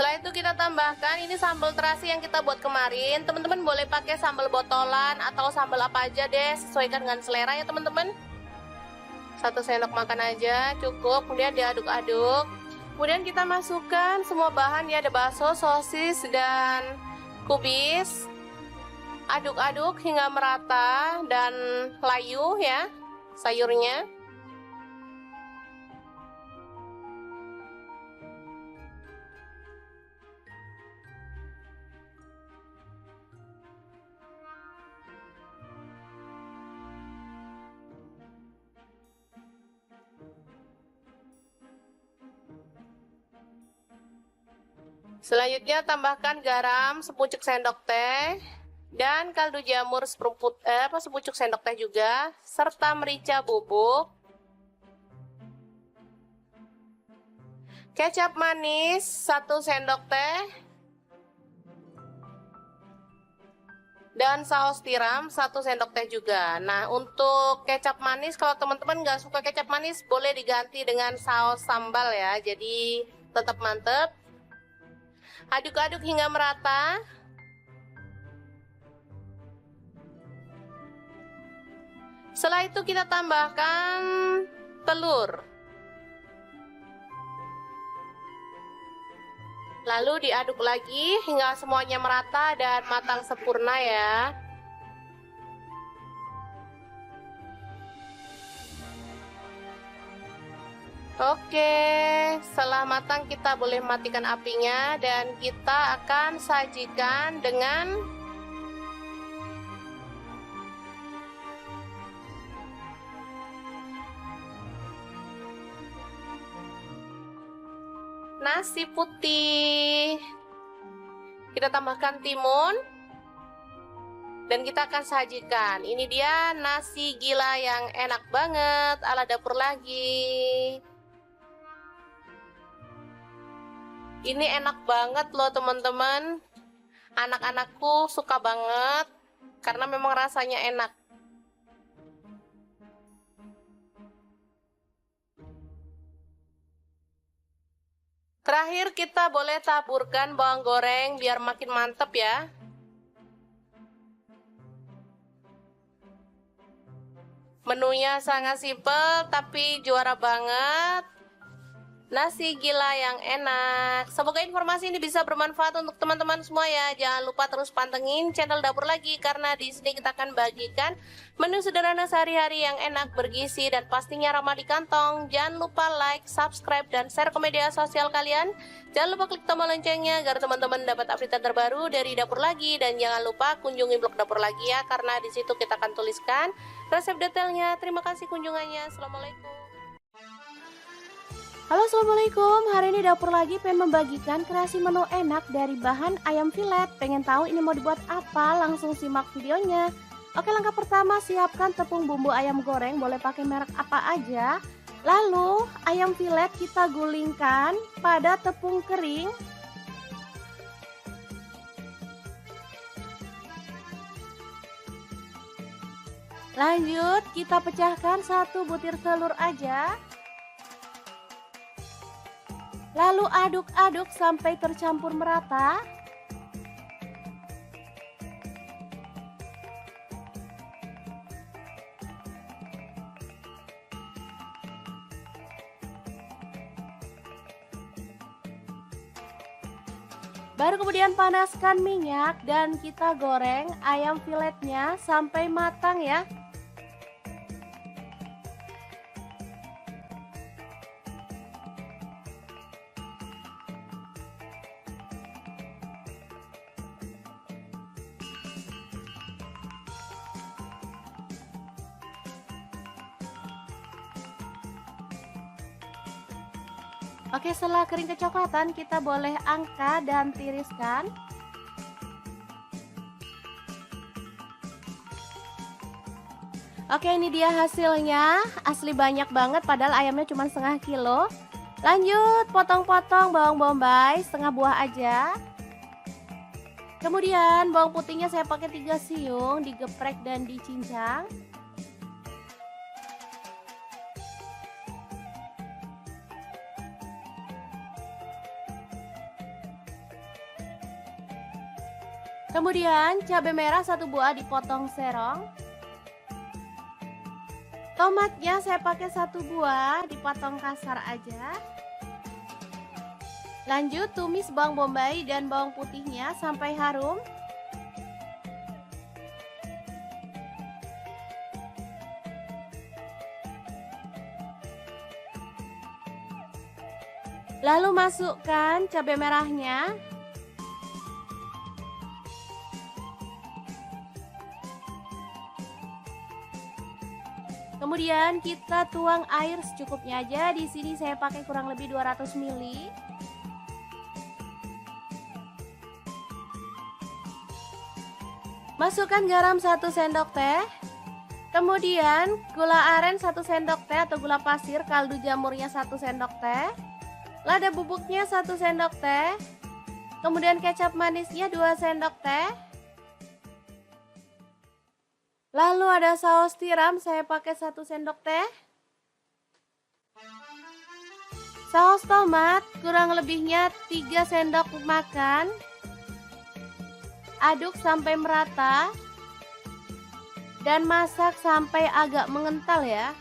Setelah itu kita tambahkan ini sambal terasi yang kita buat kemarin. Teman-teman boleh pakai sambal botolan atau sambal apa aja deh, sesuaikan dengan selera ya teman-teman. 1 sendok makan aja cukup, kemudian diaduk-aduk. Kemudian kita masukkan semua bahan ya, ada bakso, sosis, dan kubis. Aduk-aduk hingga merata dan layu ya sayurnya. Selanjutnya tambahkan garam sepucuk sendok teh dan kaldu jamur sepucuk sendok teh juga, serta merica bubuk, kecap manis 1 sendok teh, dan saus tiram 1 sendok teh juga. Nah, untuk kecap manis kalau teman-teman nggak suka kecap manis boleh diganti dengan saus sambal ya, jadi tetap mantep. Aduk-aduk hingga merata. Setelah itu kita tambahkan telur. Lalu diaduk lagi hingga semuanya merata dan matang sempurna ya. Oke, setelah matang kita boleh matikan apinya dan kita akan sajikan dengan nasi putih. Kita tambahkan timun dan kita akan sajikan. Ini dia nasi gila yang enak banget ala dapur lagi. Ini enak banget loh teman-teman. Anak-anakku suka banget karena memang rasanya enak. Terakhir kita boleh taburkan bawang goreng biar makin mantep ya. Menunya sangat simpel tapi juara banget. Nasi gila yang enak. Semoga informasi ini bisa bermanfaat untuk teman-teman semua ya. Jangan lupa terus pantengin channel Dapur Lagi karena di sini kita akan bagikan menu sederhana sehari-hari yang enak, bergizi, dan pastinya ramah di kantong. Jangan lupa like, subscribe, dan share ke media sosial kalian. Jangan lupa klik tombol loncengnya agar teman-teman dapat update terbaru dari Dapur Lagi. Dan jangan lupa kunjungi blog Dapur Lagi ya, karena di situ kita akan tuliskan resep detailnya. Terima kasih kunjungannya. Assalamualaikum. Halo, assalamualaikum. Hari ini Dapur Lagi pengen membagikan kreasi menu enak dari bahan ayam filet. Pengen tahu ini mau dibuat apa? Langsung simak videonya. Oke, langkah pertama siapkan tepung bumbu ayam goreng, boleh pakai merek apa aja. Lalu ayam filet kita gulingkan pada tepung kering. Lanjut kita pecahkan 1 butir telur aja. Lalu aduk-aduk sampai tercampur merata. Baru kemudian panaskan minyak dan kita goreng ayam filetnya sampai matang ya. Oke, setelah kering kecoklatan kita boleh angkat dan tiriskan. Oke, ini dia hasilnya. Asli banyak banget padahal ayamnya cuma setengah kilo. Lanjut potong-potong bawang bombay setengah buah aja. Kemudian bawang putihnya saya pakai 3 siung, digeprek dan dicincang. Kemudian cabai merah 1 buah dipotong serong. Tomatnya saya pakai 1 buah dipotong kasar aja. Lanjut tumis bawang bombay dan bawang putihnya sampai harum. Lalu masukkan cabai merahnya. Kemudian kita tuang air secukupnya aja. Di sini saya pakai kurang lebih 200 ml. Masukkan garam 1 sendok teh. Kemudian gula aren 1 sendok teh atau gula pasir, kaldu jamurnya 1 sendok teh. Lada bubuknya 1 sendok teh. Kemudian kecap manisnya 2 sendok teh. Lalu ada saus tiram, saya pakai 1 sendok teh. Saus tomat kurang lebihnya 3 sendok makan. Aduk sampai merata. Dan masak sampai agak mengental ya.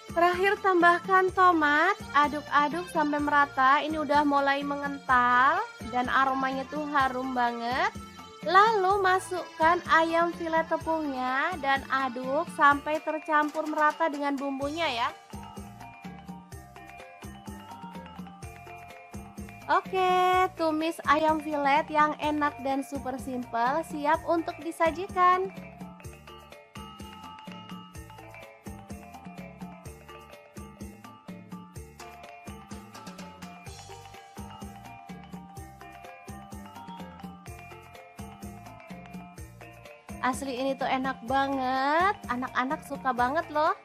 Terakhir tambahkan tomat, aduk-aduk sampai merata. Ini udah mulai mengental dan aromanya tuh harum banget. Lalu masukkan ayam filet tepungnya dan aduk sampai tercampur merata dengan bumbunya ya. Oke, tumis ayam filet yang enak dan super simple siap untuk disajikan. Asli ini tuh enak banget, anak-anak suka banget loh.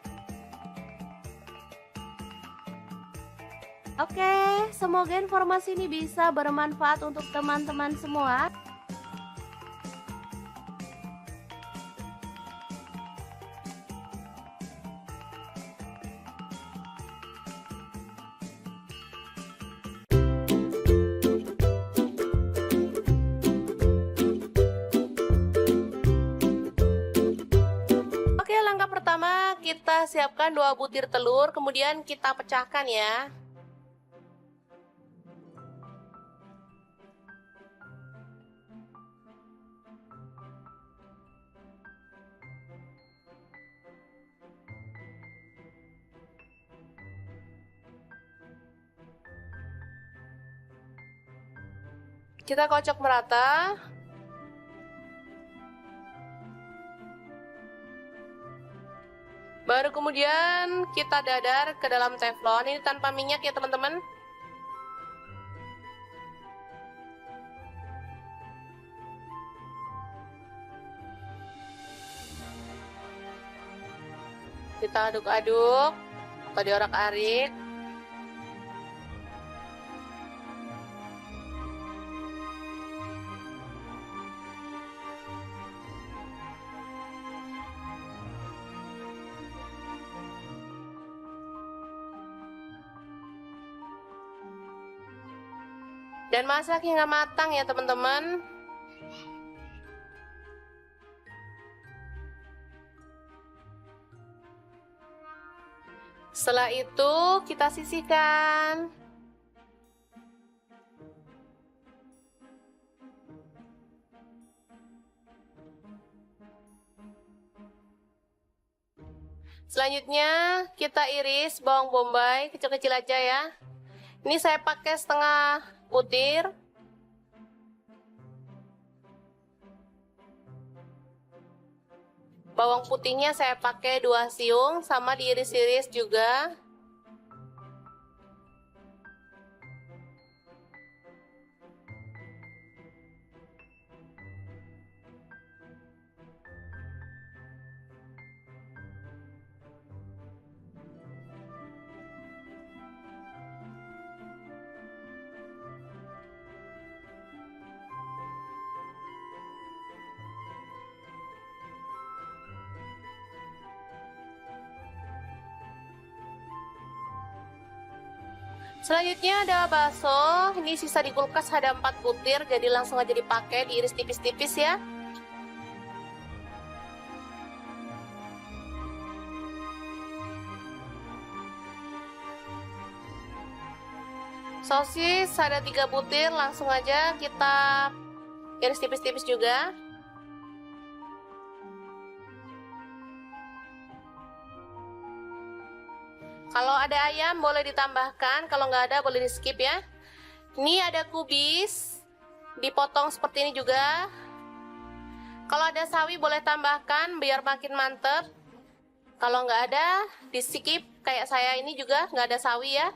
Oke, semoga informasi ini bisa bermanfaat untuk teman-teman semua. Oke, langkah pertama kita siapkan 2 butir telur, kemudian kita pecahkan ya. Kita kocok merata. Baru kemudian kita dadar ke dalam teflon. Ini tanpa minyak ya teman-teman. Kita aduk-aduk atau diorak-arik. Dan masak hingga matang ya teman-teman. Setelah itu kita sisihkan. Selanjutnya kita iris bawang bombay kecil-kecil aja ya. Ini saya pakai setengah butir. Bawang putihnya saya pakai 2 siung, sama diiris-iris juga. Selanjutnya ada bakso. Ini sisa di kulkas ada 4 butir, jadi langsung aja dipakai, diiris tipis-tipis ya. Sosis ada 3 butir, langsung aja kita iris tipis-tipis juga. Kalau ada ayam boleh ditambahkan, kalau nggak ada boleh di skip ya. Ini ada kubis, dipotong seperti ini juga. Kalau ada sawi boleh tambahkan biar makin mantep. Kalau nggak ada di skip, kayak saya ini juga nggak ada sawi ya.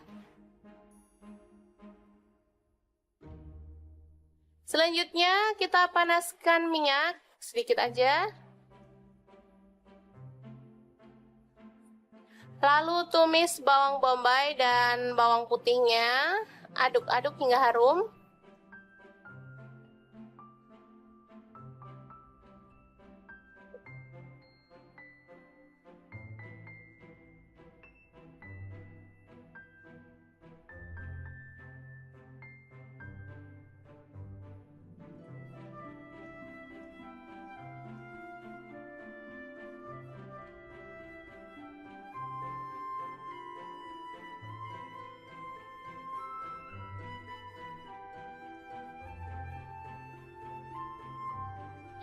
Selanjutnya kita panaskan minyak sedikit aja. Lalu tumis bawang bombay dan bawang putihnya, aduk-aduk hingga harum.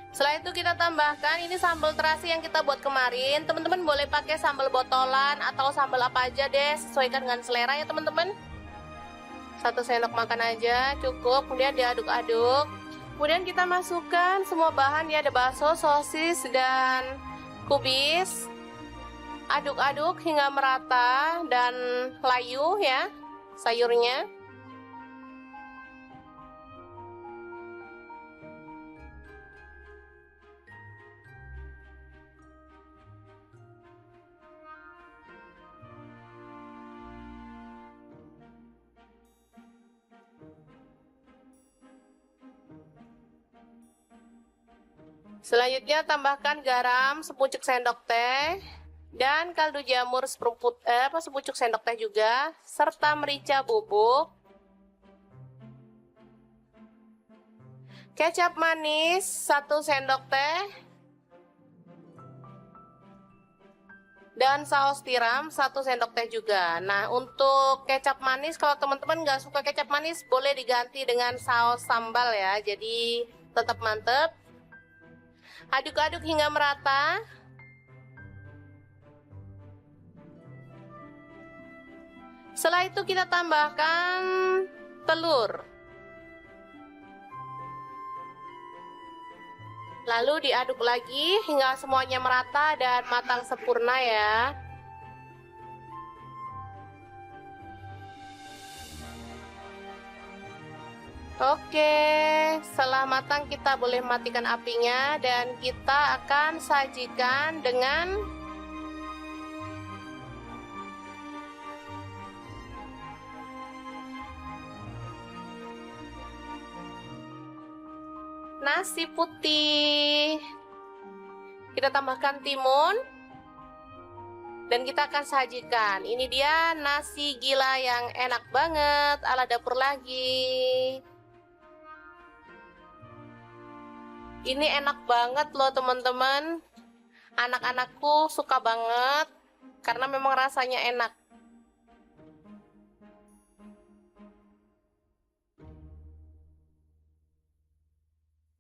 Setelah itu kita tambahkan ini sambal terasi yang kita buat kemarin. Teman-teman boleh pakai sambal botolan atau sambal apa aja deh, sesuaikan dengan selera ya teman-teman. 1 sendok makan aja cukup, kemudian diaduk-aduk. Kemudian kita masukkan semua bahan ya, ada bakso, sosis, dan kubis. Aduk-aduk hingga merata dan layu ya sayurnya. Selanjutnya tambahkan garam sepucuk sendok teh dan kaldu jamur sepucuk sendok teh juga, serta merica bubuk, kecap manis 1 sendok teh, dan saus tiram 1 sendok teh juga. Nah, untuk kecap manis, kalau teman-teman nggak suka kecap manis boleh diganti dengan saus sambal ya, jadi tetap mantep. Aduk-aduk hingga merata. Setelah itu kita tambahkan telur. Lalu diaduk lagi hingga semuanya merata dan matang sempurna ya. Oke, setelah matang kita boleh matikan apinya dan kita akan sajikan dengan nasi putih. Kita tambahkan timun dan kita akan sajikan. Ini dia nasi gila yang enak banget ala dapur lagi. Ini enak banget loh teman-teman. Anak-anakku suka banget karena memang rasanya enak.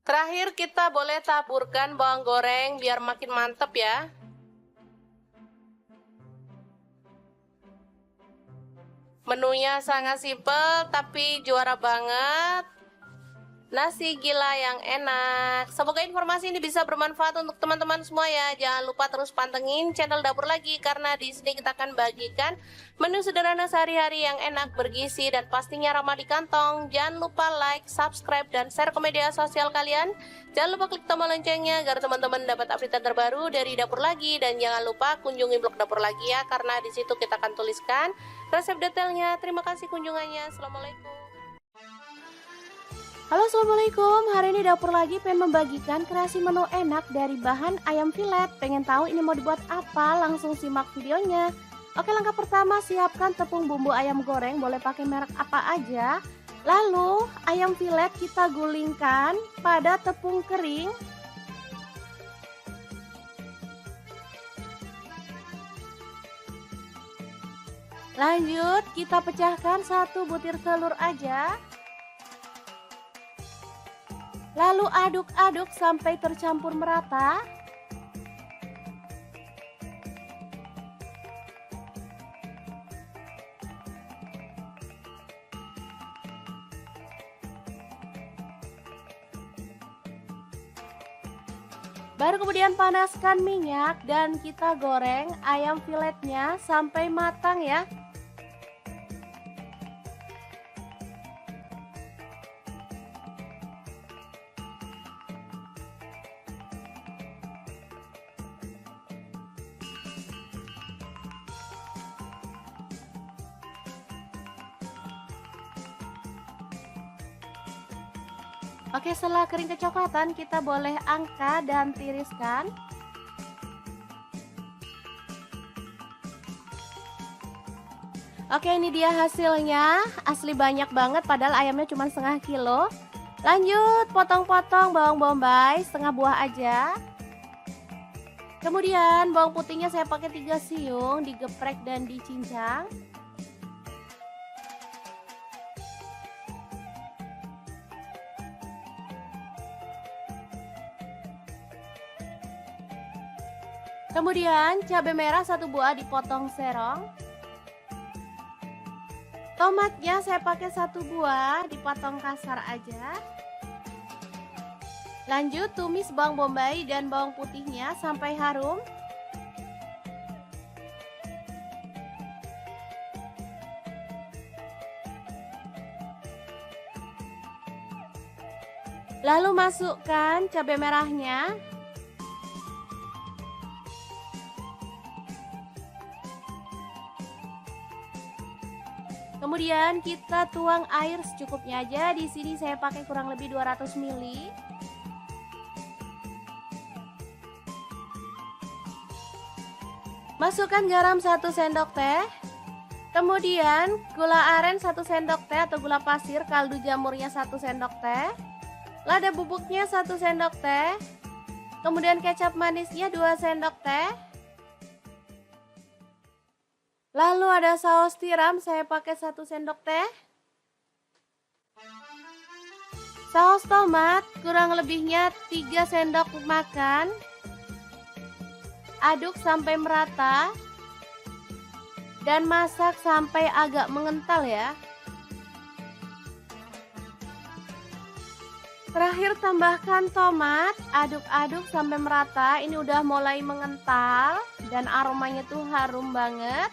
Terakhir kita boleh taburkan bawang goreng biar makin mantep ya. Menunya sangat simpel tapi juara banget. Nasi gila yang enak. Semoga informasi ini bisa bermanfaat untuk teman-teman semua ya. Jangan lupa terus pantengin channel Dapur Lagi, karena di sini kita akan bagikan menu sederhana sehari-hari yang enak, bergizi, dan pastinya ramah di kantong. Jangan lupa like, subscribe, dan share ke media sosial kalian. Jangan lupa klik tombol loncengnya agar teman-teman dapat update terbaru dari Dapur Lagi. Dan jangan lupa kunjungi blog Dapur Lagi ya, karena di situ kita akan tuliskan resep detailnya. Terima kasih kunjungannya. Assalamualaikum. Halo, assalamualaikum. Hari ini Dapur Lagi pengen membagikan kreasi menu enak dari bahan ayam filet. Pengen tahu ini mau dibuat apa? Langsung simak videonya. Oke, langkah pertama siapkan tepung bumbu ayam goreng, boleh pakai merek apa aja. Lalu ayam filet kita gulingkan pada tepung kering. Lanjut kita pecahkan 1 butir telur aja. Lalu aduk-aduk sampai tercampur merata. Baru kemudian panaskan minyak dan kita goreng ayam filetnya sampai matang ya. Oke, setelah kering kecoklatan kita boleh angkat dan tiriskan. Oke, ini dia hasilnya. Asli banyak banget padahal ayamnya cuma setengah kilo. Lanjut potong-potong bawang bombay setengah buah aja. Kemudian bawang putihnya saya pakai 3 siung, digeprek dan dicincang. Kemudian cabai merah 1 buah dipotong serong. Tomatnya saya pakai 1 buah dipotong kasar aja. Lanjut tumis bawang bombay dan bawang putihnya sampai harum. Lalu masukkan cabai merahnya. Kemudian kita tuang air secukupnya aja. Di sini saya pakai kurang lebih 200 ml. Masukkan garam 1 sendok teh. Kemudian gula aren 1 sendok teh atau gula pasir, kaldu jamurnya 1 sendok teh. Lada bubuknya 1 sendok teh. Kemudian kecap manisnya 2 sendok teh. Lalu ada saus tiram, saya pakai 1 sendok teh. Saus tomat kurang lebihnya 3 sendok makan. Aduk sampai merata. Dan masak sampai agak mengental ya. Terakhir tambahkan tomat, aduk-aduk sampai merata. Ini udah mulai mengental dan aromanya tuh harum banget.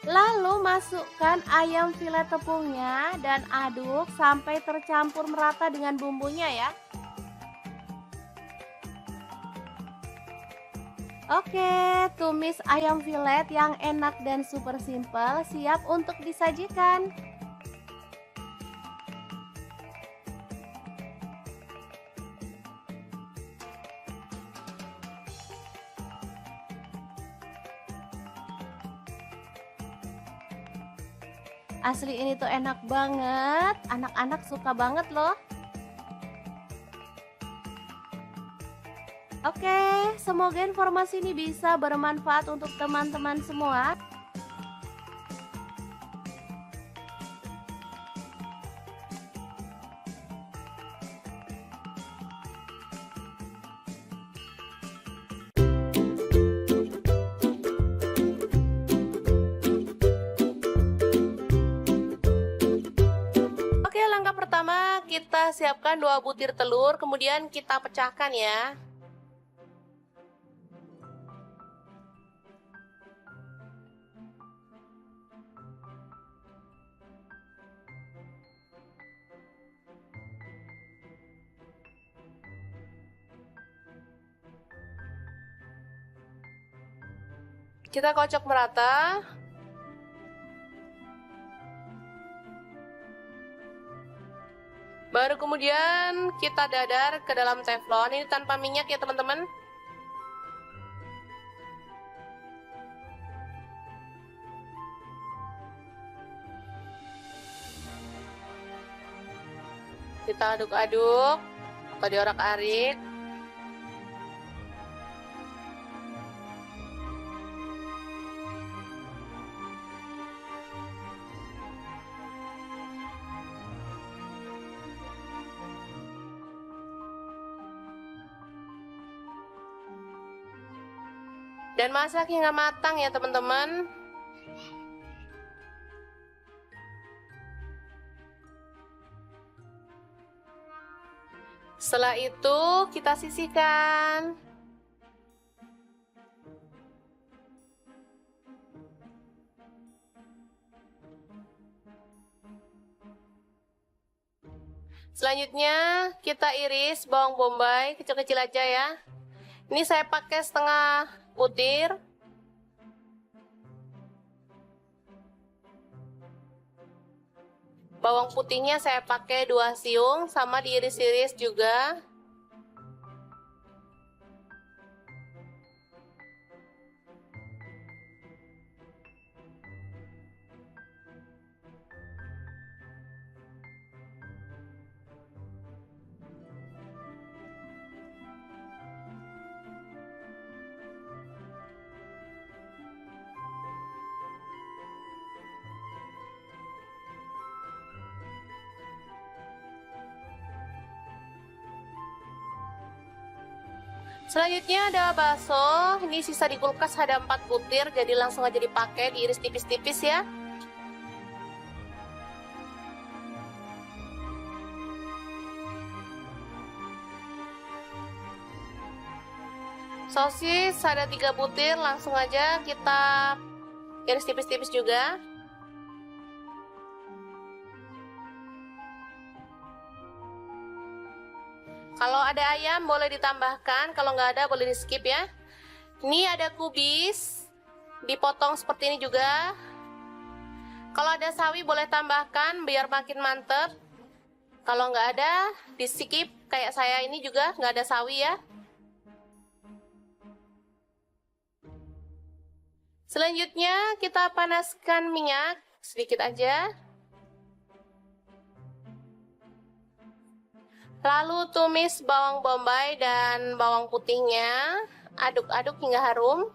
Lalu masukkan ayam filet tepungnya dan aduk sampai tercampur merata dengan bumbunya ya. Oke, tumis ayam filet yang enak dan super simple siap untuk disajikan. Asli ini tuh enak banget, anak-anak suka banget loh. Oke, semoga informasi ini bisa bermanfaat untuk teman-teman semua. Oke, langkah pertama kita siapkan 2 butir telur, kemudian kita pecahkan ya. Kita kocok merata. Baru kemudian kita dadar ke dalam teflon. Ini tanpa minyak ya teman-teman. Kita aduk-aduk atau diorak-arik. Dan masak hingga matang ya teman-teman. Setelah itu kita sisihkan. Selanjutnya kita iris bawang bombay kecil-kecil aja ya. Ini saya pakai setengah butir. Bawang putihnya saya pakai 2 siung, sama diiris-iris juga. Selanjutnya ada bakso, ini sisa di kulkas ada 4 butir, jadi langsung aja dipakai, diiris tipis-tipis ya. Sosis ada 3 butir, langsung aja kita iris tipis-tipis juga. Kalau ada ayam boleh ditambahkan, kalau nggak ada boleh di skip ya. Ini ada kubis, dipotong seperti ini juga. Kalau ada sawi boleh tambahkan biar makin mantep. Kalau nggak ada di skip, kayak saya ini juga nggak ada sawi ya. Selanjutnya kita panaskan minyak sedikit aja. Lalu tumis bawang bombay dan bawang putihnya, aduk-aduk hingga harum.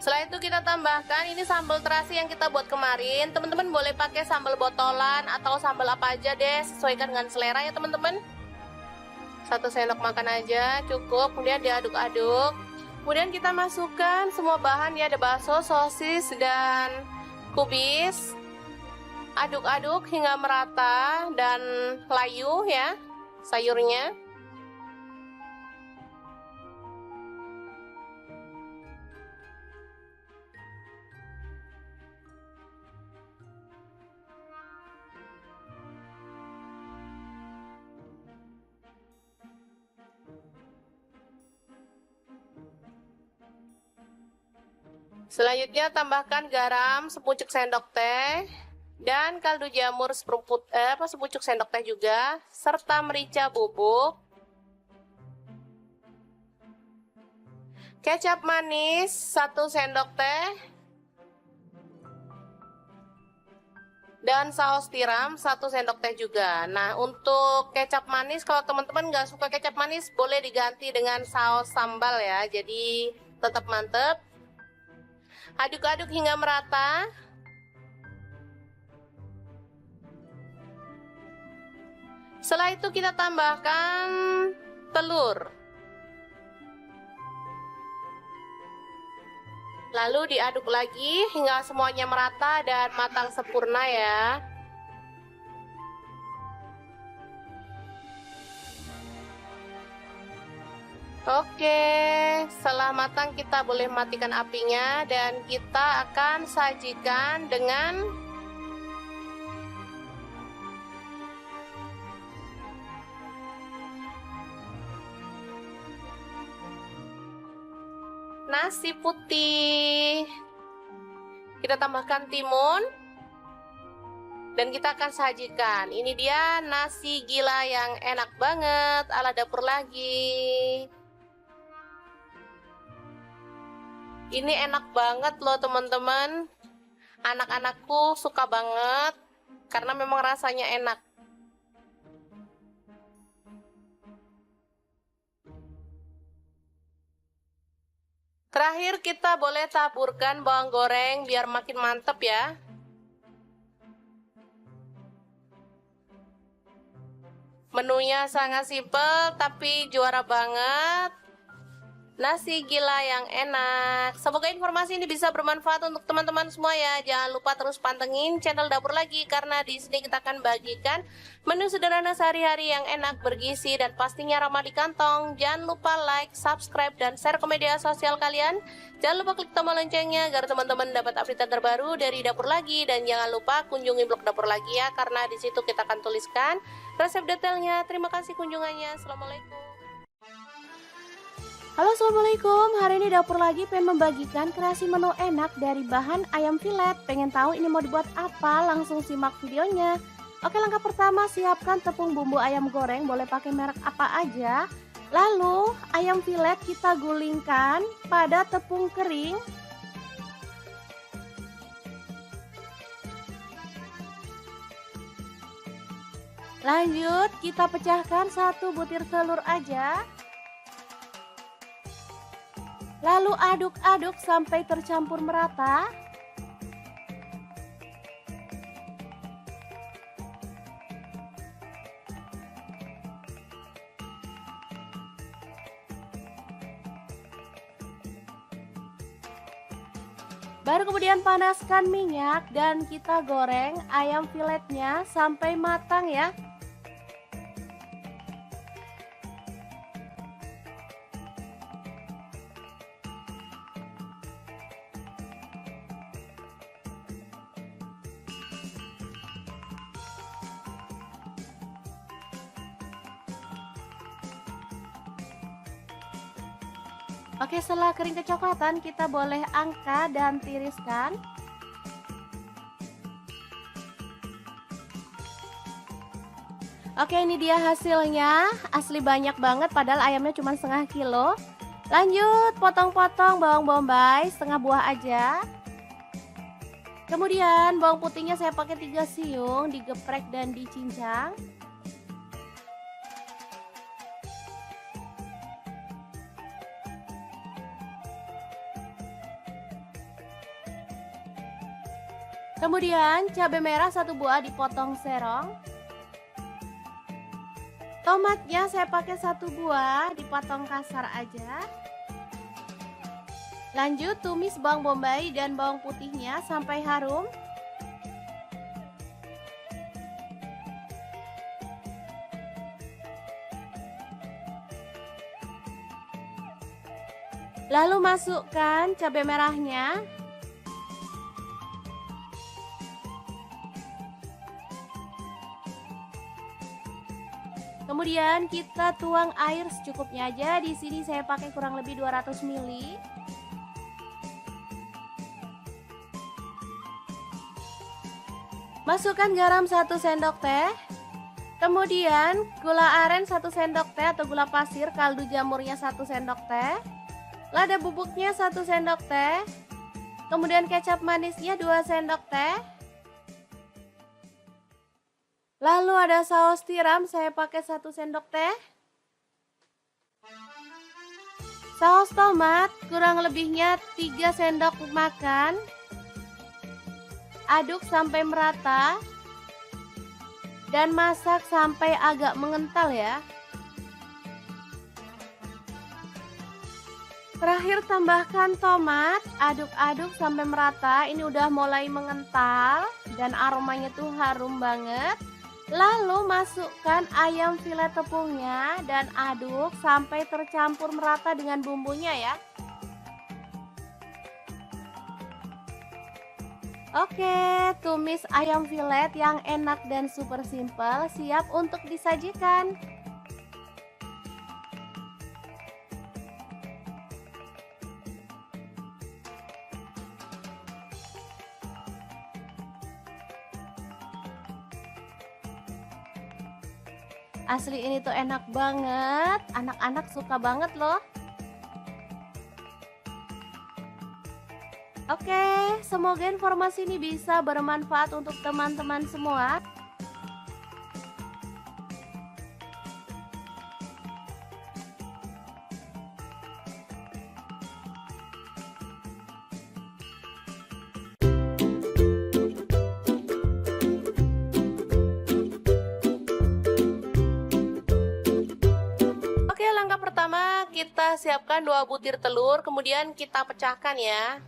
Setelah itu kita tambahkan ini sambal terasi yang kita buat kemarin. Teman-teman boleh pakai sambal botolan atau sambal apa aja deh, sesuaikan dengan selera ya teman-teman. 1 sendok makan aja cukup, kemudian diaduk-aduk. Kemudian kita masukkan semua bahan ya, ada bakso, sosis, dan kubis. Aduk-aduk hingga merata dan layu ya sayurnya. Selanjutnya tambahkan garam sepucuk sendok teh dan kaldu jamur sepucuk sendok teh juga, serta merica bubuk, kecap manis 1 sendok teh, dan saus tiram 1 sendok teh juga. Nah, untuk kecap manis kalau teman-teman nggak suka kecap manis boleh diganti dengan saus sambal ya, jadi tetap mantep. Aduk-aduk hingga merata. Setelah itu kita tambahkan telur. Lalu diaduk lagi hingga semuanya merata dan matang sempurna ya. Oke, setelah matang kita boleh matikan apinya dan kita akan sajikan dengan nasi putih. Kita tambahkan timun. Dan kita akan sajikan. Ini dia nasi gila yang enak banget ala dapur lagi. Ini enak banget loh teman-teman. Anak-anakku suka banget karena memang rasanya enak. Terakhir kita boleh taburkan bawang goreng biar makin mantep ya. Menunya sangat simpel tapi juara banget. Nasi gila yang enak. Semoga informasi ini bisa bermanfaat untuk teman-teman semua ya. Jangan lupa terus pantengin channel Dapur Lagi karena di sini kita akan bagikan menu sederhana sehari-hari yang enak, bergizi dan pastinya ramah di kantong. Jangan lupa like, subscribe dan share ke media sosial kalian. Jangan lupa klik tombol loncengnya agar teman-teman dapat update terbaru dari Dapur Lagi, dan jangan lupa kunjungi blog Dapur Lagi ya karena di situ kita akan tuliskan resep detailnya. Terima kasih kunjungannya. Assalamualaikum. Halo, assalamualaikum. Hari ini Dapur Lagi pengen membagikan kreasi menu enak dari bahan ayam filet. Pengen tahu ini mau dibuat apa? Langsung simak videonya. Oke, langkah pertama siapkan tepung bumbu ayam goreng, boleh pakai merek apa aja. Lalu ayam filet kita gulingkan pada tepung kering. Lanjut kita pecahkan 1 butir telur aja. Lalu aduk-aduk sampai tercampur merata. Baru kemudian panaskan minyak dan kita goreng ayam filetnya sampai matang ya. Oke, setelah kering kecoklatan kita boleh angkat dan tiriskan. Oke, ini dia hasilnya. Asli banyak banget padahal ayamnya cuma setengah kilo. Lanjut potong-potong bawang bombay setengah buah aja. Kemudian bawang putihnya saya pakai 3 siung, digeprek dan dicincang. Kemudian cabai merah 1 buah dipotong serong. Tomatnya saya pakai 1 buah dipotong kasar aja. Lanjut tumis bawang bombay dan bawang putihnya sampai harum. Lalu masukkan cabai merahnya. Kemudian kita tuang air secukupnya aja. Di sini saya pakai kurang lebih 200 ml. Masukkan garam 1 sendok teh. Kemudian gula aren 1 sendok teh atau gula pasir, kaldu jamurnya 1 sendok teh. Lada bubuknya 1 sendok teh. Kemudian kecap manisnya 2 sendok teh. Lalu ada saus tiram, saya pakai 1 sendok teh. Saus tomat kurang lebihnya 3 sendok makan. Aduk sampai merata. Dan masak sampai agak mengental ya. Terakhir tambahkan tomat, aduk-aduk sampai merata. Ini udah mulai mengental dan aromanya tuh harum banget. Lalu masukkan ayam filet tepungnya dan aduk sampai tercampur merata dengan bumbunya ya. Oke, tumis ayam filet yang enak dan super simple siap untuk disajikan. Asli ini tuh enak banget, anak-anak suka banget loh. Oke, semoga informasi ini bisa bermanfaat untuk teman-teman semua. Oke, langkah pertama kita siapkan 2 butir telur, kemudian kita pecahkan ya.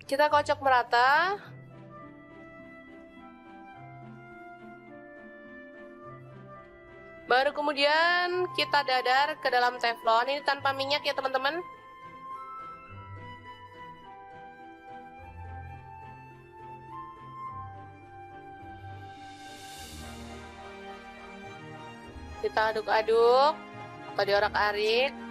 Kita kocok merata. Baru kemudian kita dadar ke dalam teflon. Ini tanpa minyak ya teman-teman. Kita aduk-aduk atau diorak-arik.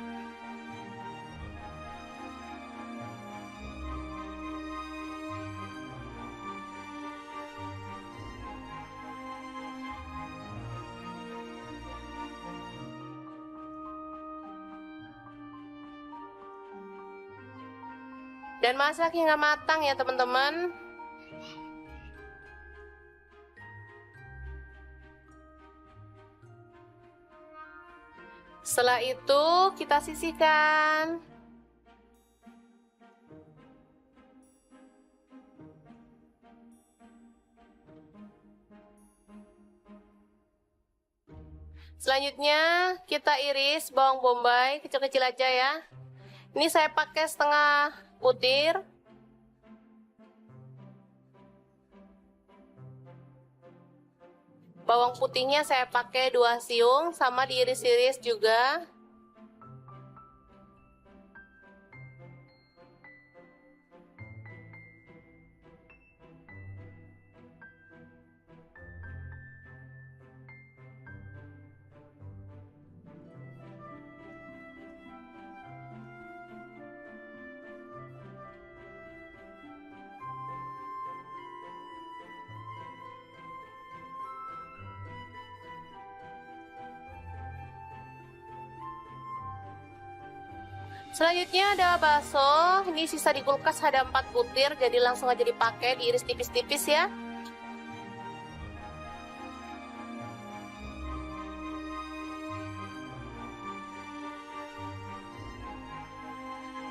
Dan masak hingga matang ya teman-teman. Setelah itu kita sisihkan. Selanjutnya kita iris bawang bombay kecil-kecil aja ya. Ini saya pakai setengah butir. Bawang putihnya saya pakai 2 siung, sama diiris-iris juga. Selanjutnya ada bakso, ini sisa di kulkas ada 4 butir, jadi langsung aja dipakai, diiris tipis-tipis ya.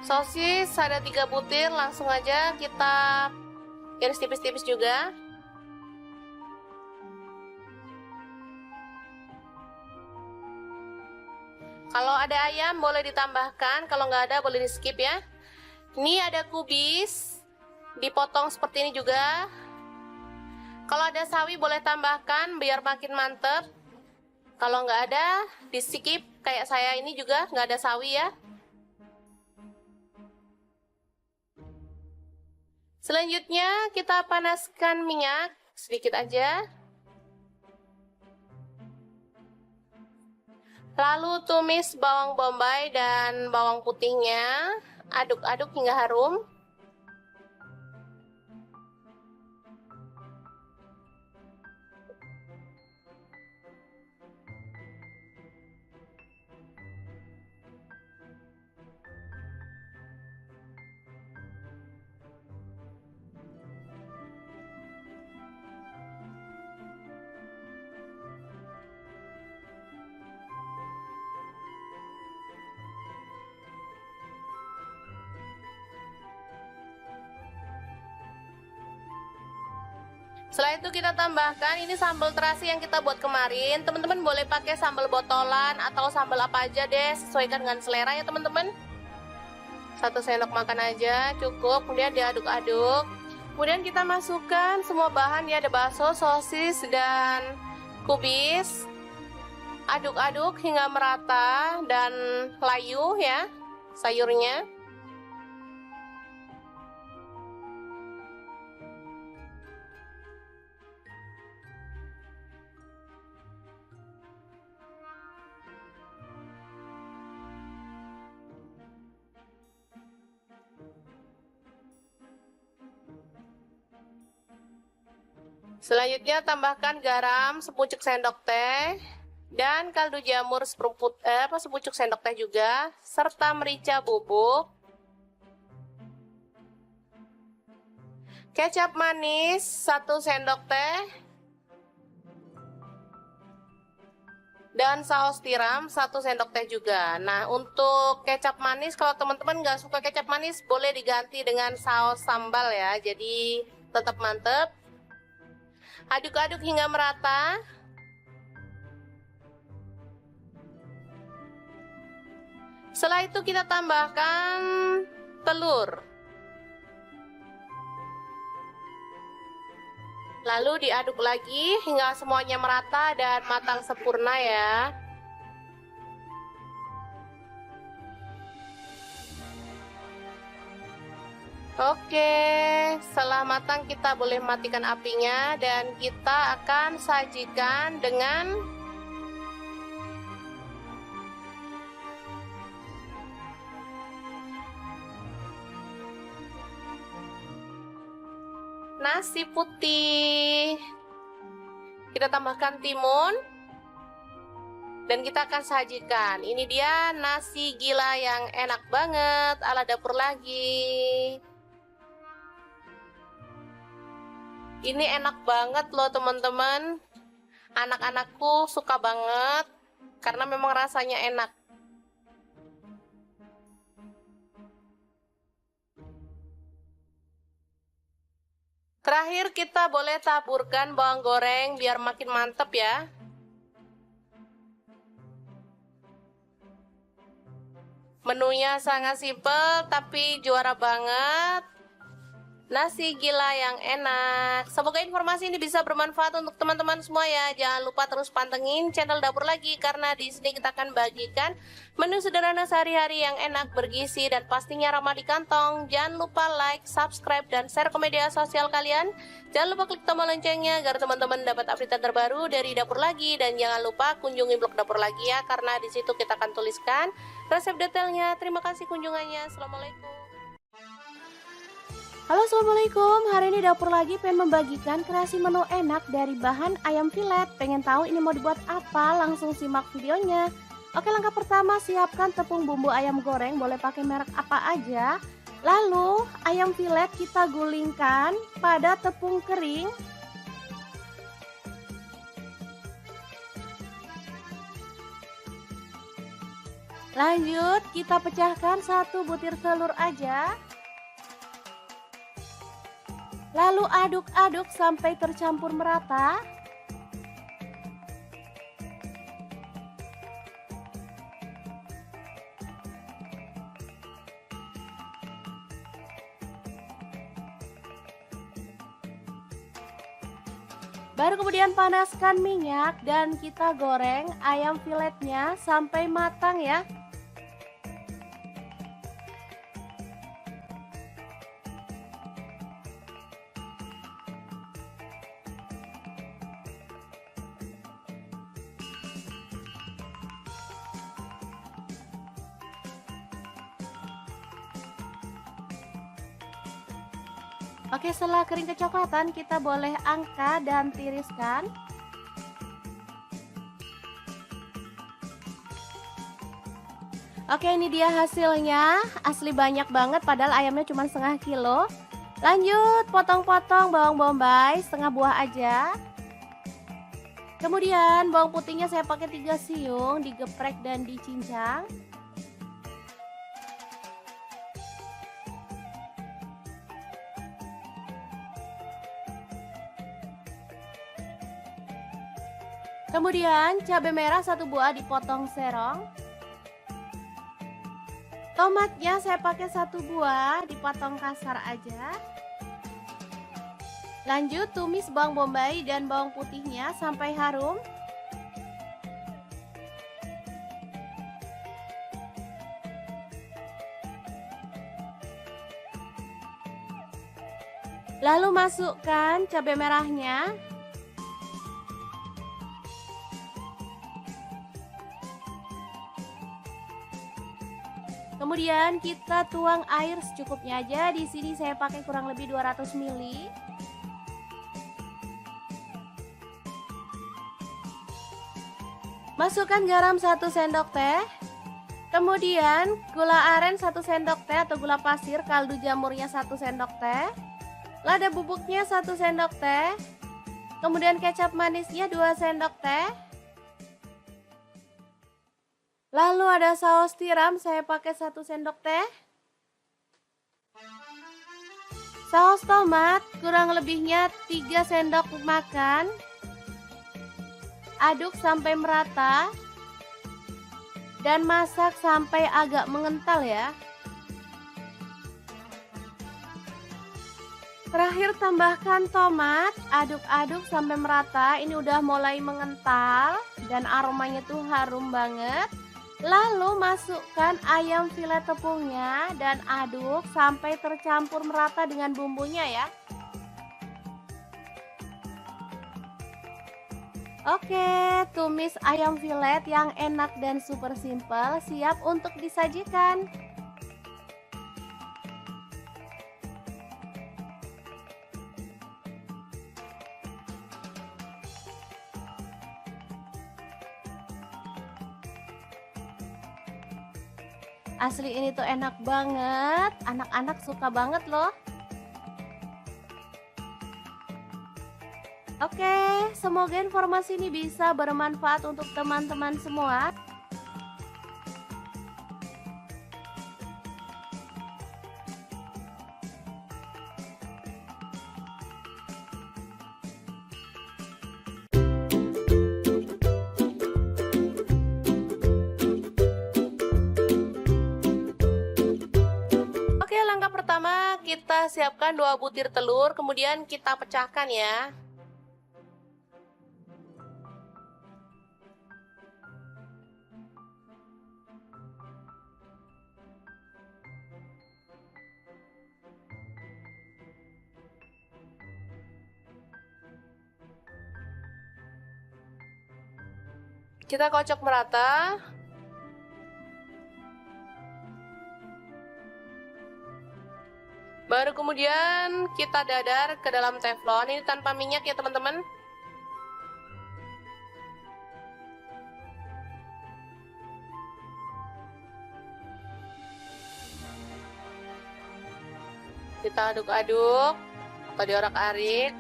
Sosis ada 3 butir, langsung aja kita iris tipis-tipis juga. Kalau ada ayam boleh ditambahkan, kalau nggak ada boleh di skip ya. Ini ada kubis, dipotong seperti ini juga. Kalau ada sawi boleh tambahkan biar makin mantep. Kalau nggak ada di skip, kayak saya ini juga nggak ada sawi ya. Selanjutnya kita panaskan minyak sedikit aja. Lalu tumis bawang bombay dan bawang putihnya, aduk-aduk hingga harum. Setelah itu kita tambahkan ini sambal terasi yang kita buat kemarin. Teman-teman boleh pakai sambal botolan atau sambal apa aja deh, sesuaikan dengan selera ya teman-teman. 1 sendok makan aja cukup, kemudian diaduk-aduk. Kemudian kita masukkan semua bahan ya, ada bakso, sosis, dan kubis. Aduk-aduk hingga merata dan layu ya sayurnya. Selanjutnya tambahkan garam sepucuk sendok teh dan kaldu jamur sepucuk sendok teh juga, serta merica bubuk. Kecap manis 1 sendok teh. Dan saus tiram 1 sendok teh juga. Nah, untuk kecap manis, kalau teman-teman nggak suka kecap manis, boleh diganti dengan saus sambal ya. Jadi tetap mantep. Aduk-aduk hingga merata. Setelah itu kita tambahkan telur. Lalu diaduk lagi hingga semuanya merata dan matang sempurna ya. Oke, setelah matang kita boleh matikan apinya dan kita akan sajikan dengan nasi putih. Kita tambahkan timun dan kita akan sajikan. Ini dia nasi gila yang enak banget ala dapur lagi. Ini enak banget loh teman-teman. Anak-anakku suka banget karena memang rasanya enak. Terakhir kita boleh taburkan bawang goreng biar makin mantep ya. Menunya sangat simpel tapi juara banget. Nasi gila yang enak. Semoga informasi ini bisa bermanfaat untuk teman-teman semua ya. Jangan lupa terus pantengin channel Dapur Lagi karena di sini kita akan bagikan menu sederhana sehari-hari yang enak, bergizi dan pastinya ramah di kantong. Jangan lupa like, subscribe dan share ke media sosial kalian. Jangan lupa klik tombol loncengnya agar teman-teman dapat update terbaru dari Dapur Lagi dan jangan lupa kunjungi blog Dapur Lagi ya karena di situ kita akan tuliskan resep detailnya. Terima kasih kunjungannya. Assalamualaikum. Halo, assalamualaikum. Hari ini Dapur Lagi pengen membagikan kreasi menu enak dari bahan ayam filet. Pengen tahu ini mau dibuat apa? Langsung simak videonya. Oke, langkah pertama siapkan tepung bumbu ayam goreng, boleh pakai merek apa aja. Lalu ayam filet kita gulingkan pada tepung kering. Lanjut kita pecahkan 1 butir telur aja. Lalu aduk-aduk sampai tercampur merata. Baru kemudian panaskan minyak dan kita goreng ayam filetnya sampai matang ya. Oke, setelah kering kecoklatan kita boleh angkat dan tiriskan. Oke, ini dia hasilnya. Asli banyak banget padahal ayamnya cuma setengah kilo. Lanjut potong-potong bawang bombay setengah buah aja. Kemudian bawang putihnya saya pakai 3 siung, digeprek dan dicincang. Kemudian cabai merah 1 buah dipotong serong. Tomatnya saya pakai 1 buah dipotong kasar aja. Lanjut tumis bawang bombay dan bawang putihnya sampai harum. Lalu masukkan cabai merahnya. Kemudian kita tuang air secukupnya aja. Di sini saya pakai kurang lebih 200 ml. Masukkan garam 1 sendok teh. Kemudian gula aren 1 sendok teh atau gula pasir, kaldu jamurnya 1 sendok teh. Lada bubuknya 1 sendok teh. Kemudian kecap manisnya 2 sendok teh. Lalu ada saus tiram, saya pakai 1 sendok teh. Saus tomat kurang lebihnya 3 sendok makan. Aduk sampai merata. Dan masak sampai agak mengental ya. Terakhir tambahkan tomat, aduk-aduk sampai merata. Ini udah mulai mengental dan aromanya tuh harum banget. Lalu masukkan ayam filet tepungnya dan aduk sampai tercampur merata dengan bumbunya ya. Oke, tumis ayam filet yang enak dan super simple siap untuk disajikan. Asli ini tuh enak banget, anak-anak suka banget loh. Oke, semoga informasi ini bisa bermanfaat untuk teman-teman semua. Oke, langkah pertama kita siapkan 2 butir telur, kemudian kita pecahkan ya. Kita kocok merata. Baru kemudian kita dadar ke dalam teflon. Ini tanpa minyak ya teman-teman. Kita aduk-aduk atau diorak-arik.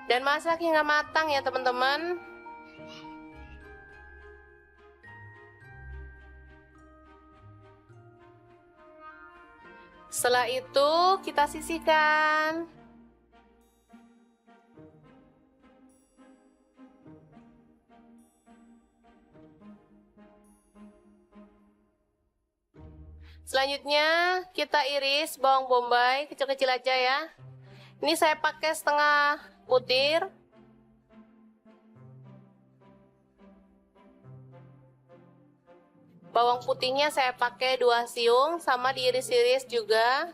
Dan masak hingga matang ya teman-teman. Setelah itu kita sisihkan. Selanjutnya kita iris bawang bombay kecil-kecil aja ya. Ini saya pakai setengah butir. Bawang putihnya saya pakai 2 siung, sama diiris-iris juga.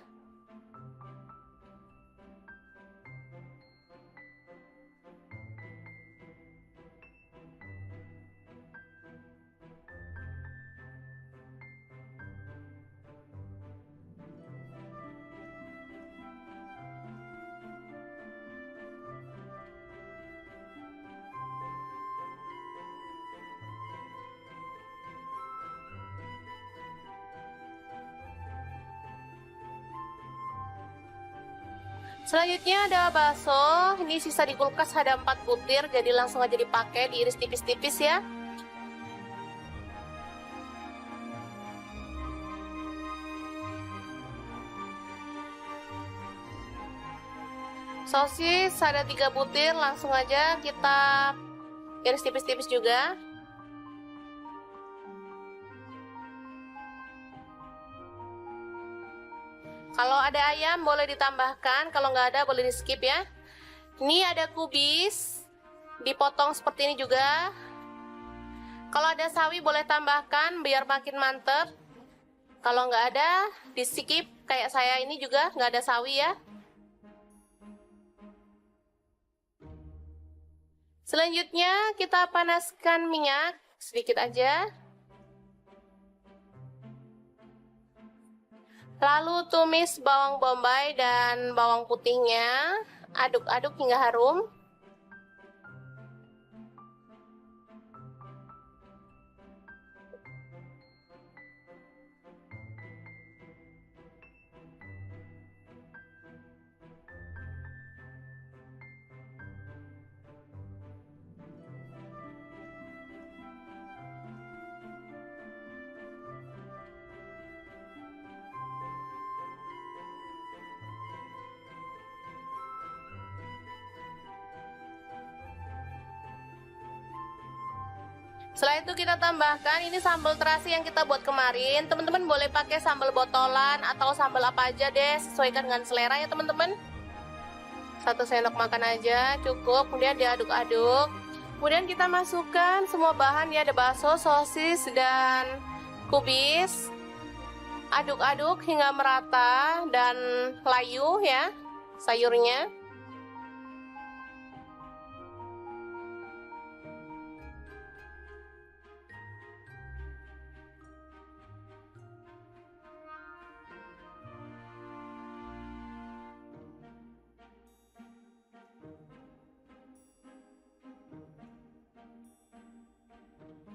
Selanjutnya ada bakso, ini sisa di kulkas ada 4 butir, jadi langsung aja dipakai, diiris tipis-tipis ya. Sosis ada 3 butir, langsung aja kita iris tipis-tipis juga. Kalau ada ayam boleh ditambahkan, kalau nggak ada boleh di skip ya. Ini ada kubis, dipotong seperti ini juga. Kalau ada sawi boleh tambahkan biar makin mantep. Kalau nggak ada di skip, kayak saya ini juga nggak ada sawi ya. Selanjutnya kita panaskan minyak sedikit aja. Lalu tumis bawang bombay dan bawang putihnya, aduk-aduk hingga harum. Setelah itu kita tambahkan ini sambal terasi yang kita buat kemarin. Teman-teman boleh pakai sambal botolan atau sambal apa aja deh, sesuaikan dengan selera ya teman-teman. 1 sendok makan aja cukup, kemudian diaduk-aduk. Kemudian kita masukkan semua bahan ya, ada bakso, sosis, dan kubis. Aduk-aduk hingga merata dan layu ya sayurnya.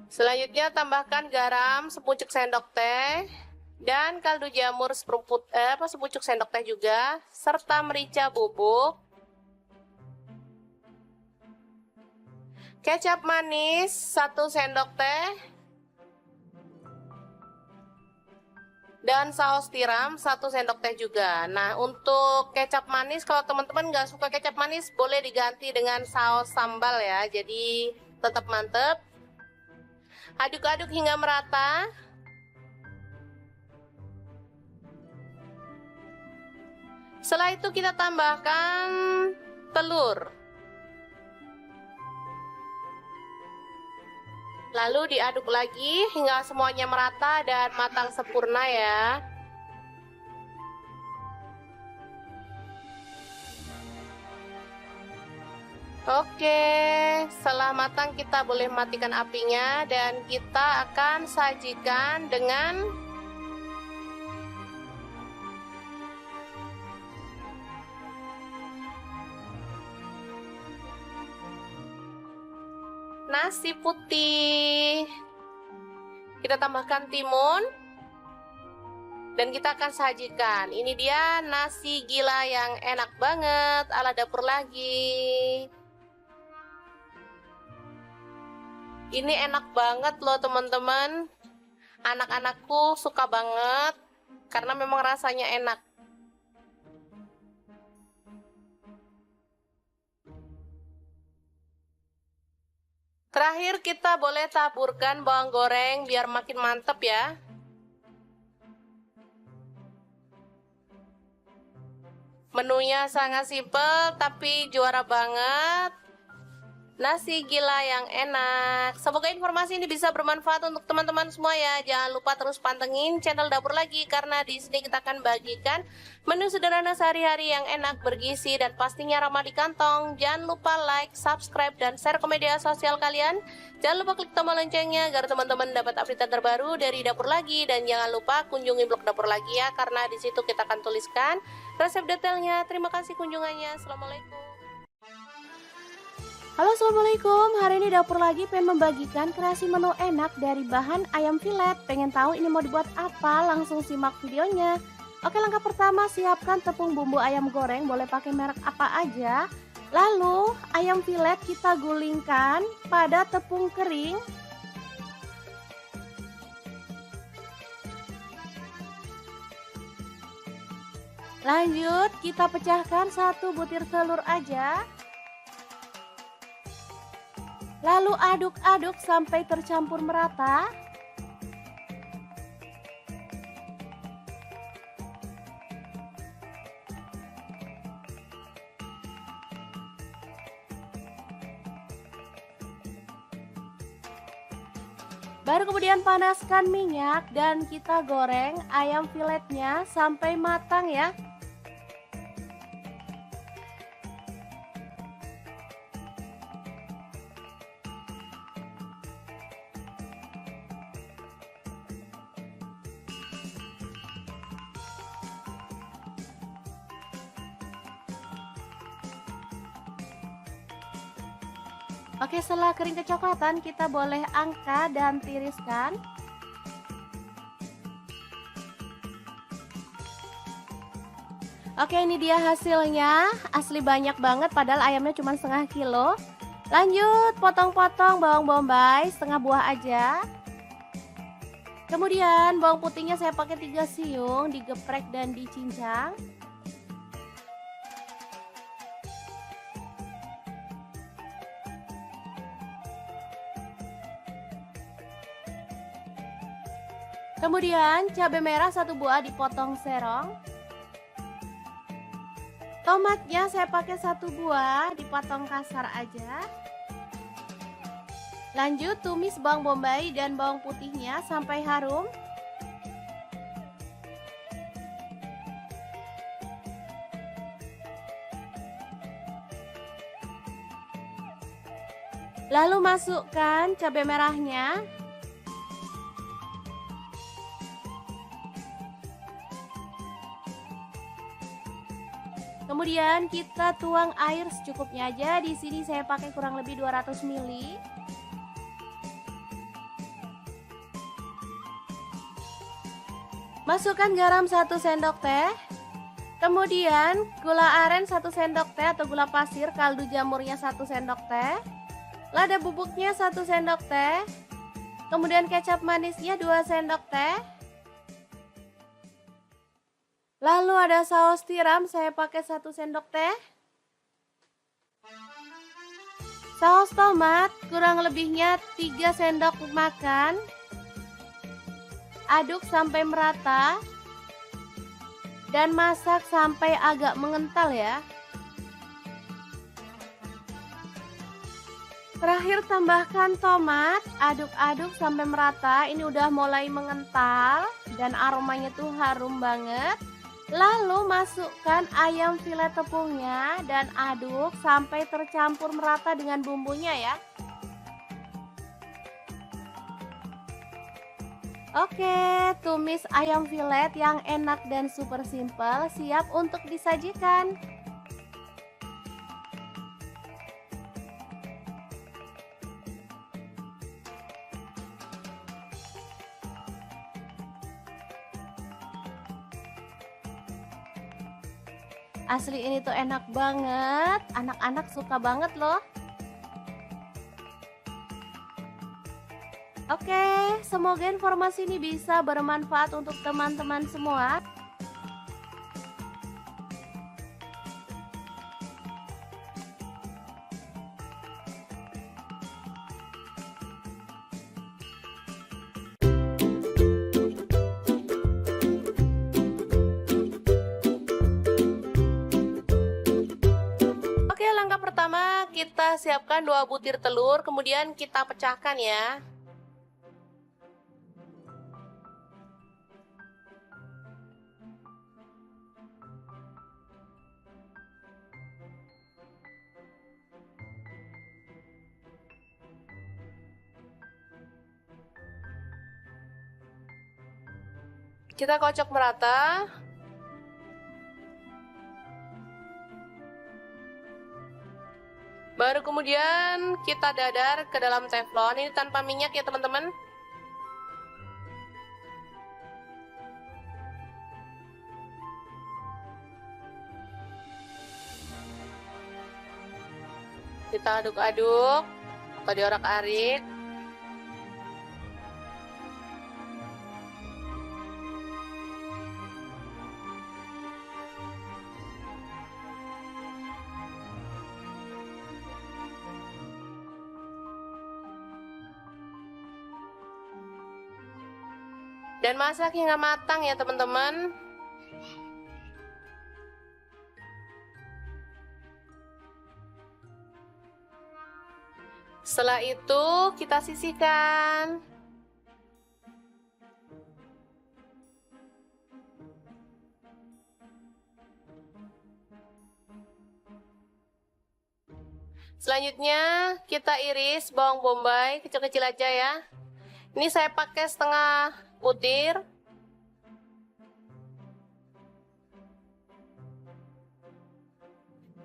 Selanjutnya tambahkan garam sepucuk sendok teh dan kaldu jamur sepucuk sendok teh juga, serta merica bubuk, kecap manis 1 sendok teh, dan saus tiram 1 sendok teh juga. Nah, untuk kecap manis kalau teman-teman nggak suka kecap manis boleh diganti dengan saus sambal ya, jadi tetap mantep. Aduk-aduk hingga merata. Setelah itu kita tambahkan telur. Lalu diaduk lagi hingga semuanya merata dan matang sempurna ya. Oke, setelah matang kita boleh matikan apinya dan kita akan sajikan dengan nasi putih. Kita tambahkan timun dan kita akan sajikan. Ini dia nasi gila yang enak banget ala dapur lagi. Ini enak banget loh teman-teman. Anak-anakku suka banget karena memang rasanya enak. Terakhir kita boleh taburkan bawang goreng biar makin mantep ya. Menunya sangat simpel tapi juara banget. Nasi gila yang enak. Semoga informasi ini bisa bermanfaat untuk teman-teman semua ya. Jangan lupa terus pantengin channel Dapur Lagi karena di sini kita akan bagikan menu sederhana sehari-hari yang enak, bergizi, dan pastinya ramah di kantong. Jangan lupa like, subscribe, dan share ke media sosial kalian. Jangan lupa klik tombol loncengnya agar teman-teman dapat update terbaru dari Dapur Lagi. Dan jangan lupa kunjungi blog Dapur Lagi ya, karena di situ kita akan tuliskan resep detailnya. Terima kasih kunjungannya. Assalamualaikum. Halo, assalamualaikum. Hari ini Dapur Lagi pengen membagikan kreasi menu enak dari bahan ayam filet. Pengen tahu ini mau dibuat apa? Langsung simak videonya. Oke, langkah pertama siapkan tepung bumbu ayam goreng, boleh pakai merek apa aja. Lalu ayam filet kita gulingkan pada tepung kering. Lanjut kita pecahkan 1 butir telur aja. Lalu aduk-aduk sampai tercampur merata. Baru kemudian panaskan minyak dan kita goreng ayam filetnya sampai matang ya. Oke, setelah kering kecoklatan, kita boleh angkat dan tiriskan. Oke, ini dia hasilnya. Asli banyak banget, padahal ayamnya cuma setengah kilo. Lanjut, potong-potong bawang bombay, setengah buah aja. Kemudian bawang putihnya saya pakai 3 siung, digeprek dan dicincang. Kemudian cabai merah 1 buah dipotong serong. Tomatnya saya pakai 1 buah, dipotong kasar aja. Lanjut tumis bawang bombay dan bawang putihnya sampai harum. Lalu masukkan cabai merahnya. Kemudian kita tuang air secukupnya aja. Di sini saya pakai kurang lebih 200 ml. Masukkan garam 1 sendok teh. Kemudian gula aren 1 sendok teh atau gula pasir, kaldu jamurnya 1 sendok teh. Lada bubuknya 1 sendok teh. Kemudian kecap manisnya 2 sendok teh. Lalu ada saus tiram, saya pakai 1 sendok teh. Saus tomat kurang lebihnya 3 sendok makan. Aduk sampai merata dan masak sampai agak mengental ya. Terakhir tambahkan tomat, aduk-aduk sampai merata. Ini udah mulai mengental dan aromanya tuh harum banget. Lalu masukkan ayam filet tepungnya dan aduk sampai tercampur merata dengan bumbunya ya. Oke, tumis ayam filet yang enak dan super simple siap untuk disajikan. Asli ini tuh enak banget, anak-anak suka banget loh. Oke, semoga informasi ini bisa bermanfaat untuk teman-teman semua. Oke, langkah pertama kita siapkan 2 butir telur, kemudian kita pecahkan ya. Kita kocok merata. Baru kemudian kita dadar ke dalam teflon. Ini tanpa minyak ya teman-teman. Kita aduk-aduk atau diorak-arik. Dan masak hingga matang ya teman-teman. Setelah itu kita sisihkan. Selanjutnya kita iris bawang bombay kecil-kecil aja ya. Ini saya pakai setengah butir.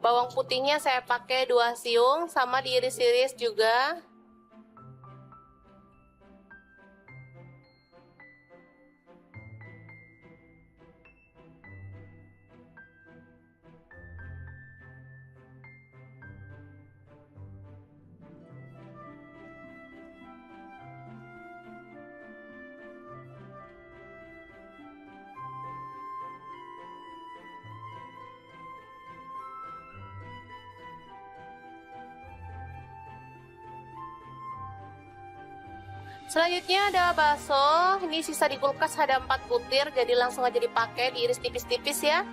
Bawang putihnya saya pakai 2 siung, sama diiris-iris juga. Selanjutnya ada bakso, ini sisa di kulkas ada 4 butir, jadi langsung aja dipakai, diiris tipis-tipis ya.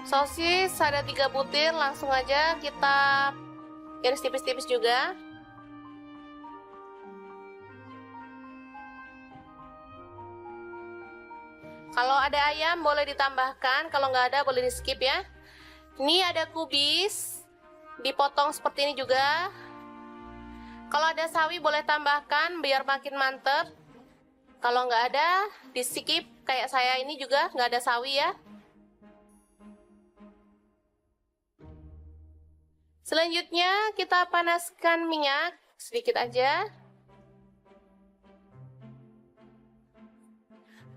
Sosis ada 3 butir, langsung aja kita iris tipis-tipis juga. Kalau ada ayam boleh ditambahkan, kalau nggak ada boleh di skip ya. Ini ada kubis, dipotong seperti ini juga. Kalau ada sawi boleh tambahkan biar makin mantep. Kalau nggak ada di skip, kayak saya ini juga nggak ada sawi ya. Selanjutnya kita panaskan minyak sedikit aja.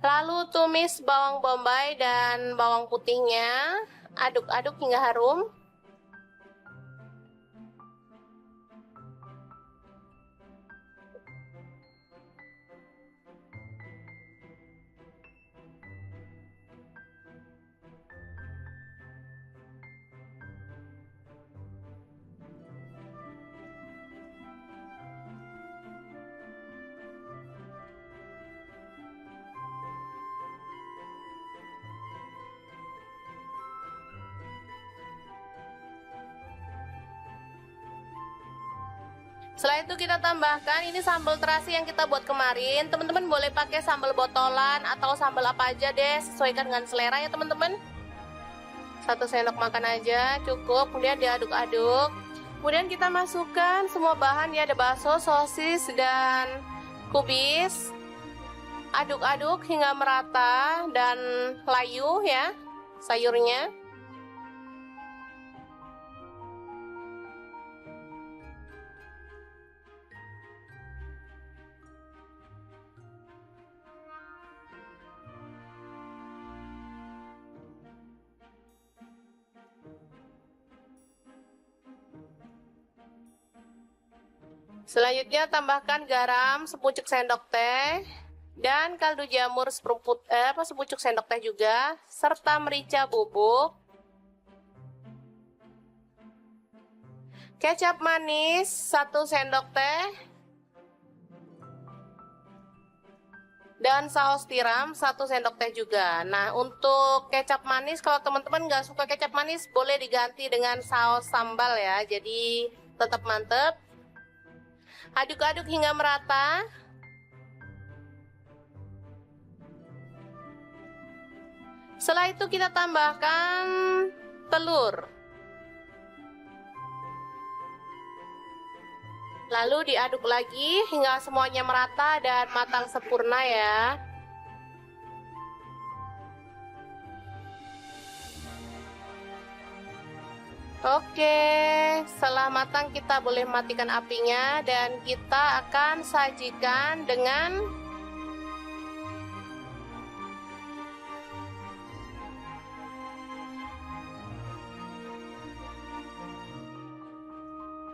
Lalu tumis bawang bombay dan bawang putihnya, aduk-aduk hingga harum. Setelah itu kita tambahkan ini sambal terasi yang kita buat kemarin. Teman-teman boleh pakai sambal botolan atau sambal apa aja deh, sesuaikan dengan selera ya teman-teman. 1 sendok makan aja cukup, kemudian diaduk-aduk. Kemudian kita masukkan semua bahan ya, ada bakso, sosis, dan kubis. Aduk-aduk hingga merata dan layu ya sayurnya. Selanjutnya tambahkan garam sepucuk sendok teh dan kaldu jamur sepucuk sendok teh juga, serta merica bubuk, kecap manis 1 sendok teh, dan saus tiram 1 sendok teh juga. Nah, untuk kecap manis kalau teman-teman nggak suka kecap manis boleh diganti dengan saus sambal ya, jadi tetap mantep. Aduk-aduk hingga merata. Setelah itu kita tambahkan telur. Lalu diaduk lagi hingga semuanya merata dan matang sempurna ya. Oke, setelah matang kita boleh matikan apinya dan kita akan sajikan dengan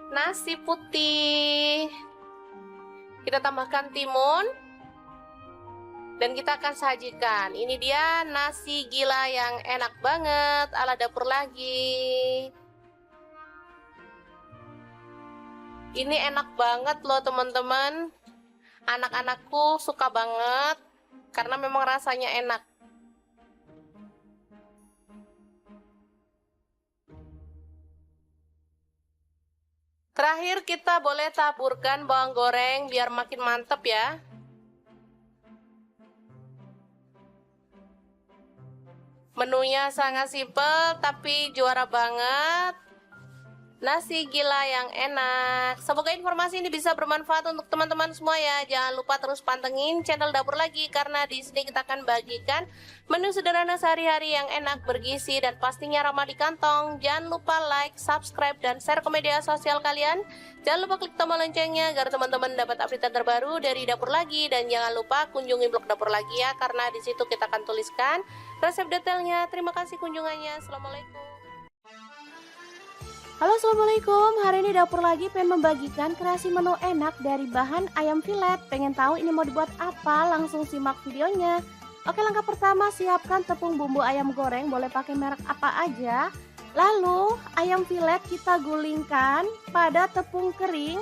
nasi putih. Kita tambahkan timun dan kita akan sajikan. Ini dia nasi gila yang enak banget ala dapur lagi. Ini enak banget loh teman-teman. Anak-anakku suka banget karena memang rasanya enak. Terakhir kita boleh taburkan bawang goreng biar makin mantep ya. Menunya sangat simpel tapi juara banget. nasi gila yang enak. Semoga informasi ini bisa bermanfaat untuk teman-teman semua ya. Jangan lupa terus pantengin channel Dapur Lagi, karena di sini kita akan bagikan menu sederhana sehari-hari yang enak, bergizi, dan pastinya ramah di kantong. Jangan lupa like, subscribe, dan share ke media sosial kalian. Jangan lupa klik tombol loncengnya agar teman-teman dapat update terbaru dari Dapur Lagi. Dan jangan lupa kunjungi blog Dapur Lagi ya, karena di situ kita akan tuliskan resep detailnya. Terima kasih kunjungannya. Assalamualaikum. Halo, assalamualaikum. Hari ini Dapur Lagi pengen membagikan kreasi menu enak dari bahan ayam filet. Pengen tahu ini mau dibuat apa? Langsung simak videonya. Oke, langkah pertama, siapkan tepung bumbu ayam goreng, boleh pakai merek apa aja. Lalu ayam filet kita gulingkan pada tepung kering.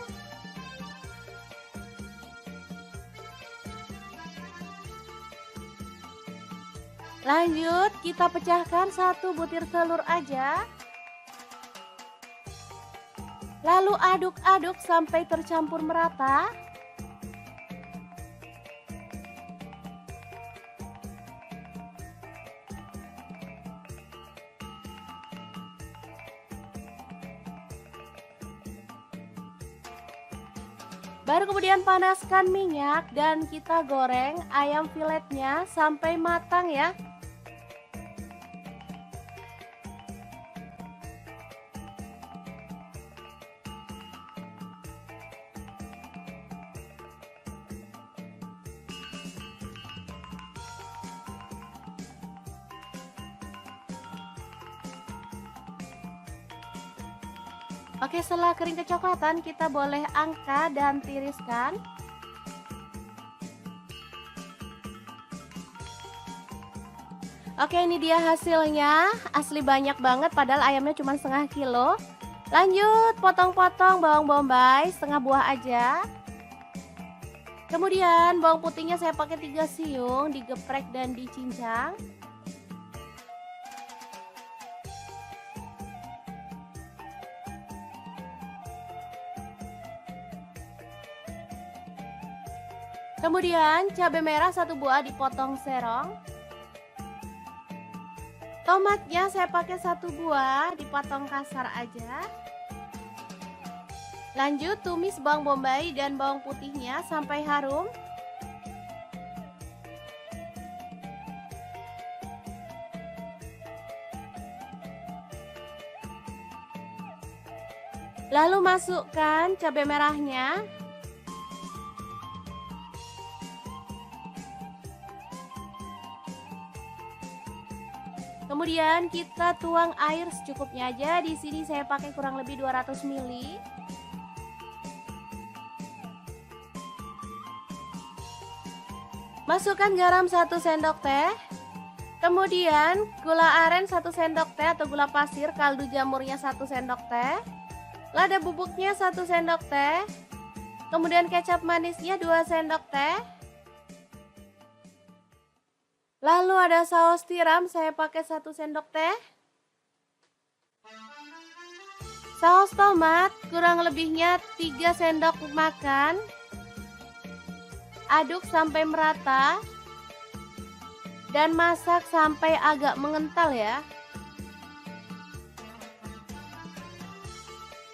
Lanjut kita pecahkan 1 butir telur aja. Lalu aduk-aduk sampai tercampur merata. Baru kemudian panaskan minyak dan kita goreng ayam filetnya sampai matang ya. Oke, setelah kering kecoklatan kita boleh angkat dan tiriskan. Oke, ini dia hasilnya. Asli banyak banget, padahal ayamnya cuma setengah kilo. Lanjut potong-potong bawang bombay setengah buah aja. Kemudian bawang putihnya saya pakai 3 siung, digeprek dan dicincang. Kemudian cabai merah 1 buah dipotong serong. Tomatnya saya pakai 1 buah dipotong kasar aja. Lanjut tumis bawang bombay dan bawang putihnya sampai harum. Lalu masukkan cabai merahnya. Kemudian kita tuang air secukupnya aja. Di sini saya pakai kurang lebih 200 ml. Masukkan garam 1 sendok teh. Kemudian gula aren 1 sendok teh atau gula pasir, kaldu jamurnya 1 sendok teh. Lada bubuknya 1 sendok teh. Kemudian kecap manisnya 2 sendok teh. Lalu ada saus tiram, saya pakai 1 sendok teh. Saus tomat kurang lebihnya 3 sendok makan. Aduk sampai merata. Dan masak sampai agak mengental ya.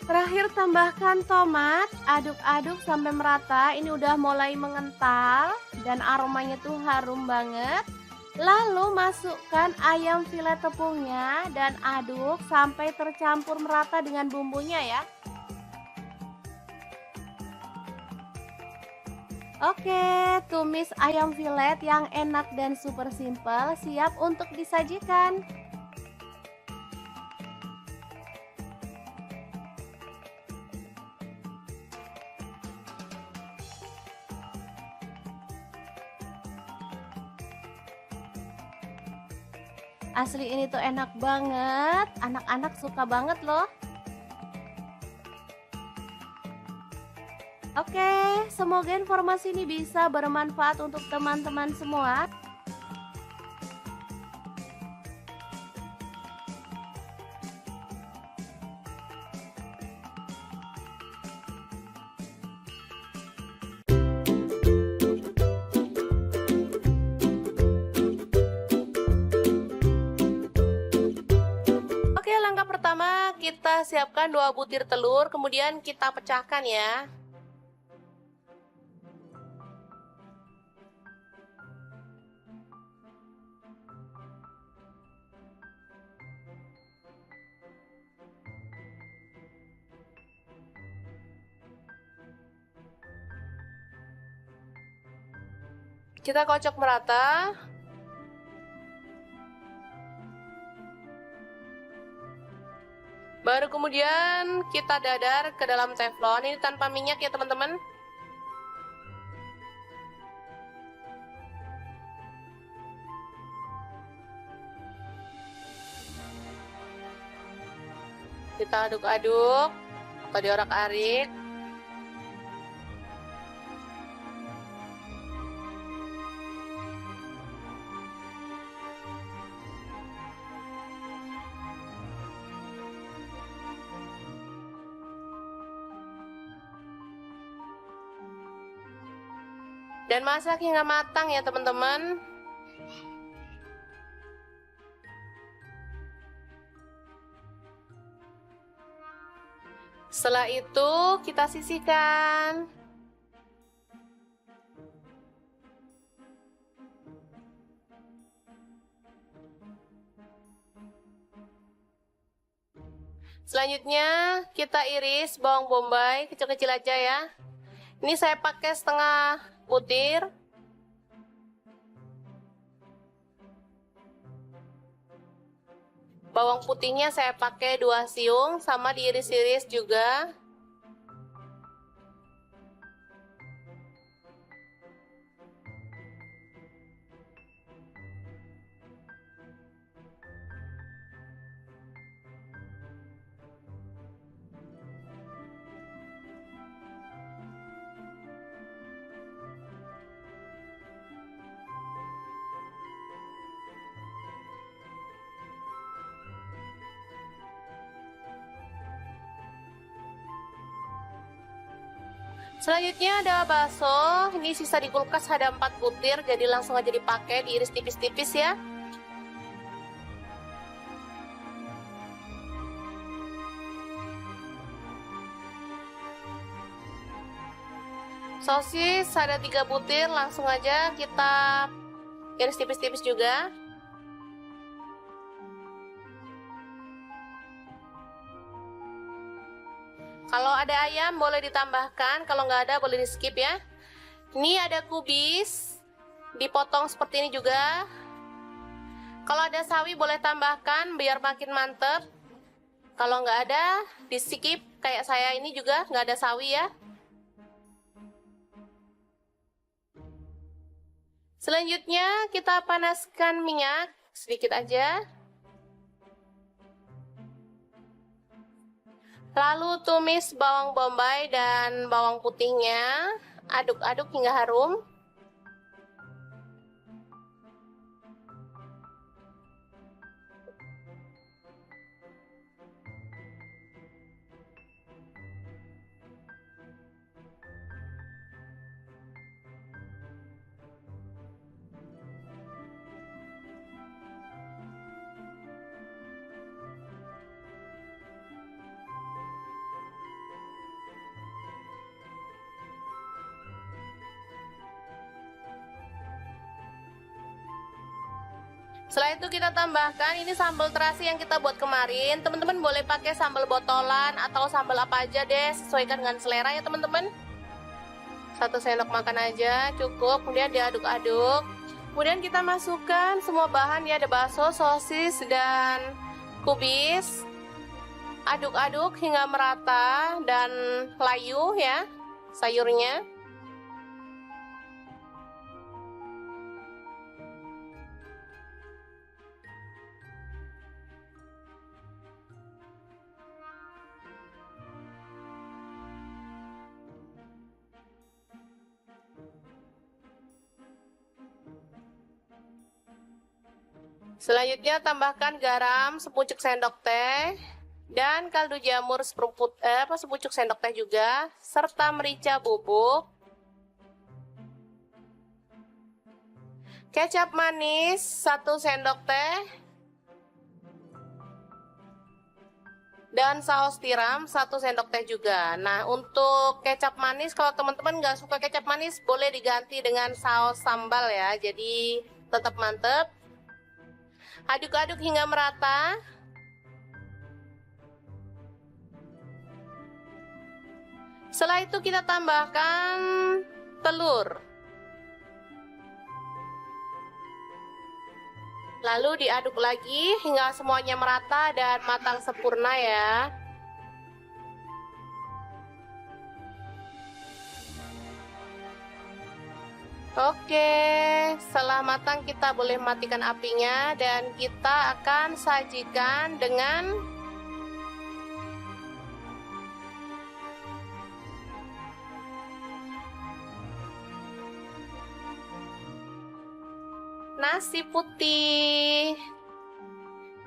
Terakhir tambahkan tomat, aduk-aduk sampai merata. Ini udah mulai mengental dan aromanya tuh harum banget. Lalu masukkan ayam filet tepungnya dan aduk sampai tercampur merata dengan bumbunya ya. Oke, tumis ayam filet yang enak dan super simple siap untuk disajikan. Asli ini tuh enak banget, anak-anak suka banget loh. Oke, semoga informasi ini bisa bermanfaat untuk teman-teman semua. Langkah pertama kita siapkan 2 butir telur, kemudian kita pecahkan ya. Kita kocok merata. Baru kemudian kita dadar ke dalam teflon. Ini tanpa minyak ya teman-teman. Kita aduk-aduk atau diorak-arik. Dan masak hingga matang ya teman-teman. Setelah itu kita sisihkan. Selanjutnya kita iris bawang bombay kecil-kecil aja ya. Ini saya pakai setengah butir. Bawang putihnya saya pakai 2 siung, sama diiris-iris juga. Selanjutnya ada bakso, ini sisa di kulkas ada 4 butir, jadi langsung aja dipakai, diiris tipis-tipis ya. Sosis ada 3 butir, langsung aja kita iris tipis-tipis juga. Kalau ada ayam boleh ditambahkan, kalau nggak ada boleh di skip ya. Ini ada kubis, dipotong seperti ini juga. Kalau ada sawi boleh tambahkan biar makin mantep. Kalau nggak ada di skip, kayak saya ini juga nggak ada sawi ya. Selanjutnya kita panaskan minyak sedikit aja. Lalu tumis bawang bombay dan bawang putihnya, aduk-aduk hingga harum. Setelah itu kita tambahkan ini sambal terasi yang kita buat kemarin. Teman-teman boleh pakai sambal botolan atau sambal apa aja deh, sesuaikan dengan selera ya teman-teman. 1 sendok makan aja cukup, kemudian diaduk-aduk. Kemudian kita masukkan semua bahan ya, ada bakso, sosis, dan kubis. Aduk-aduk hingga merata dan layu ya sayurnya. Selanjutnya tambahkan garam sepucuk sendok teh dan kaldu jamur sepucuk sendok teh juga, serta merica bubuk, kecap manis 1 sendok teh, Dan saus tiram 1 sendok teh juga. Nah, untuk kecap manis, kalau teman-teman nggak suka kecap manis, boleh diganti dengan saus sambal ya. Jadi tetap mantep. Aduk-aduk hingga merata. Setelah itu kita tambahkan telur. Lalu diaduk lagi hingga semuanya merata dan matang sempurna ya. Oke, setelah matang kita boleh matikan apinya dan kita akan sajikan dengan nasi putih.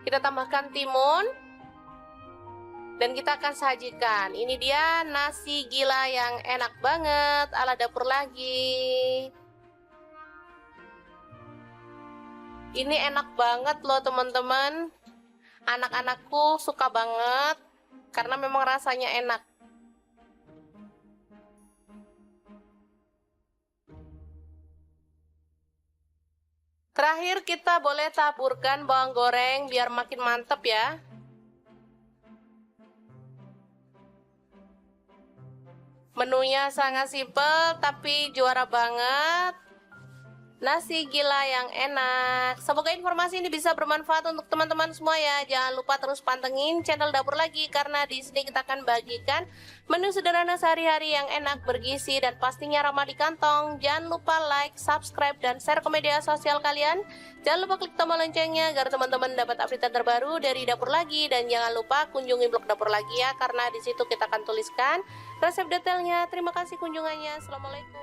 Kita tambahkan timun dan kita akan sajikan. Ini dia nasi gila yang enak banget ala dapur lagi. Ini enak banget loh teman-teman. Anak-anakku suka banget karena memang rasanya enak. Terakhir kita boleh taburkan bawang goreng biar makin mantep ya. Menunya sangat simpel tapi juara banget. Nasi gila yang enak. Semoga informasi ini bisa bermanfaat untuk teman-teman semua ya. Jangan lupa terus pantengin channel Dapur Lagi karena di sini kita akan bagikan menu sederhana sehari-hari yang enak, bergizi dan pastinya ramah di kantong. Jangan lupa like, subscribe dan share ke media sosial kalian. Jangan lupa klik tombol loncengnya agar teman-teman dapat update terbaru dari Dapur Lagi dan jangan lupa kunjungi blog Dapur Lagi ya karena di situ kita akan tuliskan resep detailnya. Terima kasih kunjungannya. Assalamualaikum.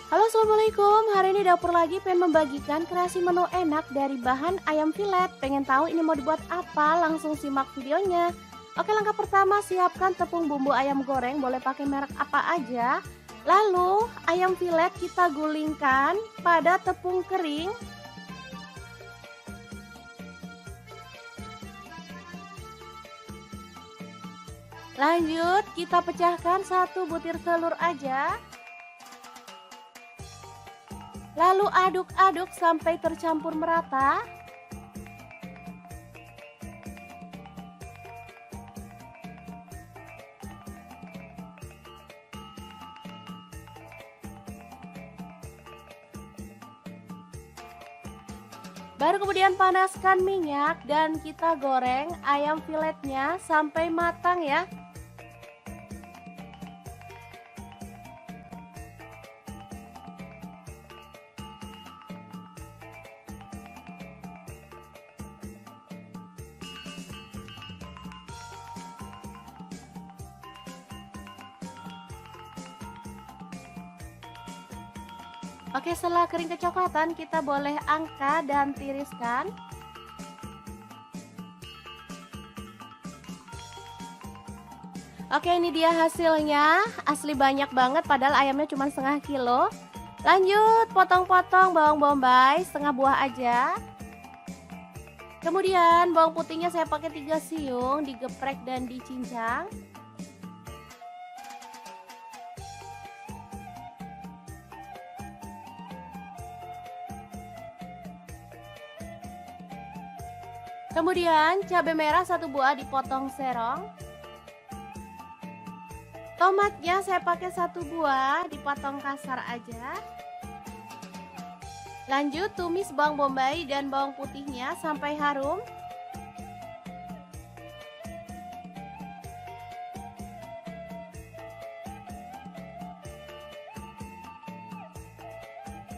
Halo, assalamualaikum. Hari ini Dapur Lagi pengen membagikan kreasi menu enak dari bahan ayam filet. Pengen tahu ini mau dibuat apa? Langsung simak videonya. Oke, langkah pertama siapkan tepung bumbu ayam goreng, boleh pakai merek apa aja. Lalu ayam filet kita gulingkan pada tepung kering. Lanjut kita pecahkan 1 butir telur aja. Lalu aduk-aduk sampai tercampur merata. Baru kemudian panaskan minyak dan kita goreng ayam filetnya sampai matang ya. Oke, setelah kering kecoklatan kita boleh angkat dan tiriskan. Oke, ini dia hasilnya. Asli banyak banget padahal ayamnya cuma setengah kilo. Lanjut potong-potong bawang bombay setengah buah aja. Kemudian bawang putihnya saya pakai 3 siung, digeprek dan dicincang. Kemudian cabai merah 1 buah dipotong serong. Tomatnya saya pakai 1 buah dipotong kasar aja. Lanjut tumis bawang bombay dan bawang putihnya sampai harum.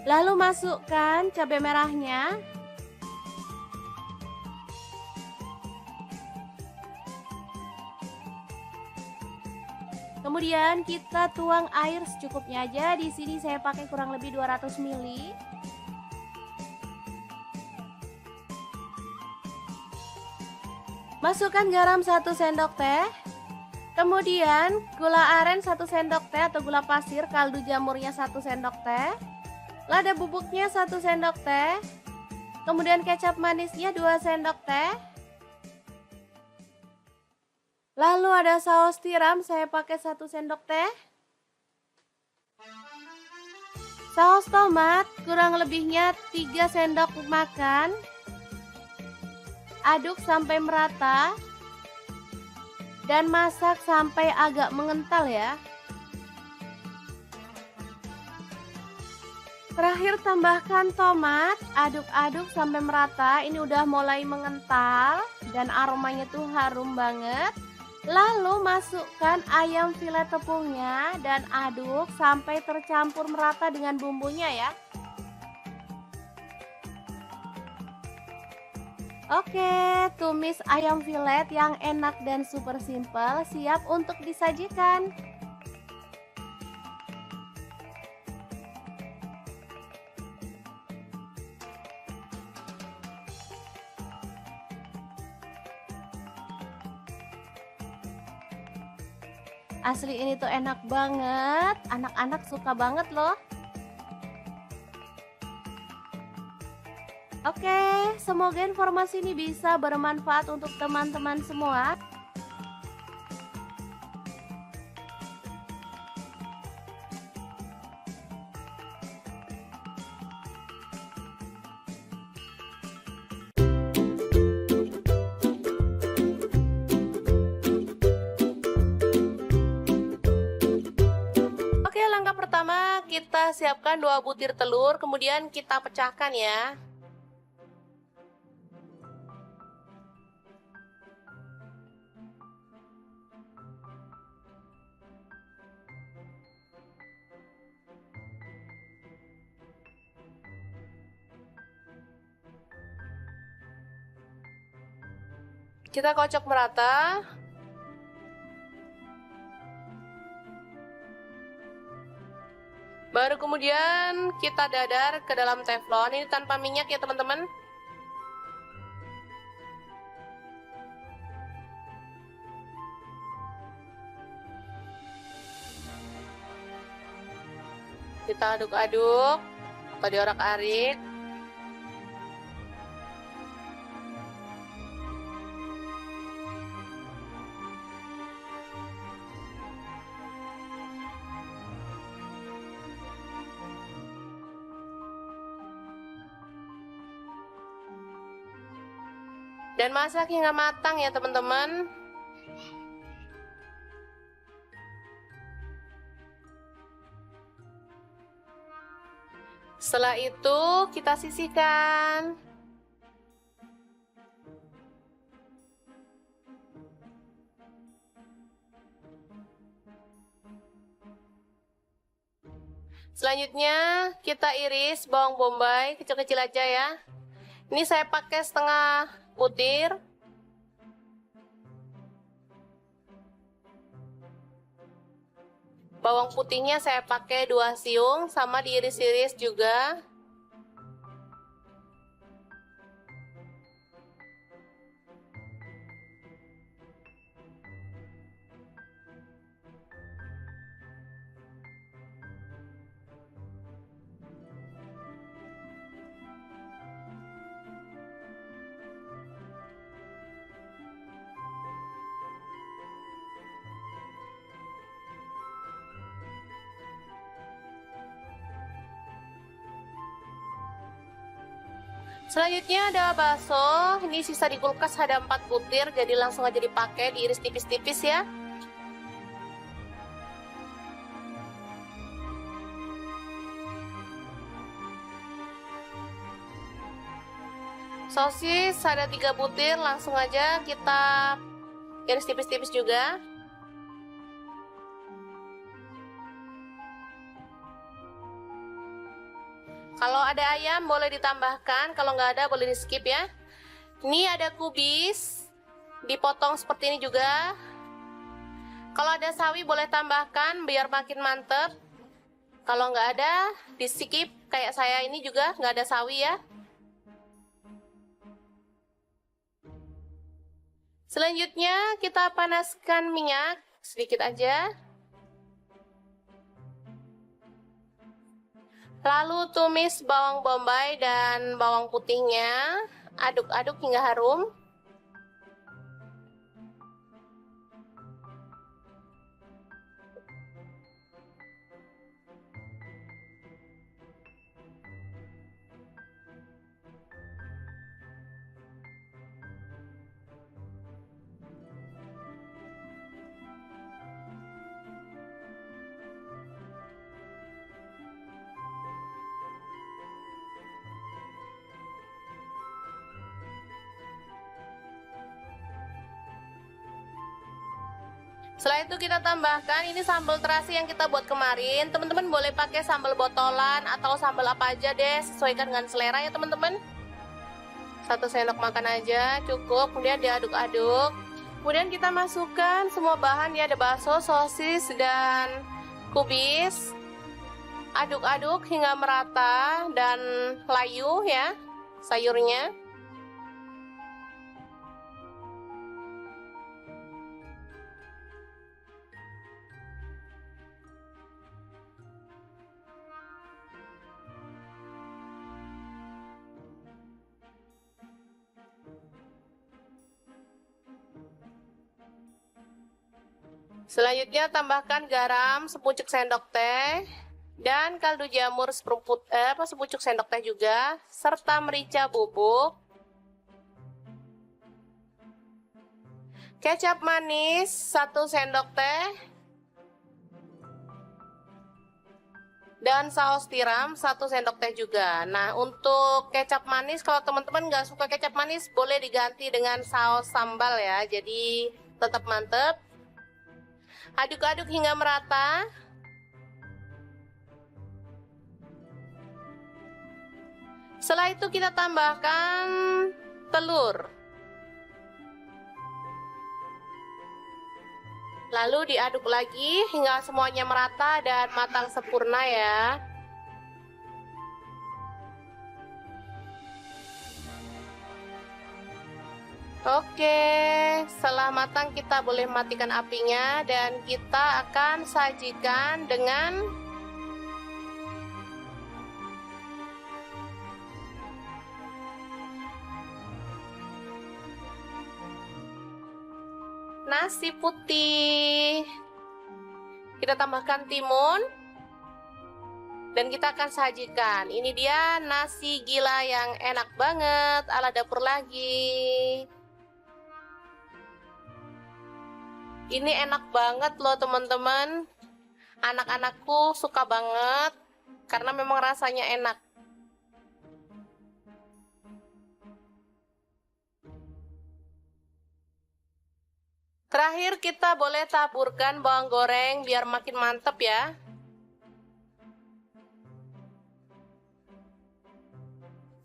Lalu masukkan cabai merahnya. Kemudian kita tuang air secukupnya aja. Di sini saya pakai kurang lebih 200 ml. Masukkan garam 1 sendok teh. Kemudian gula aren 1 sendok teh atau gula pasir, kaldu jamurnya 1 sendok teh. Lada bubuknya 1 sendok teh. Kemudian kecap manisnya 2 sendok teh. Lalu ada saus tiram, saya pakai 1 sendok teh. Saus tomat kurang lebihnya 3 sendok makan. Aduk sampai merata dan masak sampai agak mengental ya. Terakhir tambahkan tomat, aduk-aduk sampai merata. Ini udah mulai mengental dan aromanya tuh harum banget. Lalu masukkan ayam filet tepungnya dan aduk sampai tercampur merata dengan bumbunya ya. Oke, tumis ayam filet yang enak dan super simple siap untuk disajikan. Asli ini tuh enak banget, anak-anak suka banget loh. Oke, semoga informasi ini bisa bermanfaat untuk teman-teman semua. Oke, langkah pertama kita siapkan 2 butir telur, kemudian kita pecahkan ya. Kita kocok merata. Baru kemudian kita dadar ke dalam teflon. Ini tanpa minyak ya teman-teman. Kita aduk-aduk atau diorak-arik. Dan masak hingga matang ya teman-teman. Setelah itu kita sisihkan. Selanjutnya kita iris bawang bombay kecil-kecil aja ya. Ini saya pakai setengah butir. Bawang putihnya saya pakai 2 siung, sama diiris-iris juga. Selanjutnya ada bakso, ini sisa di kulkas ada 4 butir, jadi langsung aja dipakai, diiris tipis-tipis ya. Sosis ada 3 butir, langsung aja kita iris tipis-tipis juga. Kalau ada ayam boleh ditambahkan, kalau nggak ada boleh di skip ya. Ini ada kubis, dipotong seperti ini juga. Kalau ada sawi boleh tambahkan biar makin mantep. Kalau nggak ada di skip, kayak saya ini juga nggak ada sawi ya. Selanjutnya kita panaskan minyak sedikit aja. Lalu tumis bawang bombay dan bawang putihnya, aduk-aduk hingga harum. Setelah itu kita tambahkan ini sambal terasi yang kita buat kemarin. Teman-teman boleh pakai sambal botolan atau sambal apa aja deh, sesuaikan dengan selera ya teman-teman. 1 sendok makan aja cukup, kemudian diaduk-aduk. Kemudian kita masukkan semua bahan ya, ada bakso, sosis, dan kubis. Aduk-aduk hingga merata dan layu ya sayurnya. Selanjutnya tambahkan garam sepucuk sendok teh dan kaldu jamur sepucuk sendok teh juga, serta merica bubuk, kecap manis 1 sendok teh, dan saus tiram 1 sendok teh juga. Nah, untuk kecap manis, kalau teman-teman nggak suka kecap manis, boleh diganti dengan saus sambal ya, jadi tetap mantep. Aduk-aduk hingga merata. Setelah itu kita tambahkan telur. Lalu diaduk lagi hingga semuanya merata dan matang sempurna ya. Oke, setelah matang kita boleh matikan apinya dan kita akan sajikan dengan nasi putih. Kita tambahkan timun dan kita akan sajikan. Ini dia nasi gila yang enak banget ala dapur lagi. Ini enak banget loh teman-teman. Anak-anakku suka banget karena memang rasanya enak. Terakhir kita boleh taburkan bawang goreng biar makin mantep ya.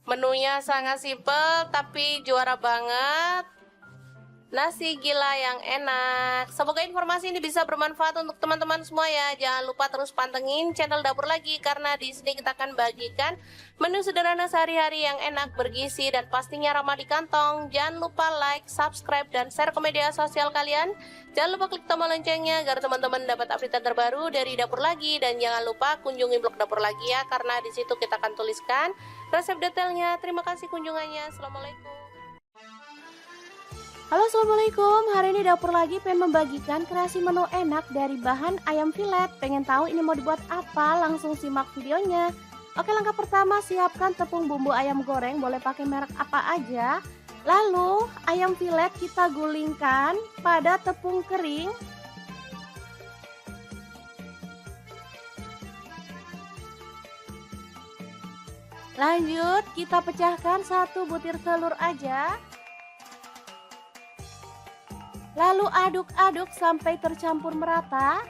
Menunya sangat simpel tapi juara banget. Nasi gila yang enak. Semoga informasi ini bisa bermanfaat untuk teman-teman semua ya. Jangan lupa terus pantengin channel Dapur Lagi karena di sini kita akan bagikan menu sederhana sehari-hari yang enak, bergizi, dan pastinya ramah di kantong. Jangan lupa like, subscribe, dan share ke media sosial kalian. Jangan lupa klik tombol loncengnya agar teman-teman dapat update terbaru dari Dapur Lagi, dan jangan lupa kunjungi blog Dapur Lagi ya karena di situ kita akan tuliskan resep detailnya. Terima kasih kunjungannya. Assalamualaikum. Halo, assalamualaikum. Hari ini Dapur Lagi pengen membagikan kreasi menu enak dari bahan ayam filet. Pengen tahu ini mau dibuat apa? Langsung simak videonya. Oke, langkah pertama siapkan tepung bumbu ayam goreng, boleh pakai merek apa aja. Lalu ayam filet kita gulingkan pada tepung kering. Lanjut kita pecahkan 1 butir telur aja. Lalu aduk-aduk sampai tercampur merata.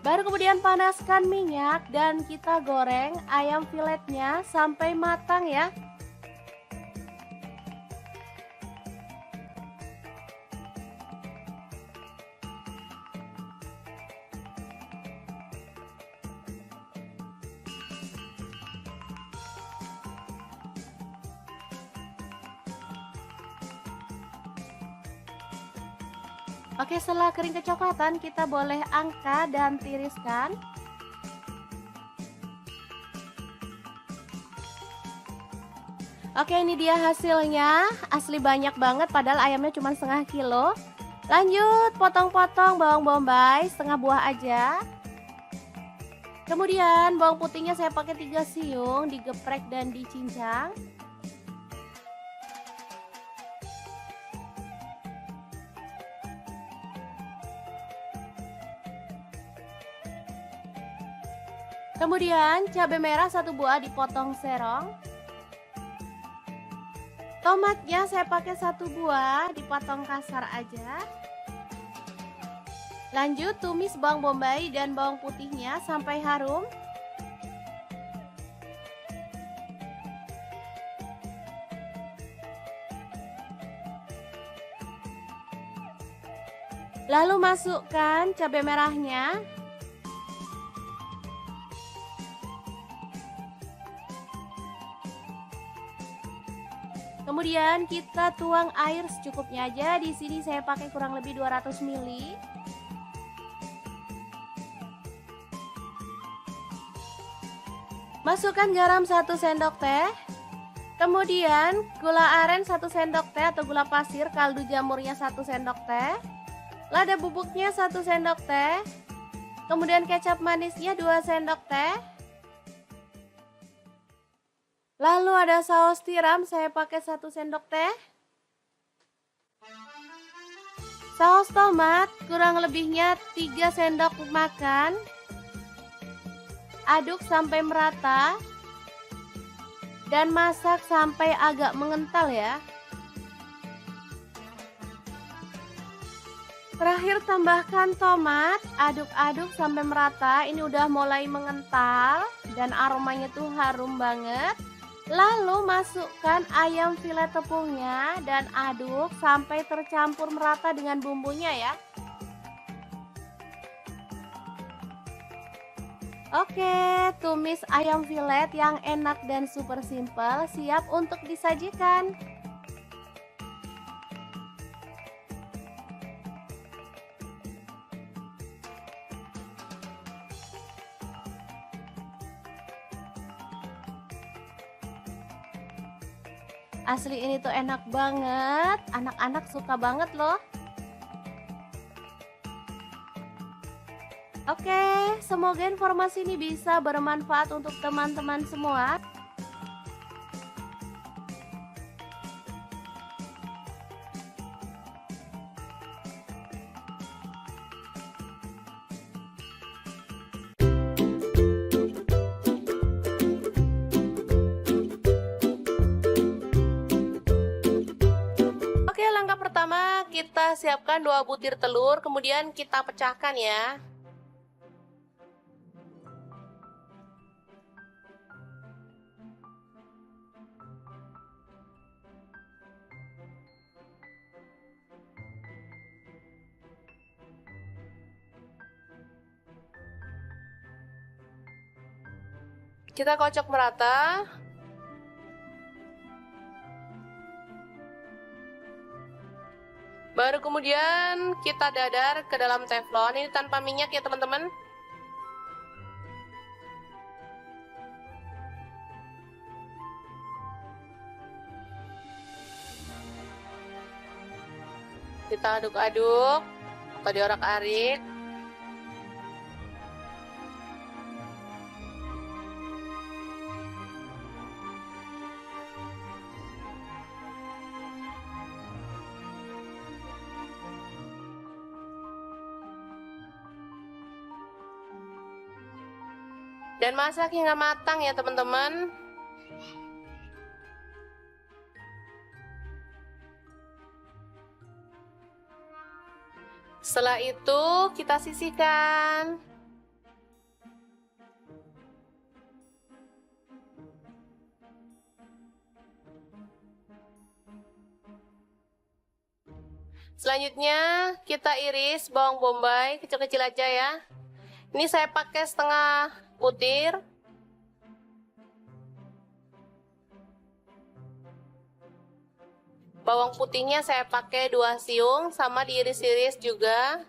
Baru kemudian panaskan minyak dan kita goreng ayam filetnya sampai matang ya. Oke, setelah kering kecoklatan kita boleh angkat dan tiriskan. Oke, ini dia hasilnya. Asli banyak banget padahal ayamnya cuma setengah kilo. Lanjut potong-potong bawang bombay setengah buah aja. Kemudian bawang putihnya saya pakai 3 siung, digeprek dan dicincang. Kemudian cabai merah 1 buah dipotong serong. Tomatnya saya pakai 1 buah dipotong kasar aja. Lanjut tumis bawang bombay dan bawang putihnya sampai harum. Lalu masukkan cabai merahnya. Kemudian kita tuang air secukupnya aja. Di sini saya pakai kurang lebih 200 ml. Masukkan garam 1 sendok teh. Kemudian gula aren 1 sendok teh atau gula pasir, kaldu jamurnya 1 sendok teh. Lada bubuknya 1 sendok teh. Kemudian kecap manisnya 2 sendok teh. Lalu ada saus tiram, saya pakai 1 sendok teh. Saus tomat kurang lebihnya 3 sendok makan. Aduk sampai merata. Dan masak sampai agak mengental ya. Terakhir tambahkan tomat, aduk-aduk sampai merata. Ini udah mulai mengental dan aromanya tuh harum banget. Lalu masukkan ayam filet tepungnya dan aduk sampai tercampur merata dengan bumbunya ya. Oke, tumis ayam filet yang enak dan super simple siap untuk disajikan. Asli ini tuh enak banget, anak-anak suka banget loh. Oke, semoga informasi ini bisa bermanfaat untuk teman-teman semua. Oke, langkah pertama kita siapkan 2 butir telur, kemudian kita pecahkan ya. Kita kocok merata. Baru kemudian kita dadar ke dalam teflon. Ini tanpa minyak ya teman-teman. Kita aduk-aduk atau diorak-arik. Dan masak hingga matang ya teman-teman. Setelah itu kita sisihkan. Selanjutnya kita iris bawang bombay kecil-kecil aja ya. Ini saya pakai setengah butir. Bawang putihnya saya pakai 2 siung, sama diiris-iris juga.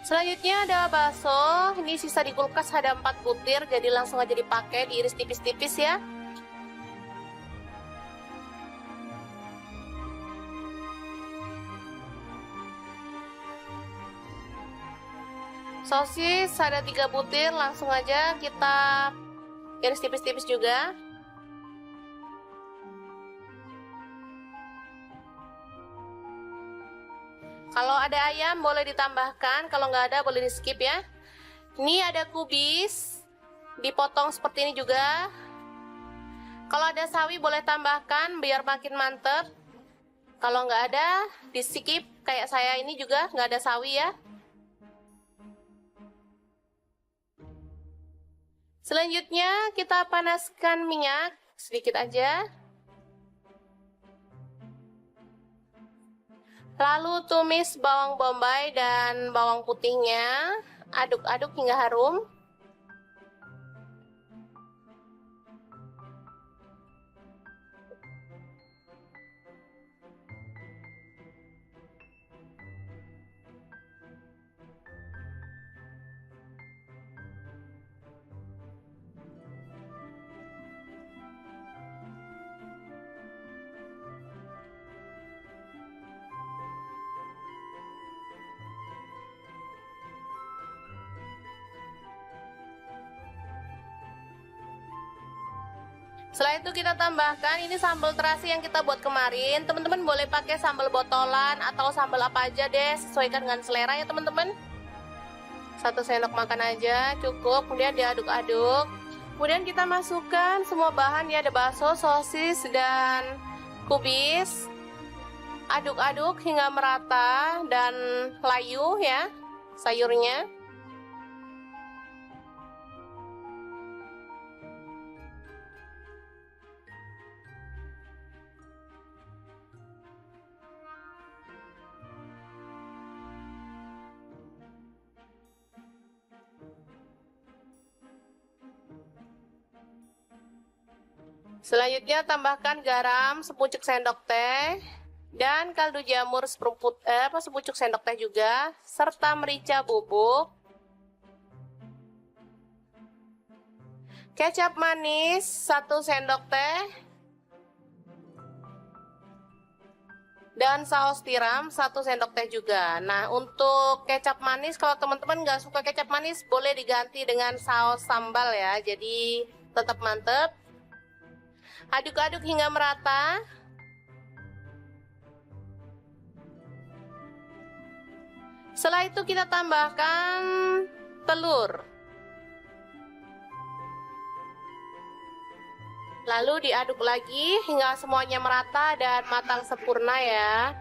Selanjutnya ada bakso. Ini sisa di kulkas ada 4 butir, jadi langsung aja dipakai, diiris tipis-tipis ya. Sosis ada 3 butir, langsung aja kita iris tipis-tipis juga. Kalau ada ayam boleh ditambahkan, kalau nggak ada boleh di skip ya. Ini ada kubis, dipotong seperti ini juga. Kalau ada sawi boleh tambahkan biar makin mantep. Kalau nggak ada di skip, kayak saya ini juga nggak ada sawi ya. Selanjutnya kita panaskan minyak sedikit aja. Lalu tumis bawang bombay dan bawang putihnya. Aduk-aduk hingga harum. Setelah itu kita tambahkan ini sambal terasi yang kita buat kemarin. Teman-teman boleh pakai sambal botolan atau sambal apa aja deh, sesuaikan dengan selera ya teman-teman. 1 sendok makan aja cukup, kemudian diaduk-aduk. Kemudian kita masukkan semua bahan ya, ada bakso, sosis, dan kubis. Aduk-aduk hingga merata dan layu ya sayurnya. Selanjutnya tambahkan garam sepucuk sendok teh dan kaldu jamur sepucuk sendok teh juga, serta merica bubuk, kecap manis 1 sendok teh, dan saus tiram 1 sendok teh juga. Nah, untuk kecap manis kalau teman-teman nggak suka kecap manis boleh diganti dengan saus sambal ya, jadi tetap mantep. Aduk-aduk hingga merata. Setelah itu kita tambahkan telur. Lalu diaduk lagi hingga semuanya merata dan matang sempurna ya.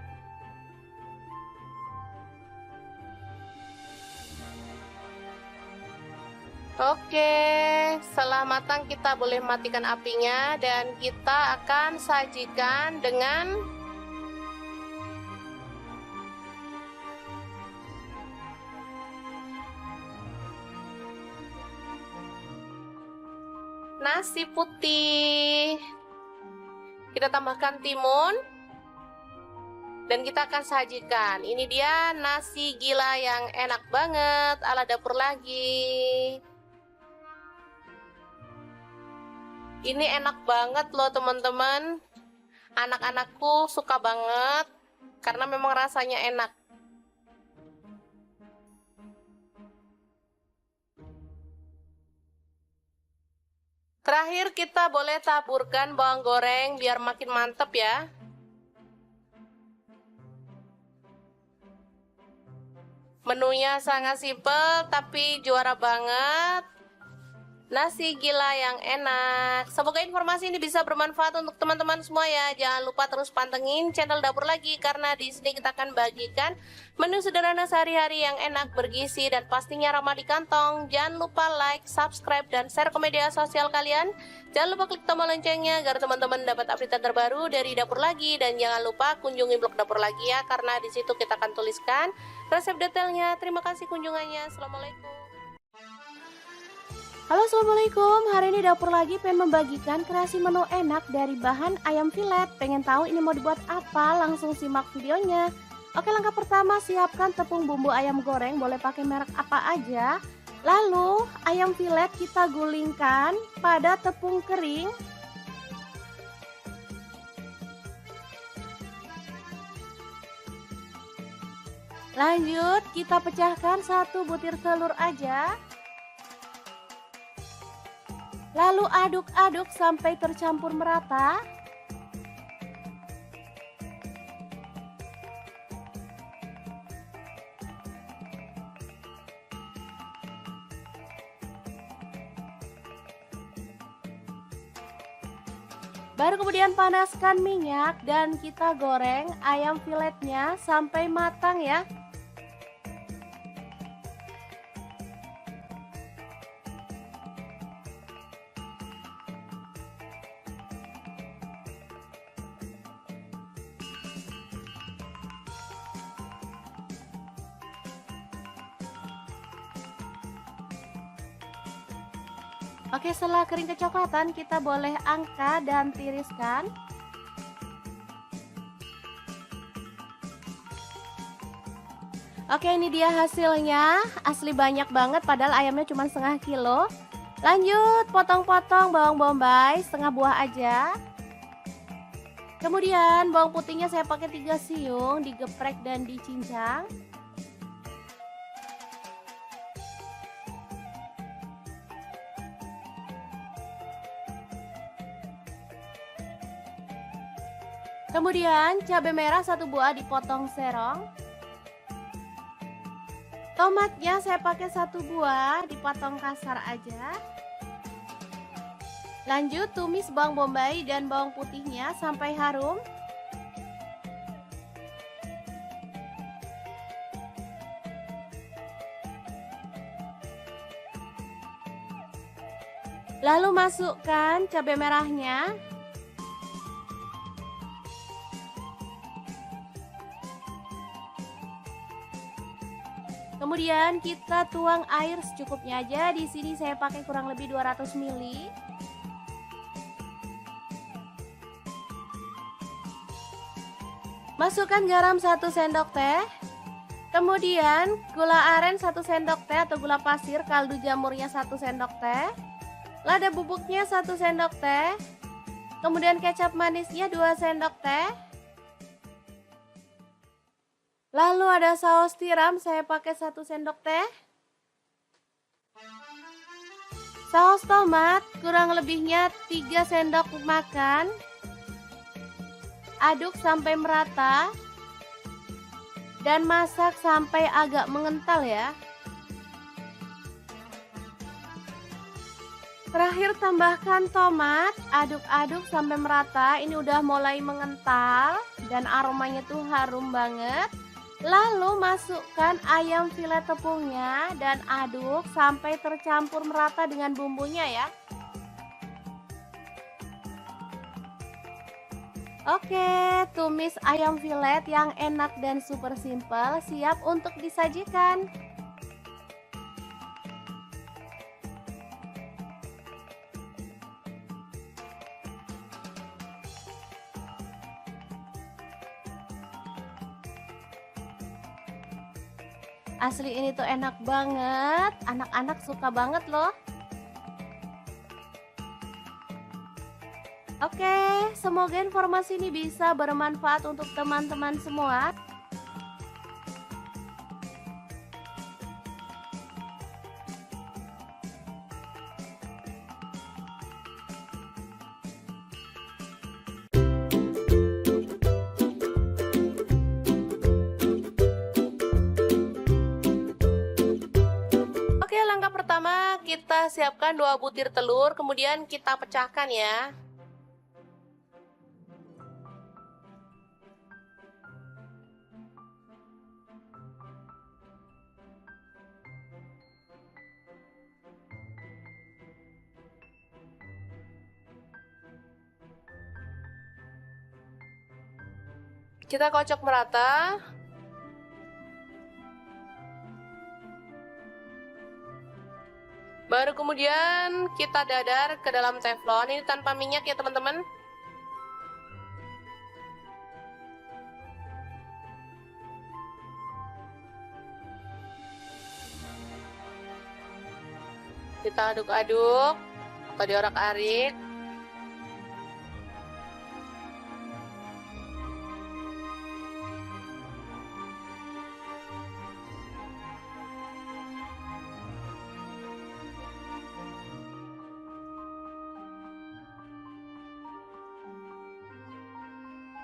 Oke, setelah matang kita boleh matikan apinya dan kita akan sajikan dengan nasi putih. Kita tambahkan timun dan kita akan sajikan. Ini dia nasi gila yang enak banget ala dapur lagi. Ini enak banget loh teman-teman. Anak-anakku suka banget karena memang rasanya enak. Terakhir kita boleh taburkan bawang goreng biar makin mantep ya. Menunya sangat simpel tapi juara banget. Nasi gila yang enak. Semoga informasi ini bisa bermanfaat untuk teman-teman semua ya. Jangan lupa terus pantengin channel Dapur Lagi karena di sini kita akan bagikan menu sederhana sehari-hari yang enak, bergizi, dan pastinya ramah di kantong. Jangan lupa like, subscribe, dan share ke media sosial kalian. Jangan lupa klik tombol loncengnya agar teman-teman dapat update terbaru dari Dapur Lagi. Dan jangan lupa kunjungi blog Dapur Lagi ya, karena di situ kita akan tuliskan resep detailnya. Terima kasih kunjungannya. Assalamualaikum. Halo, assalamualaikum. Hari ini Dapur Lagi pengen membagikan kreasi menu enak dari bahan ayam filet. Pengen tahu ini mau dibuat apa? Langsung simak videonya. Oke, langkah pertama siapkan tepung bumbu ayam goreng, boleh pakai merek apa aja. Lalu ayam filet kita gulingkan pada tepung kering. Lanjut kita pecahkan 1 butir telur aja. Lalu aduk-aduk sampai tercampur merata. Baru kemudian panaskan minyak dan kita goreng ayam filetnya sampai matang ya. Oke, setelah kering kecoklatan kita boleh angkat dan tiriskan. Oke, ini dia hasilnya. Asli banyak banget padahal ayamnya cuma setengah kilo. Lanjut potong-potong bawang bombay setengah buah aja. Kemudian bawang putihnya saya pakai 3 siung, digeprek dan dicincang. Kemudian cabai merah 1 buah dipotong serong. Tomatnya saya pakai 1 buah dipotong kasar aja. Lanjut tumis bawang bombay dan bawang putihnya sampai harum. Lalu masukkan cabai merahnya. Kemudian kita tuang air secukupnya aja. Di sini saya pakai kurang lebih 200 ml. Masukkan garam 1 sendok teh. Kemudian gula aren 1 sendok teh atau gula pasir, kaldu jamurnya 1 sendok teh. Lada bubuknya 1 sendok teh. Kemudian kecap manisnya 2 sendok teh. Lalu ada saus tiram, saya pakai 1 sendok teh. Saus tomat kurang lebihnya 3 sendok makan. Aduk sampai merata. Dan masak sampai agak mengental ya. Terakhir tambahkan tomat, aduk-aduk sampai merata. Ini udah mulai mengental dan aromanya tuh harum banget. Lalu masukkan ayam filet tepungnya dan aduk sampai tercampur merata dengan bumbunya ya. Oke, tumis ayam filet yang enak dan super simple siap untuk disajikan. Asli ini tuh enak banget, anak-anak suka banget loh. Oke, semoga informasi ini bisa bermanfaat untuk teman-teman semua. Oke, langkah pertama kita siapkan 2 butir telur, kemudian kita pecahkan ya. Kita kocok merata. Baru kemudian kita dadar ke dalam teflon. Ini tanpa minyak ya teman-teman. Kita aduk-aduk atau diorak-arik.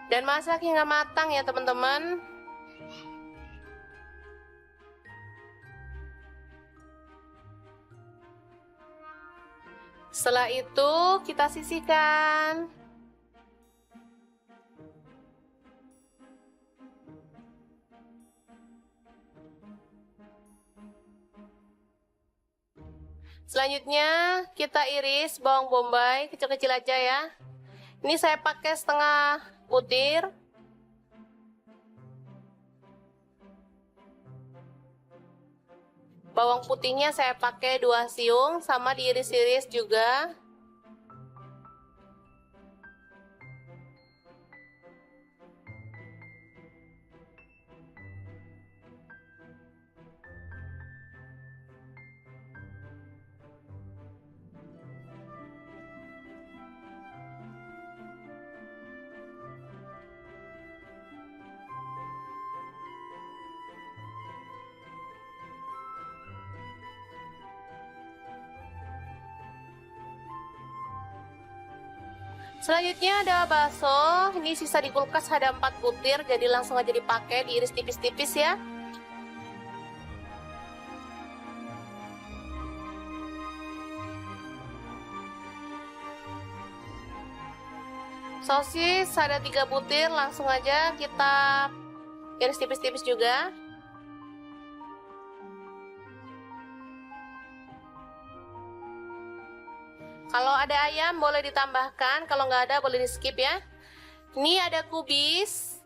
Dan masak hingga matang ya teman-teman. Setelah itu kita sisihkan. Selanjutnya kita iris bawang bombay kecil-kecil aja ya. Ini saya pakai setengah butir. Bawang putihnya saya pakai 2 siung, sama diiris-iris juga. Selanjutnya ada bakso, ini sisa di kulkas ada 4 butir, jadi langsung aja dipakai, diiris tipis-tipis ya. Sosis ada 3 butir, langsung aja kita iris tipis-tipis juga. Kalau ada ayam boleh ditambahkan, kalau nggak ada boleh di skip ya. Ini ada kubis,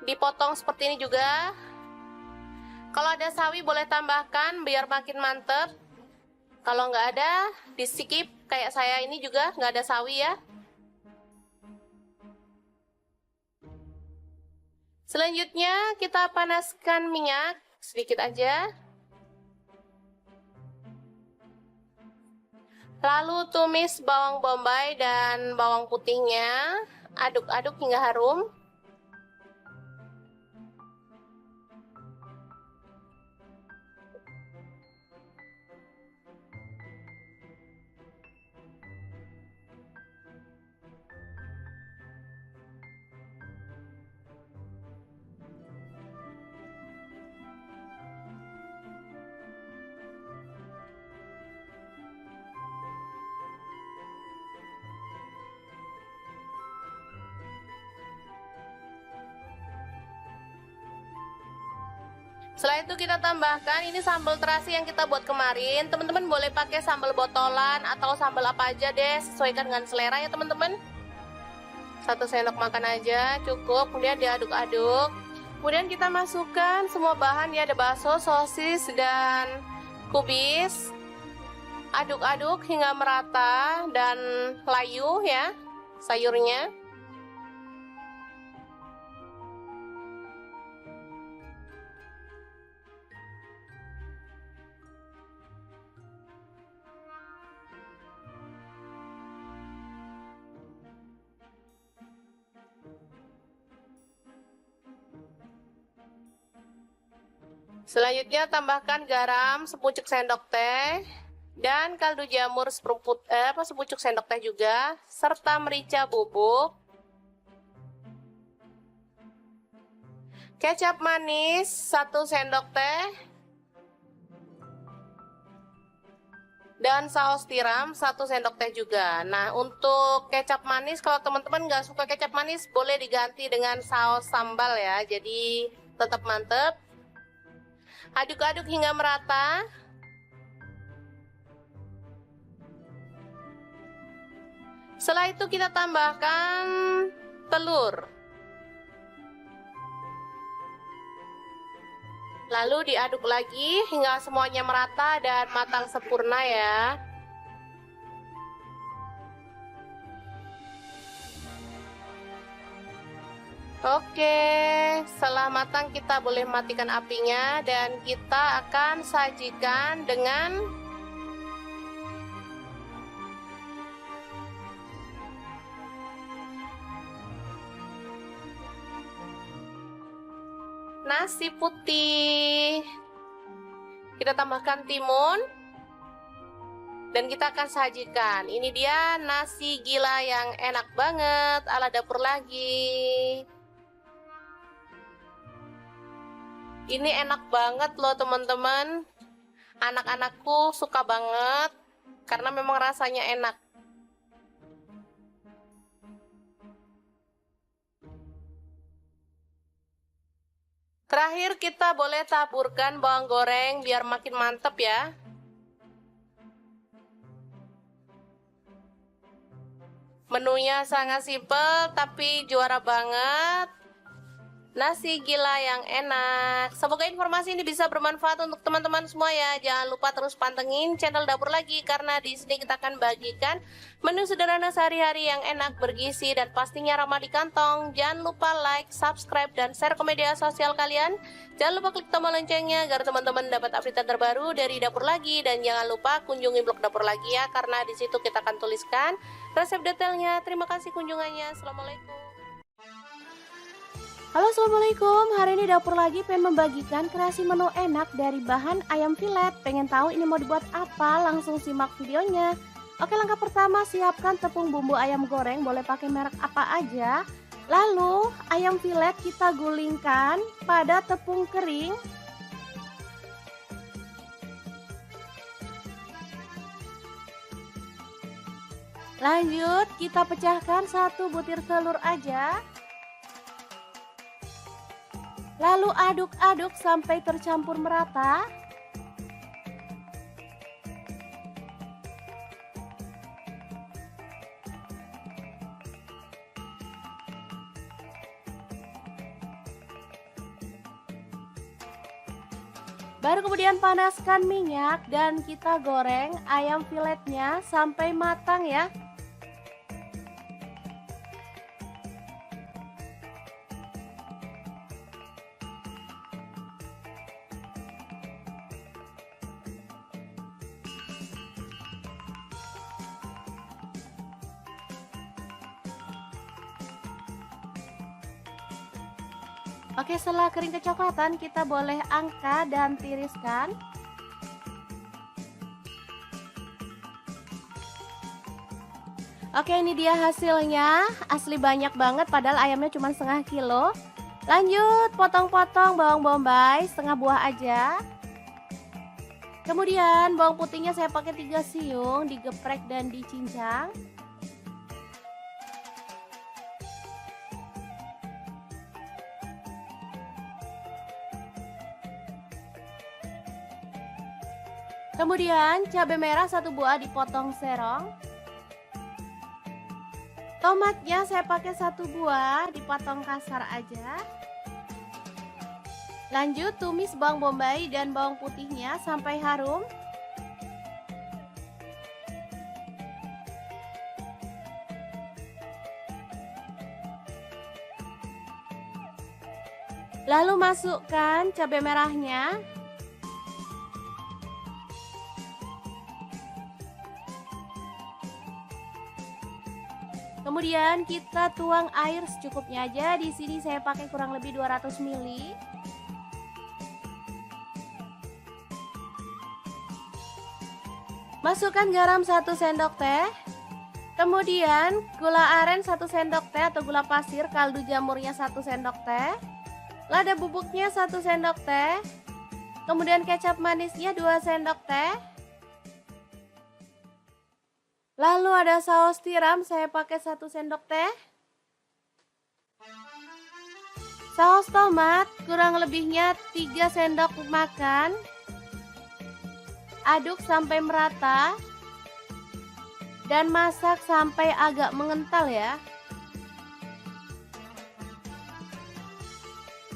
dipotong seperti ini juga. Kalau ada sawi boleh tambahkan biar makin mantep. Kalau nggak ada di skip, kayak saya ini juga nggak ada sawi ya. Selanjutnya kita panaskan minyak sedikit aja. Lalu tumis bawang bombay dan bawang putihnya, aduk-aduk hingga harum. Setelah itu kita tambahkan ini sambal terasi yang kita buat kemarin. Teman-teman boleh pakai sambal botolan atau sambal apa aja deh, sesuaikan dengan selera ya teman-teman. 1 sendok makan aja cukup, kemudian diaduk-aduk. Kemudian kita masukkan semua bahan ya, ada bakso, sosis, dan kubis. Aduk-aduk hingga merata dan layu ya sayurnya. Selanjutnya tambahkan garam sepucuk sendok teh dan kaldu jamur sepucuk sendok teh juga, serta merica bubuk, kecap manis 1 sendok teh, dan saus tiram 1 sendok teh juga. Nah, untuk kecap manis kalau teman-teman nggak suka kecap manis boleh diganti dengan saus sambal ya, jadi tetap mantep. Aduk-aduk hingga merata. Setelah itu kita tambahkan telur. Lalu diaduk lagi hingga semuanya merata dan matang sempurna ya. Oke, setelah matang kita boleh matikan apinya dan kita akan sajikan dengan nasi putih. Kita tambahkan timun. Dan kita akan sajikan. Ini dia nasi gila yang enak banget ala dapur lagi. Ini enak banget loh teman-teman. Anak-anakku suka banget karena memang rasanya enak. Terakhir kita boleh taburkan bawang goreng biar makin mantep ya. Menunya sangat simpel tapi juara banget. Nasi gila yang enak. Semoga informasi ini bisa bermanfaat untuk teman-teman semua ya. Jangan lupa terus pantengin channel Dapur Lagi karena di sini kita akan bagikan menu sederhana sehari-hari yang enak, bergizi dan pastinya ramah di kantong. Jangan lupa like, subscribe dan share ke media sosial kalian. Jangan lupa klik tombol loncengnya agar teman-teman dapat update terbaru dari Dapur Lagi, dan jangan lupa kunjungi blog Dapur Lagi ya karena di situ kita akan tuliskan resep detailnya. Terima kasih kunjungannya. Assalamualaikum. Halo, assalamualaikum. Hari ini Dapur Lagi pengen membagikan kreasi menu enak dari bahan ayam filet. Pengen tahu ini mau dibuat apa? Langsung simak videonya. Oke, langkah pertama siapkan tepung bumbu ayam goreng, boleh pakai merek apa aja. Lalu ayam filet kita gulingkan pada tepung kering. Lanjut kita pecahkan 1 butir telur aja. Lalu aduk-aduk sampai tercampur merata. Baru kemudian panaskan minyak dan kita goreng ayam filetnya sampai matang ya. Oke, setelah kering kecoklatan kita boleh angkat dan tiriskan. Oke, ini dia hasilnya. Asli banyak banget padahal ayamnya cuma setengah kilo. Lanjut potong-potong bawang bombay setengah buah aja. Kemudian bawang putihnya saya pakai 3 siung, digeprek dan dicincang. Kemudian cabai merah 1 buah dipotong serong. Tomatnya saya pakai 1 buah dipotong kasar aja. Lanjut tumis bawang bombay dan bawang putihnya sampai harum. Lalu masukkan cabai merahnya. Kemudian kita tuang air secukupnya aja. Di sini saya pakai kurang lebih 200 ml. Masukkan garam 1 sendok teh. Kemudian gula aren 1 sendok teh atau gula pasir, kaldu jamurnya 1 sendok teh. Lada bubuknya 1 sendok teh. Kemudian kecap manisnya 2 sendok teh. Lalu ada saus tiram, saya pakai 1 sendok teh. Saus tomat kurang lebihnya 3 sendok makan. Aduk sampai merata. Dan masak sampai agak mengental ya.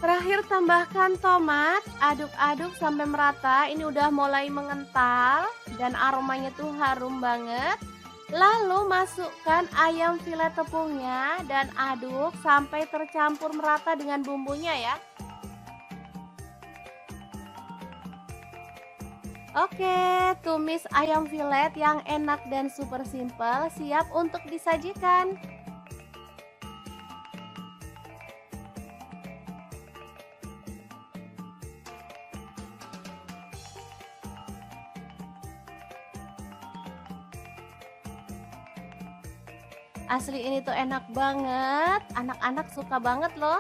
Terakhir tambahkan tomat, aduk-aduk sampai merata. Ini udah mulai mengental dan aromanya tuh harum banget. Lalu masukkan ayam filet tepungnya dan aduk sampai tercampur merata dengan bumbunya ya. Oke, tumis ayam filet yang enak dan super simple siap untuk disajikan. Asli ini tuh enak banget, anak-anak suka banget loh.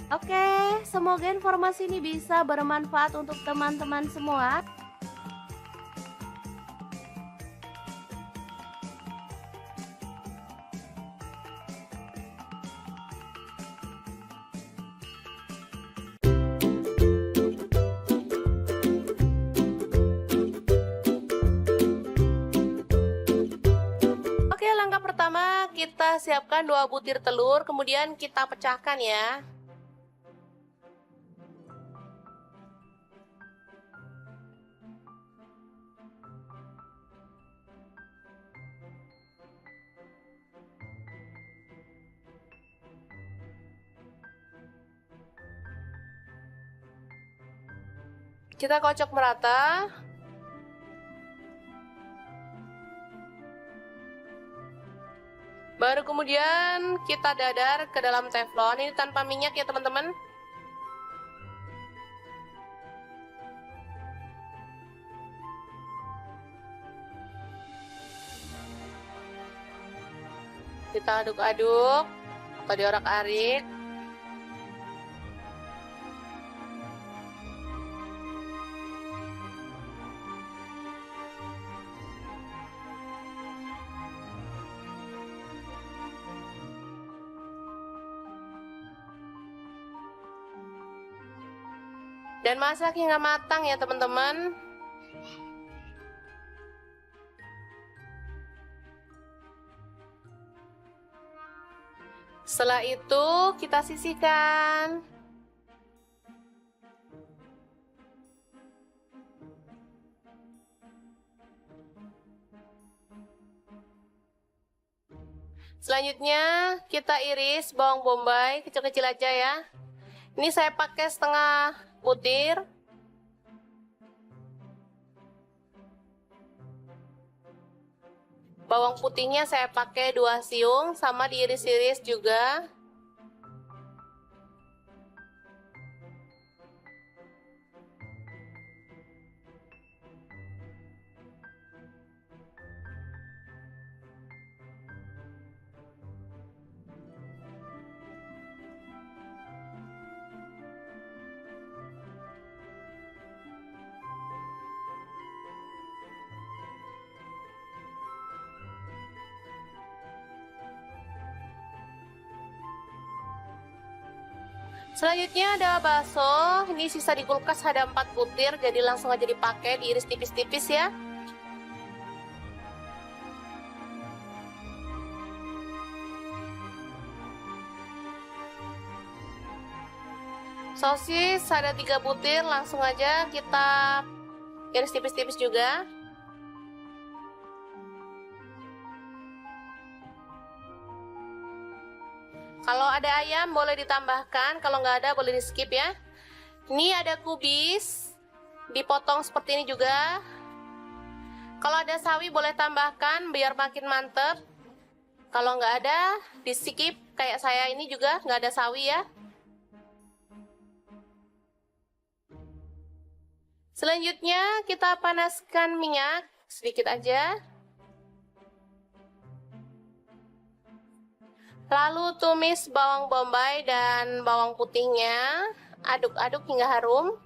Oke, semoga informasi ini bisa bermanfaat untuk teman-teman semua. Oke, langkah pertama kita siapkan 2 butir telur, kemudian kita pecahkan ya. Kita kocok merata. Baru kemudian kita dadar ke dalam teflon. Ini tanpa minyak ya teman-teman. Kita aduk-aduk atau diorak-arik. Dan masak hingga matang ya teman-teman. Setelah itu kita sisihkan. Selanjutnya kita iris bawang bombay kecil-kecil aja ya. Ini saya pakai setengah butir. Bawang putihnya saya pakai 2 siung, sama diiris-iris juga. Selanjutnya ada bakso, ini sisa di kulkas ada 4 butir, jadi langsung aja dipakai, diiris tipis-tipis ya. Sosis ada 3 butir, langsung aja kita iris tipis-tipis juga. Kalau ada ayam boleh ditambahkan, kalau nggak ada boleh di skip ya. Ini ada kubis, dipotong seperti ini juga. Kalau ada sawi boleh tambahkan biar makin mantep. Kalau nggak ada di skip, kayak saya ini juga nggak ada sawi ya. Selanjutnya kita panaskan minyak sedikit aja. Lalu tumis bawang bombay dan bawang putihnya, aduk-aduk hingga harum.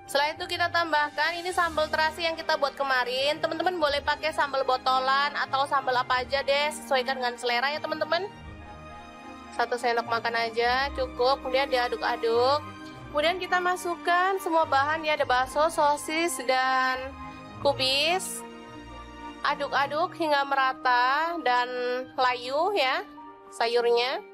Setelah itu kita tambahkan ini sambal terasi yang kita buat kemarin. Teman-teman boleh pakai sambal botolan atau sambal apa aja deh, sesuaikan dengan selera ya teman-teman. 1 sendok makan aja cukup, kemudian diaduk-aduk. Kemudian kita masukkan semua bahan ya, ada bakso, sosis, dan kubis. Aduk-aduk hingga merata dan layu ya sayurnya.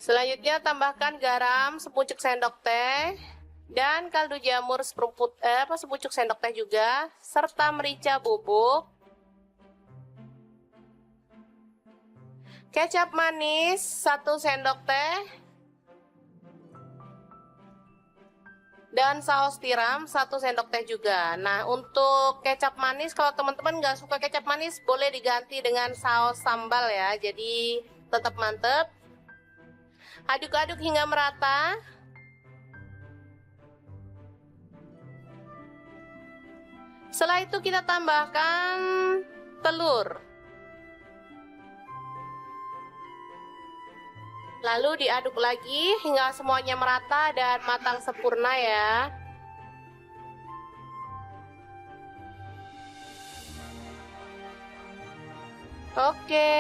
Selanjutnya tambahkan garam sepucuk sendok teh dan kaldu jamur sepucuk sendok teh juga, serta merica bubuk. Kecap manis 1 sendok teh. Dan saus tiram 1 sendok teh juga. Nah, untuk kecap manis, kalau teman-teman nggak suka kecap manis, boleh diganti dengan saus sambal ya. Jadi tetap mantep. Aduk-aduk hingga merata. Setelah itu kita tambahkan telur. Lalu diaduk lagi hingga semuanya merata dan matang sempurna ya. Oke,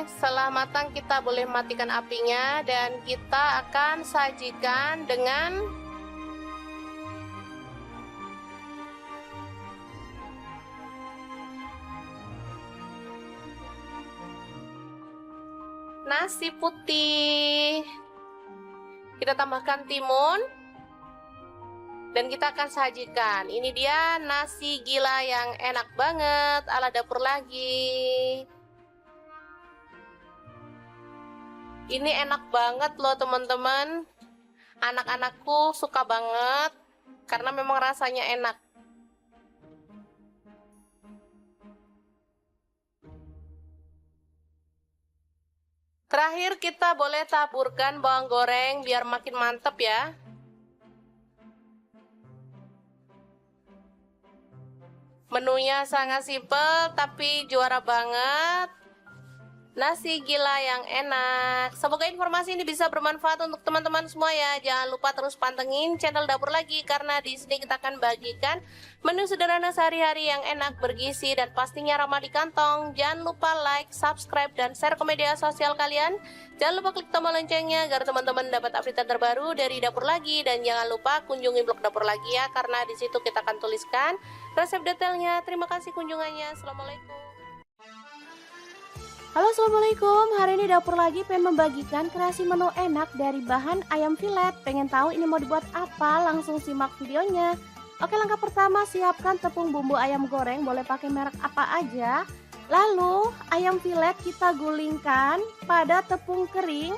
setelah matang kita boleh matikan apinya dan kita akan sajikan dengan nasi putih. Kita tambahkan timun dan kita akan sajikan. Ini dia nasi gila yang enak banget ala dapur lagi. Ini enak banget loh teman-teman. Anak-anakku suka banget karena memang rasanya enak. Terakhir kita boleh taburkan bawang goreng biar makin mantep ya. Menunya sangat simpel tapi juara banget. Nasi gila yang enak. Semoga informasi ini bisa bermanfaat untuk teman-teman semua ya. Jangan lupa terus pantengin channel Dapur Lagi karena di sini kita akan bagikan menu sederhana sehari-hari yang enak, bergizi dan pastinya ramah di kantong. Jangan lupa like, subscribe dan share ke media sosial kalian. Jangan lupa klik tombol loncengnya agar teman-teman dapat update terbaru dari Dapur Lagi dan jangan lupa kunjungi blog Dapur Lagi ya karena di situ kita akan tuliskan resep detailnya. Terima kasih kunjungannya. Assalamualaikum. Halo, assalamualaikum. Hari ini Dapur Lagi pengen membagikan kreasi menu enak dari bahan ayam filet. Pengen tahu ini mau dibuat apa? Langsung simak videonya. Oke, langkah pertama siapkan tepung bumbu ayam goreng, boleh pakai merek apa aja. Lalu ayam filet kita gulingkan pada tepung kering.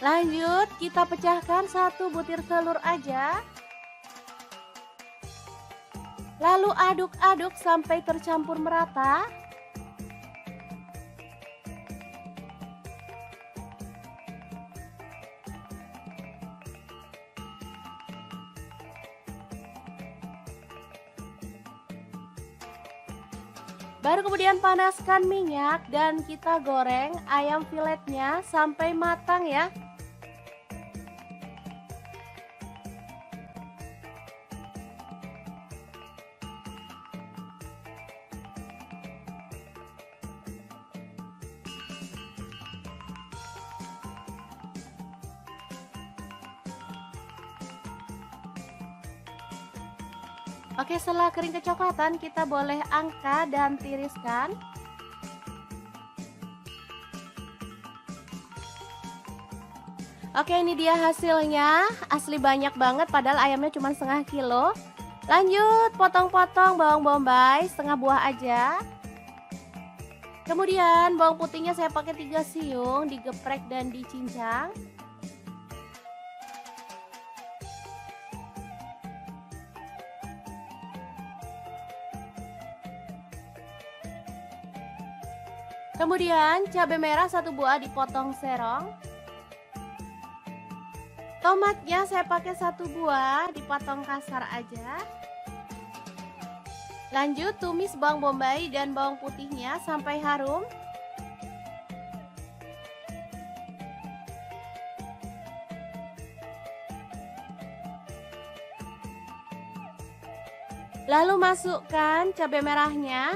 Lanjut kita pecahkan 1 butir telur aja. Lalu aduk-aduk sampai tercampur merata. Baru kemudian panaskan minyak dan kita goreng ayam filetnya sampai matang ya. Oke, setelah kering kecoklatan kita boleh angkat dan tiriskan. Oke, ini dia hasilnya. Asli banyak banget padahal ayamnya cuma setengah kilo. Lanjut potong-potong bawang bombay setengah buah aja. Kemudian bawang putihnya saya pakai 3 siung, digeprek dan dicincang. Kemudian cabai merah 1 buah dipotong serong. Tomatnya saya pakai 1 buah dipotong kasar aja. Lanjut tumis bawang bombay dan bawang putihnya sampai harum. Lalu masukkan cabai merahnya.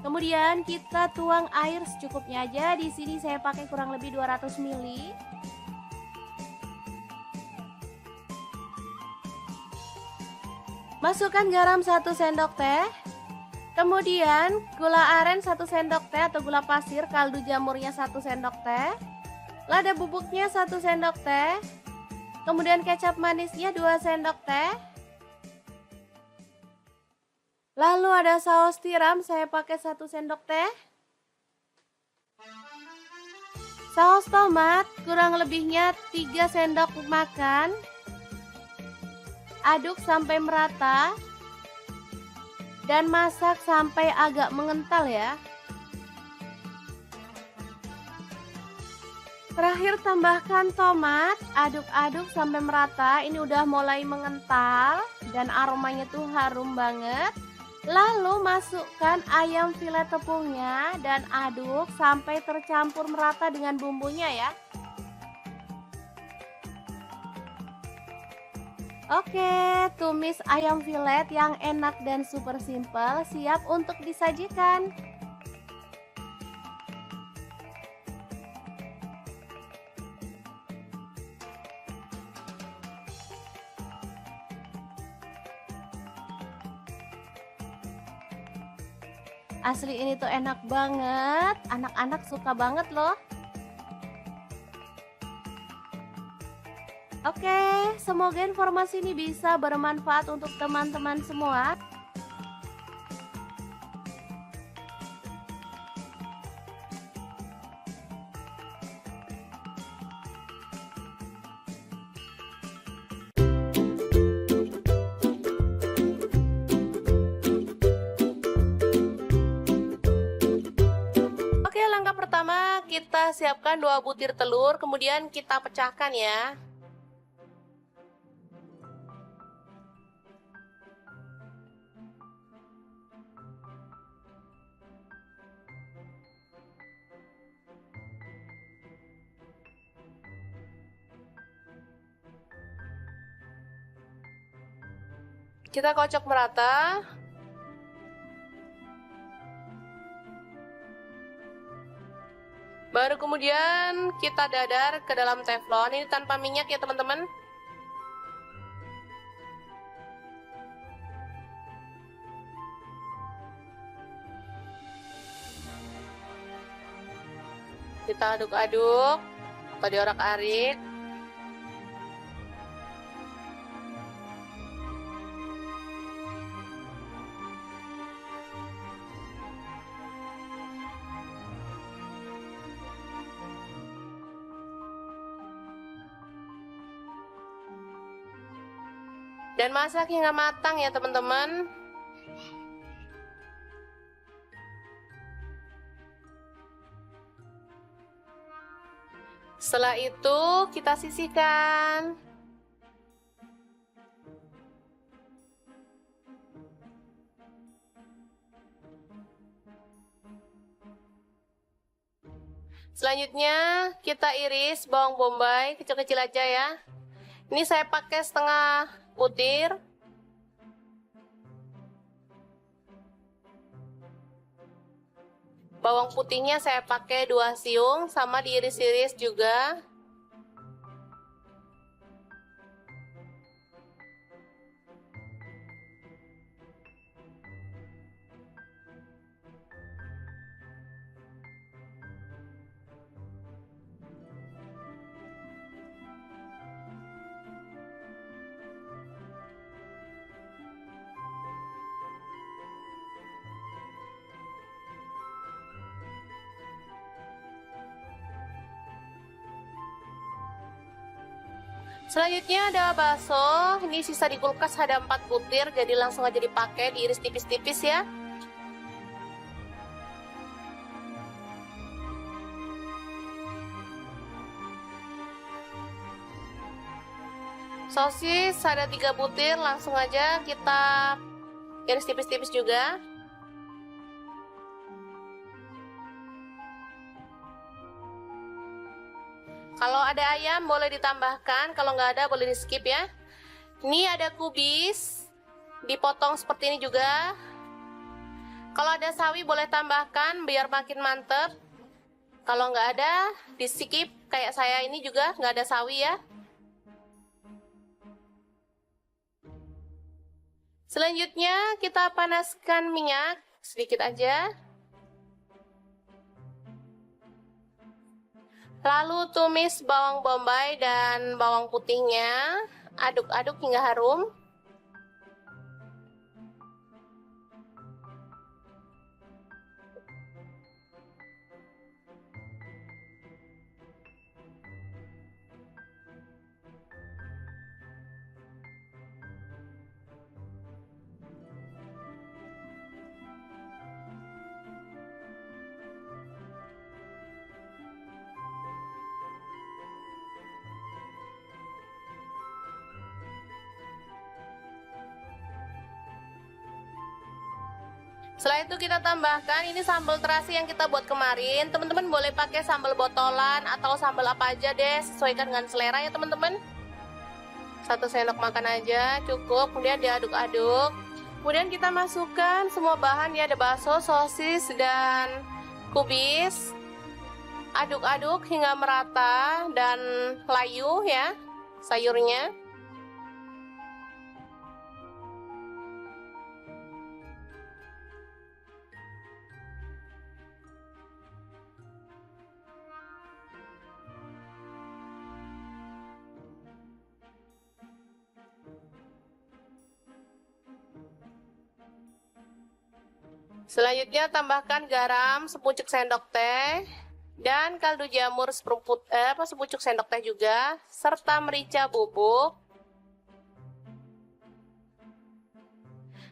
Kemudian kita tuang air secukupnya aja. Di sini saya pakai kurang lebih 200 ml. Masukkan garam 1 sendok teh. Kemudian gula aren 1 sendok teh atau gula pasir, kaldu jamurnya 1 sendok teh. Lada bubuknya 1 sendok teh. Kemudian kecap manisnya 2 sendok teh. Lalu ada saus tiram, saya pakai 1 sendok teh. Saus tomat kurang lebihnya 3 sendok makan. Aduk sampai merata. Dan masak sampai agak mengental ya. Terakhir tambahkan tomat, aduk-aduk sampai merata. Ini udah mulai mengental dan aromanya tuh harum banget. Lalu masukkan ayam filet tepungnya dan aduk sampai tercampur merata dengan bumbunya ya. Oke, tumis ayam filet yang enak dan super simple siap untuk disajikan. Asli ini tuh enak banget, anak-anak suka banget loh. Oke, semoga informasi ini bisa bermanfaat untuk teman-teman semua. Oke, langkah pertama kita siapkan 2 butir telur, kemudian kita pecahkan ya. Kita kocok merata. Baru kemudian kita dadar ke dalam teflon. Ini tanpa minyak ya teman-teman. Kita aduk-aduk atau diorak-arik. Dan masak hingga matang ya teman-teman. Setelah itu kita sisihkan. Selanjutnya kita iris bawang bombay kecil-kecil aja ya. Ini saya pakai setengah butir. Bawang putihnya saya pakai 2 siung, sama diiris-iris juga. Selanjutnya ada bakso, ini sisa di kulkas ada 4 butir, jadi langsung aja dipakai, diiris tipis-tipis ya. Sosis ada 3 butir, langsung aja kita iris tipis-tipis juga. Kalau ada ayam boleh ditambahkan, kalau nggak ada boleh di skip ya. Ini ada kubis, dipotong seperti ini juga. Kalau ada sawi boleh tambahkan biar makin mantep. Kalau nggak ada di skip, kayak saya ini juga nggak ada sawi ya. Selanjutnya kita panaskan minyak sedikit aja. Lalu tumis bawang bombay dan bawang putihnya, aduk-aduk hingga harum. Setelah itu kita tambahkan ini sambal terasi yang kita buat kemarin. Teman-teman boleh pakai sambal botolan atau sambal apa aja deh, sesuaikan dengan selera ya teman-teman. 1 sendok makan aja cukup, kemudian diaduk-aduk. Kemudian kita masukkan semua bahan ya, ada bakso, sosis, dan kubis. Aduk-aduk hingga merata dan layu ya sayurnya. Selanjutnya tambahkan garam sepucuk sendok teh dan kaldu jamur sepucuk sendok teh juga, serta merica bubuk.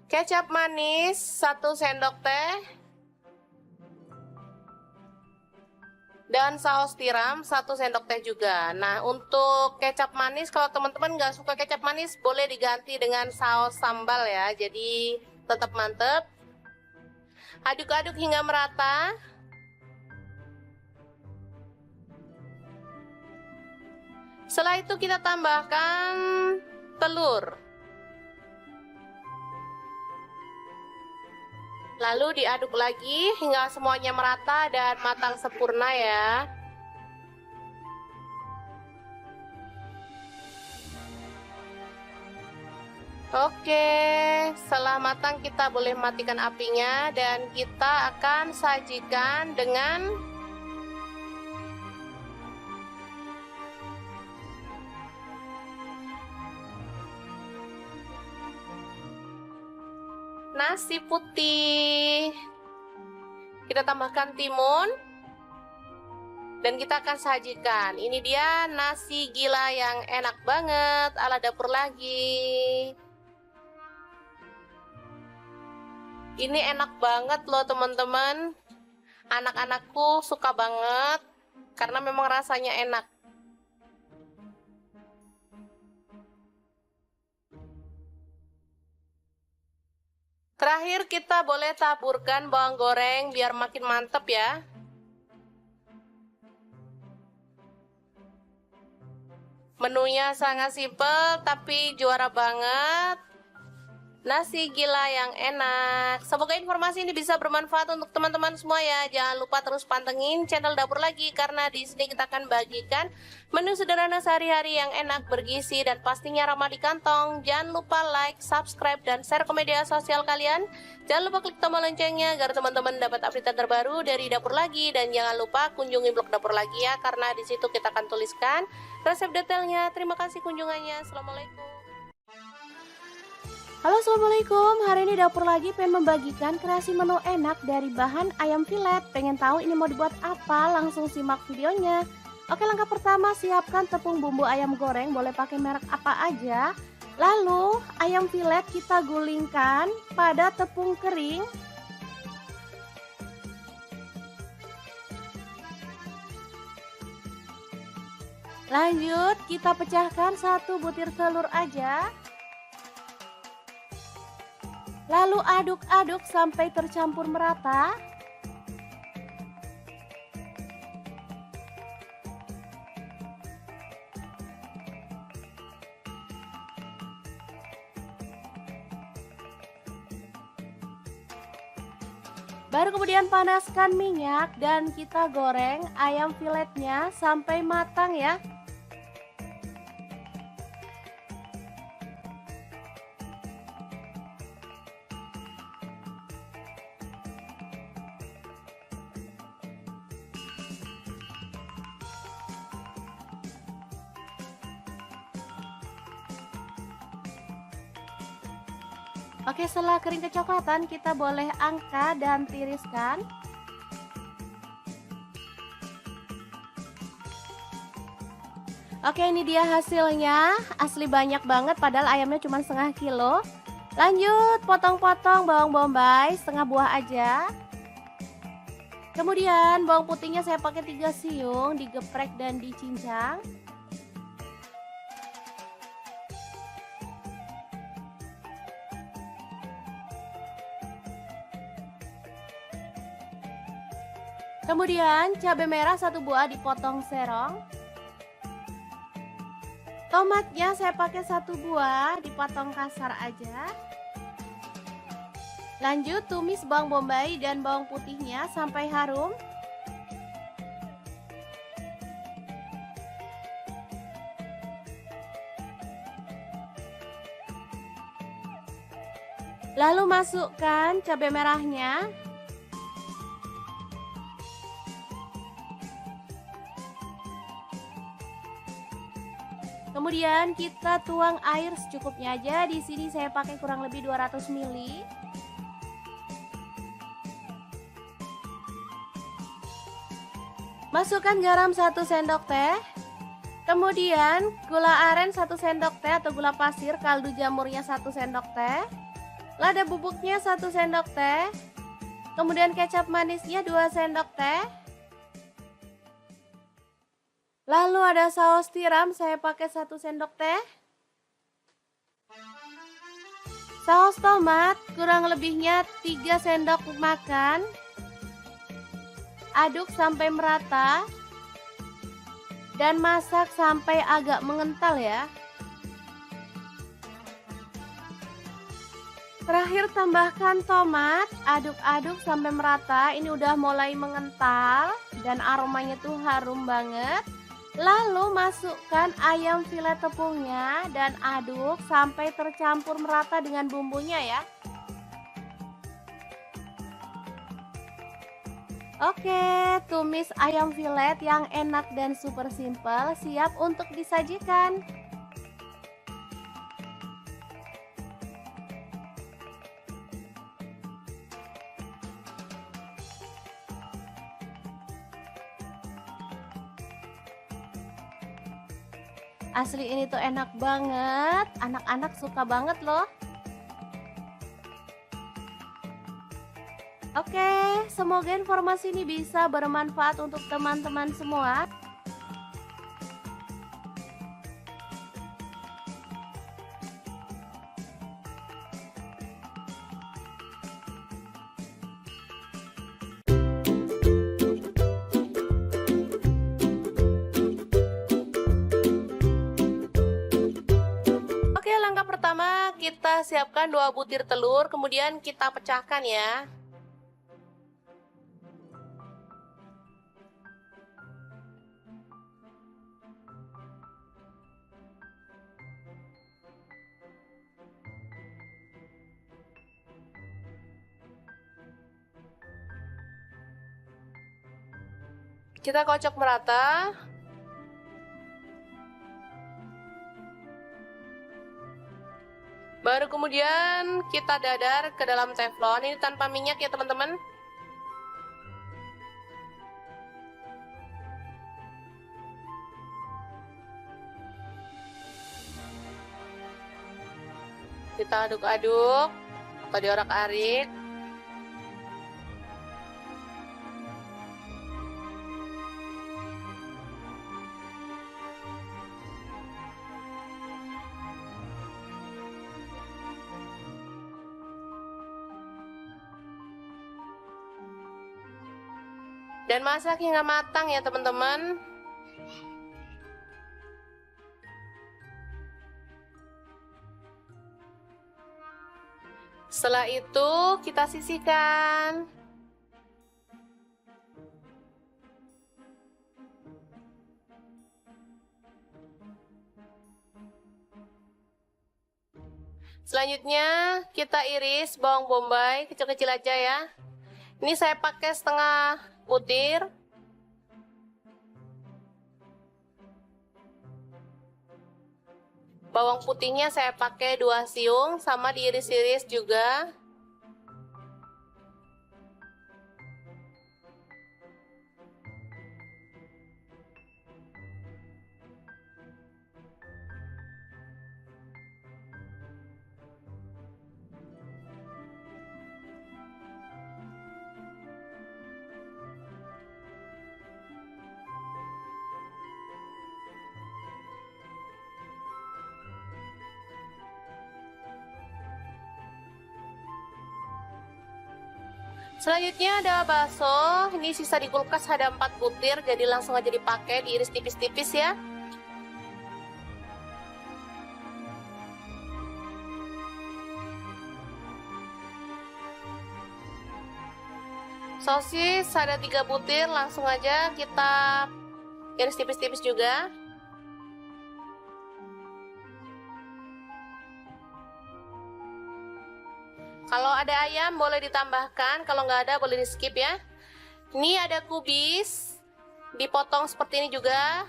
Kecap manis 1 sendok teh. Dan saus tiram 1 sendok teh juga. Nah, untuk kecap manis kalau teman-teman nggak suka kecap manis boleh diganti dengan saus sambal ya. Jadi tetap mantep. Aduk-aduk hingga merata. Setelah itu kita tambahkan telur. Lalu diaduk lagi hingga semuanya merata dan matang sempurna ya. Oke, setelah matang kita boleh matikan apinya dan kita akan sajikan dengan nasi putih. Kita tambahkan timun dan kita akan sajikan. Ini dia nasi gila yang enak banget ala dapur lagi. Ini enak banget loh teman-teman. Anak-anakku suka banget karena memang rasanya enak. Terakhir kita boleh taburkan bawang goreng biar makin mantep ya. Menunya sangat simpel tapi juara banget. Nasi gila yang enak. Semoga informasi ini bisa bermanfaat untuk teman-teman semua ya. Jangan lupa terus pantengin channel Dapur Lagi karena di sini kita akan bagikan menu sederhana sehari-hari yang enak, bergizi, dan pastinya ramah di kantong. Jangan lupa like, subscribe, dan share ke media sosial kalian. Jangan lupa klik tombol loncengnya agar teman-teman dapat update terbaru dari Dapur Lagi. Dan jangan lupa kunjungi blog Dapur Lagi ya, karena di situ kita akan tuliskan resep detailnya. Terima kasih kunjungannya. Assalamualaikum. Halo, assalamualaikum. Hari ini Dapur Lagi pengen membagikan kreasi menu enak dari bahan ayam filet. Pengen tahu ini mau dibuat apa? Langsung simak videonya. Oke, langkah pertama siapkan tepung bumbu ayam goreng, boleh pakai merek apa aja. Lalu ayam filet kita gulingkan pada tepung kering. Lanjut kita pecahkan 1 butir telur aja. Lalu aduk-aduk sampai tercampur merata. Baru kemudian panaskan minyak dan kita goreng ayam filetnya sampai matang ya. Oke, setelah kering kecoklatan, kita boleh angkat dan tiriskan. Oke, ini dia hasilnya. Asli banyak banget, padahal ayamnya cuma setengah kilo. Lanjut, potong-potong bawang bombay, setengah buah aja. Kemudian bawang putihnya saya pakai 3 siung, digeprek dan dicincang. Kemudian cabai merah 1 buah dipotong serong. Tomatnya saya pakai 1 buah, dipotong kasar aja. Lanjut tumis bawang bombay dan bawang putihnya sampai harum. Lalu masukkan cabai merahnya. Kemudian kita tuang air secukupnya aja. Di sini saya pakai kurang lebih 200 ml. Masukkan garam 1 sendok teh. Kemudian gula aren 1 sendok teh atau gula pasir, kaldu jamurnya 1 sendok teh. Lada bubuknya 1 sendok teh. Kemudian kecap manisnya 2 sendok teh. Lalu ada saus tiram, saya pakai 1 sendok teh. Saus tomat kurang lebihnya 3 sendok makan. Aduk sampai merata. Dan masak sampai agak mengental ya. Terakhir tambahkan tomat, aduk-aduk sampai merata. Ini udah mulai mengental dan aromanya tuh harum banget. Lalu masukkan ayam filet tepungnya dan aduk sampai tercampur merata dengan bumbunya ya. Oke, tumis ayam filet yang enak dan super simple siap untuk disajikan. Asli ini tuh enak banget, anak-anak suka banget loh. Oke, semoga informasi ini bisa bermanfaat untuk teman-teman semua. Oke, langkah pertama kita siapkan 2 butir telur, kemudian kita pecahkan ya. Kita kocok merata. Baru kemudian kita dadar ke dalam teflon. Ini tanpa minyak ya teman-teman. Kita aduk-aduk atau diorak-arik. Dan masak hingga matang ya teman-teman. Setelah itu kita sisihkan. Selanjutnya kita iris bawang bombay kecil-kecil aja ya. Ini saya pakai setengah butir. Bawang putihnya saya pakai 2 siung, sama diiris-iris juga. Selanjutnya ada bakso, ini sisa di kulkas ada 4 butir, jadi langsung aja dipakai, diiris tipis-tipis ya. Sosis ada 3 butir, langsung aja kita iris tipis-tipis juga. Kalau ada ayam boleh ditambahkan, kalau nggak ada boleh di skip ya. Ini ada kubis, dipotong seperti ini juga.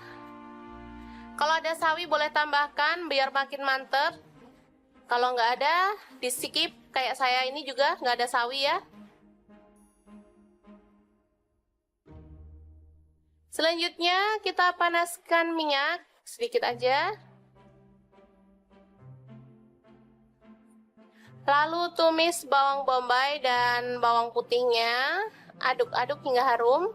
Kalau ada sawi boleh tambahkan biar makin mantep. Kalau nggak ada di skip, kayak saya ini juga nggak ada sawi ya. Selanjutnya kita panaskan minyak sedikit aja. Lalu tumis bawang bombay dan bawang putihnya, aduk-aduk hingga harum.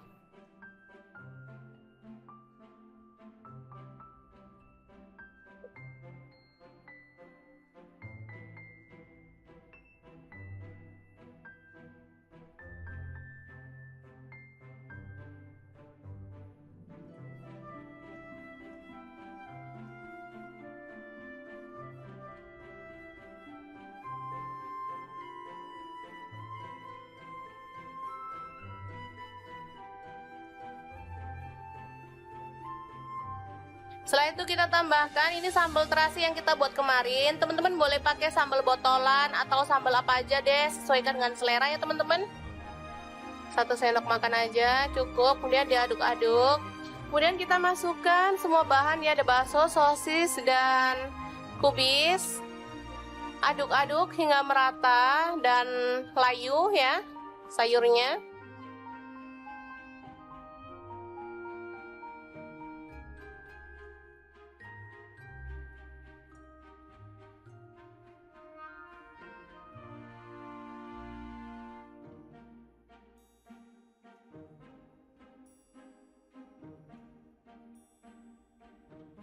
Setelah itu kita tambahkan ini sambal terasi yang kita buat kemarin. Teman-teman boleh pakai sambal botolan atau sambal apa aja deh, sesuaikan dengan selera ya teman-teman. 1 sendok makan aja cukup, kemudian diaduk-aduk. Kemudian kita masukkan semua bahan ya, ada bakso, sosis, dan kubis. Aduk-aduk hingga merata dan layu ya sayurnya.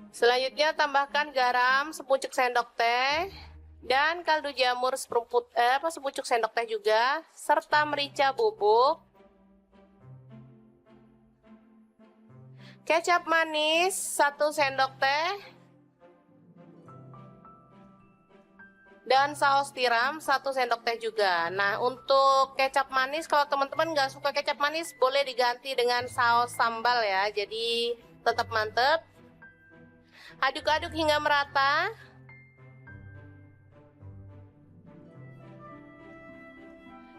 Selanjutnya tambahkan garam sepucuk sendok teh dan kaldu jamur sepucuk sendok teh juga, serta merica bubuk, kecap manis 1 sendok teh, dan saus tiram 1 sendok teh juga. Nah, untuk kecap manis, kalau teman-teman nggak suka kecap manis, boleh diganti dengan saus sambal ya, jadi tetap mantep. Aduk-aduk hingga merata.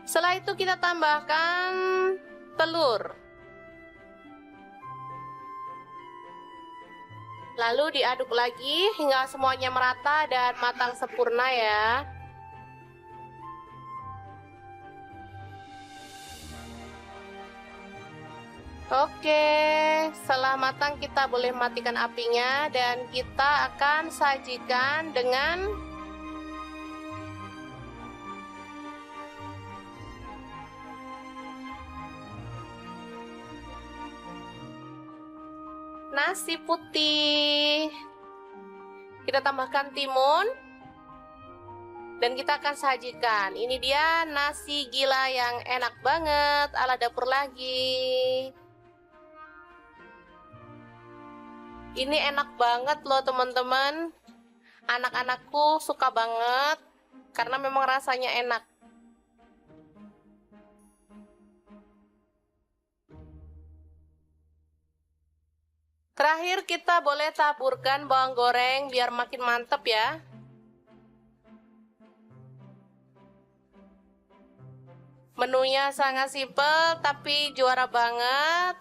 Setelah itu kita tambahkan telur. Lalu diaduk lagi hingga semuanya merata dan matang sempurna ya. Oke, setelah matang kita boleh matikan apinya dan kita akan sajikan dengan nasi putih. Kita tambahkan timun dan kita akan sajikan. Ini dia nasi gila yang enak banget ala dapur lagi. Ini enak banget loh teman-teman. Anak-anakku suka banget karena memang rasanya enak. Terakhir kita boleh taburkan bawang goreng biar makin mantep ya. Menunya sangat simpel tapi juara banget.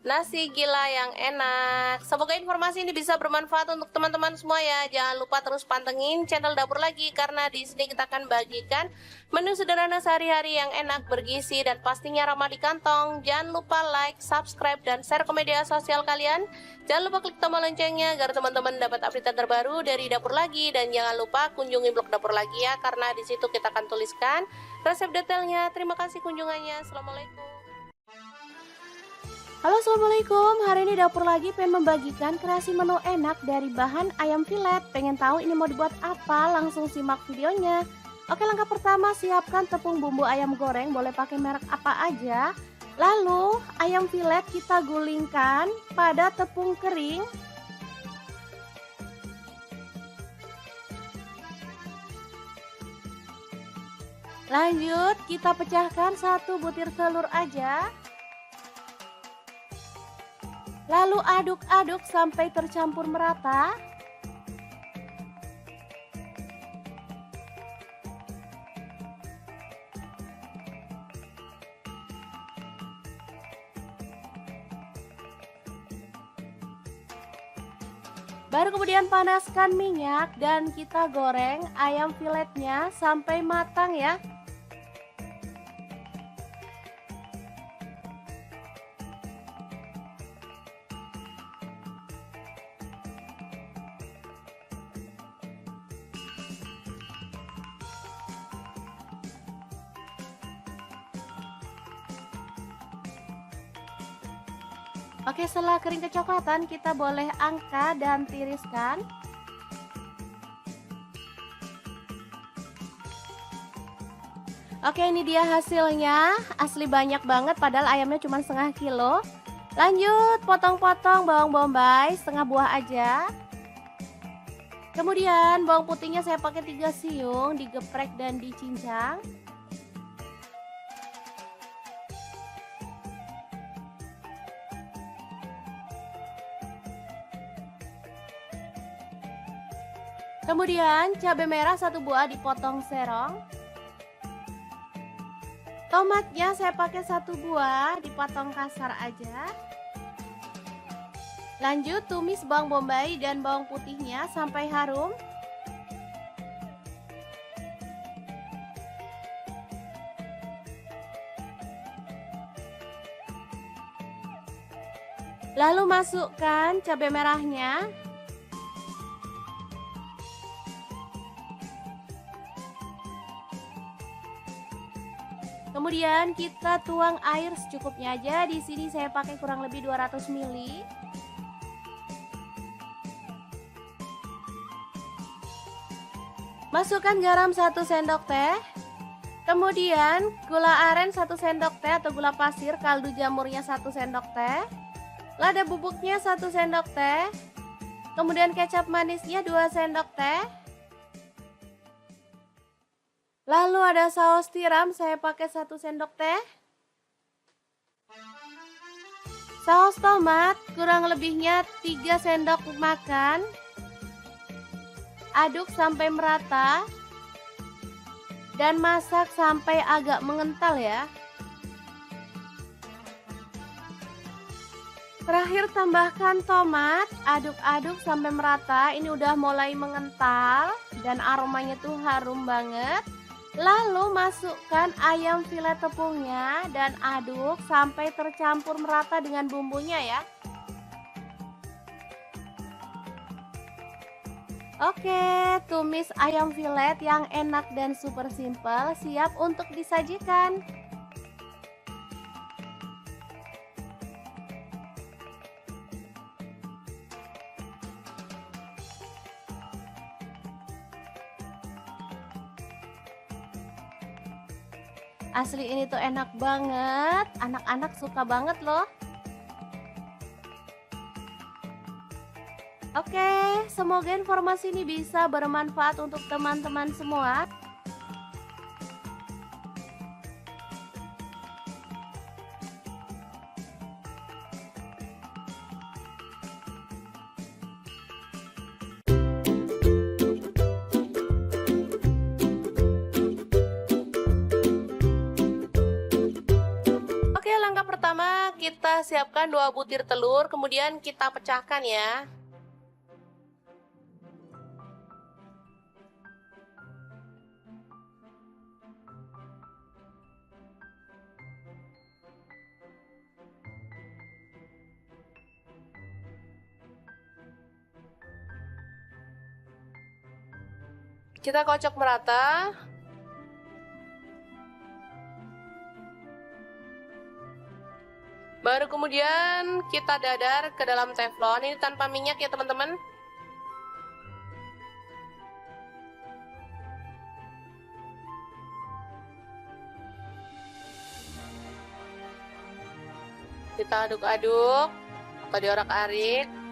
nasi gila yang enak. Semoga informasi ini bisa bermanfaat untuk teman-teman semua ya. Jangan lupa terus pantengin channel Dapur Lagi, karena di sini kita akan bagikan menu sederhana sehari-hari yang enak, bergizi, dan pastinya ramah di kantong. Jangan lupa like, subscribe, dan share ke media sosial kalian. Jangan lupa klik tombol loncengnya agar teman-teman dapat update terbaru dari Dapur Lagi. Dan jangan lupa kunjungi blog Dapur Lagi ya, karena di situ kita akan tuliskan resep detailnya. Terima kasih kunjungannya. Assalamualaikum. Halo, assalamualaikum. Hari ini Dapur Lagi pengen membagikan kreasi menu enak dari bahan ayam filet. Pengen tahu ini mau dibuat apa? Langsung simak videonya. Oke, langkah pertama, siapkan tepung bumbu ayam goreng, boleh pakai merek apa aja. Lalu ayam filet kita gulingkan pada tepung kering. Lanjut kita pecahkan 1 butir telur aja. Lalu aduk-aduk sampai tercampur merata. Baru kemudian panaskan minyak dan kita goreng ayam filetnya sampai matang ya. Oke, setelah kering kecoklatan kita boleh angkat dan tiriskan. Oke, ini dia hasilnya. Asli banyak banget, padahal ayamnya cuma setengah kilo. Lanjut potong-potong bawang bombay setengah buah aja. Kemudian bawang putihnya saya pakai 3 siung, digeprek dan dicincang. Kemudian cabai merah 1 buah dipotong serong. Tomatnya saya pakai 1 buah dipotong kasar aja. Lanjut tumis bawang bombay dan bawang putihnya sampai harum. Lalu masukkan cabai merahnya. Kemudian kita tuang air secukupnya aja. Di sini saya pakai kurang lebih 200 ml. Masukkan garam 1 sendok teh. Kemudian gula aren 1 sendok teh atau gula pasir, kaldu jamurnya 1 sendok teh. Lada bubuknya 1 sendok teh. Kemudian kecap manisnya 2 sendok teh. Lalu ada saus tiram, saya pakai 1 sendok teh. Saus tomat kurang lebihnya 3 sendok makan. Aduk sampai merata. Dan masak sampai agak mengental ya. Terakhir tambahkan tomat, aduk-aduk sampai merata. Ini udah mulai mengental dan aromanya tuh harum banget. Lalu masukkan ayam filet tepungnya dan aduk sampai tercampur merata dengan bumbunya ya. Oke, tumis ayam filet yang enak dan super simple siap untuk disajikan. Asli ini tuh enak banget, anak-anak suka banget loh. Oke, semoga informasi ini bisa bermanfaat untuk teman-teman semua. Langkah pertama kita siapkan 2 butir telur, kemudian kita pecahkan ya. Kita kocok merata. Baru kemudian kita dadar ke dalam teflon. Ini tanpa minyak ya teman-teman. Kita aduk-aduk atau diorak-arik.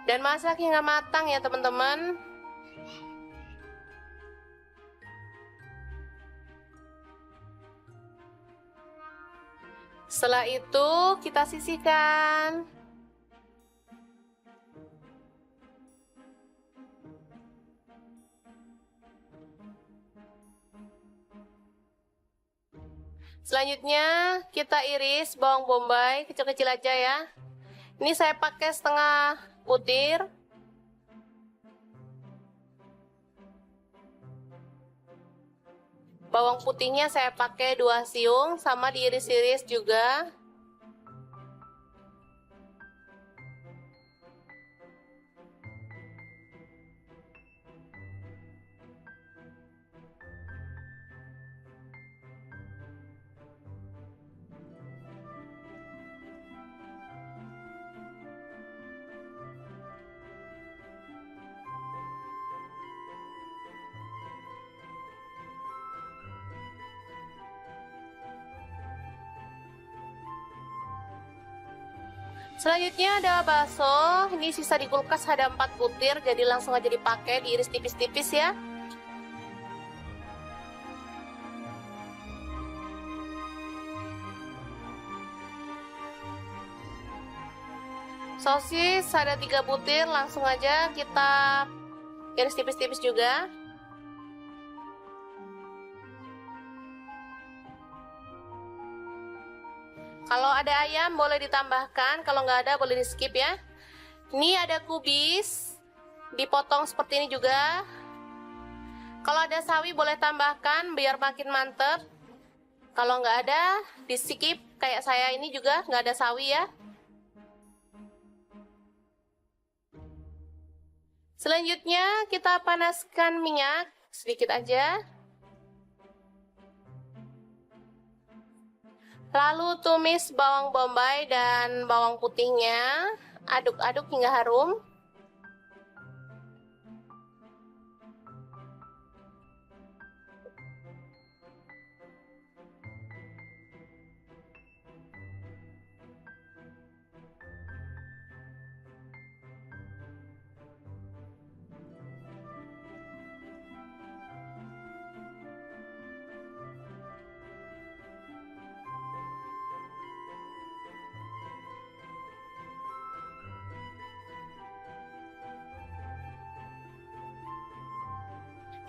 Dan masak hingga matang ya teman-teman. Setelah itu kita sisihkan. Selanjutnya kita iris bawang bombay kecil-kecil aja ya. Ini saya pakai setengah butir. Bawang putihnya saya pakai 2 siung, sama diiris-iris juga. Selanjutnya ada bakso, ini sisa di kulkas ada 4 butir, jadi langsung aja dipakai, diiris tipis-tipis ya. Sosis ada 3 butir, langsung aja kita iris tipis-tipis juga. Kalau ada ayam boleh ditambahkan, kalau nggak ada boleh di skip ya. Ini ada kubis, dipotong seperti ini juga. Kalau ada sawi boleh tambahkan biar makin mantep. Kalau nggak ada di skip, kayak saya ini juga nggak ada sawi ya. Selanjutnya kita panaskan minyak sedikit aja. Lalu tumis bawang bombay dan bawang putihnya, aduk-aduk hingga harum.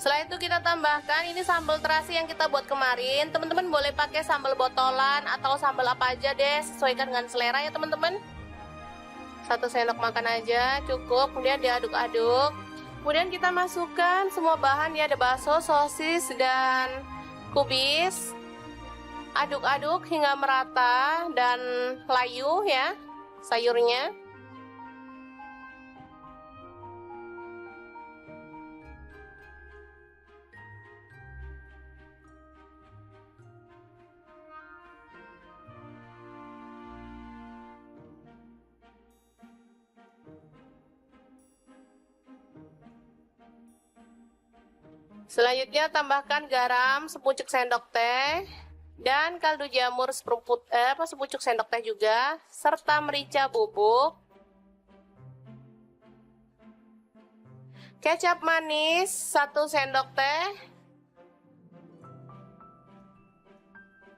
Setelah itu kita tambahkan ini sambal terasi yang kita buat kemarin. Teman-teman boleh pakai sambal botolan atau sambal apa aja deh, sesuaikan dengan selera ya teman-teman. 1 sendok makan aja cukup, kemudian diaduk-aduk. Kemudian kita masukkan semua bahan ya, ada bakso, sosis, dan kubis. Aduk-aduk hingga merata dan layu ya sayurnya. Selanjutnya tambahkan garam sepucuk sendok teh dan kaldu jamur sepucuk sendok teh juga, serta merica bubuk, kecap manis 1 sendok teh,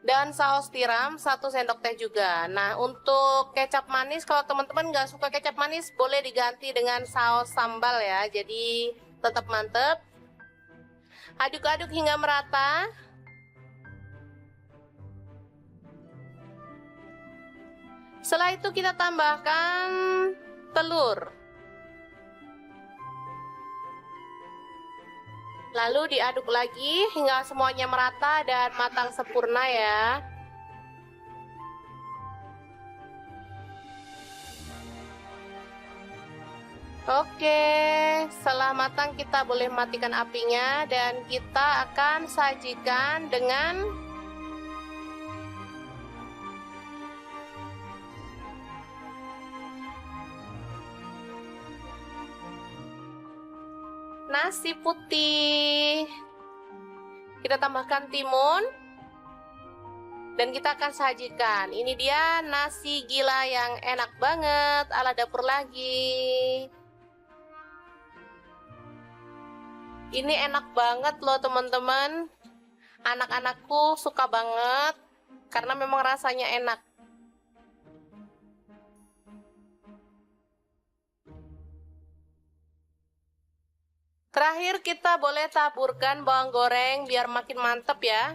Dan saus tiram 1 sendok teh juga. Nah, untuk kecap manis, kalau teman-teman nggak suka kecap manis, boleh diganti dengan saus sambal ya. Jadi tetap mantep. Aduk-aduk hingga merata. Setelah itu kita tambahkan telur. Lalu diaduk lagi hingga semuanya merata dan matang sempurna ya. Oke, setelah matang kita boleh matikan apinya dan kita akan sajikan dengan nasi putih. Kita tambahkan timun dan kita akan sajikan. Ini dia nasi gila yang enak banget ala dapur lagi. Ini enak banget loh teman-teman. Anak-anakku suka banget karena memang rasanya enak. Terakhir kita boleh taburkan bawang goreng biar makin mantep ya.